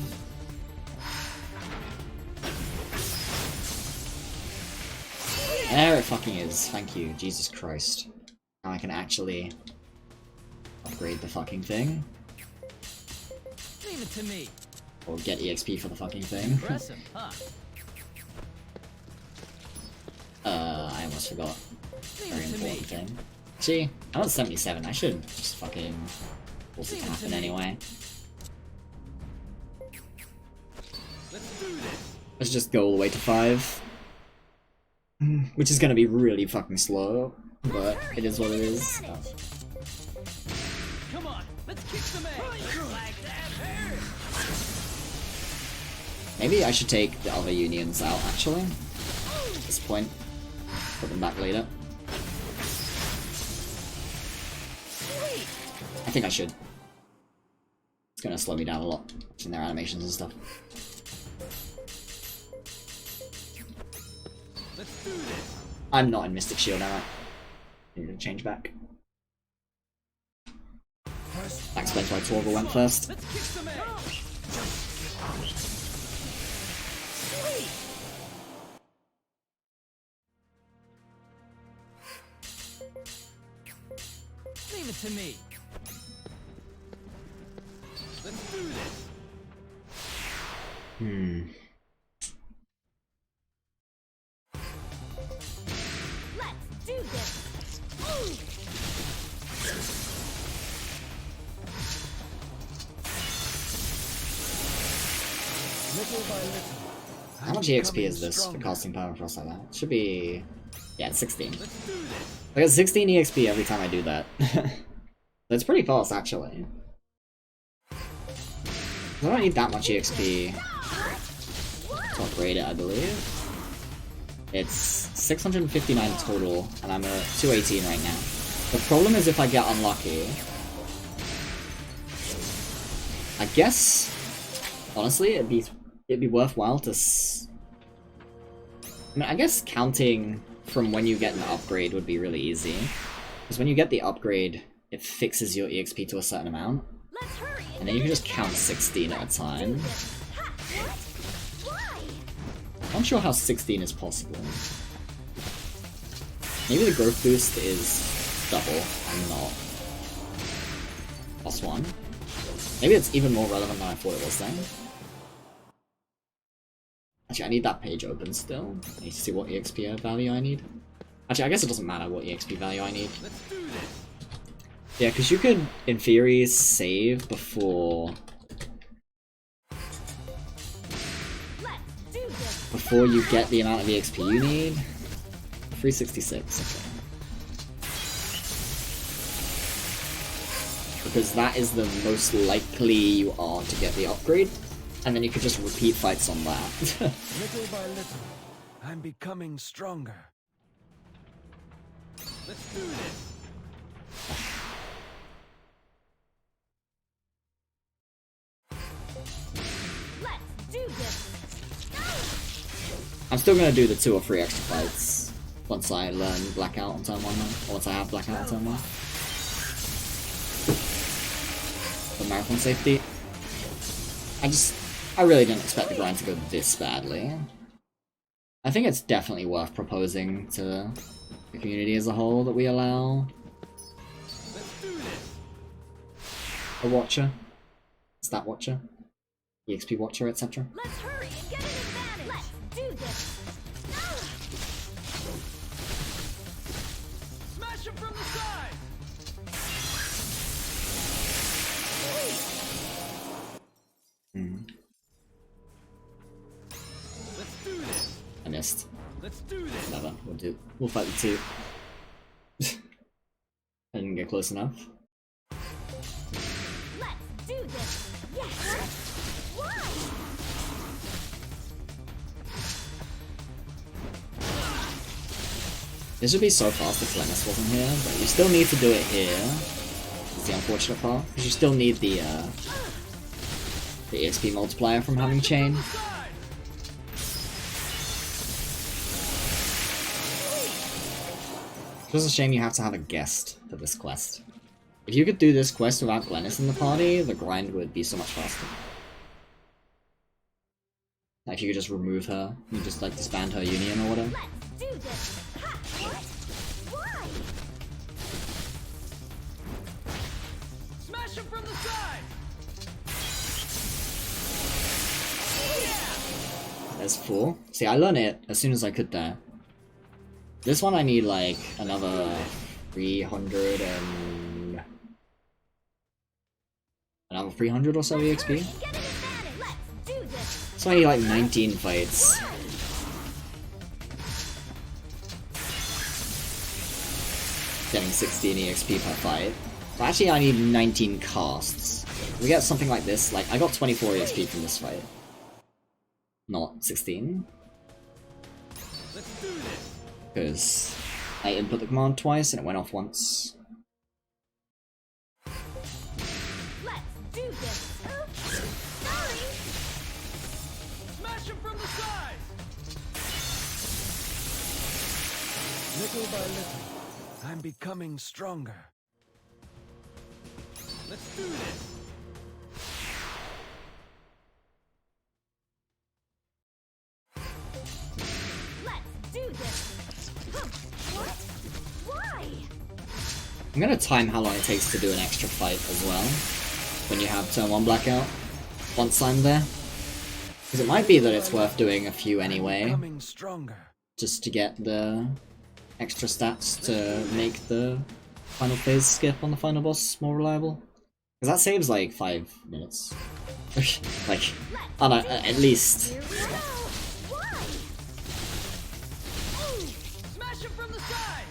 There it fucking is, thank you, Jesus Christ. Now I can actually upgrade the fucking thing. Leave it to me. Or get EXP for the fucking thing. Impressive, huh? I almost forgot. Leave Very it to me. important thing. See, I'm at 77, I should just fucking force it to happen anyway. Let's do this. Let's just go all the way to 5. Which is gonna be really fucking slow, but it is what it is. Oh. Come on, let's kick some A. Like that hurt. Maybe I should take the other unions out, actually. At this point. Put them back later. I think I should. It's gonna slow me down a lot, watching their animations and stuff. Let's do this. I'm not in Mystic Shield, am I? I need to change back. That explains why Torval went first. Let's kick some ass. Leave it to me. Let's do this. Let's do this. Little by little. How much EXP is this for casting Power Frost like that? It should be... yeah, it's 16. Let's do this. I get 16 EXP every time I do that. That's pretty fast, actually. I don't need that much EXP to upgrade it, I believe. It's 659 total, and I'm at 218 right now. The problem is if I get unlucky. I guess, honestly, it'd be worthwhile to I mean, I guess counting from when you get an upgrade would be really easy. Because when you get the upgrade, it fixes your EXP to a certain amount. Let's hurry. And then you can just count 16 at a time. Ha, what? Why? I'm not sure how 16 is possible. Maybe the growth boost is double and not +1. Maybe it's even more relevant than I thought it was then. Actually, I need that page open still. I need to see what EXP value I need. Actually, I guess it doesn't matter what EXP value I need. Let's do this. Yeah, because you could, in theory, save before... Let's do this. before you get the amount of EXP you need. 366, okay. Because that is the most likely you are to get the upgrade, and then you could just repeat fights on that. Little by little, I'm becoming stronger. Let's do this. Let's do this. I'm still gonna do the 2 or 3 extra fights once I learn Blackout on turn 1 though, or once I have Blackout on turn 1. For marathon safety. I really didn't expect the grind to go this badly. I think it's definitely worth proposing to the community as a whole that we allow Let's do this. a watcher, stat watcher, EXP watcher, etc. Let's hurry and get an advantage. Let's do this. Smash him from the side. Let's do this. I missed. Let's do this. Whatever, we'll fight the 2. I didn't get close enough. Let's do this. Yes. Why? This would be so fast if Glennis wasn't here, but you still need to do it here. That's the unfortunate part, because you still need the EXP multiplier from having chain. It's just a shame you have to have a guest for this quest. If you could do this quest without Glennis in the party, the grind would be so much faster. Like if you could just remove her, you just like disband her union or whatever. Let's do this. Ha, what? Why? Smash him from the side. There's 4. See, I learned it as soon as I could there. This one I need like another 300 and... another 300 or so EXP. Get an advantage. Let's do this. So I need like 19 fights. Getting 16 EXP per fight. But actually I need 19 casts. If we get something like this, like I got 24 EXP from this fight. Not 16. Let's do this. Because I input the command twice and it went off once. Let's do this. Sorry. Smash him from the side. Little by little, I'm becoming stronger. Let's do this. Let's do this. Huh. What? Why? I'm gonna time how long it takes to do an extra fight as well, when you have turn 1 blackout, once I'm there. Because it might be that it's worth doing a few anyway, Becoming stronger. just to get the extra stats to make the final phase skip on the final boss more reliable. Because that saves like 5 minutes. Like, oh no, at least. Here we go. Why? Smash him from the side.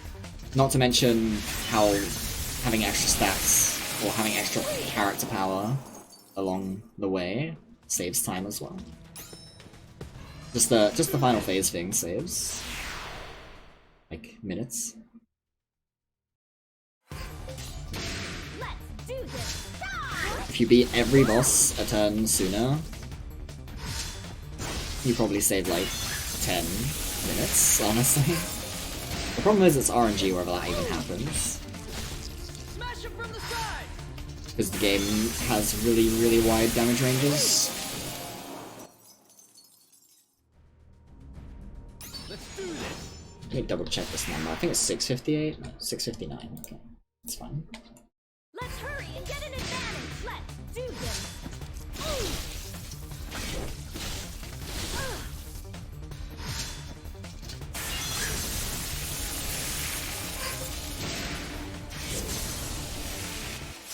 Not to mention how having extra stats, or having extra character power along the way, saves time as well. Just the final phase thing saves like minutes. Let's do this. If you beat every boss a turn sooner, you probably save like 10 minutes, honestly. The problem is it's RNG wherever that even happens, Smash him from the side. because the game has really, really wide damage ranges. Let's do this. Let me double check this number. I think it's 658? No, 659. Okay, that's fine. Let's hurry and get an advantage. Let's do this.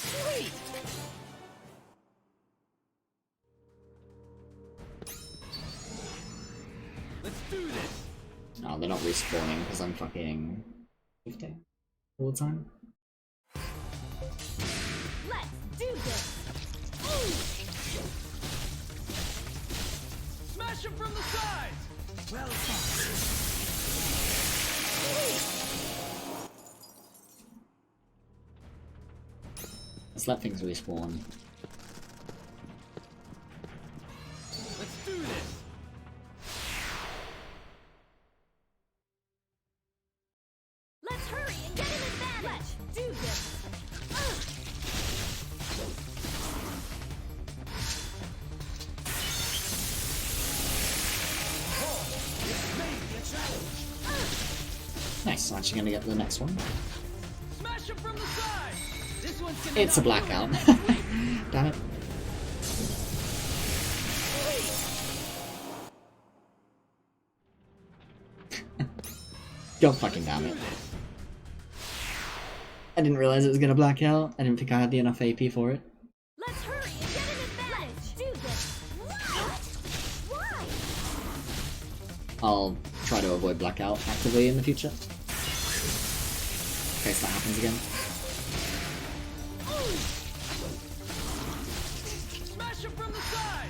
Sweet. Let's do this. Oh, they're not respawning because I'm fucking 50 all the time. Let's do this. Smash him from the side. Well fought. Let's let things respawn. Let's do this. Let's hurry and get an advantage. Let's do this. Nice, I'm actually gonna get the next one. Smash him from the side. This one's gonna It's a knock you blackout. out. Damn it. God fucking damn it. I didn't realize it was gonna black out. I didn't think I had the enough AP for it. Let's hurry and get an advantage. Let's do this. What? Why? I'll try to avoid blackout actively in the future. In case that happens again. Smash him from the side.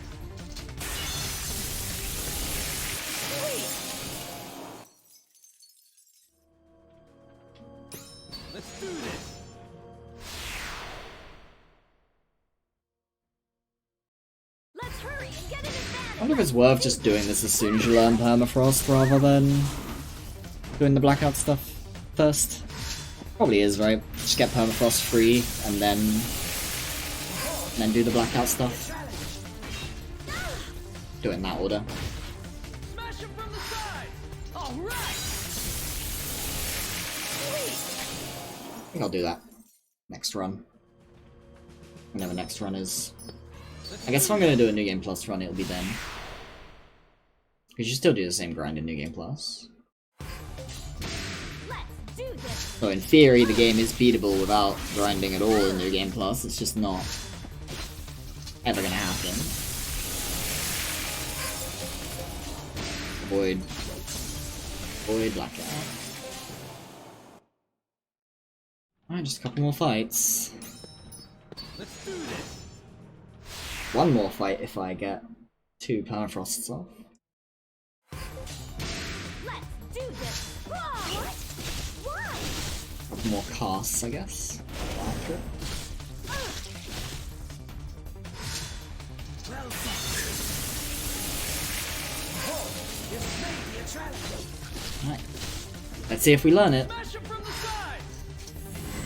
Let's do this. Let's hurry and get an I advantage. wonder if it's worth just doing this as soon as you learn permafrost rather than doing the blackout stuff first. Probably is, right? Just get permafrost free and then do the blackout stuff. Do it in that order. Smash him from the side. All right. I think I'll do that next run. Whenever next run is. I guess if I'm gonna do a New Game Plus run, it'll be then. Because you still do the same grind in New Game Plus. Let's do this. So in theory, the game is beatable without grinding at all in New Game Plus. It's just not ever gonna happen. Avoid blackout. Alright, just a couple more fights. Let's do this. One more fight if I get 2 permafrosts off. Let's do this. What? Why? Couple more casts, I guess. After it. Well fought. This may be a challenge. Alright. Let's see if we learn it. Smash him from the side.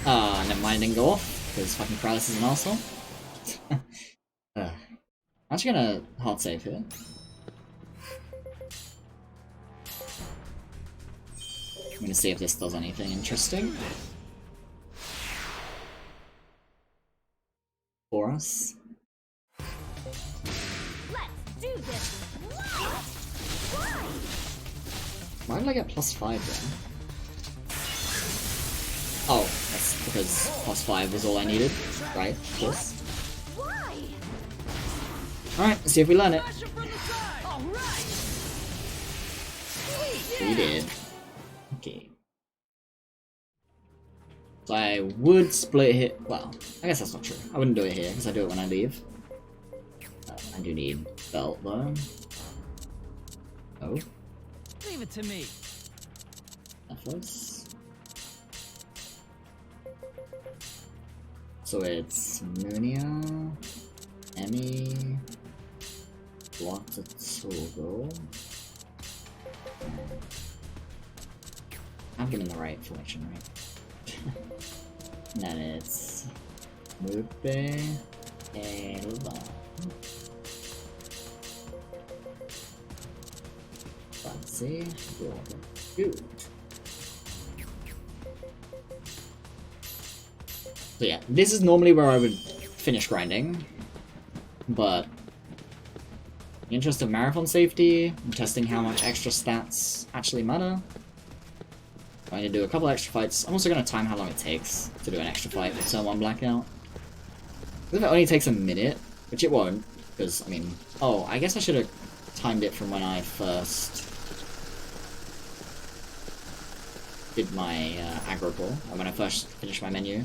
Ah, never mind, didn't go off. because fucking Kralis is an arsehole. I'm actually gonna hard save here. I'm gonna see if this does anything interesting for us. Let's do this. What? Why? Why did I get +5 then? Oh, that's because +5 was all I needed, right? Of course. Why? Alright, let's see if we learn it. Smash it from the side. All right. Sweet. We did. Okay. So I would split it. Well, I guess that's not true. I wouldn't do it here because I do it when I leave. I do need belt though. Oh, Leave it to me. Netflix. So it's Munia, Emmy, Watatogo. I'm getting the right selection, right? And then it's Mupe, Elba. Fancy, good. So yeah, this is normally where I would finish grinding, but in the interest of marathon safety, I'm testing how much extra stats actually matter. I'm going to do a couple extra fights. I'm also going to time how long it takes to do an extra fight with Turn 1 Blackout. If it only takes a minute, which it won't, because, I mean... Oh, I guess I should have timed it from when I first did my aggro pull, or when I first finished my menu.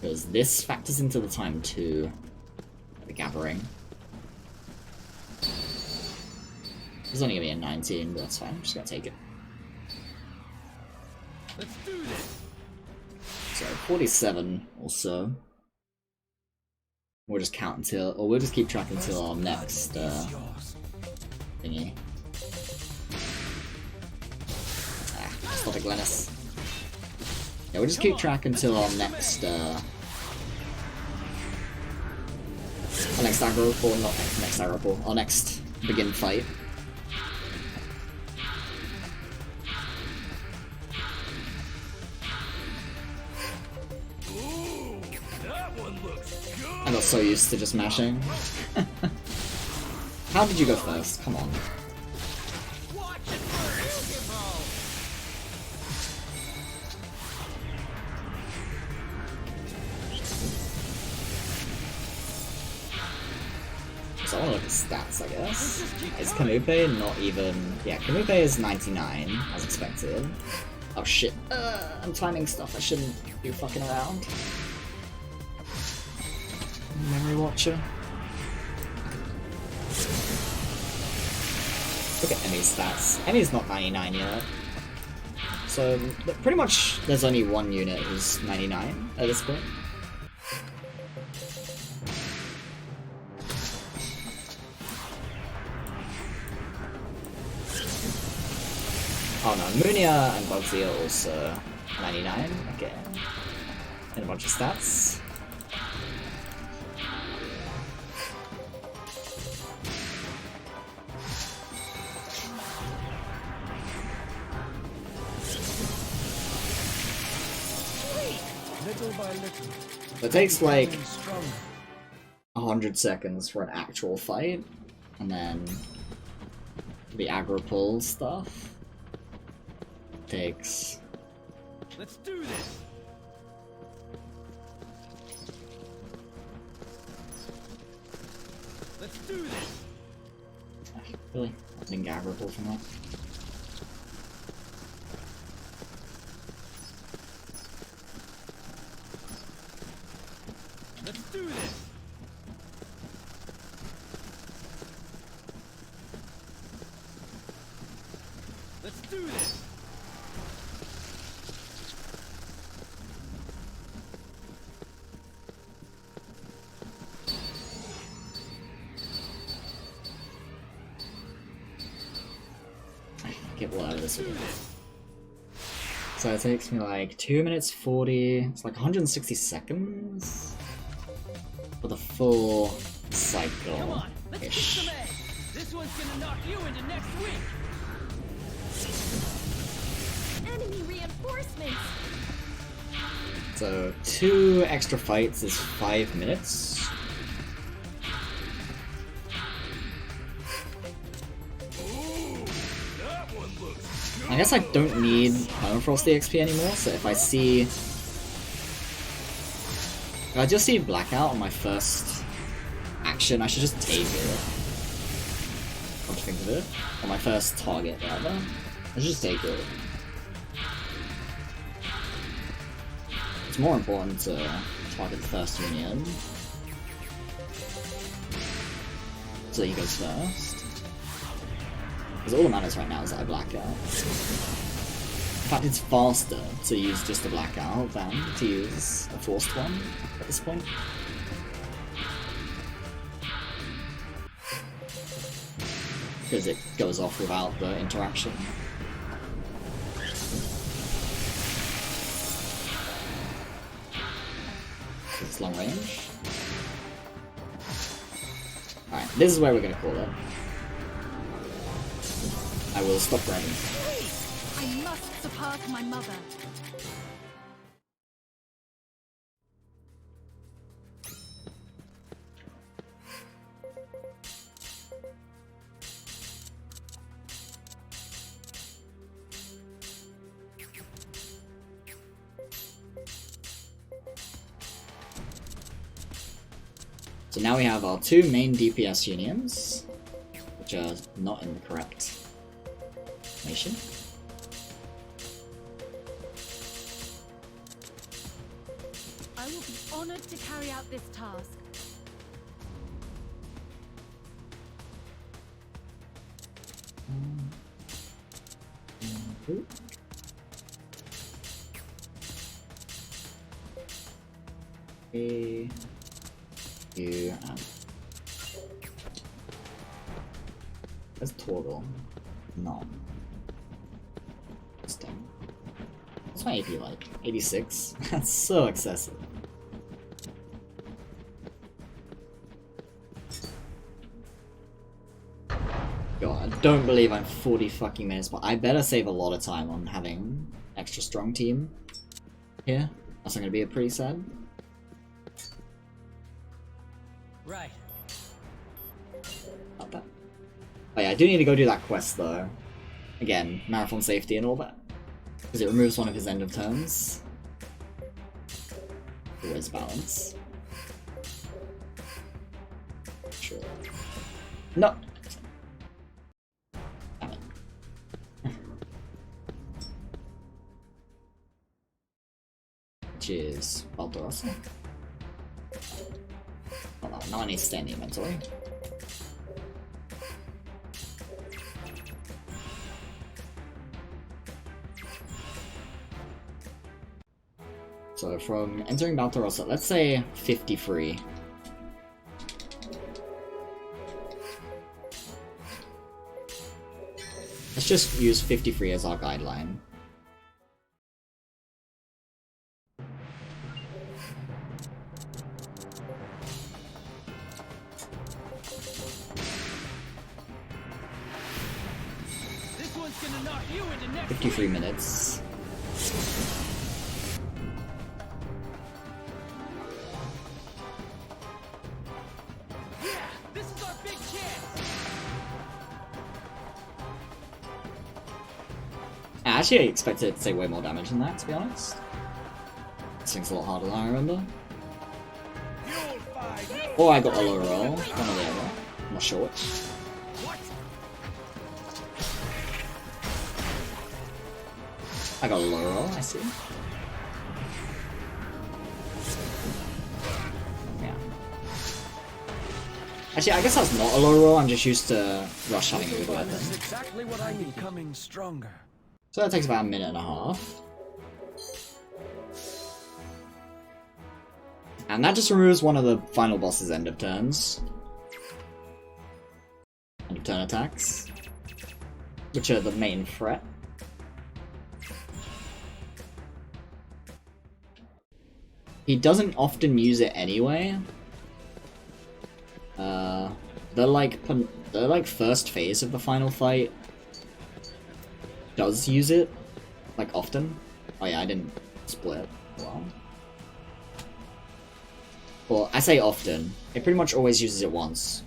Because this factors into the time too. The gathering. It's only going to be a 19, but that's fine. I'm just going to take it. Let's do this. So 47 or so. We'll just count until, or we'll just keep track until our next thingy. Stop it, Glennis. Yeah, we'll just keep track until our next aggro, or not next aggro pull, our next begin fight. I got so used to just mashing. How did you go first? Come on. So I want to look at stats, I guess. Is Kamupe not even... Yeah, Kamupe is 99, as expected. Oh shit. I'm timing stuff, I shouldn't be fucking around. Memory Watcher. Look at Emmy's stats. Emmy's not 99 yet. So, pretty much there's only one unit who's 99 at this point. Oh no, Munia and Bugsy are also 99. Okay. And a bunch of stats. Little by little. It takes like becoming stronger. 100 seconds for an actual fight, and then the aggro pull stuff takes... Let's do this. Let's do this. Really? I didn't get aggro pull from that. Let's do this. Let's do this. Get well out of this again. So it takes me like 2 minutes 40, it's like 160 seconds for the full Come cycle on, let's kick ish. some ass. This one's gonna knock you into next week. Enemy reinforcements. So 2 extra fights is 5 minutes. I guess I don't need Permafrost EXP anymore, so if I just see Blackout on my first action, I should just take it. Come to think of it. On my first target, rather. I should just take it. It's more important to target the first union. So he goes first. Because all that matters right now is that I black out. In fact, it's faster to use just a blackout than to use a forced one at this point. Because it goes off without the interaction. It's long range. Alright, this is where we're gonna call it. I will stop grabbing. I must surpass my mother. So now we have our 2 main DPS unions, which are not in the correct nation. I will be honored to carry out this task. A, U, and where's Torgal? No. Sting. What's my AP like? 86? That's so excessive. God, I don't believe I'm 40 fucking minutes, but I better save a lot of time on having extra strong team here. That's gonna be pretty sad. Right. Not that. Oh yeah, I do need to go do that quest though. Again, marathon safety and all that. Because it removes one of his end of turns. Always balance. Sure. No! Damn it. Which is Baltorosa. Hold on, now I need to stay in the inventory. So from entering Baltorosa, let's say 53. Let's just use 53 as our guideline. This one's gonna knock you into next 53 week. minutes. Yeah, this is our big chance. Actually, I expected it to take way more damage than that, to be honest. This thing's a lot harder than I remember. Or I got a low roll, one or the other. I'm not sure which. I got a low roll, I see. Yeah. Actually, I guess that's not a low roll, I'm just used to Rush having a good weapon. This is exactly what I need. Becoming stronger. So that takes about a minute and a half. And that just removes one of the final boss's end of turns. End of turn attacks. Which are the main threat. He doesn't often use it anyway. The first phase of the final fight does use it, like, often. Oh yeah, I didn't split. Well, I say often. It pretty much always uses it once.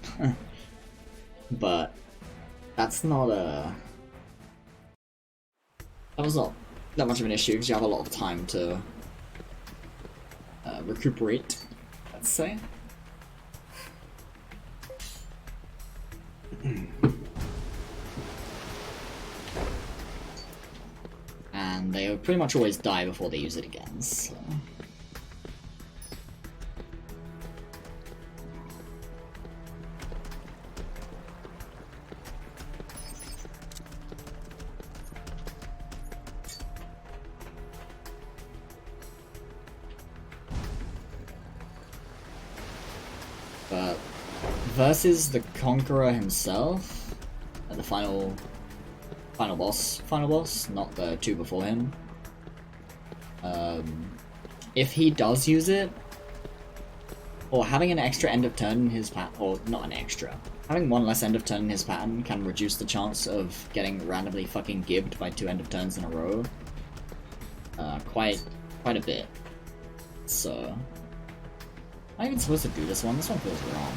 But that's not that was not that much of an issue because you have a lot of time to recuperate, let's say. And they pretty much always die before they use it again, so... But versus the Conqueror himself, at the final boss, not the two before him. If he does use it, or having an extra end of turn in his pattern, or not an extra, having one less end of turn in his pattern can reduce the chance of getting randomly fucking gibbed by 2 end of turns in a row. Quite a bit. So, am I even supposed to do this one? This one feels wrong.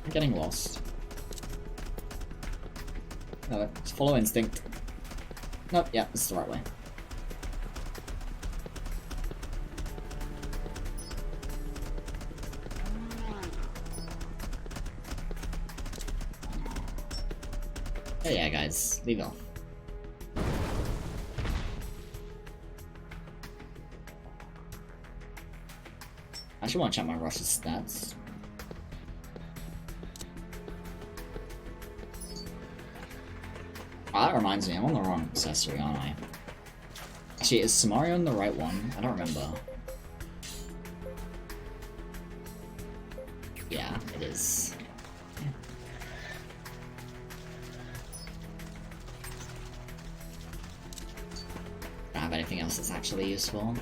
I'm getting lost. No, let's follow instinct. Nope, yeah, this is the right way. Oh yeah, guys, leave off. I actually want to check my Rush's stats. Oh, that reminds me, I'm on the wrong accessory, aren't I? Actually, is Samarion the right one? I don't remember. Yeah, it is. Yeah. Don't have anything else that's actually useful.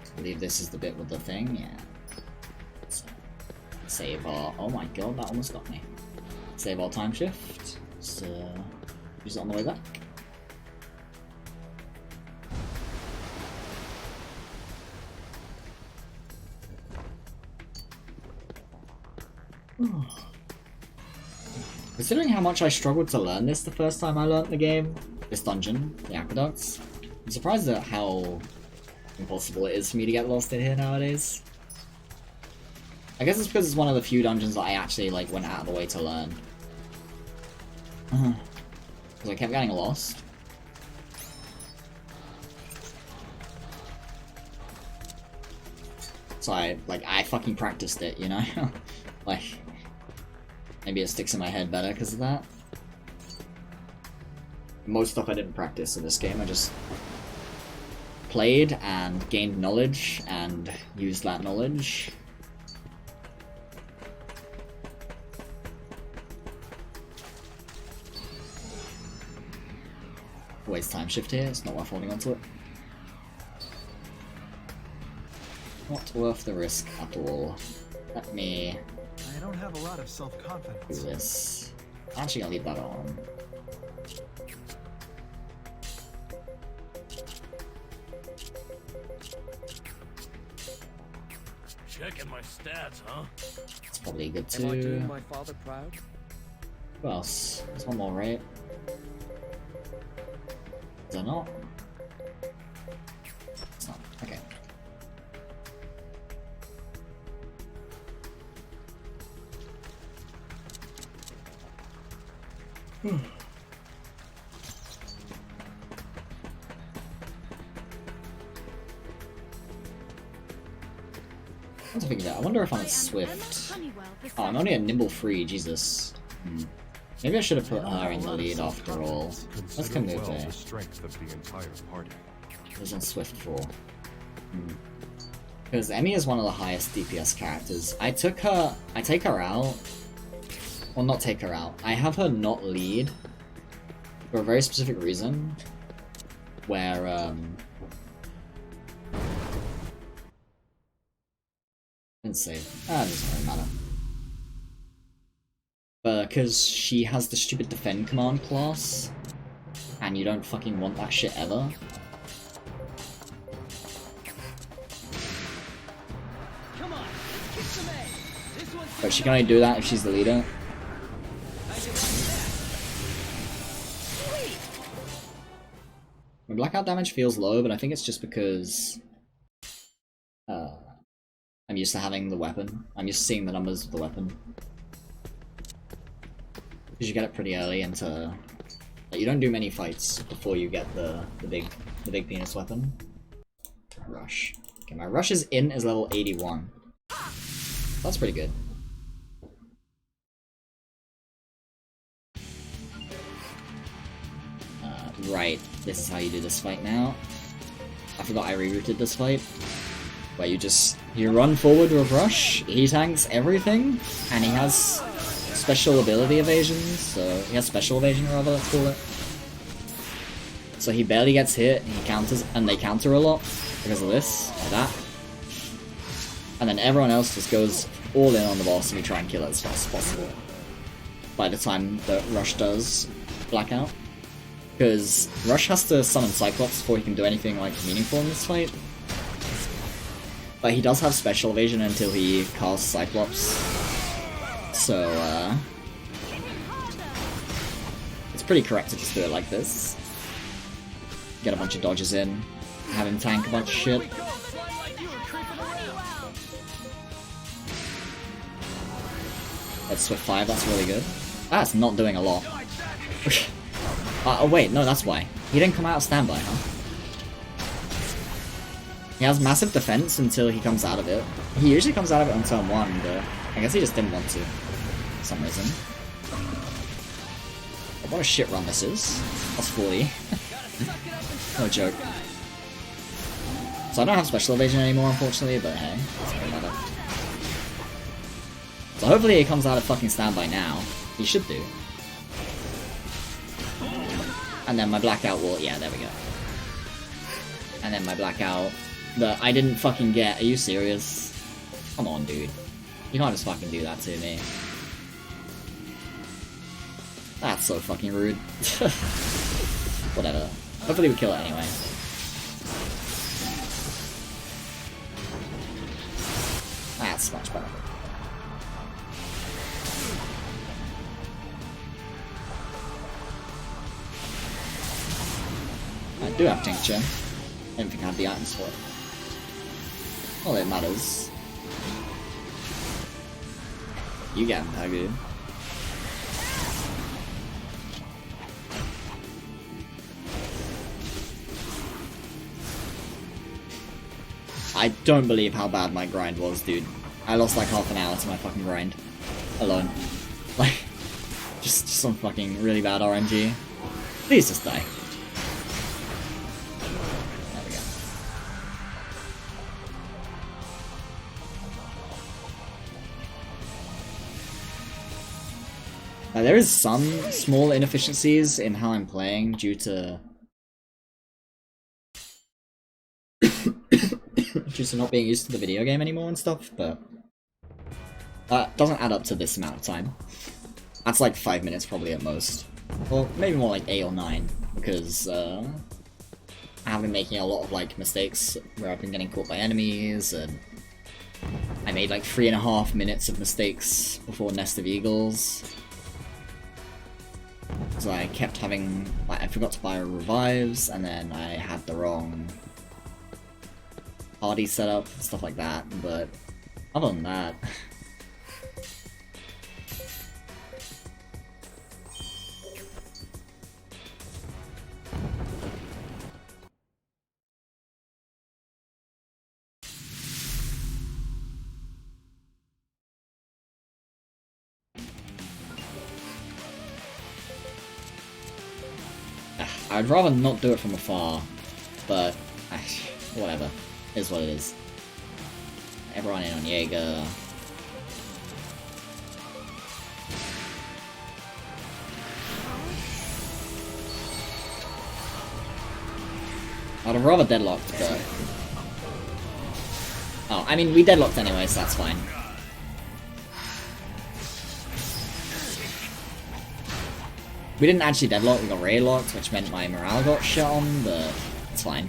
I believe this is the bit with the thing, yeah. So, save our... Oh my god, that almost got me. Save all time shift. Just use it on the way back. Considering how much I struggled to learn this the first time I learned the game, this dungeon, the aqueducts, I'm surprised at how impossible it is for me to get lost in here nowadays. I guess it's because it's one of the few dungeons that I actually like went out of the way to learn. Because I kept getting lost. So I fucking practiced it, you know? Like, maybe it sticks in my head better because of that. Most stuff I didn't practice in this game, I just played and gained knowledge and used that knowledge. Waste time shift here, it's not worth holding onto it. Not worth the risk at all. Let me I don't have a lot of self-confidence. do this. I'm actually gonna leave that on. Checking my stats, huh? It's probably good Am I doing too. my father proud? Who else? There's one more, right? Is there not? It's not. Okay. Let's figure that. I wonder if I'm swift. Oh, I'm only a nimble 3, Jesus. Maybe I should have put her in the lead after all. Let's come move there. the strength of the entire party. There's on Swift 4. Because Emmy is one of the highest DPS characters. I take her out. Well, not take her out. I have her not lead. for a very specific reason, where didn't save. Ah, it doesn't really matter. Because she has the stupid defend command class, and you don't fucking want that shit ever. Come on, kick some ass. This one's But she can only do that if she's the leader. My blackout damage feels low, but I think it's just because I'm used to having the weapon. I'm used to seeing the numbers of the weapon. Because you get it pretty early into... Like, you don't do many fights before you get the big penis weapon. Rush. Okay, my rush is level 81. That's pretty good. Right, this is how you do this fight now. I forgot I rerouted this fight. Where you run forward with rush, he tanks everything, and he has special ability evasion, so he has special evasion rather, let's call it. So he barely gets hit, he counters, and they counter a lot because of this, like that. And then everyone else just goes all in on the boss and we try and kill it as fast as possible. By the time the rush does blackout. Because Rush has to summon Cyclops before he can do anything like meaningful in this fight. But he does have special evasion until he casts Cyclops. So, it's pretty correct to just do it like this. Get a bunch of dodges in, have him tank a bunch of shit. That's Swift 5, that's really good. That's not doing a lot. Oh wait, no, that's why. He didn't come out of standby, huh? He has massive defense until he comes out of it. He usually comes out of it on turn 1, but I guess he just didn't want to. For some reason. But what a shit run this is. Plus 40. No joke. So I don't have special evasion anymore, unfortunately, but hey, doesn't really matter. So hopefully he comes out of fucking standby now. He should do. And then my blackout will... yeah, there we go. And then my blackout that I didn't fucking get. Are you serious? Come on, dude. You can't just fucking do that to me. That's so fucking rude. Whatever. Hopefully we kill it anyway. That's much better. I do have Tincture. I don't think I have the items for it. Well, it matters. You get him, Hagu. I don't believe how bad my grind was, dude. I lost like half an hour to my fucking grind. Alone. Like, just some fucking really bad RNG. Please just die. There is some small inefficiencies in how I'm playing due to not being used to the video game anymore and stuff, but that doesn't add up to this amount of time. That's like 5 minutes probably at most. Or maybe more like 8 or 9, because I have been making a lot of like mistakes where I've been getting caught by enemies, and I made like 3.5 minutes of mistakes before Nest of Eagles. So I kept having, like, I forgot to buy revives, and then I had the wrong party setup, stuff like that, but other than that... I'd rather not do it from afar, but whatever. It is what it is. Everyone in on Jaeger. I'd have rather deadlocked, but... Oh, I mean, we deadlocked anyway, so that's fine. We didn't actually deadlock, we got ray locked, which meant my morale got shit on, but it's fine.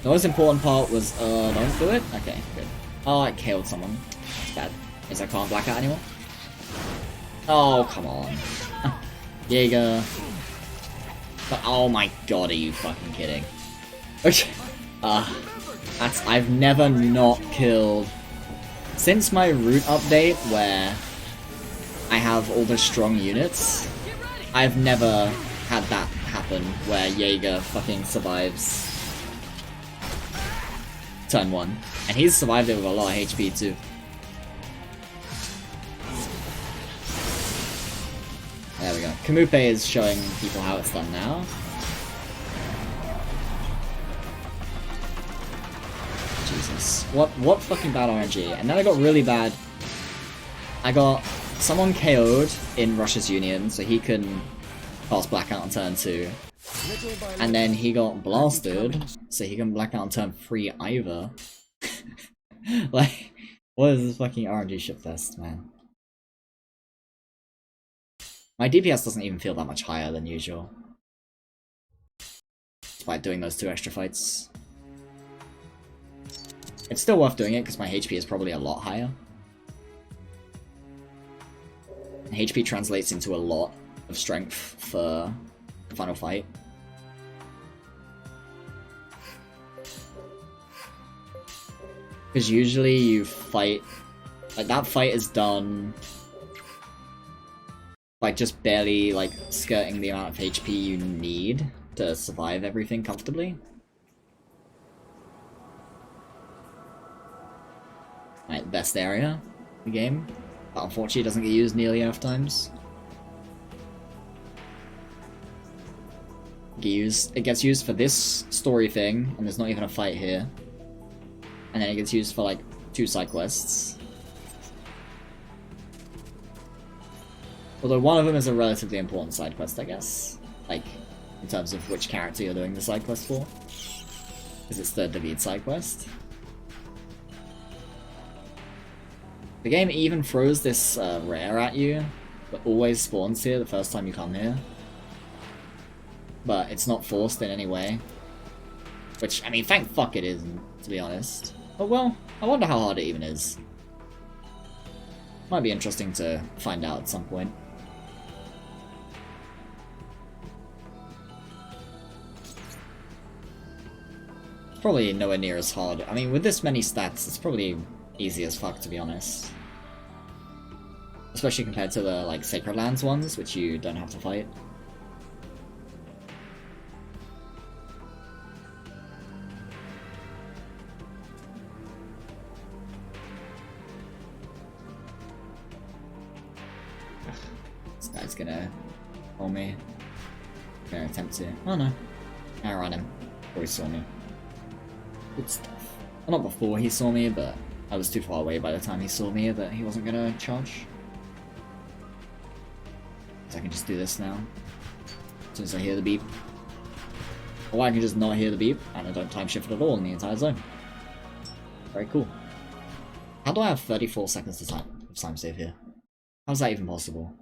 The most important part was, don't do it? Okay, good. Oh, I killed someone. That's bad. Is I can't black out anymore? Oh, come on. Jaeger. But, oh my god, are you fucking kidding? Okay. I've never not killed... Since my root update, where I have all the strong units, I've never had that happen, where Jaeger fucking survives turn 1. And he's survived it with a lot of HP too. There we go. Kamupe is showing people how it's done now. Jesus. What fucking bad RNG. And then I got really bad. I got someone KO'd in Russia's Union, so he can pass Blackout on turn 2. And then he got blasted, so he can Blackout on turn 3 either. Like, what is this fucking RNG shitfest, man? My DPS doesn't even feel that much higher than usual. Despite doing those 2 extra fights. It's still worth doing it because my HP is probably a lot higher. HP translates into a lot of strength for the final fight. Because usually you fight... Like, that fight is done... by just barely, like, skirting the amount of HP you need to survive everything comfortably. Right, best area in the game. But unfortunately it doesn't get used nearly enough times. It gets used for this story thing, and there's not even a fight here. And then it gets used for like 2 side quests. Although one of them is a relatively important side quest, I guess. Like, in terms of which character you're doing the side quest for. Because it's the David side quest. The game even throws this rare at you, that always spawns here the first time you come here. But it's not forced in any way. Which, I mean, thank fuck it isn't, to be honest. But well, I wonder how hard it even is. Might be interesting to find out at some point. It's probably nowhere near as hard. I mean, with this many stats, it's probably easy as fuck, to be honest. Especially compared to the, like, Sacred Lands ones, which you don't have to fight. This guy's gonna roll me. Gonna attempt to. Oh no. I ran him before he saw me. Good stuff. Well, not before he saw me, but I was too far away by the time he saw me that he wasn't gonna charge. So I can just do this now. As soon as I hear the beep. Or I can just not hear the beep, and I don't time shift at all in the entire zone. Very cool. How do I have 34 seconds to time save here? How's that even possible?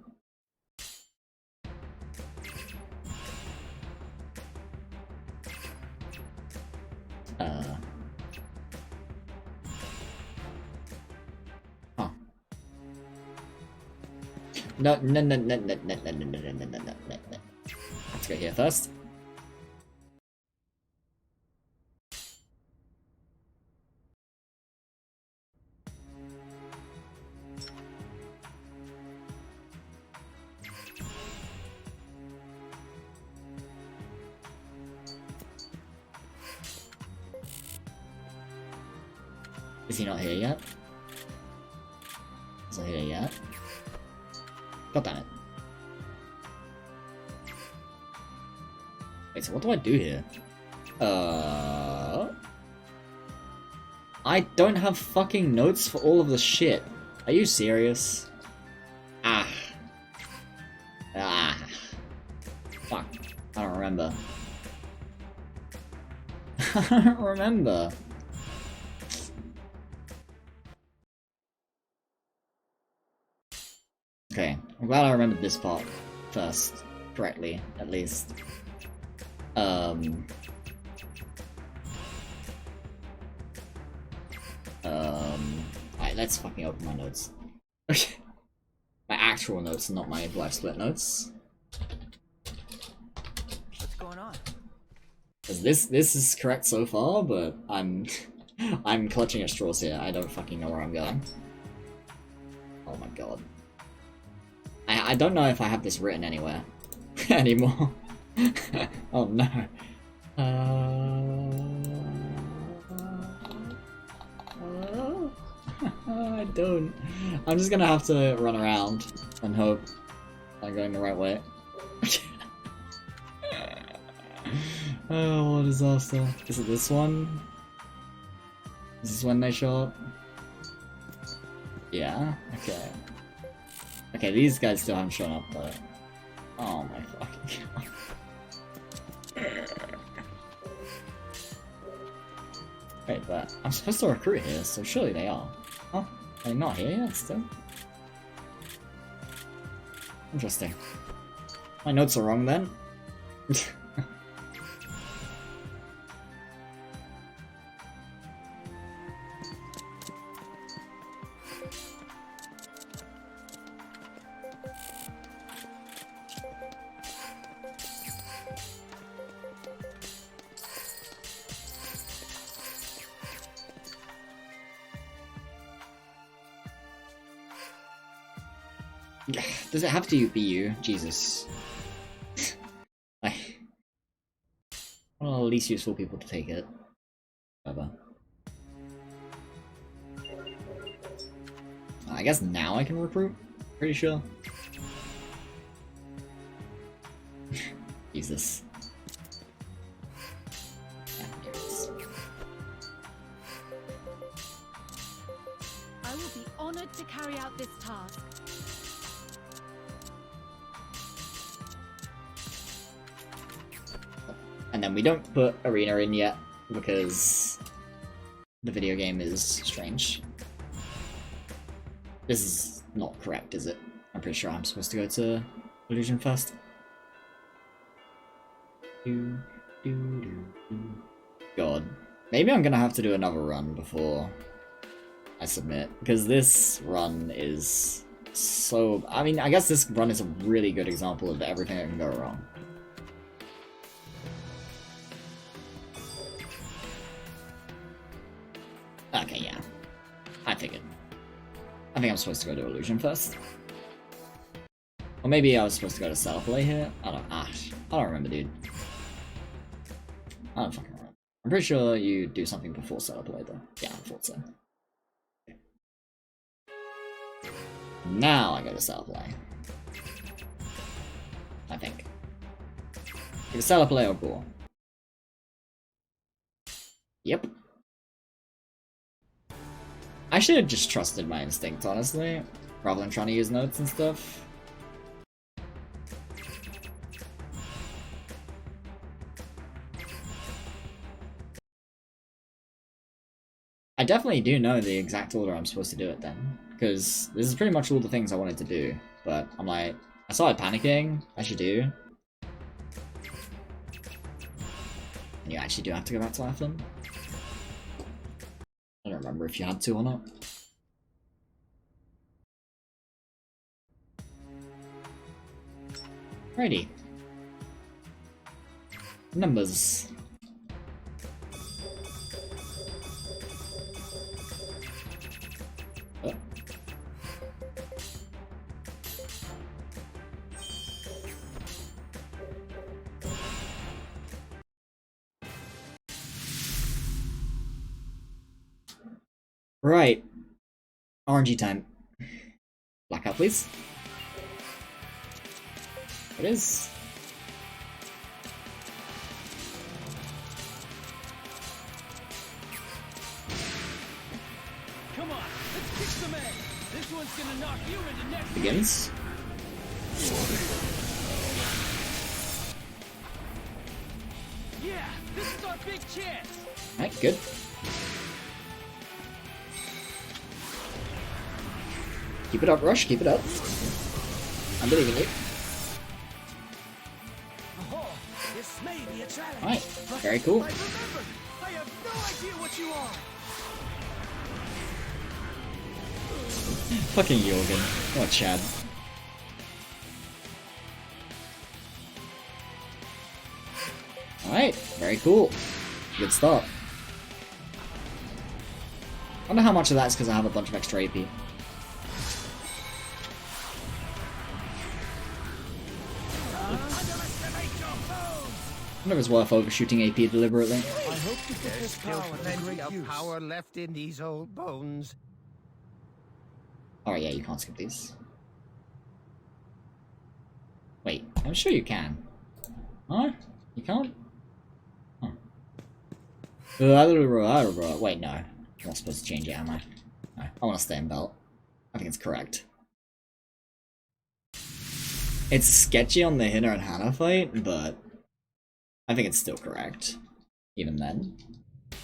Huh. No. Let's go here first. Is he not here yet? Is he here yet? God damn it. Wait, so what do I do here? I don't have fucking notes for all of the shit. Are you serious? Ah. Fuck. I don't remember. I don't remember. Okay, I'm glad I remembered this part first, correctly, at least. Alright, let's fucking open my notes. Okay. My actual notes, not my live split notes. What's going on? Cause this is correct so far, but I'm I'm clutching at straws here. I don't fucking know where I'm going. Oh my god. I don't know if I have this written anywhere anymore. Oh no. I don't. I'm just gonna have to run around and hope I'm going the right way. Oh, what a disaster. Is it this one? Is this when they show up? Yeah? Okay. Okay, these guys still haven't shown up, but... Oh my fucking god. Wait, but I'm supposed to recruit here, so surely they are. Oh, they're not here yet still? Interesting. My notes are wrong then. Does it have to be you? Jesus. One of the least useful people to take it. Whatever. I guess now I can recruit? Pretty sure. Jesus. Yeah, here it is. I will be honored to carry out this task. And then we don't put Arena in yet, because the video game is strange. This is not correct, is it? I'm pretty sure I'm supposed to go to Illusion first. God. Maybe I'm gonna have to do another run before I submit, because this run is so... I mean, I guess this run is a really good example of everything that can go wrong. Okay, yeah. I figured. I think I'm supposed to go to Illusion first. Or maybe I was supposed to go to Self-Play here? I don't remember, dude. I don't fucking remember. I'm pretty sure you do something before Self-Play, though. Yeah, I thought so. Now I go to Self-Play. I think. Either Self-Play or Gore. Yep. I should have just trusted my instinct, honestly, rather than trying to use notes and stuff. I definitely do know the exact order I'm supposed to do it then, because this is pretty much all the things I wanted to do, but I'm like, I started panicking, I should do. And you actually do have to go back to Laughlin? I don't remember if you had to or not. Righty. Numbers. Oh. Right. RNG time. Blackout, please. It is. Come on, let's kick some ass. This one's gonna knock you into next. Begins. Yeah, this is our big chance. Alright, good. Keep it up, Rush, keep it up. I'm believing you. Oh, this may be a challenge. Alright, very cool. I remembered. I have no idea what you are. Fucking Jorgen. What Chad. Alright, very cool. Good start. I wonder how much of that is because I have a bunch of extra AP. I wonder if it's worth overshooting AP deliberately. I hope to put There's this still power to plenty great of use. power left in these old bones. Alright, yeah, you can't skip these. Wait, I'm sure you can. Huh? You can't? Huh. Wait, no. I'm not supposed to change it, am I? No, I want to stay in belt. I think it's correct. It's sketchy on the Hinner and Hannah fight, but I think it's still correct. Even then. I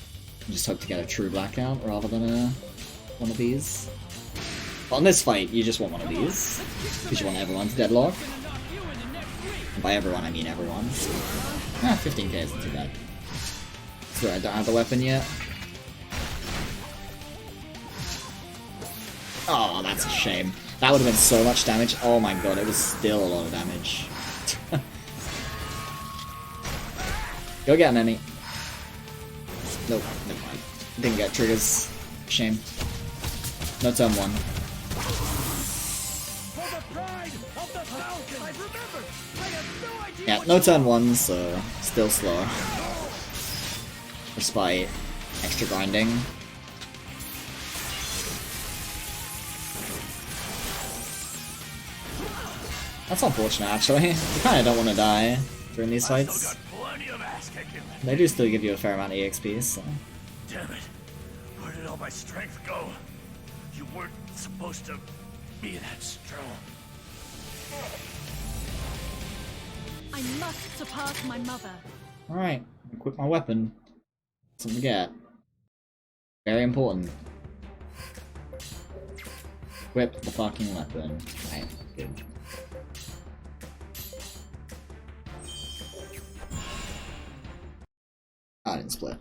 just hope to get a true blackout rather than a one of these. But on this fight, you just want one of these. Because you want everyone to deadlock. And by everyone, I mean everyone. Ah, 15k isn't too bad. So I don't have the weapon yet. Oh, that's a shame. That would have been so much damage. Oh my god, it was still a lot of damage. Go get him, Emmy. Nope, never mind. Didn't get triggers. Shame. No turn 1. For the pride of the Falcon. I remembered. I have no idea. Yeah, what no you turn are. 1, so still slower. Despite extra grinding. That's unfortunate, actually. You kinda don't want to die during these fights. Plenty of ass kicking. They do still give you a fair amount of EXP, so... Damn it. Where did all my strength go? You weren't supposed to be that strong. I must surpass my mother. Alright, equip my weapon. Something to get. Very important. Equip the fucking weapon. Right, good. I didn't split.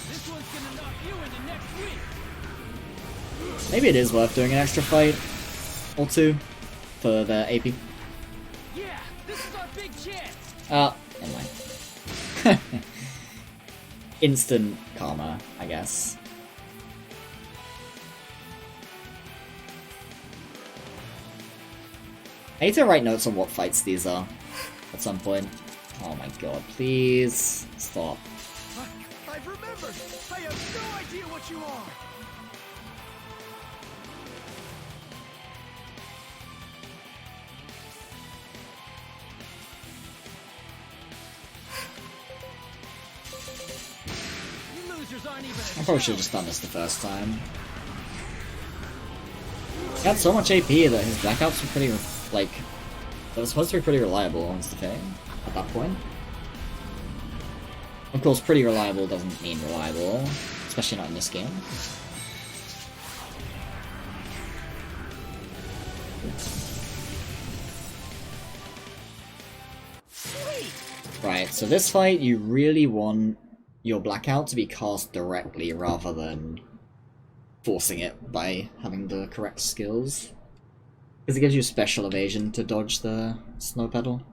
This one's gonna knock you into next week. Maybe it is worth doing an extra fight or two for the AP. Yeah, this is our big chance. Oh, never mind. Instant karma, I guess. I need to write notes on what fights these are at some point. Oh my god, please stop. I've remembered. I have no idea what you are. You losers aren't even. I probably should have just done this the first time. He had so much AP that his blackouts were pretty, like, they were supposed to be pretty reliable on Stefan at that point. Of course, pretty reliable doesn't mean reliable, especially not in this game. Right, so this fight, you really want your blackout to be cast directly rather than forcing it by having the correct skills. Because it gives you special evasion to dodge the snow pedal.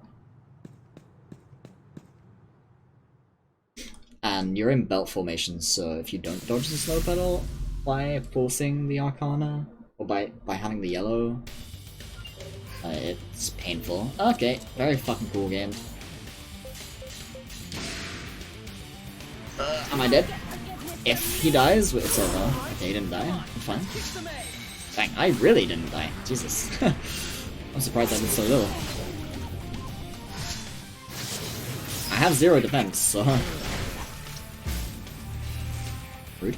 And you're in belt formation, so if you don't dodge the snow pedal by forcing the Arcana, or by having the yellow, it's painful. Okay, very fucking cool game. Am I dead? If he dies, it's over. Okay, he didn't die. I'm fine. Dang, I really didn't die. Jesus. I'm surprised I did so little. I have 0 defense, so... Rude.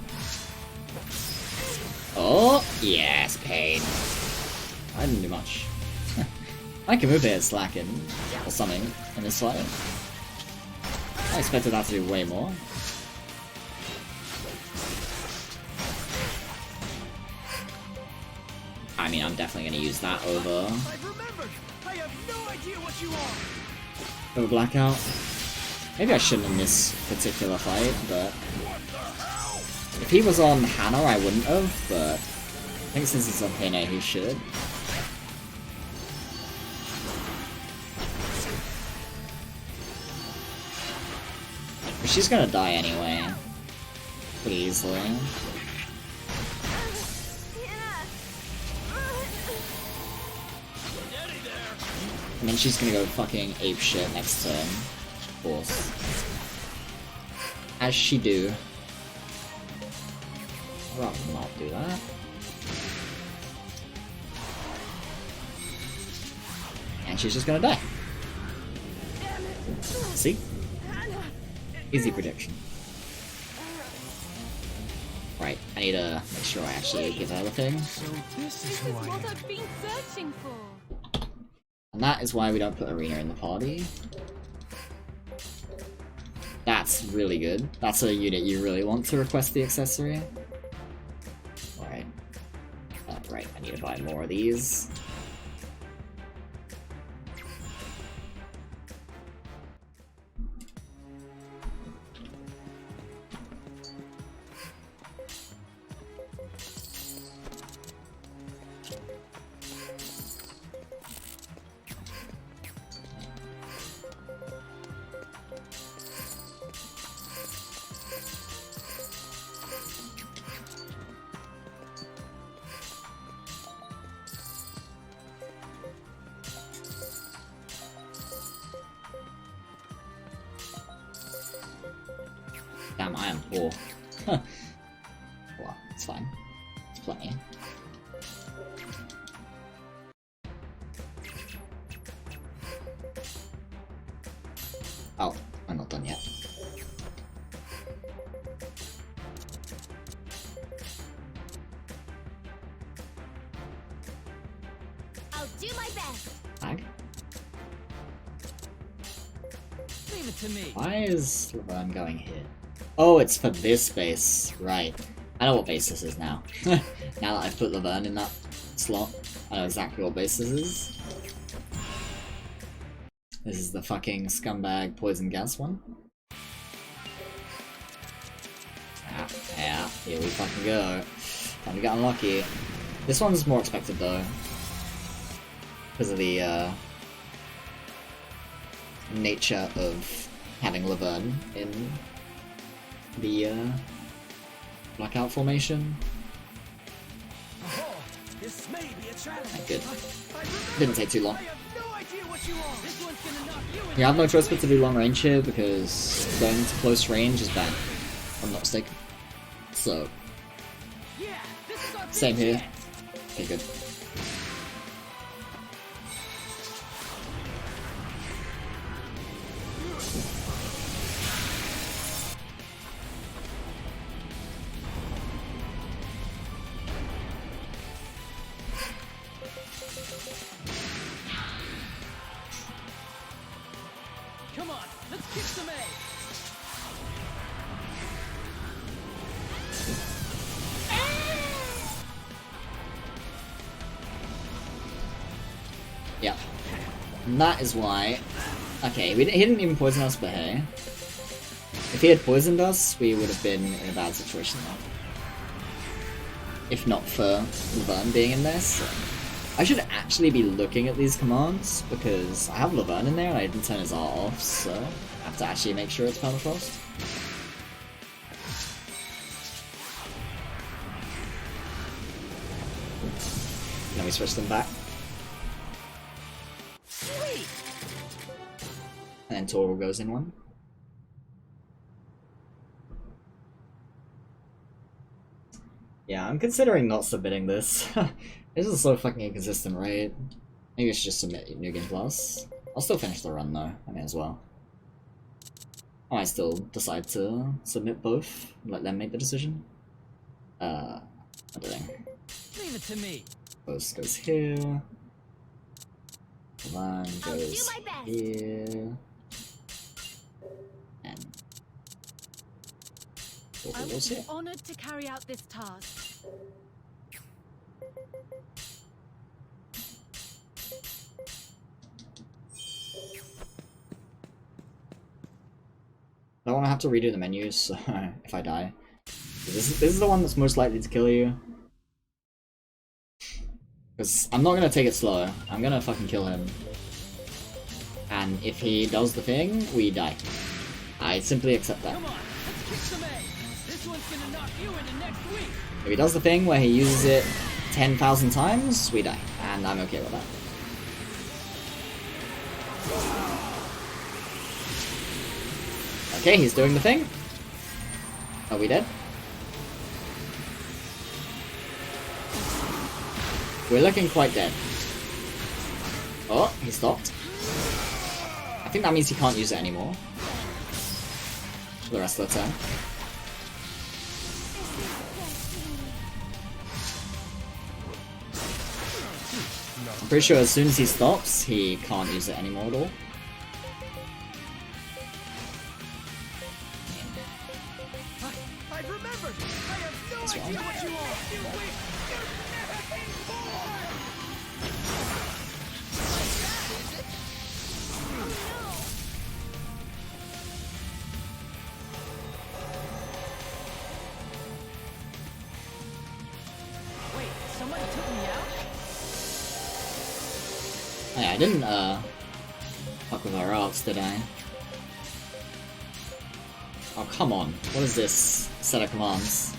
Oh, yes, pain. I didn't do much. My Kamupe is slacking, or something, in this fight. I expected that to do way more. I mean, I'm definitely gonna use that over I've remembered! I have no idea what you are! over Blackout. Maybe I shouldn't in this particular fight, but if he was on Hannah, I wouldn't have, but I think since he's on Pene, he should. But she's gonna die anyway. Pretty easily. And then she's gonna go fucking ape shit next turn. Of course. As she do. I'd rather not do that. And she's just gonna die. See? Easy prediction. Right, I need to make sure I actually give her the thing. So this is This who is I what am. I've been searching for. And that is why we don't put Arena in the party. That's really good. That's a unit you really want to request the accessory. Alright. Right, I need to buy more of these. Damn, I am poor. Well, it's fine. It's plenty. Oh, I'm not done yet. I'll do my best. Lag? Leave it to me. Why is Laverne going here? Oh, it's for this base. Right. I know what base this is now. Now that I've put Laverne in that slot, I know exactly what base this is. This is the fucking scumbag poison gas one. Yeah, here we fucking go. Time to get unlucky. This one's more expected though. Because of the nature of having Laverne in the blackout formation. Oh, this may be a challenge. Good. I remember. Didn't take too long. I have no idea what you are. This one's gonna knock you in. You have no choice but to do long range here because going to close range is bad. If I'm not mistaken. So, Yeah, this is our big same here. chance. Okay, good. Come on, let's kick some A. Yeah. And that is why... Okay, he didn't even poison us, but hey. If he had poisoned us, we would have been in a bad situation now. If not for Laverne being in there, so... I should actually be looking at these commands, because I have Laverne in there and I didn't turn his art off, so... I have to actually make sure it's permafrost. Then we switch them back. Sweet. And then Toro goes in one. Yeah, I'm considering not submitting this. This is so fucking inconsistent, right? Maybe I should just submit New Game Plus. I'll still finish the run though, I may as well. I might still decide to submit both, and let them make the decision. I don't know. Leave it to me. Ghost goes here. One I'll do goes my best. here. And I Portal would goes be here. honored to carry out this task. I don't want to have to redo the menus so if I die. This is the one that's most likely to kill you. Because I'm not going to take it slow. I'm going to fucking kill him. And if he does the thing, we die. I simply accept that. Come on, let's kick some ass. This one's gonna knock you into next week. If he does the thing where he uses it 10,000 times, we die. And I'm okay with that. Okay, he's doing the thing. Are we dead? We're looking quite dead. Oh, he stopped. I think that means he can't use it anymore. For the rest of the turn. I'm pretty sure as soon as he stops, he can't use it anymore at all. I've remembered. I have no That's idea wrong. what you are. You wait. You never came forward. Wait, somebody took me out? Hey, I didn't fuck with our arts, did I? Oh come on, what is this set of commands?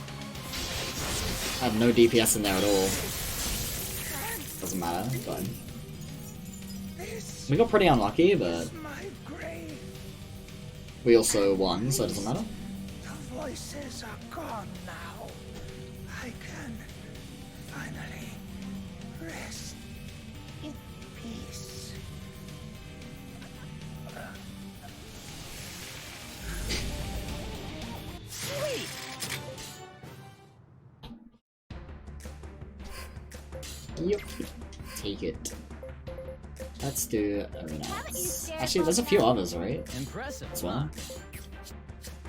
I have no DPS in there at all. Doesn't matter, but we got pretty unlucky, but My grave. we also won, so it doesn't matter. The voices are gone now. I can finally rest in peace. Yep. Take it. Let's do Remnant. Actually, there's a few others, right? Impressive. As well.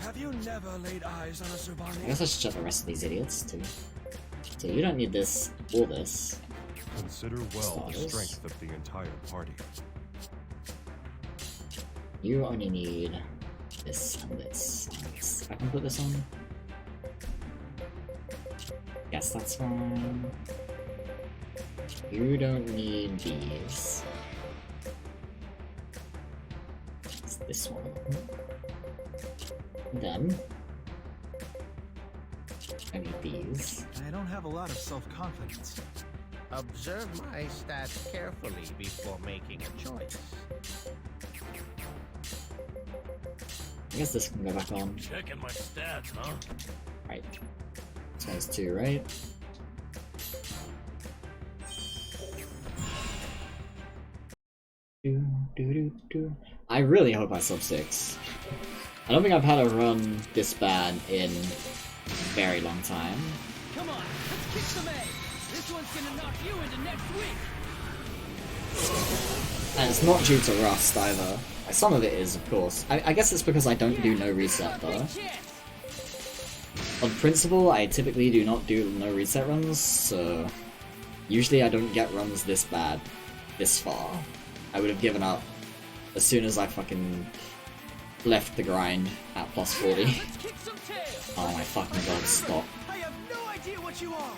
Have you never laid eyes on a I Servani? guess I should check the rest of these idiots too. So you don't need this or this. Consider well the Stars. strength of the entire party. You only need this and this. I can put this on. Yes, that's fine. You don't need these. It's this one. Then I need these. I don't have a lot of self-confidence. Observe my stats carefully before making a choice. I guess this can go back on. Checking my stats, huh? Right. This one's 2, right? I really hope I sub 6. I don't think I've had a run this bad in a very long time. Come on, let's kick some ass. This one's gonna knock you into next week. And it's not due to rust either. Some of it is, of course. I guess it's because I don't do no reset though. On principle, I typically do not do no reset runs, so usually I don't get runs this bad, this far. I would have given up as soon as I fucking left the grind at plus 40. Let's kick some tail. Oh my fucking god, stop. I have no idea what you are.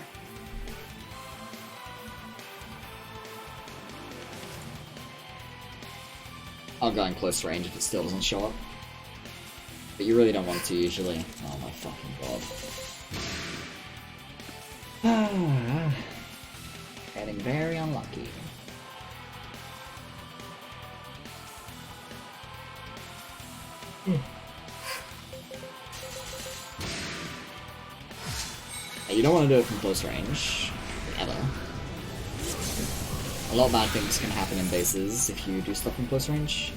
I'll go in close range if it still doesn't show up. But you really don't want to usually. Oh my fucking god. Getting very unlucky. You don't want to do it from close range, ever. A lot of bad things can happen in bases if you do stuff from close range.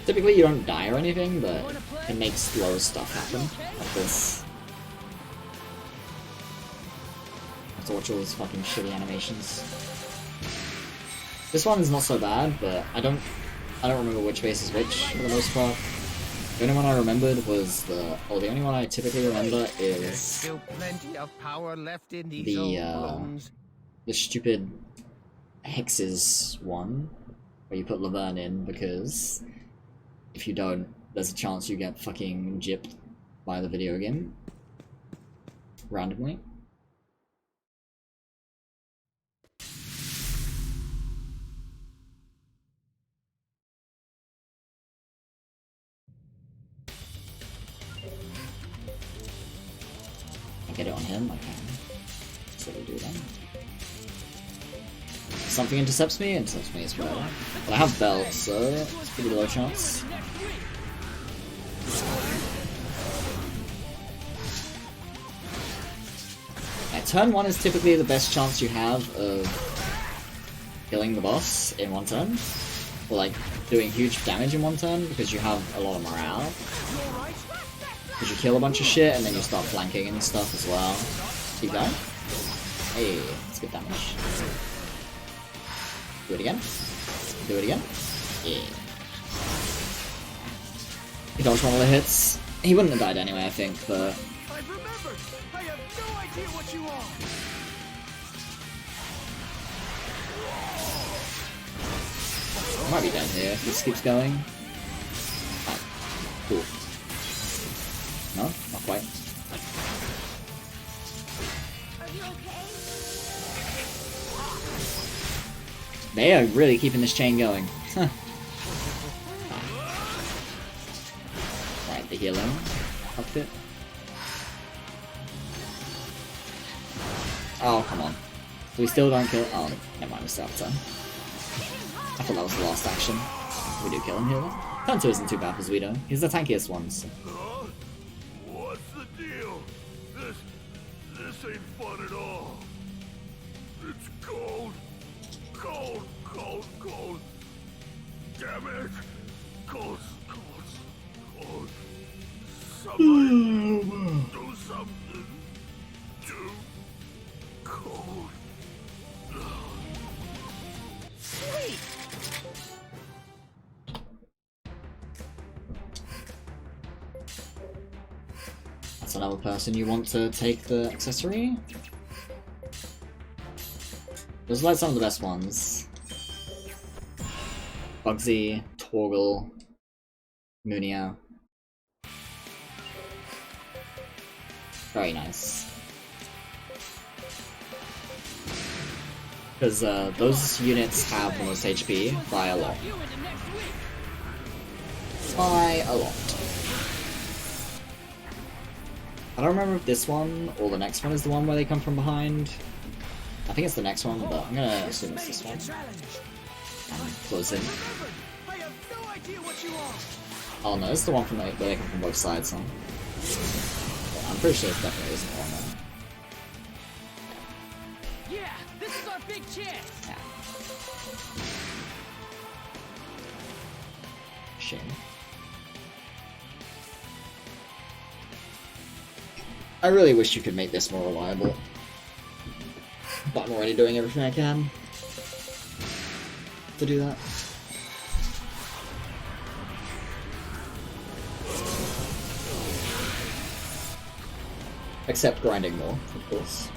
Typically you don't die or anything, but it can make slow stuff happen, like this. to watch all those fucking shitty animations. This one is not so bad, but I don't remember which base is which for the most part. The only one I remembered was the only one I typically remember There's is still plenty of power left in these old balloons. the stupid Hexes one, where you put Laverne in, because if you don't, there's a chance you get fucking gypped by the video game randomly. I get it on him, I can. So we do that. Something intercepts me as well. But I have belts, so it's pretty low chance. Yeah, turn 1 is typically the best chance you have of killing the boss in one turn. Or like doing huge damage in one turn because you have a lot of morale. Because you kill a bunch of shit and then you start flanking and stuff as well. Keep going. Hey, that's good damage. Do it again. Do it again. Yeah. He dodged one of the hits. He wouldn't have died anyway, I think, but... I've remembered! I have no idea what you are! I might be dead here if this keeps going. Ah, cool. No? Not quite. Are you okay? They are really keeping this chain going. Huh. Right, the healer upped it. Oh, come on. We still don't kill. Oh, never mind, we still have turn. I thought that was the last action. We do kill him here though. Turn 2 isn't too bad for Zuido. He's the tankiest one, so. Huh? What's the deal? This ain't fun at all. It's cold. Cold, cold, cold. Damn it. Cold, cold, cold. Somebody do something. Too cold. Sweet! That's another person you want to take the accessory. Those are like some of the best ones. Bugsy, Torgal, Munia. Very nice. Because those units have the most HP by a lot. By a lot. I don't remember if this one or the next one is the one where they come from behind. I think it's the next one, but I'm gonna assume it's this one. And close in. I have no idea what you are! Oh no, it's the one from where they come from both sides, huh? Yeah, I'm pretty sure it definitely isn't the one there. Yeah, this is our big chance. Yeah. Shame. I really wish you could make this more reliable. But I'm already doing everything I can to do that. Except grinding more, of course.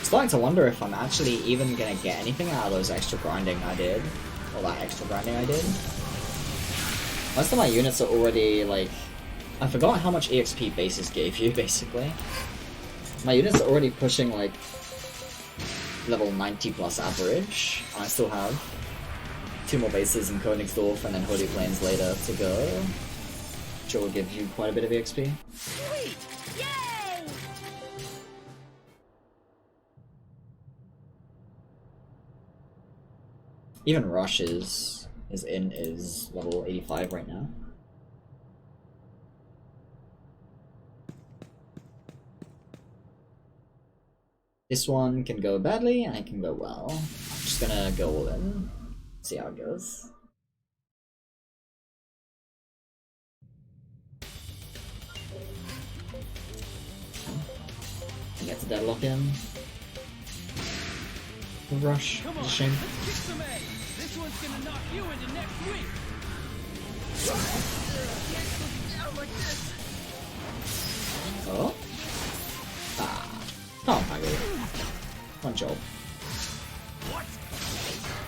Starting to wonder if I'm actually even gonna get anything out of those extra grinding I did, or that extra grinding I did. Most of my units are already like, I forgot how much EXP bases gave you basically. My units are already pushing like level 90 plus average, and I still have 2 more bases in Königsdorf and then Holy Plains later to go, which will give you quite a bit of EXP. Sweet! Yay! Even Rush is level 85 right now. This one can go badly and it can go well. I'm just gonna go all in, see how it goes. I get to deadlock him. Rush. Come It's on, a shame. let's kick some ass. This one's gonna knock you into next week. Oh. Ah. Oh, my god. One job.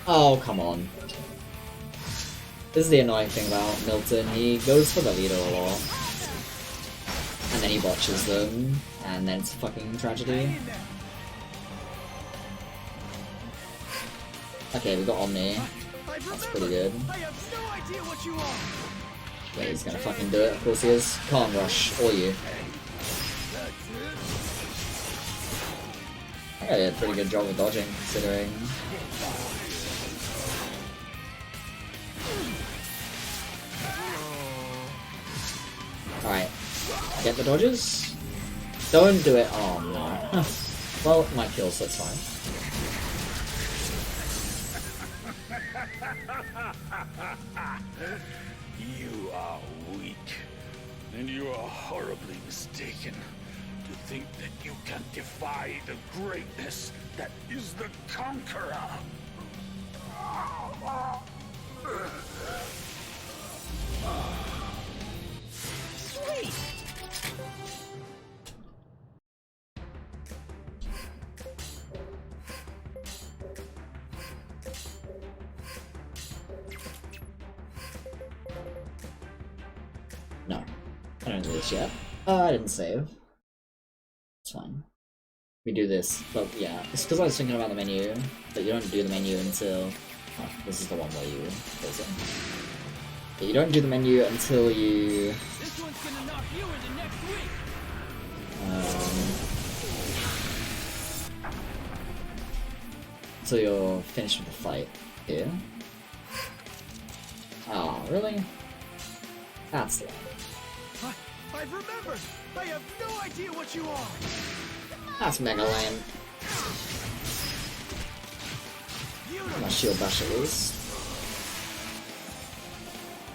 Oh, come on. This is the annoying thing about Milton. He goes for the leader a lot. And then he botches them. And then it's a fucking tragedy. Okay, we got Omni. That's pretty good. I have no idea what you are. Yeah, he's gonna fucking do it. Of course he is. Come on, Rush. Or you. I think I did a pretty good job of dodging, considering. Alright. Get the dodges. Don't do it. Oh no. Well, it might kill, so it's fine. You are weak, and you are horribly mistaken to think that you can defy the greatness that is the Conqueror. Sweet. No. I don't do this yet. I didn't save. It's fine. We do this, but yeah, it's because I was thinking about the menu, but you don't do the menu until... Oh, this is the one where you close it. Yeah, you don't do the menu until you... This one's gonna knock you into next week. Until you're finished with the fight here. Oh, really? That's lame. I've remembered. I have no idea what you are. That's mega lame. My shield bash at least.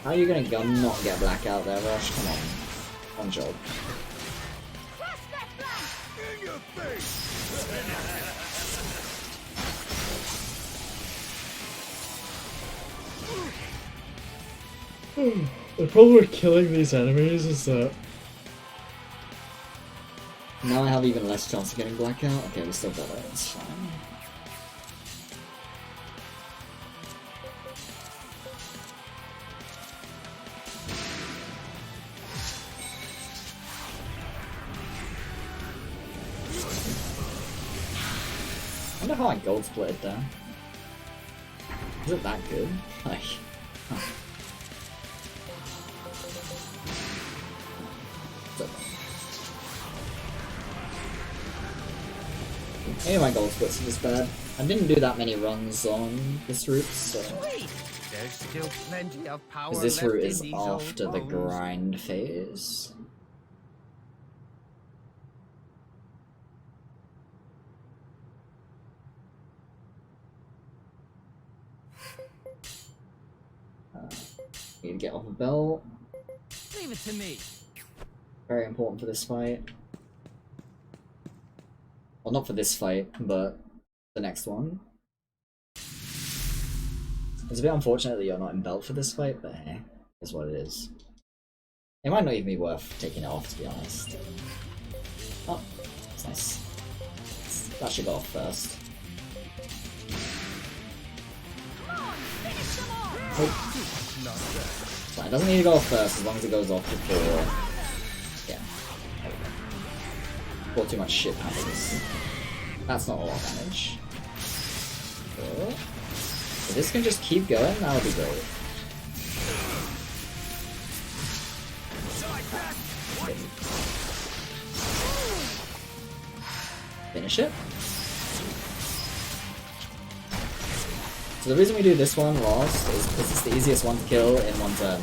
How are you gonna go not get blackout there, Rush? Come on. One job. In your face. The problem with killing these enemies is that now I have even less chance of getting blackout. Okay, we still got it, it's fine. I wonder how I gold split it there. Is it that good? Like, huh. Maybe my gold splits are this bad. I didn't do that many runs on this route, so... There's still plenty of power Because this left route in is these after old the bones. grind phase. Need to get off a belt. Leave it to me. Very important for this fight. Well, not for this fight, but the next one. It's a bit unfortunate that you're not in belt for this fight, but hey, is what it is. It might not even be worth taking it off, to be honest. Oh, that's nice. That should go off first. Oh. So it doesn't need to go off first as long as it goes off before. Yeah. There we go. Before too much shit happens. That's not a lot of damage. Cool. If this can just keep going, that would be great. Finish it. So the reason we do this one last is because it's the easiest one to kill in one turn.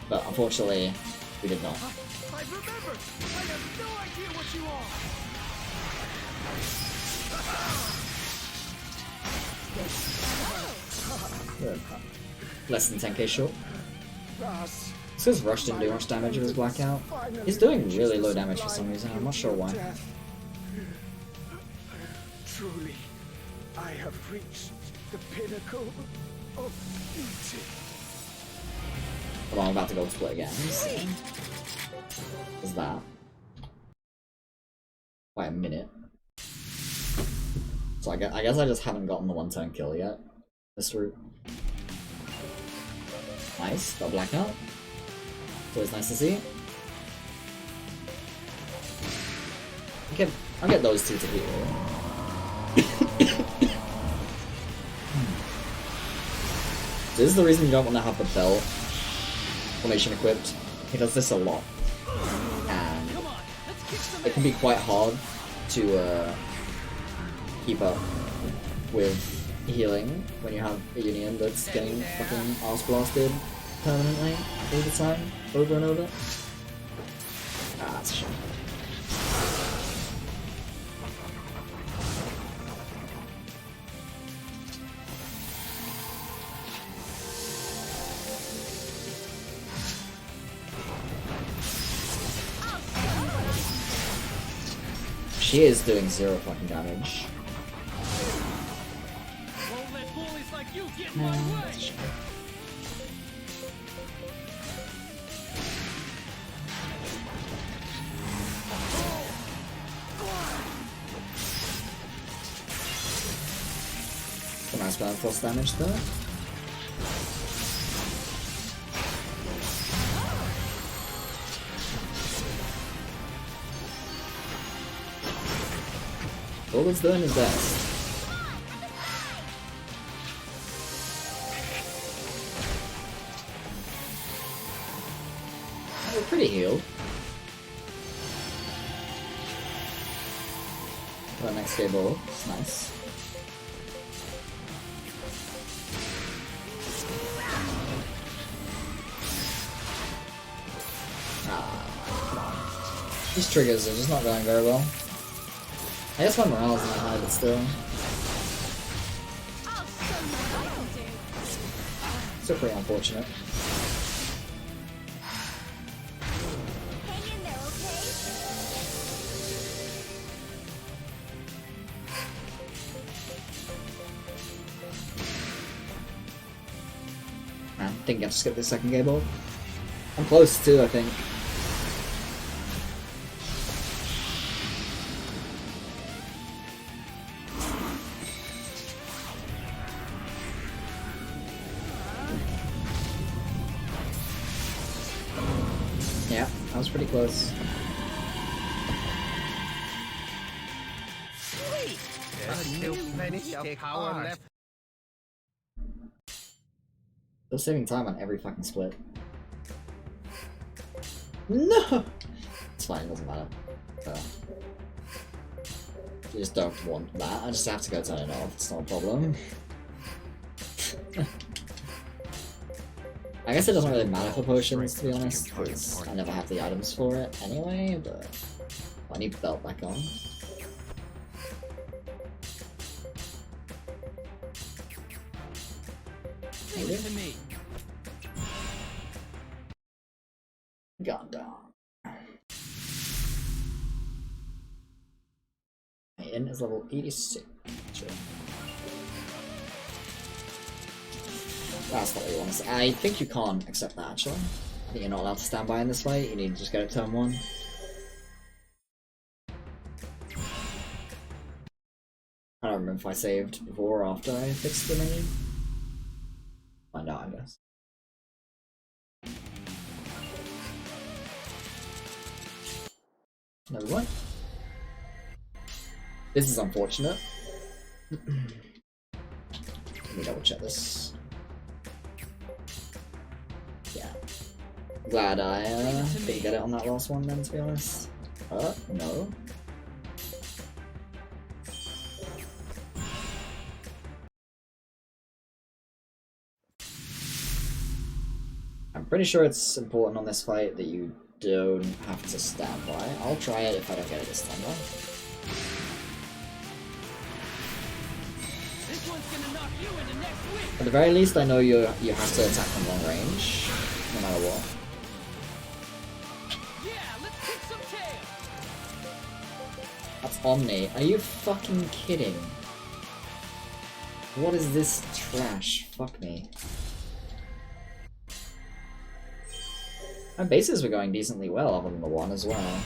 But unfortunately, we did not. I've remembered. I have no idea what you are. Good. Less than 10k short. This guy's Rush didn't do much damage with his blackout. He's doing really low damage for some reason, I'm not sure why. Truly, I have reached the pinnacle of beauty. Hold on, I'm about to go split again. What's that? By a minute. So I guess I just haven't gotten the one-turn kill yet. This route. Nice, got blackout. It's always nice to see. I'll get those two to heal. This is the reason you don't want to have the belt formation equipped. He does this a lot. And it can be quite hard to keep up with healing when you have a union that's getting fucking arse blasted permanently all the time, over and over. Ah, that's a shame. She is doing 0 fucking damage. Won't let bullies like you get in No, my that's a way. shame. It's a nice balance force damage though. All it's doing is best. Oh, we're pretty healed. Got next game ball. It's nice. Ah. These triggers are just not going very well. I guess my morale's not high, but still. Still pretty unfortunate. Hang in there, okay? Man, didn't get to skip the second game ball. I'm close too, I think. Yeah, I was pretty close. There's still plenty of power left. Still saving time on every fucking split. No! It's fine, it doesn't matter. You just don't want that, I just have to go turn it off, it's not a problem. I guess it doesn't really matter for potions, to be honest, because I never have the items for it anyway, but I need the belt back on. Leave it to me. Gone down. My inn is level 86. Sure. That's not what you want to say. I think you can't accept that actually. I think you're not allowed to stand by in this fight, you need to just get it turn 1. I don't remember if I saved before or after I fixed the menu. Find out, I guess. No, what? This is unfortunate. Let me double check this. Yeah. Glad I didn't get it on that last one then, to be honest. No. I'm pretty sure it's important on this fight that you don't have to stand by. I'll try it if I don't get it this time though. This one's gonna knock you into next week. At the very least, I know you have to attack from long range, no matter what. Yeah, let's kick some tail. That's Omni. Are you fucking kidding? What is this trash? Fuck me. My bases were going decently well, other than the one as well.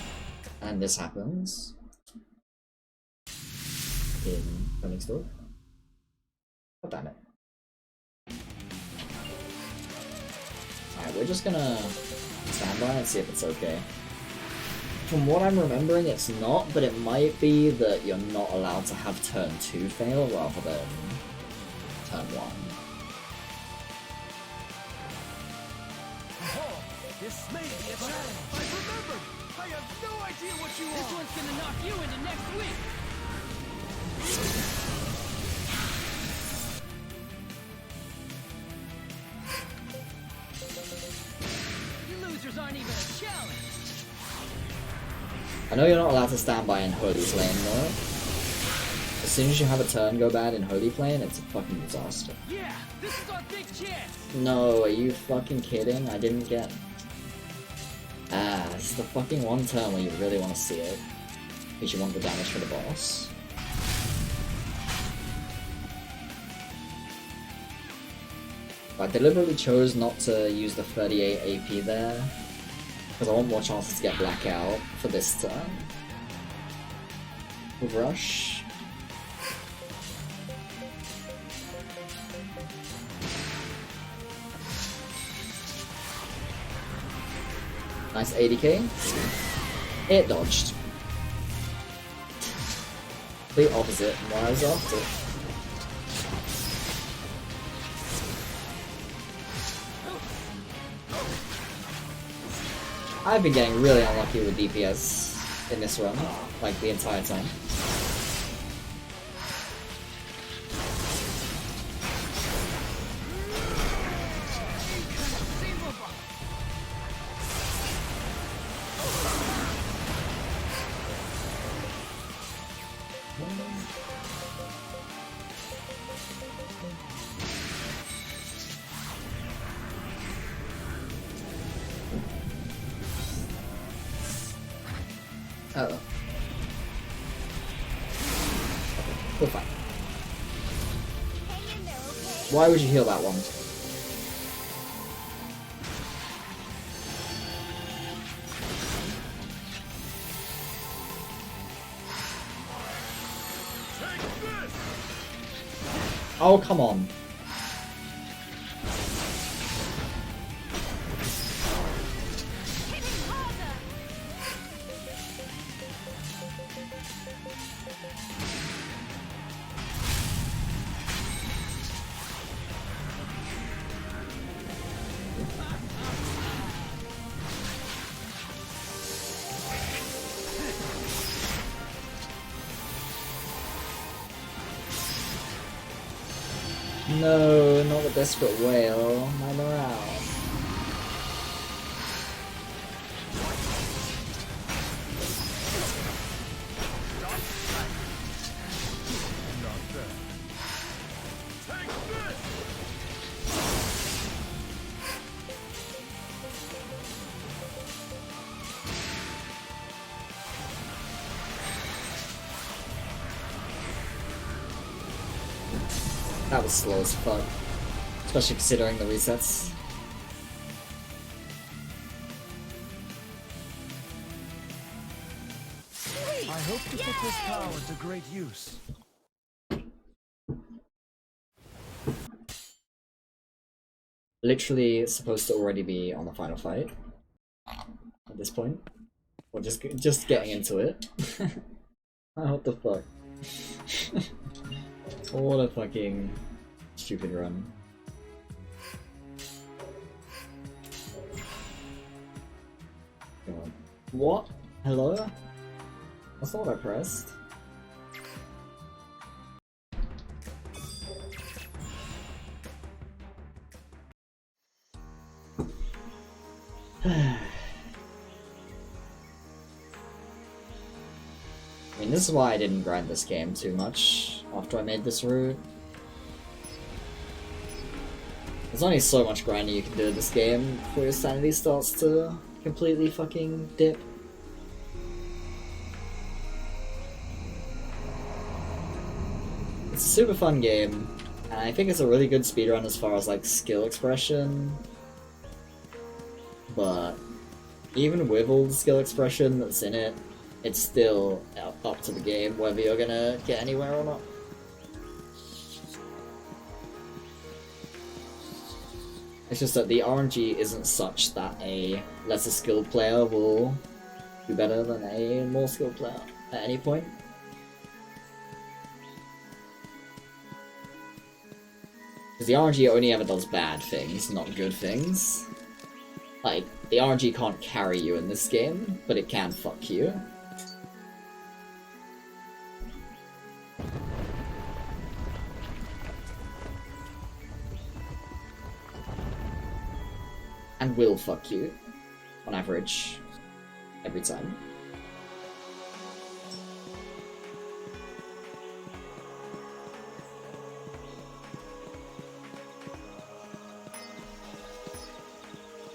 And this happens. In Running Store. God damn it. Alright, we're just gonna stand by and see if it's okay. From what I'm remembering, it's not, but it might be that you're not allowed to have turn 2 fail rather than turn 1. Oh, this may be a challenge. I remembered! I have no idea what you This are! one's gonna knock you into next week. You losers aren't even a challenge. I know you're not allowed to stand by in Holy Flame though. As soon as you have a turn go bad in Holy Flame, it's a fucking disaster. Yeah, this is our big chance. No, are you fucking kidding? I didn't get... Ah, this is the fucking one turn where you really want to see it. Because you want the damage for the boss. I deliberately chose not to use the 38 AP there. Because I want more chances to get Blackout for this turn. With Rush. Nice 80k. It dodged. The opposite from what I was after. I've been getting really unlucky with DPS in this run, like the entire time. Oh. We're fine. Hang in there, okay? Why would you heal that one? Oh, come on. Hit it harder! No, not the desperate whale. My morale. That was slow as fuck. Especially considering the resets. I hope to put this power to great use. Literally supposed to already be on the final fight at this point. Or just getting into it. What the fuck? What a fucking stupid run. Come on. What? Hello? That's not what I pressed. I mean, this is why I didn't grind this game too much after I made this route. There's only so much grinding you can do in this game before your sanity starts to completely fucking dip. It's a super fun game, and I think it's a really good speedrun as far as like skill expression. But even with all the skill expression that's in it, it's still up to the game whether you're gonna get anywhere or not. It's just that the RNG isn't such that a lesser skilled player will do better than a more skilled player at any point. Because the RNG only ever does bad things, not good things. Like, the RNG can't carry you in this game, but it can fuck you. And will fuck you, on average, every time.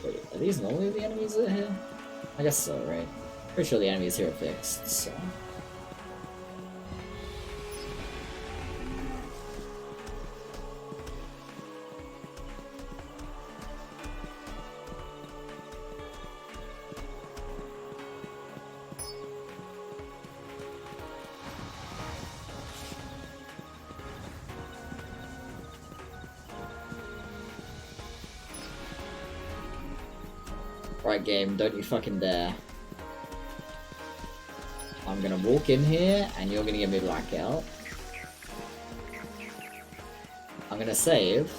Wait, are these normally the enemies that are here? I guess so, right? Pretty sure the enemies here are fixed, so... Right, game, don't you fucking dare. I'm gonna walk in here, and you're gonna give me blackout. I'm gonna save,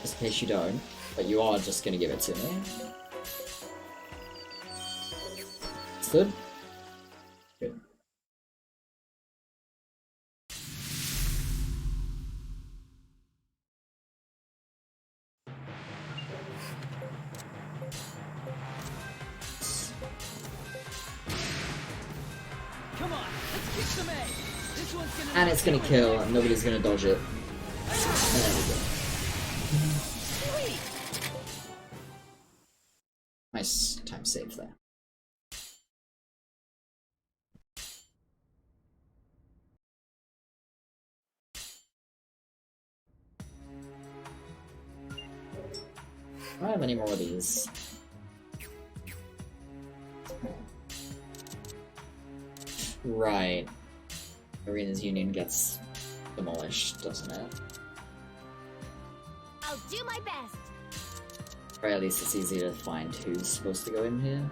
just in case you don't, but you are just gonna give it to me. Stood? Good. Come on, let's kick some ass. This one's gonna And it's gonna kill, and nobody's gonna dodge it. There we go. Nice time save there. Do I have any more of these? Right. Arena's Union gets demolished, doesn't it? I'll do my best. Or at least it's easy to find who's supposed to go in here.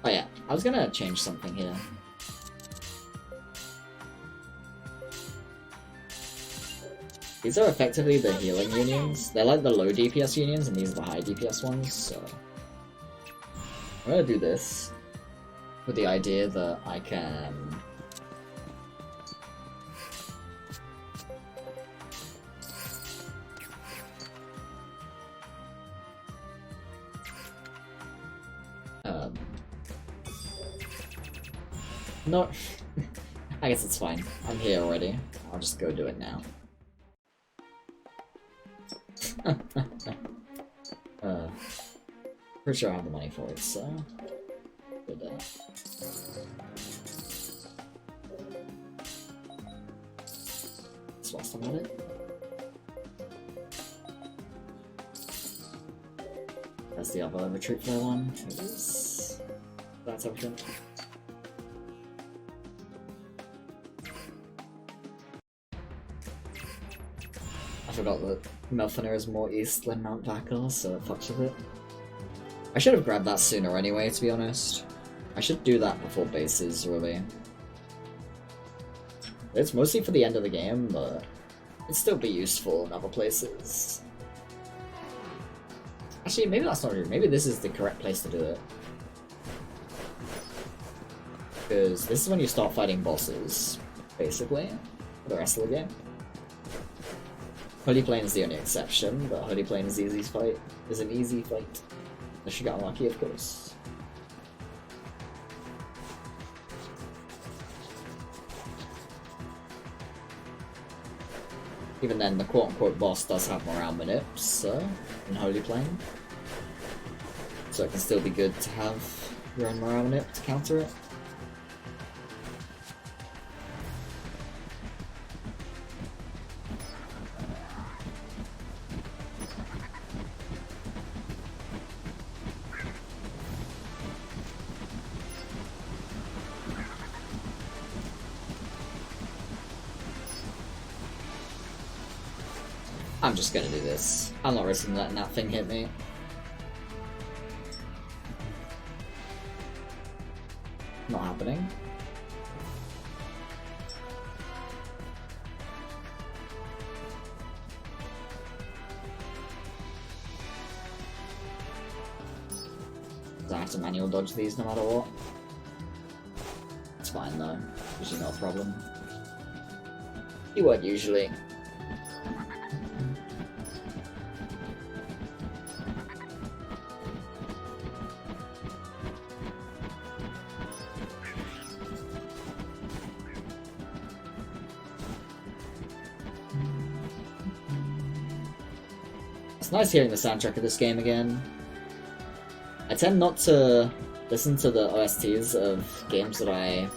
Oh yeah, I was gonna change something here. These are effectively the healing unions. They're like the low DPS unions, and these are the high DPS ones, so... I'm gonna do this with the idea that I can... No, I guess it's fine. I'm here already. I'll just go do it now. Pretty sure I have the money for it, so... Good day. Just whilst I'm at it. That's the other retreat for one. It is... That's everything. I forgot that Melphina is more east than Mount Vakar, so it fucks with it. I should have grabbed that sooner anyway, to be honest. I should do that before bases, really. It's mostly for the end of the game, but it'd still be useful in other places. Actually, maybe that's not true. Maybe this is the correct place to do it. Because this is when you start fighting bosses, basically, for the rest of the game. Holy Plane is the only exception, but Holy Plane is an easy fight. Unless you got unlucky, of course. Even then, the quote-unquote boss does have morale manips in Holy Plane. So it can still be good to have your own morale manip to counter it. I'm just gonna do this. I'm not risking letting that thing hit me. Not happening. I have to manual dodge these no matter what. It's fine though. Usually not a problem. You would usually. It's nice hearing the soundtrack of this game again. I tend not to listen to the OSTs of games that I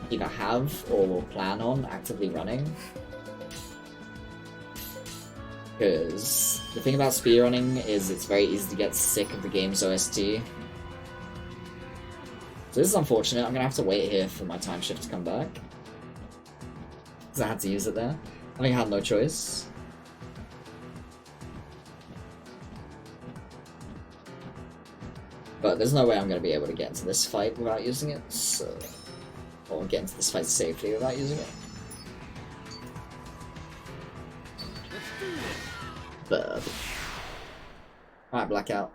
either have or will plan on actively running. Because the thing about speedrunning is it's very easy to get sick of the game's OST. So this is unfortunate. I'm gonna have to wait here for my time shift to come back. Because I had to use it there. I think I had no choice. But there's no way I'm going to be able to get into this fight without using it, so... Or get into this fight safely without using it. But... Alright, Blackout.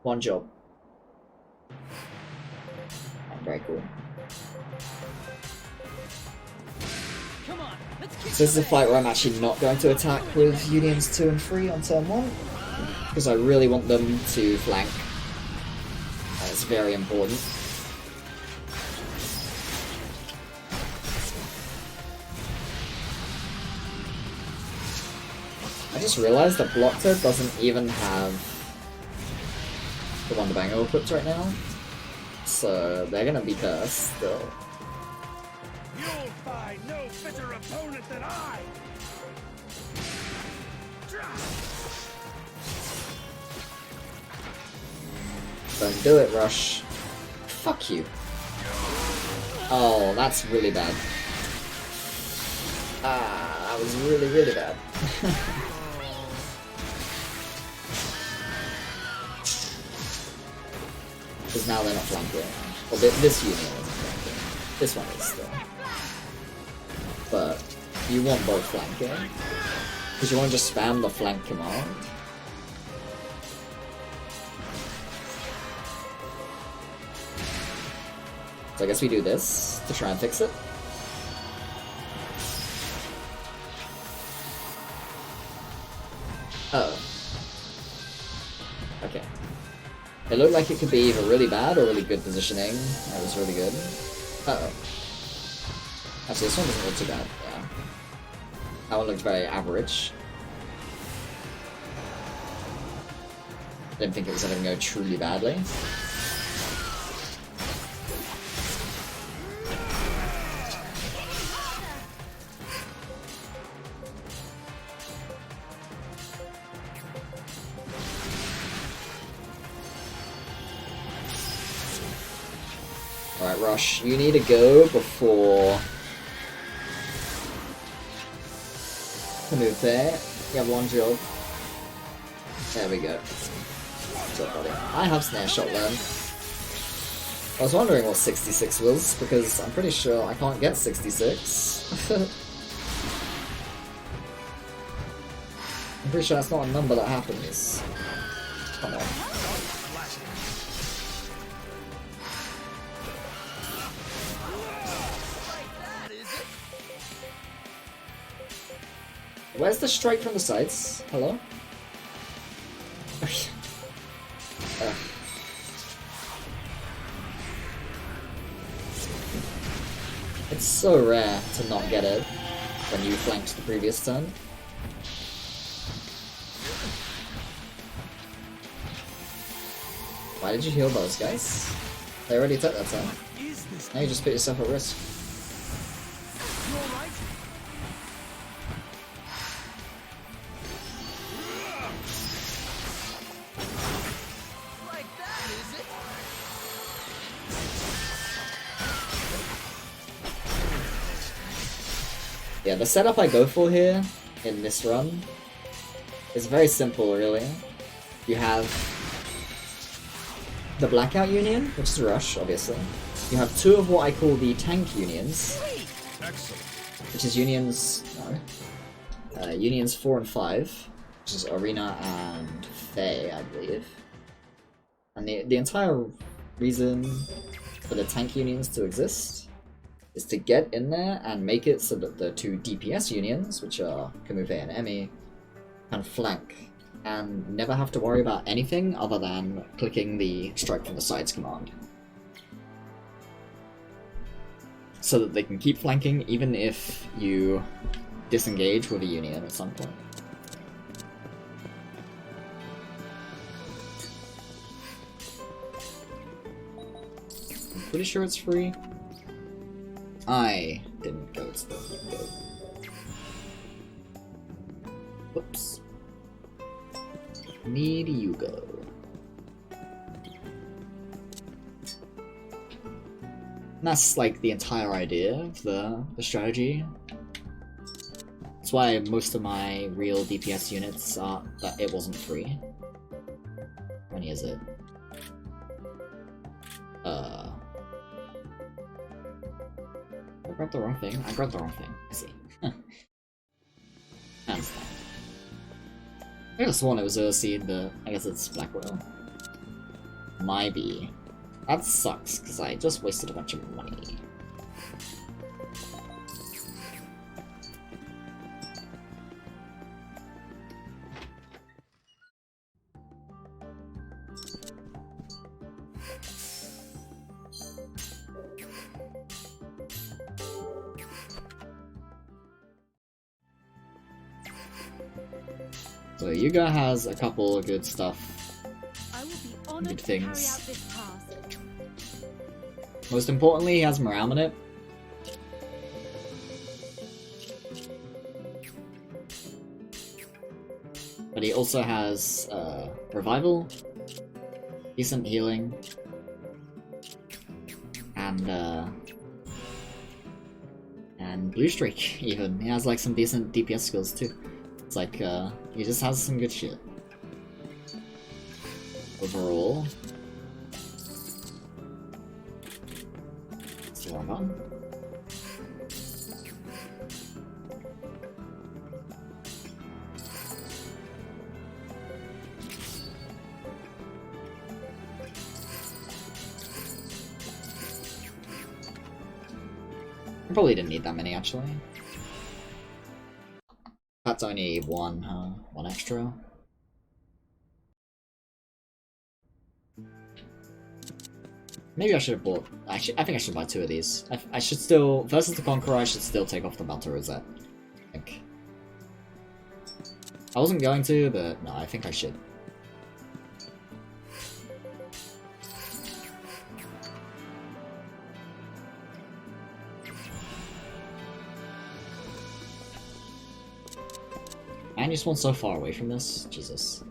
One job. Very cool. Come on, let's kick So this is a fight where I'm actually not going to attack with Unions 2 and 3 on turn 1. Because I really want them to flank. That's very important. I just realized that Blocker doesn't even have the Wonder Banger equipped right now. So they're gonna be cursed still. You'll find no fitter opponent than I! Don't do it, Rush. Fuck you. Oh, that's really bad. Ah, that was really, really bad. Because now they're not flanking. Well, this unit isn't flanking. This one is still. But you want both flanking. Because you want to just spam the flank command. So I guess we do this to try and fix it. Uh oh. Okay. It looked like it could be either really bad or really good positioning. That was really good. Uh-oh. Actually, this one doesn't look too bad. Yeah. That one looked very average. Didn't think it was ever going to go truly badly. Alright, Rush, you need to go before... Move there. You have one job. There we go. What's up, buddy? I have Snare Shot then. I was wondering what 66 was, because I'm pretty sure I can't get 66. I'm pretty sure that's not a number that happens. Come on. Where's the strike from the sides? Hello? It's so rare to not get it when you flanked the previous turn. Why did you heal those guys? They already took that turn. Is this Now you just put yourself at risk. you alright? Like that, is it? Yeah, the setup I go for here in this run is very simple, really. You have the Blackout Union, which is Rush, obviously. You have two of what I call the Tank Unions, Excellent. which is Unions... no. Unions 4 and 5, which is Arena and Faye, I believe. And the entire reason for the Tank Unions to exist is to get in there and make it so that the two DPS unions, which are Kamove and Emmy, can flank and never have to worry about anything other than clicking the strike from the sides command. So that they can keep flanking even if you disengage with a union at some point. I'm pretty sure it's free. I didn't go to the window. Whoops. Need you go. And that's like the entire idea of the strategy. That's why most of my real DPS units are that it wasn't free. How many is it? I grabbed the wrong thing. I grabbed the wrong thing. I see. That's fine. I could have sworn it was Earthseed, but I guess it's Blackwell. Maybe. That sucks, because I just wasted a bunch of money. So Yuga has a couple of good stuff. I will be honored Good to carry things. out this task. Most importantly, he has morale in it. But he also has revival, decent healing, and blue streak even. He has like some decent DPS skills too. It's like he just has some good shit. Overall, it's the wrong button. I probably didn't need that many actually. That's only one, huh? One extra. Maybe I should have bought. Actually, I think I should buy two of these. I should still. Versus the Conqueror, I should still take off the Belter Rosette. I think. I wasn't going to, but no, I think I should. And you spawn so far away from this? Jesus.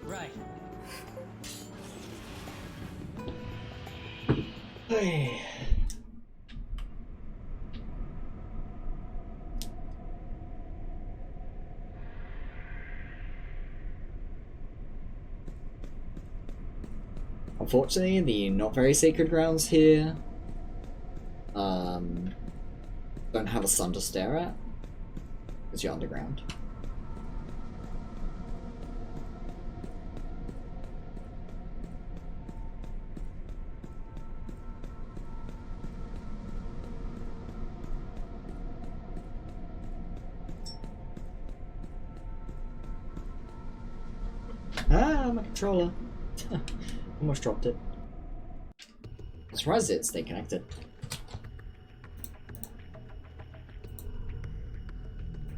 Right. Hey. Unfortunately, the not very sacred grounds here don't have a sun to stare at, because you're underground. Ah, my controller. Almost dropped it. I'm surprised it stayed connected.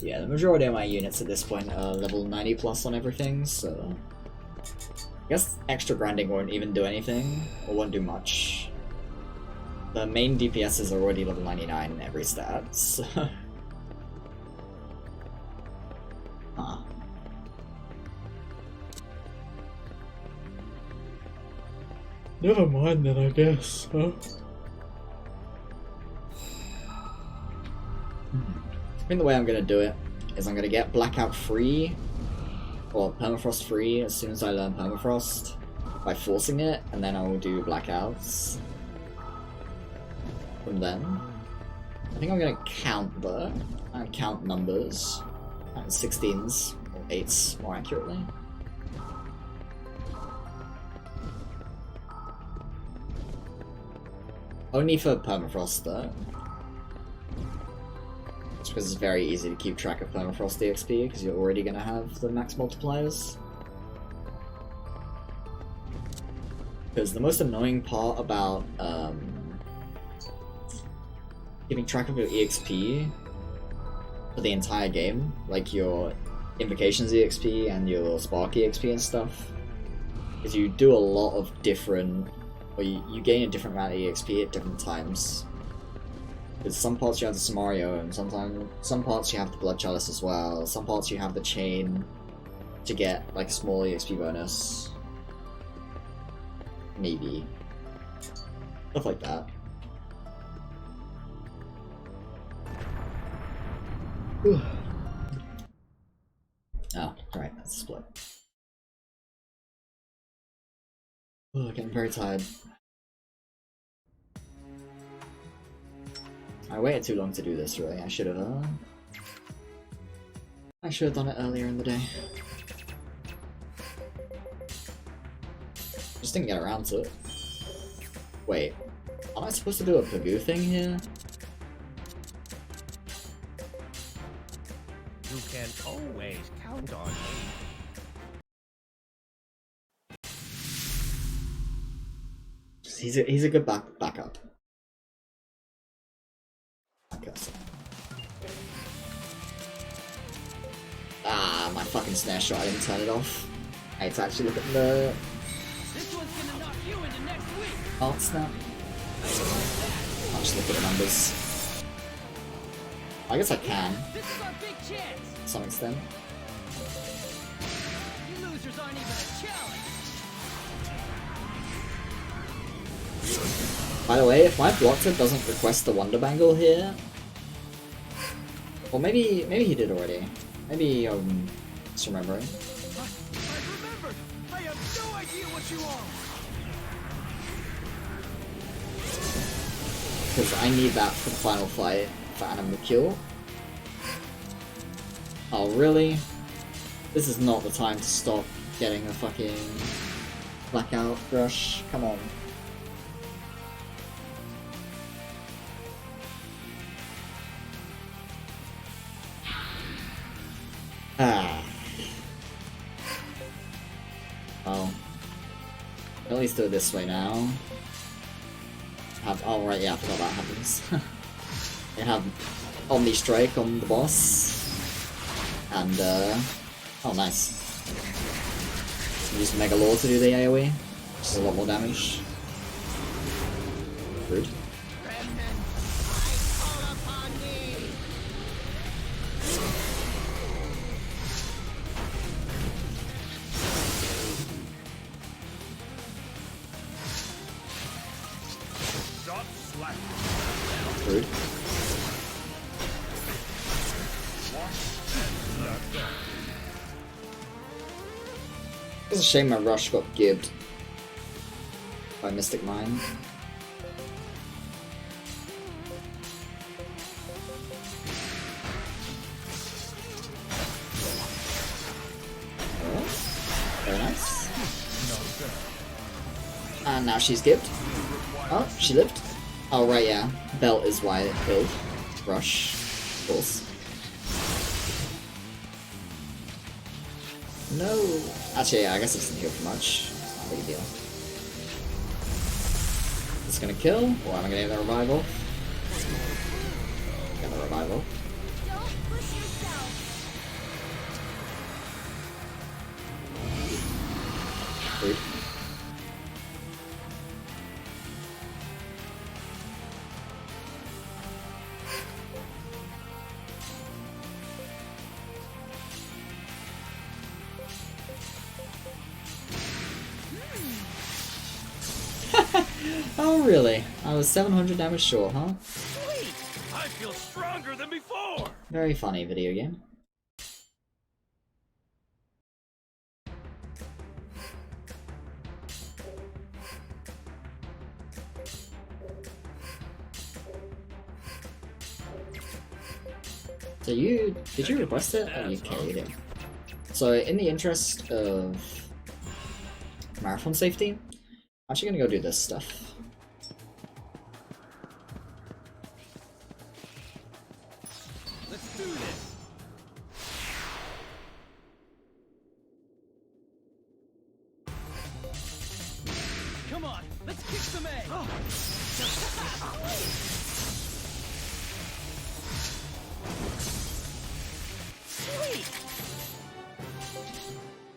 Yeah, the majority of my units at this point are level 90 plus on everything, so I guess extra grinding won't even do anything, or won't do much. The main DPS is already level 99 in every stat, so... Huh. Never mind then, I guess, huh? I think the way I'm gonna do it is I'm gonna get Blackout free, or Permafrost free as soon as I learn Permafrost, by forcing it, and then I will do Blackouts from then. I think I'm gonna count though. I'm gonna count numbers. 16s, or 8s more accurately. Only for Permafrost though. It's because it's very easy to keep track of Permafrost EXP because you're already going to have the max multipliers. Because the most annoying part about keeping track of your EXP for the entire game, like your Invocations EXP and your Spark EXP and stuff, is you do a lot of different, or you gain a different amount of EXP at different times. Because some parts you have the Samario, and some parts you have the Blood Chalice as well, some parts you have the Chain to get like a small EXP bonus. Maybe. Stuff like that. Oh, right, that's a split. Oh, getting very tired. I waited too long to do this, really. I should have done it earlier in the day. Just didn't get around to it. Wait, am I supposed to do a Pagoo thing here? You can always count on me. He's a good backup. Okay. Ah, my fucking snare shot, I didn't turn it off. I had to actually look at the This one's gonna knock you into next week. art snap. I'll just look at the numbers. I guess I can, This is our big chance. to some extent. You losers aren't even a challenge. By the way, if my blocker doesn't request the Wonder Bangle here, or maybe he did already. Maybe just remembering. I remembered! I have no idea what you are! Because I need that for the final fight for Animal Kill. Oh really? This is not the time to stop getting a fucking blackout rush. Come on. Ah. Oh. At least do it this way now. Oh right, yeah, I forgot that happens. You have Omni Strike on the boss. And oh nice. Use Mega Law to do the AoE. Just a lot more damage. Rude. Remnant, I call upon thee. Stop slack. Rude. It's a shame my rush got gibbed by Mystic Mine. Oh, very nice. And now she's gibbed. Oh, she lived. Oh right, yeah. Belt is why it killed. Rush, of course. No. Actually, yeah, I guess it doesn't heal for much. It's not a big deal. Is this gonna kill? Or am I gonna get the revival? Get the revival. Don't push yourself. Rude. Oh really? I was 700 damage short, huh? Sweet! I feel stronger than before! Very funny video game. So did you request it? Oh, you carried it. So in the interest of marathon safety, I'm actually gonna go do this stuff. Let's do this. Come on, let's kick some ass.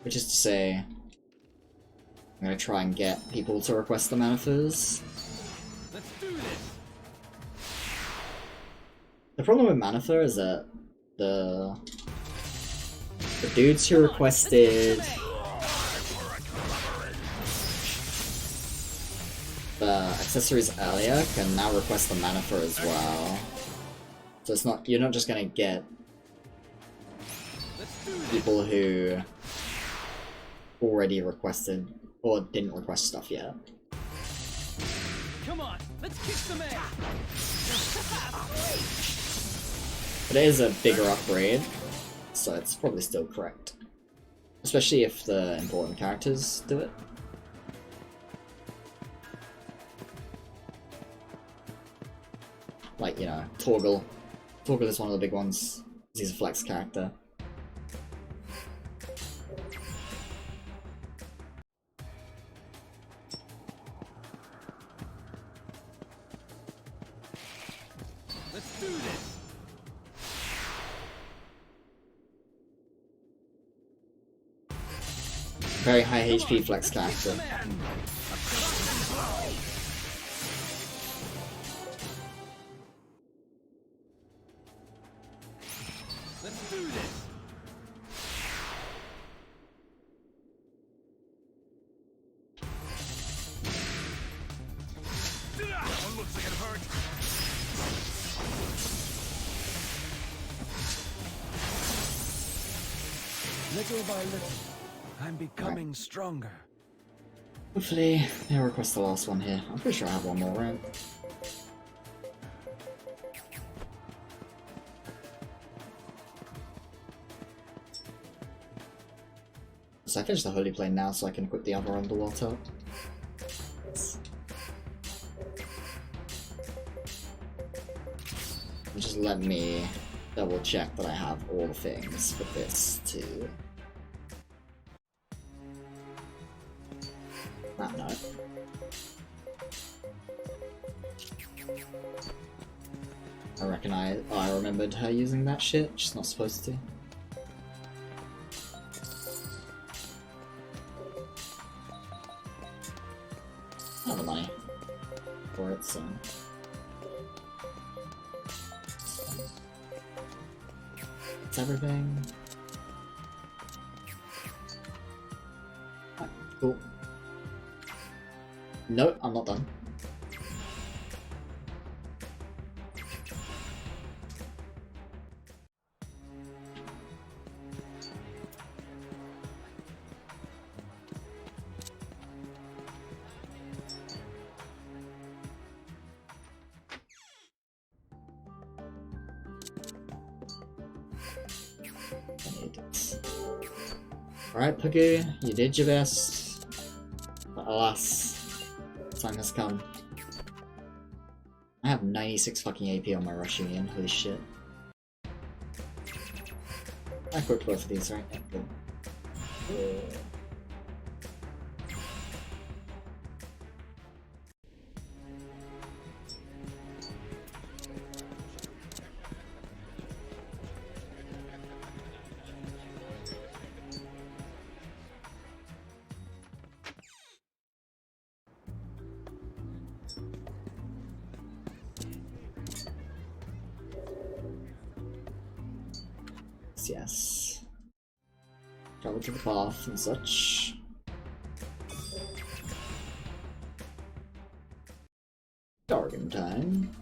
Which is to say, I'm gonna try and get people to request the Manifers. Let's do this. The problem with Manifer is that the dudes who requested the accessories earlier can now request the Manifer as well. So it's not, you're not just gonna get people who already requested or didn't request stuff yet. Come on, let's kick some ass. But it is a bigger upgrade, so it's probably still correct. Especially if the important characters do it. Like, you know, Torgal. Torgal is one of the big ones. He's a flex character. Let's do this. Very high HP flex character. Let's do this. That one looks like it hurt. Little by little, I'm becoming stronger. Hopefully, they'll request the last one here. I'm pretty sure I have one more, right? So I finished the Holy Plane now, so I can equip the other underwater. Just let me double check that I have all the things for this too. Ah, no. I remembered her using that shit. She's not supposed to. Not the money for it, so. That's everything. Right, cool. No, I'm not done. Alright, Puggy, you did your best. But alas, time has come. I have 96 fucking AP on my rush union, holy shit. I equipped both of these, right? Yeah, cool. Yes. Travel to the path and such. Jargon time.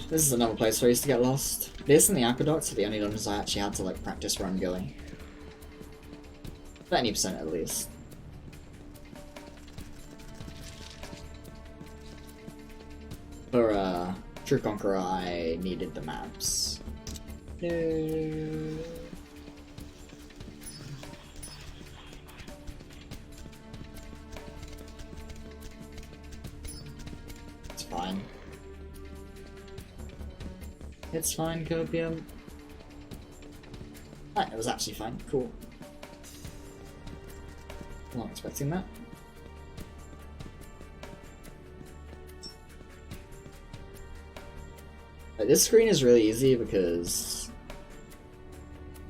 This is another place where I used to get lost. This and the aqueducts are the only dungeons I actually had to like practice where I'm going. 30% at least. For True Conqueror I needed the maps. No. It's fine. It's fine, Copium. Right, it was actually fine. Cool. Not expecting that. But this screen is really easy because...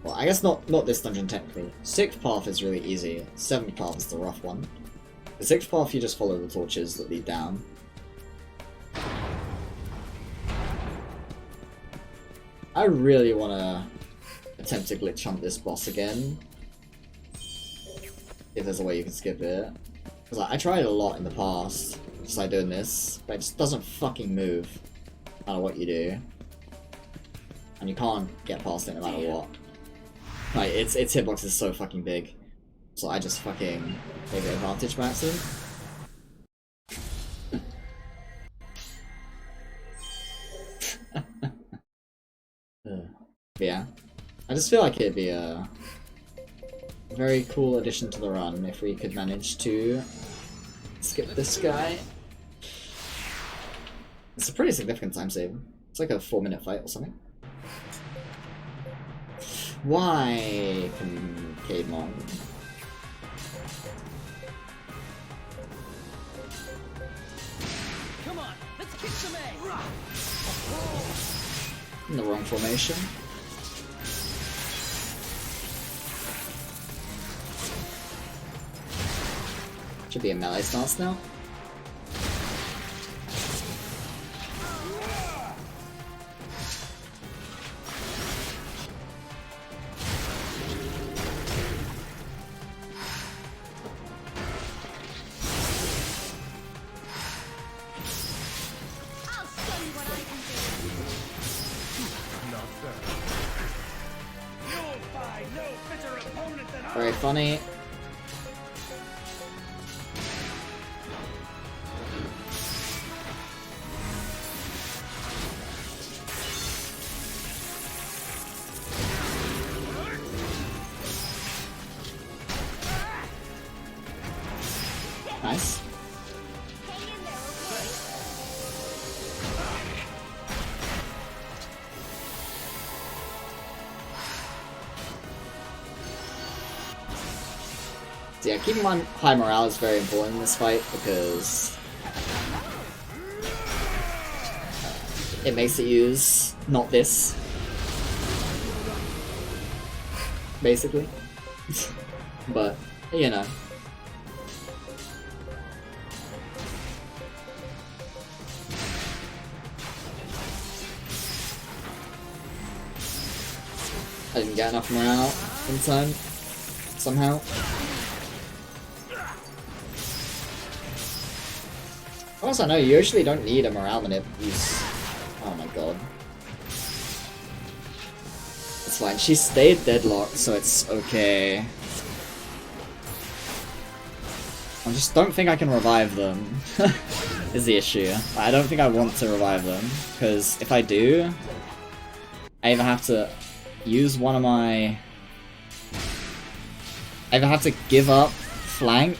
Well, I guess not this dungeon technically. 6th path is really easy. 7th path is the rough one. The 6th path you just follow the torches that lead down. I really want to attempt to glitch hunt this boss again. If there's a way you can skip it. Because like, I tried a lot in the past, just like doing this, but it just doesn't fucking move, no matter what you do. And you can't get past it no matter what. Like, its hitbox is so fucking big. So I just fucking take the advantage by accident. But yeah, I just feel like it'd be a very cool addition to the run if we could manage to skip this guy. It's a pretty significant time save. It's like a 4-minute fight or something. Why, Concademon? Come on, let's kick some ass. In the wrong formation. Should be a melee stance now. I'll show you what I can do. Not fair. You'll find no fitter opponent than I. Very funny. Nice. Hang in there, okay? So yeah, keep in mind high morale is very important in this fight because it makes it use not this, basically. But you know. I didn't get enough morale in time, somehow. Also, no, you usually don't need a morale manip. Use... Oh my god. It's fine, she stayed deadlocked, so it's okay. I just don't think I can revive them, is the issue. I don't think I want to revive them, because if I do, I either have to use one of my... I either have to give up flank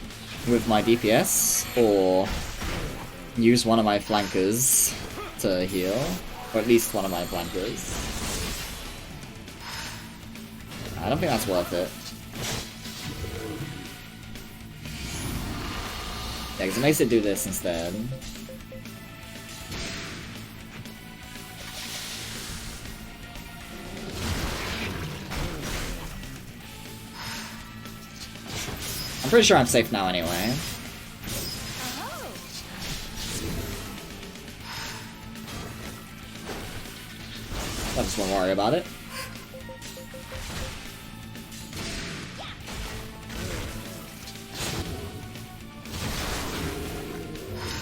with my DPS, or use one of my flankers to heal, or at least one of my flankers. I don't think that's worth it. Yeah, because it makes it do this instead. I'm pretty sure I'm safe now anyway. I just won't worry about it.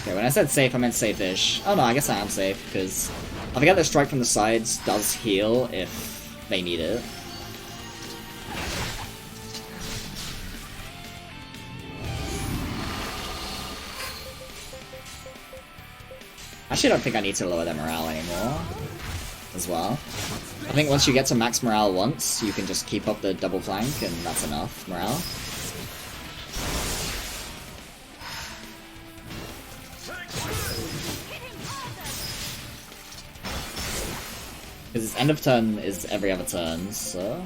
Okay, when I said safe, I meant safe-ish. Oh no, I guess I am safe, because I forget that strike from the sides does heal if they need it. Actually, I don't think I need to lower their morale anymore, as well. I think once you get to max morale once, you can just keep up the double flank, and that's enough morale. Because its end of turn is every other turn, so...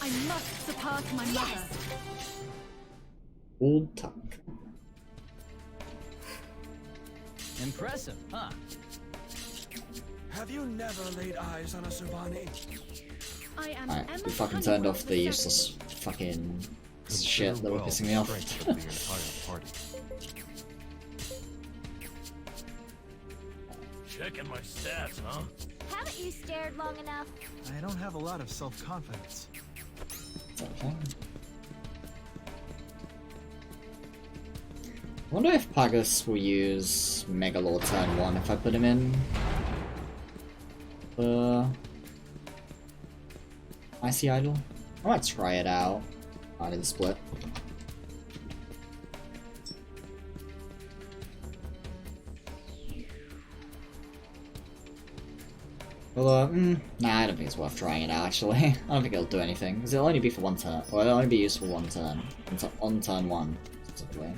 I must surpass my mother. Old tuck. Impressive, huh? Have you never laid eyes on a Subani? I am Alright, Emma we fucking turned off the Honeywell useless fucking Consider shit that were well pissing the me off. strength of the entire party. Checking my stats, huh? Haven't you stared long enough? I don't have a lot of self-confidence. Okay. I wonder if Plagus will use Megalord turn 1 if I put him in. Icy Idol? I might try it out. I didn't split. Although, nah, I don't think it's worth trying it out actually. I don't think it'll do anything, because it'll only be for one turn. Well, it'll only be used for one turn. On turn 1, specifically.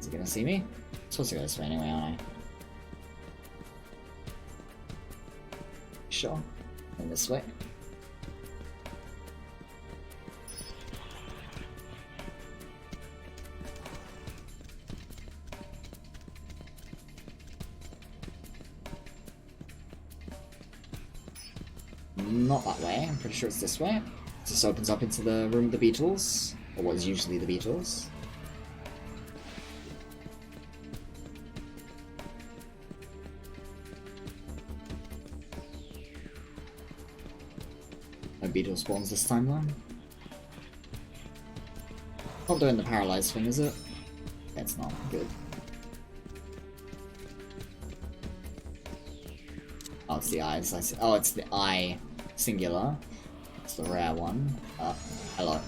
Is he gonna see me? I'm supposed to go this way anyway, aren't I? Sure. And this way. Not that way, I'm pretty sure it's this way. This opens up into the room of the Beatles, or what is usually the Beatles. No Beetle spawns this time though. Not doing the paralyzed thing, is it? It's not good. Oh, it's the eyes. I see. Oh, it's the eye singular. It's the rare one. Hello.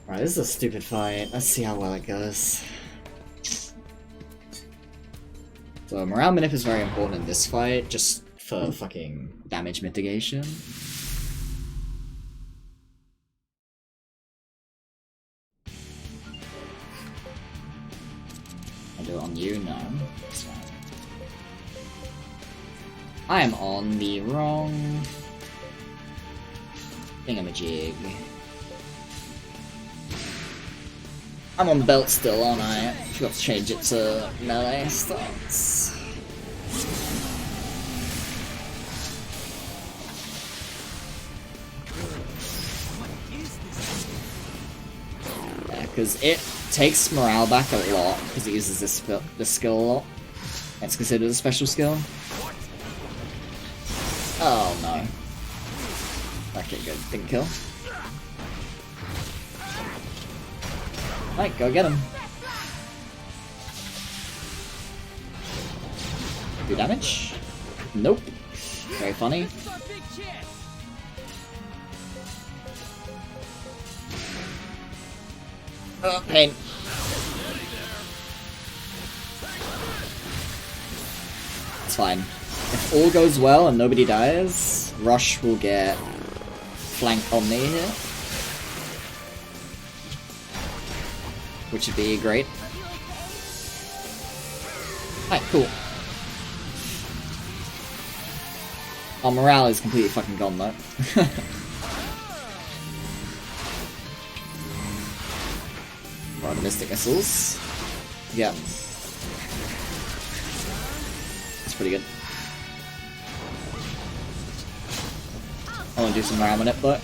Alright, this is a stupid fight. Let's see how well it goes. So, morale manip is very important in this fight, just for fucking damage mitigation. I'll do it on you? No. That's fine. I am on the wrong thingamajig. I'm on belt still, aren't I? I forgot to change it to melee stance. Yeah, because it takes morale back a lot, because it uses this skill a lot. It's considered a special skill. Oh no. Okay, good. Didn't kill. Right, go get him. Do damage? Nope. Very funny. This is our big chance. Oh, pain. It's fine. If all goes well and nobody dies, Rush will get flank Omni here. Which would be great. Alright, cool. Our morale is completely fucking gone though. Right, the Mystic Missiles. Yeah. It's pretty good. I want to do some ram on it, but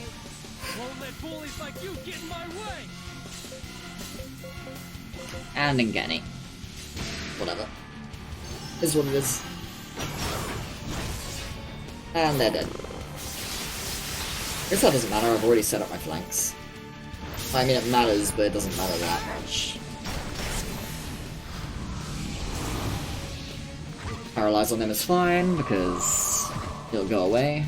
Won't let bullies like you get in my way. and didn't get any. Whatever. Is what it is. And they're dead. I guess that doesn't matter, I've already set up my flanks. I mean, it matters, but it doesn't matter that much. Paralyze on them is fine, because it'll go away.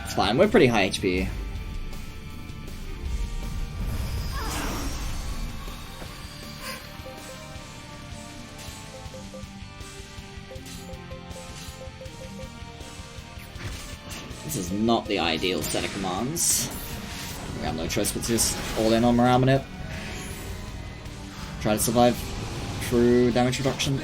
It's fine, we're pretty high HP. This is not the ideal set of commands. We have no choice but to just all in on Remnant. Try to survive through damage reduction.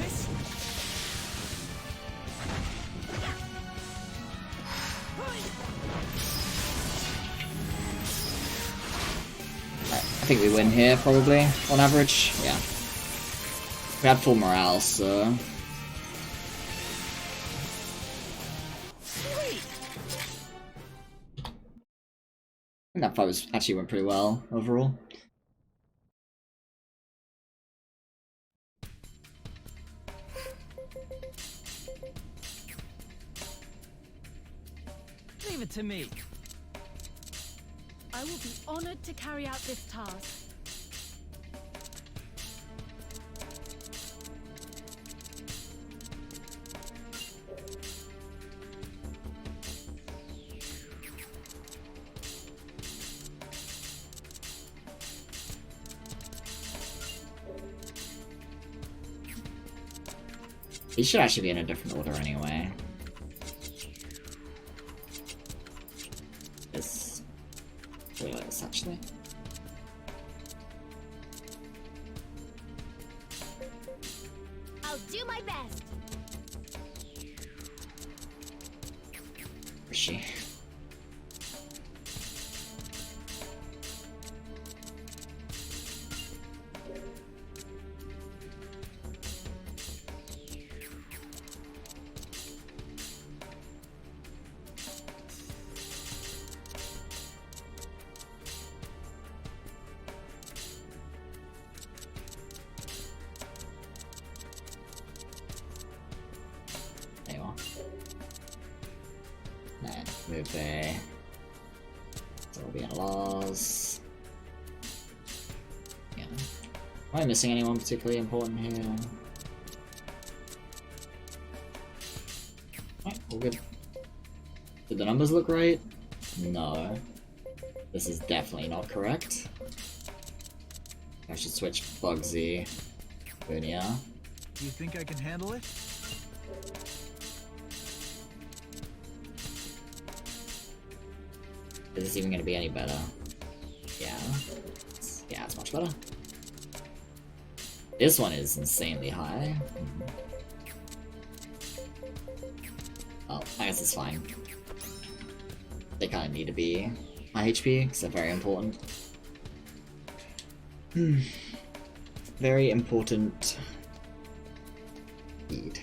I think we win here, probably, on average. Yeah. We had full morale, so... I think that fight actually went pretty well, overall. Leave it to me. I will be honored to carry out this task. These should actually be in a different order anyway. This... Wait, like this actually. I'll do my best. Where's she? Move there. So we'll be in laws. Yeah. Am I missing anyone particularly important here? Alright, all good. Did the numbers look right? No. This is definitely not correct. I should switch Bugsy. Bunia. Do you think I can handle it? Is this even going to be any better? Yeah. Yeah, it's much better. This one is insanely high. Oh, I guess it's fine. They kind of need to be high HP, because they're very important. Very important. Indeed.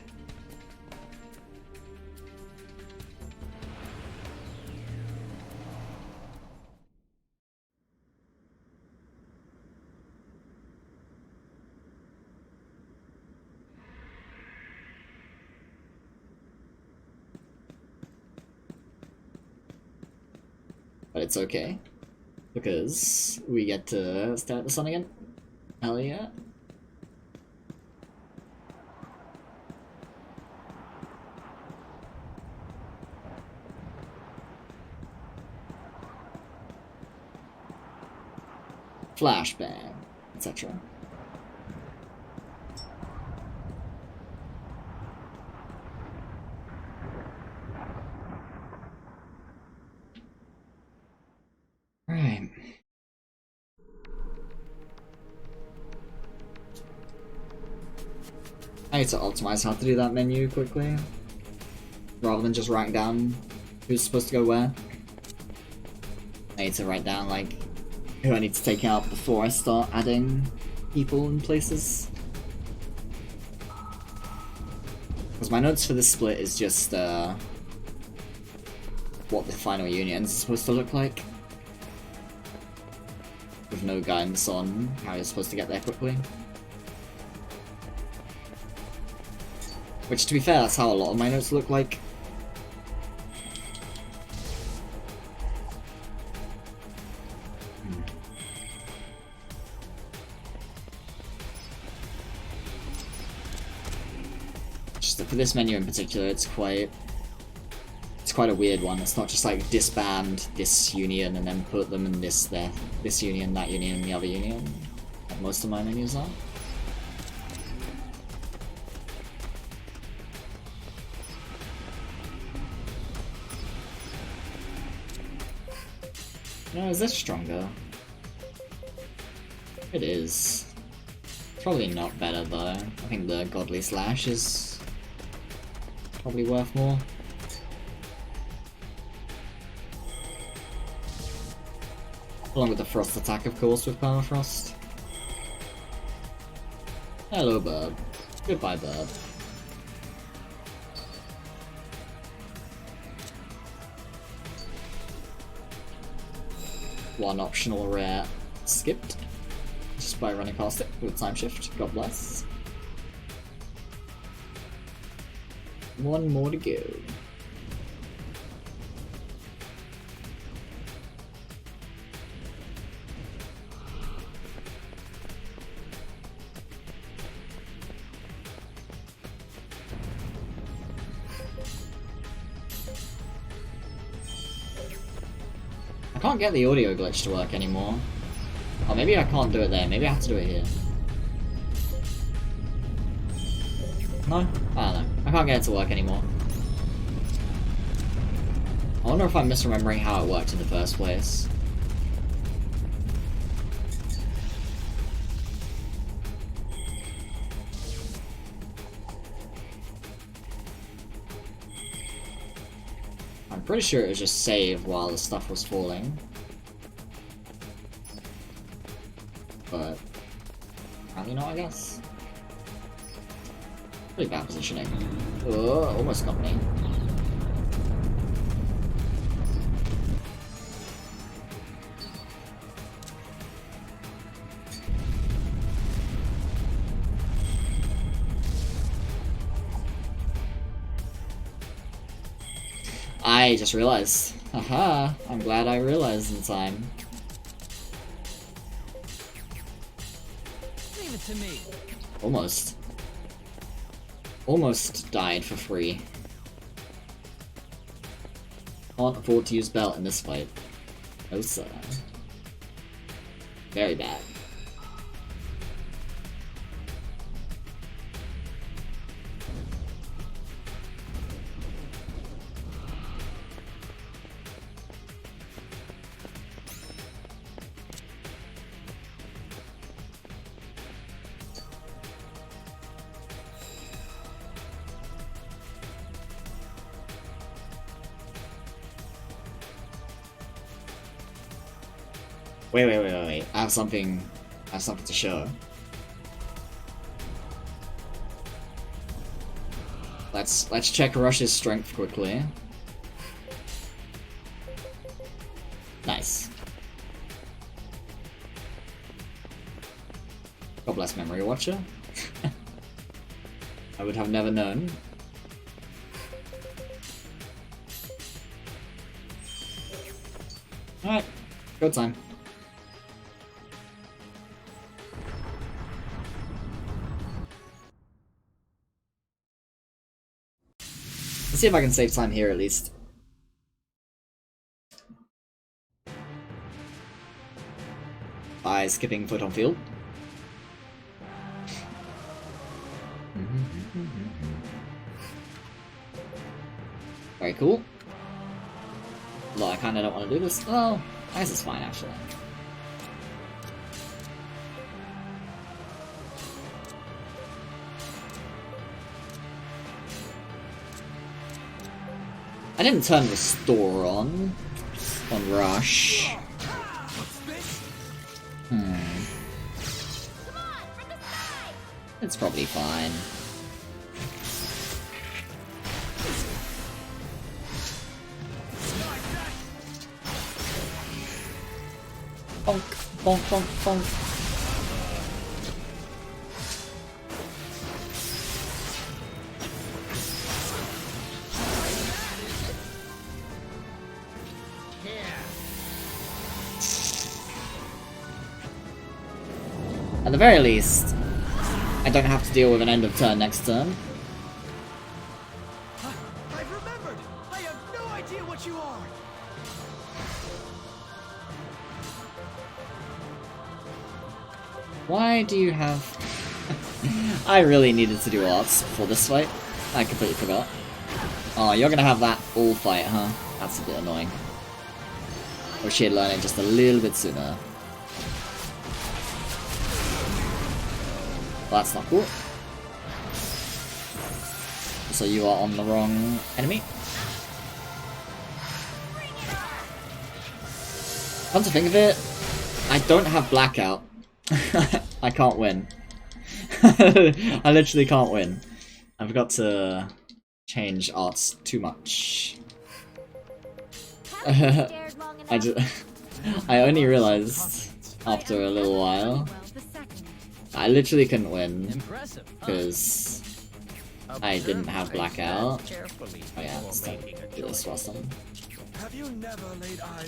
it's okay. Because we get to stare at the sun again. Hell yeah. Flashbang, etc. Right. I need to optimize how to do that menu quickly, rather than just write down who's supposed to go where. I need to write down, like, who I need to take out before I start adding people and places. Because my notes for this split is just, what the final unions are supposed to look like. With no guidance on how you're supposed to get there quickly. Which, to be fair, that's how a lot of my notes look like. Just for this menu in particular, it's quite a weird one. It's not just like disband this union and then put them in this union, that union, and the other union, like most of my menus are. No, is this stronger? It is. Probably not better though. I think the Godly Slash is probably worth more. Along with the Frost attack, of course, with Permafrost. Hello, Burb. Goodbye, Burb. One optional rare skipped, just by running past it with Time Shift. God bless. One more to go. I can't get the audio glitch to work anymore. Oh, maybe I can't do it there. Maybe I have to do it here. No? I don't know. I can't get it to work anymore. I wonder if I'm misremembering how it worked in the first place. I'm pretty sure it was just save while the stuff was falling. But apparently not, I guess. Pretty bad positioning. Oh, almost got me. I just realized. Haha, I'm glad I realized in time. Leave it to me. Almost. Almost died for free. Can't afford to use belt in this fight. Oh sir. Very bad. Wait. I have something to show. Let's check Rush's strength quickly. Nice. God bless Memory Watcher. I would have never known. Alright, go time. Let's see if I can save time here at least. By skipping foot on field. Very cool. Although I kinda don't want to do this. Well, I guess it's fine actually. I didn't turn Restore on Rush. It's probably fine. Bonk, bonk, bonk, bonk. At the very least, I don't have to deal with an end of turn next turn. I've remembered! I have no idea what you are! Why do you have... I really needed to do arts for this fight. I completely forgot. Oh, you're gonna have that all fight, huh? That's a bit annoying. Wish she had learned it just a little bit sooner. Well, that's not cool. So you are on the wrong enemy. Come to think of it, I don't have Blackout. I can't win. I literally can't win. I forgot to change arts too much. I only realized after a little while. I literally couldn't win because I didn't have Blackout. Oh yeah, let's do this whilst I'm...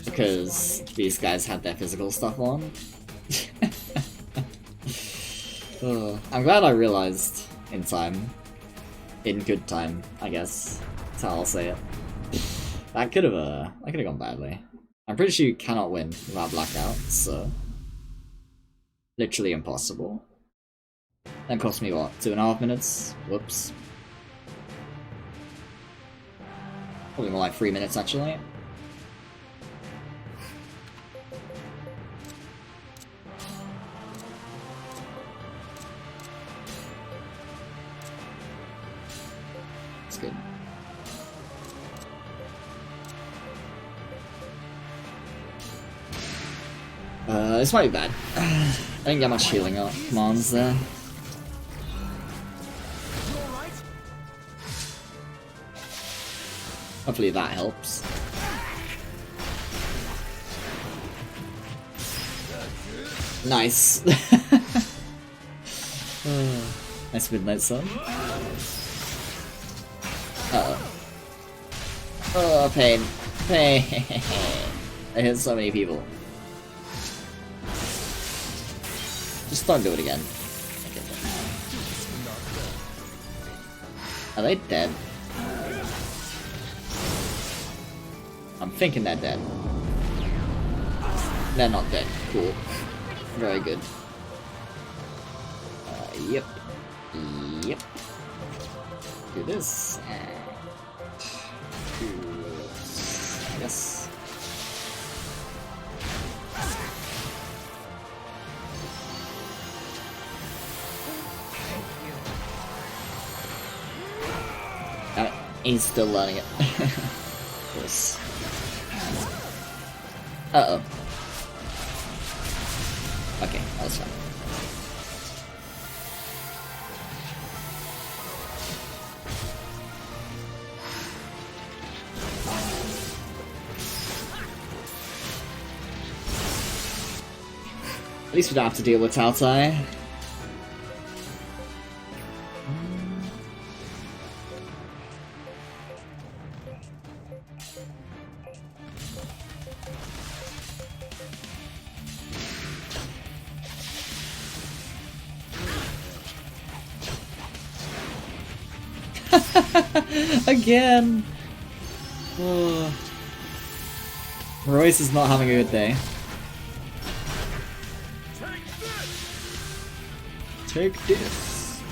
Because these guys had their physical stuff on. Oh, I'm glad I realized in time. In good time, I guess. That's how I'll say it. That could have gone badly. I'm pretty sure you cannot win without Blackout, so literally impossible. That cost me what, 2.5 minutes? Whoops. Probably more like 3 minutes actually. That's good. This might be bad. I didn't get much healing up commands there. Hopefully that helps. Nice. Nice midnight sun. Uh-oh. Oh, pain. Pain. I hit so many people. Just don't do it again. Are they dead? I'm thinking they're dead. They're not dead. Cool. Very good. Yep. Yep. Do this. And do this. Yes. He's still learning it. Of course. Uh-oh. Okay, that was fine. At least we don't have to deal with Tao Tai. Again! Oh. Royce is not having a good day. Take this!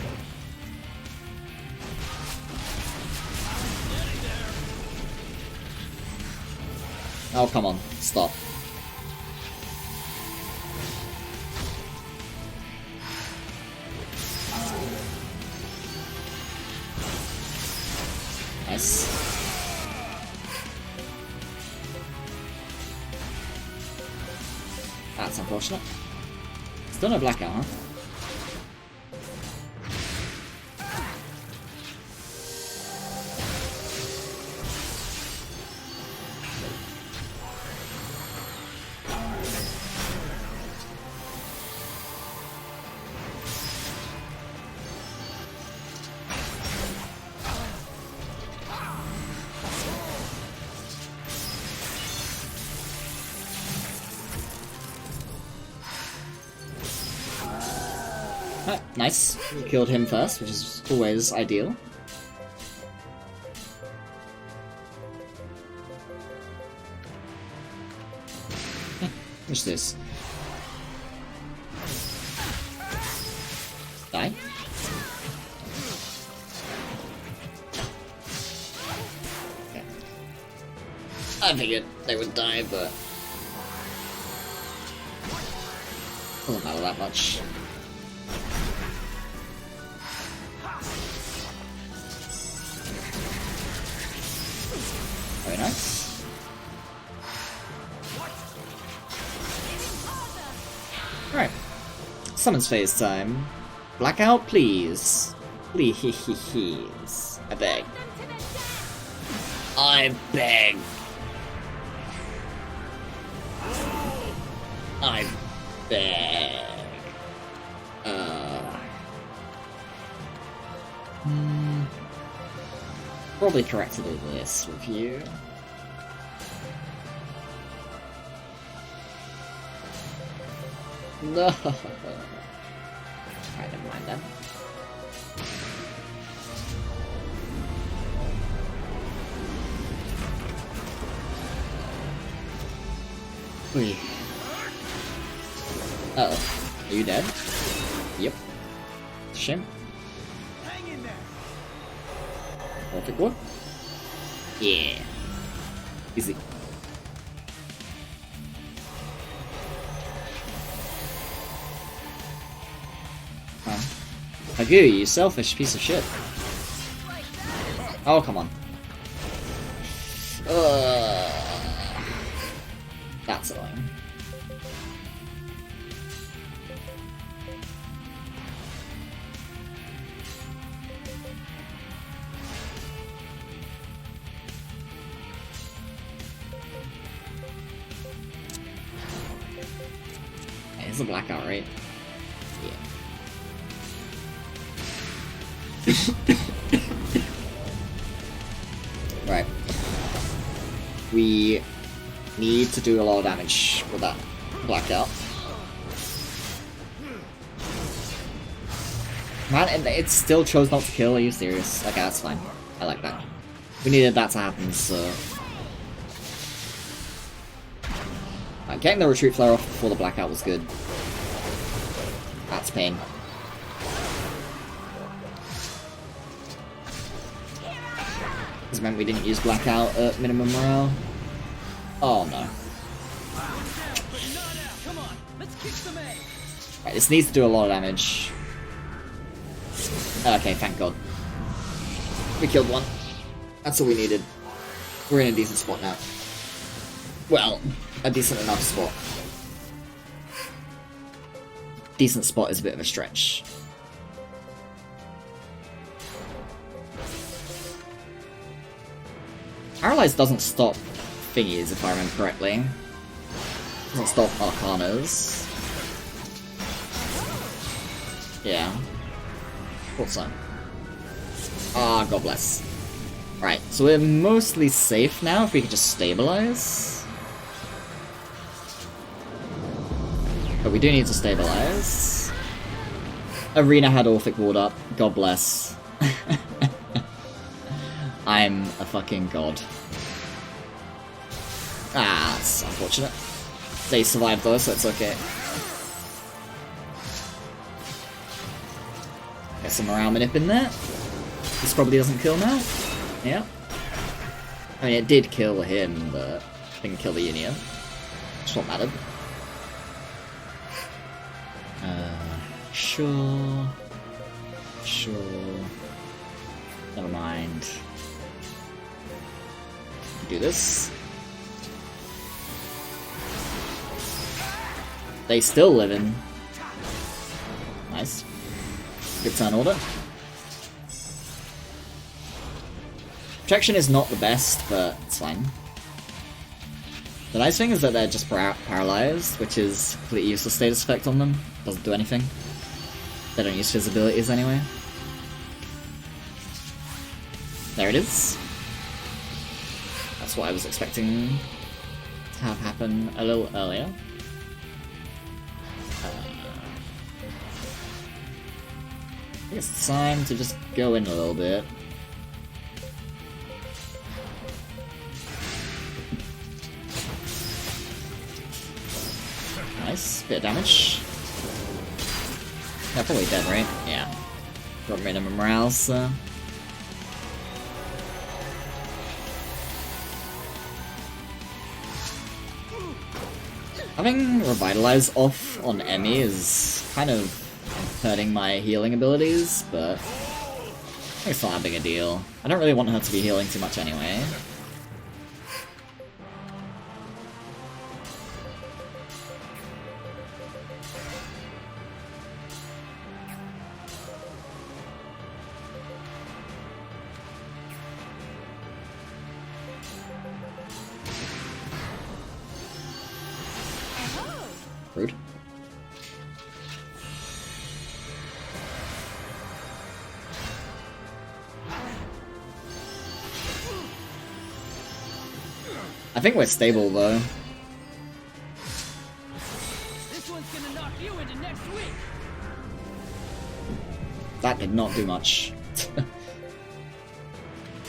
Oh, come on. Stop. Nice. That's unfortunate. Still no blackout, huh? Ah, nice. We killed him first, which is always ideal. What's this? Die? Okay. I figured they would die, but doesn't matter that much. Very nice. Alright. Summons phase time. Blackout, please. Please. I beg. I beg. I beg. Probably correct to do this with you. No. Alright, never mind then. Wait. Uh-oh. Are you dead? Yep. Shame. Hang in there. Perfect one. Yeah. Easy. Hagu, you selfish piece of shit. Oh, come on. That's annoying. Hey, it's a blackout, right? Right. We need to do a lot of damage with that blackout. Man, and it still chose not to kill, are you serious? Okay, that's fine. I like that. We needed that to happen, so... getting the retreat flare off before the blackout was good. That's pain. This meant we didn't use blackout at minimum morale. Oh no. Right, this needs to do a lot of damage. Okay, thank god. We killed one. That's all we needed. We're in a decent spot now. Well, a decent enough spot. Decent spot is a bit of a stretch. Paralyze doesn't stop thingies, if I remember correctly. Doesn't stop Arcanas. Yeah. Thought so. Ah, god bless. Right, so we're mostly safe now if we can just stabilize. But we do need to stabilize. Arena had Orphic ward up, god bless. I'm a fucking god. Ah, that's unfortunate. They survived though, so it's okay. Get some morale manip in there. This probably doesn't kill now. Yeah. I mean, it did kill him, but didn't kill the Union. Just what mattered. Sure. Sure. Never mind. Do this. They still live in. Nice. Good turn order. Protection is not the best, but it's fine. The nice thing is that they're just paralyzed, which is a completely useless status effect on them. Doesn't do anything. They don't use his abilities anyway. There it is. That's what I was expecting to have happen a little earlier. I think it's time to just go in a little bit. Nice, bit of damage. They're probably dead, right? Yeah. Got minimum morale, so. Having Revitalize off on Emmy is kind of hurting my healing abilities, but it's not that big a deal. I don't really want her to be healing too much anyway. Rude. I think we're stable though. This one's gonna knock you into next week. That did not do much.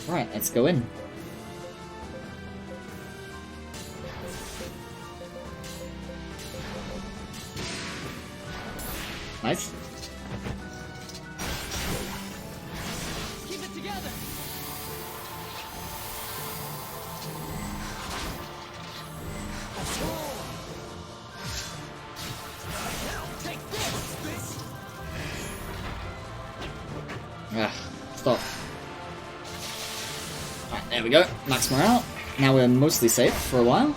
Alright, let's go in. Nice. Keep it together. Take this. Ah, stop. Alright, there we go. Max morale. Now we're mostly safe for a while.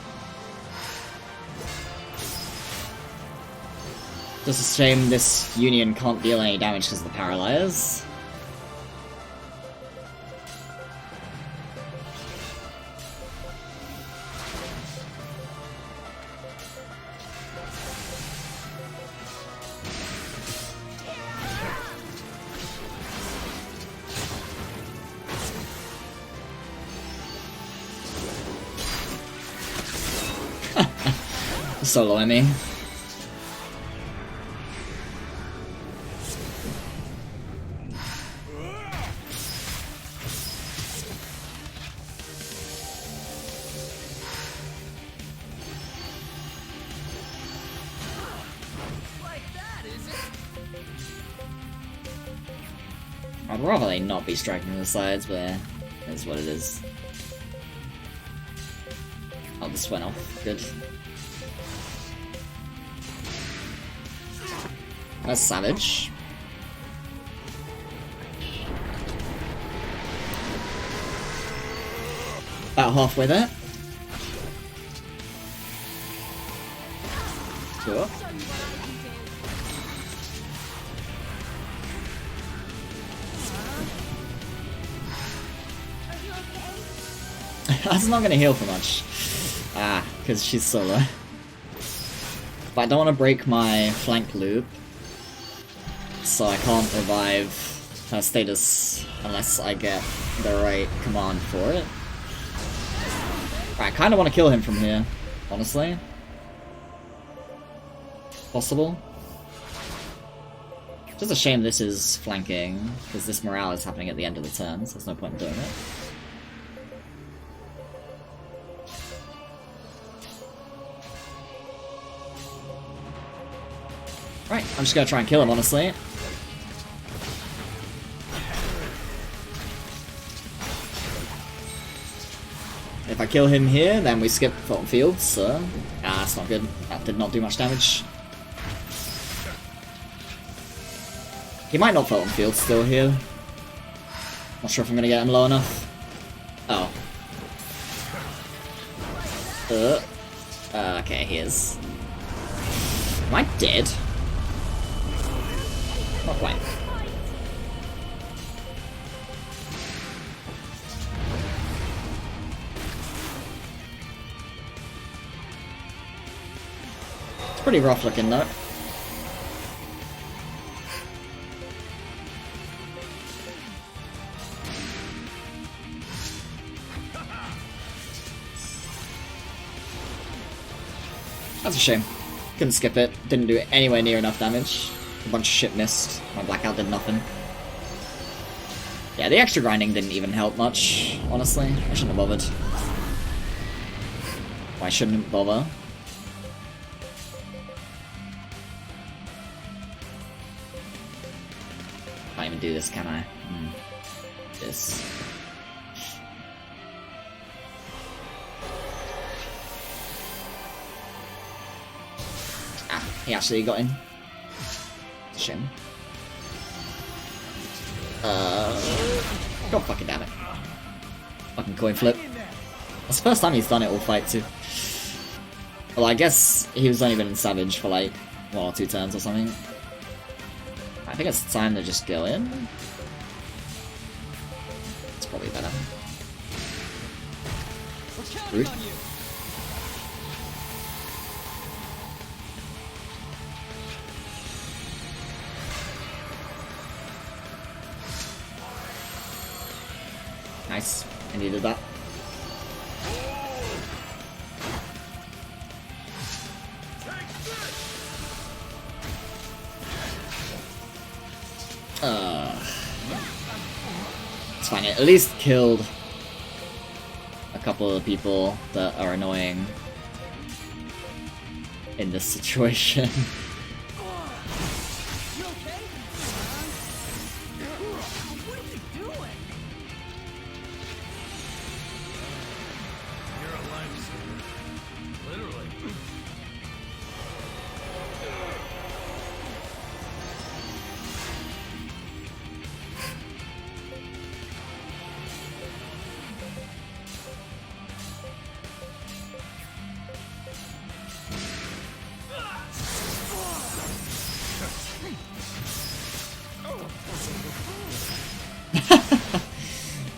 Just a shame this Union can't deal any damage because of the Paralyzers. Solo Emmy. I'd rather they not be striking the sides, but it is what it is. Oh, this went off. Good. That's savage. About halfway there. Sure. That's not gonna heal for much. Ah, because she's solo. But I don't want to break my flank loop, so I can't revive her status unless I get the right command for it. I kind of want to kill him from here, honestly. Possible. Just a shame this is flanking, because this morale is happening at the end of the turn, so there's no point in doing it. I'm just gonna try and kill him, honestly. If I kill him here, then we skip Fulton Fields, so... Ah, that's not good. That did not do much damage. He might not Fulton Fields still here. Not sure if I'm gonna get him low enough. Oh. Okay, he is. Am I dead? Not quite. It's pretty rough looking though. That's a shame. Couldn't skip it. Didn't do anywhere near enough damage. A bunch of shit missed. My blackout did nothing. Yeah, the extra grinding didn't even help much, honestly. I shouldn't have bothered. Why shouldn't bother? Can't even do this, can I? This. He actually got in. Shame. God fucking damn it. Fucking coin flip. That's the first time he's done it all fight too. Well, I guess he was only been in Savage for like 1 or 2 turns or something. I think it's time to just go in. It's probably better. Rude. Nice. I needed that. It's fine. It at least killed a couple of people that are annoying in this situation.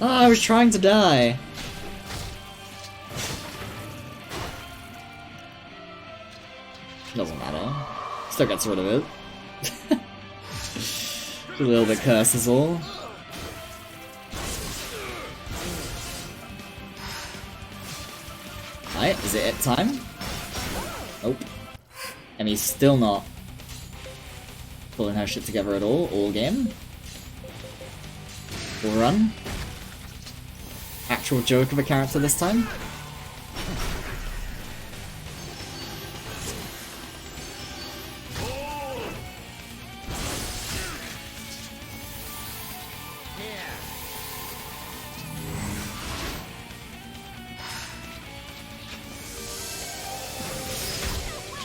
Oh, I was trying to die. Doesn't matter. Still gets rid of it. A little bit cursed is all. Alright, is it time? Nope. And he's still not pulling her shit together at all game. We'll run. Actual joke of a character this time.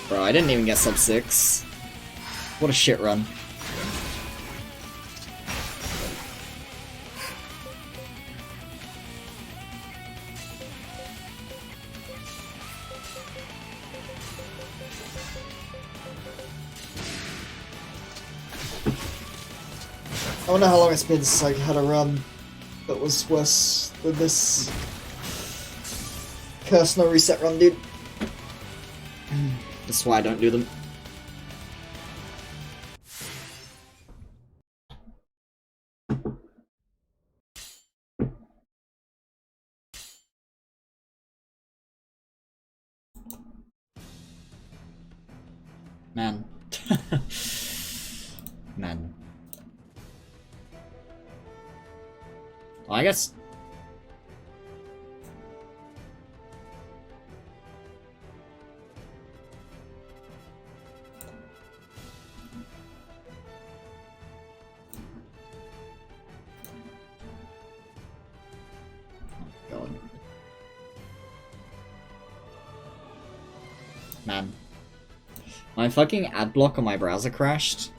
Bro, I didn't even get sub 6. What a shit run. I wonder how long it's been since I had a run that was worse than this curse no reset run, dude. That's why I don't do them. Man. Man. Well, I guess... Man. My fucking ad block on my browser crashed,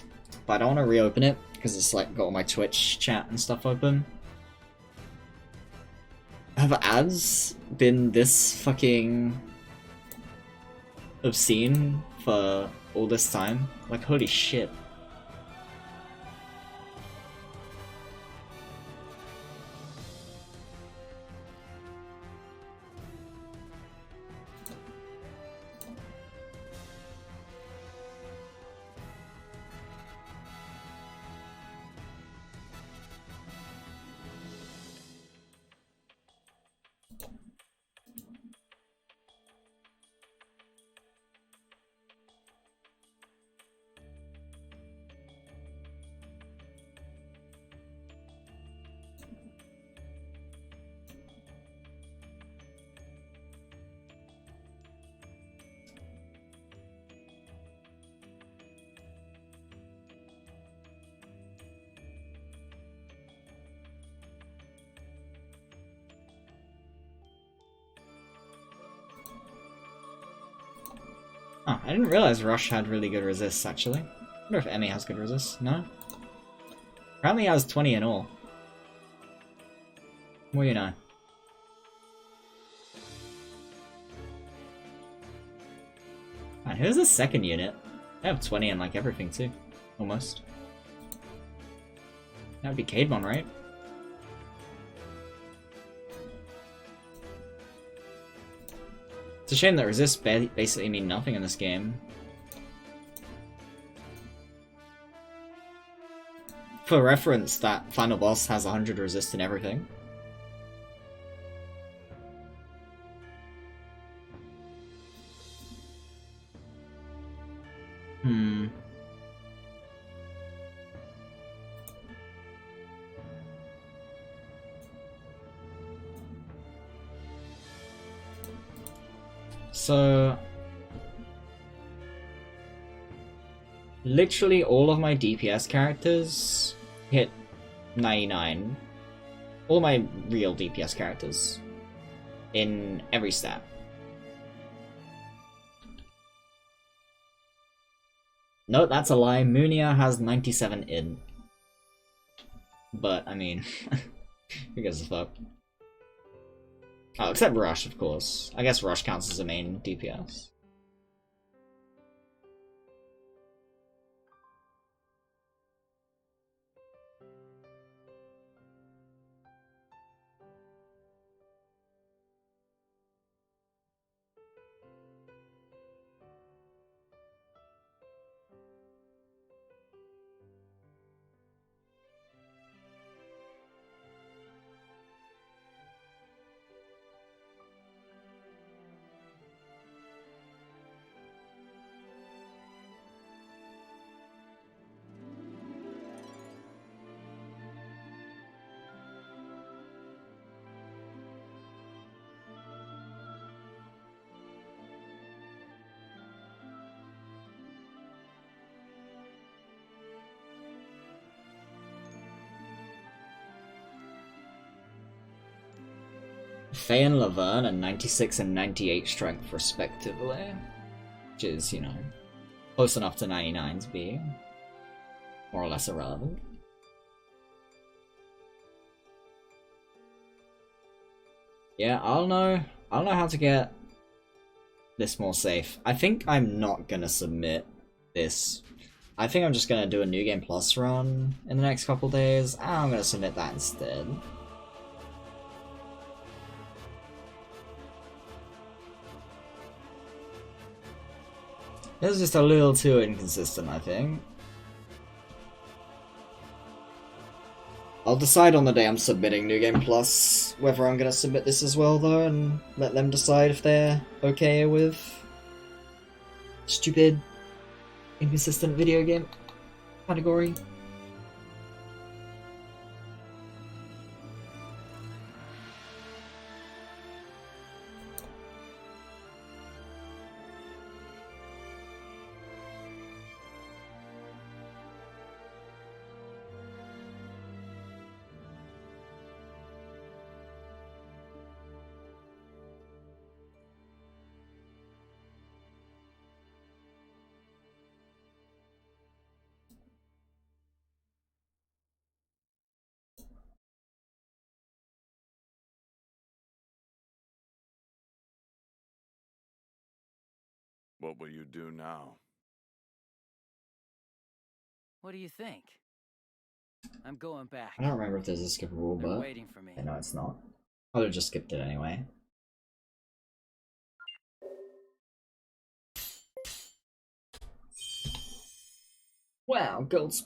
but I don't want to reopen it because it's like got all my Twitch chat and stuff open. Have ads been this fucking obscene for all this time? Like, holy shit. Oh, I didn't realize Rush had really good resists, actually. I wonder if Emmy has good resists. No? Apparently he has 20 in all. What do you know? And who's the second unit? They have 20 in like everything too. Almost. That would be Cademon, right? It's a shame that resists basically mean nothing in this game. For reference, that final boss has 100 resist in everything. So, literally all of my DPS characters hit 99. All my real DPS characters. In every stat. No, that's a lie. Munia has 97 in. But, I mean, who gives a fuck? Oh, except Rush, of course. I guess Rush counts as a main DPS. Faye and Laverne are 96 and 98 strength respectively. Which is, you know, close enough to 99 to be more or less irrelevant. Yeah, I'll know how to get this more safe. I think I'm not gonna submit this. I think I'm just gonna do a New Game Plus run in the next couple days, and I'm gonna submit that instead. This is just a little too inconsistent, I think. I'll decide on the day I'm submitting New Game Plus whether I'm gonna submit this as well, though, and let them decide if they're okay with stupid, inconsistent video game category. What will you do now? What do you think? I'm going back. I don't remember if there's a skip rule, They're but waiting for me. I know it's not. I would have just skipped it anyway. Wow, gold split.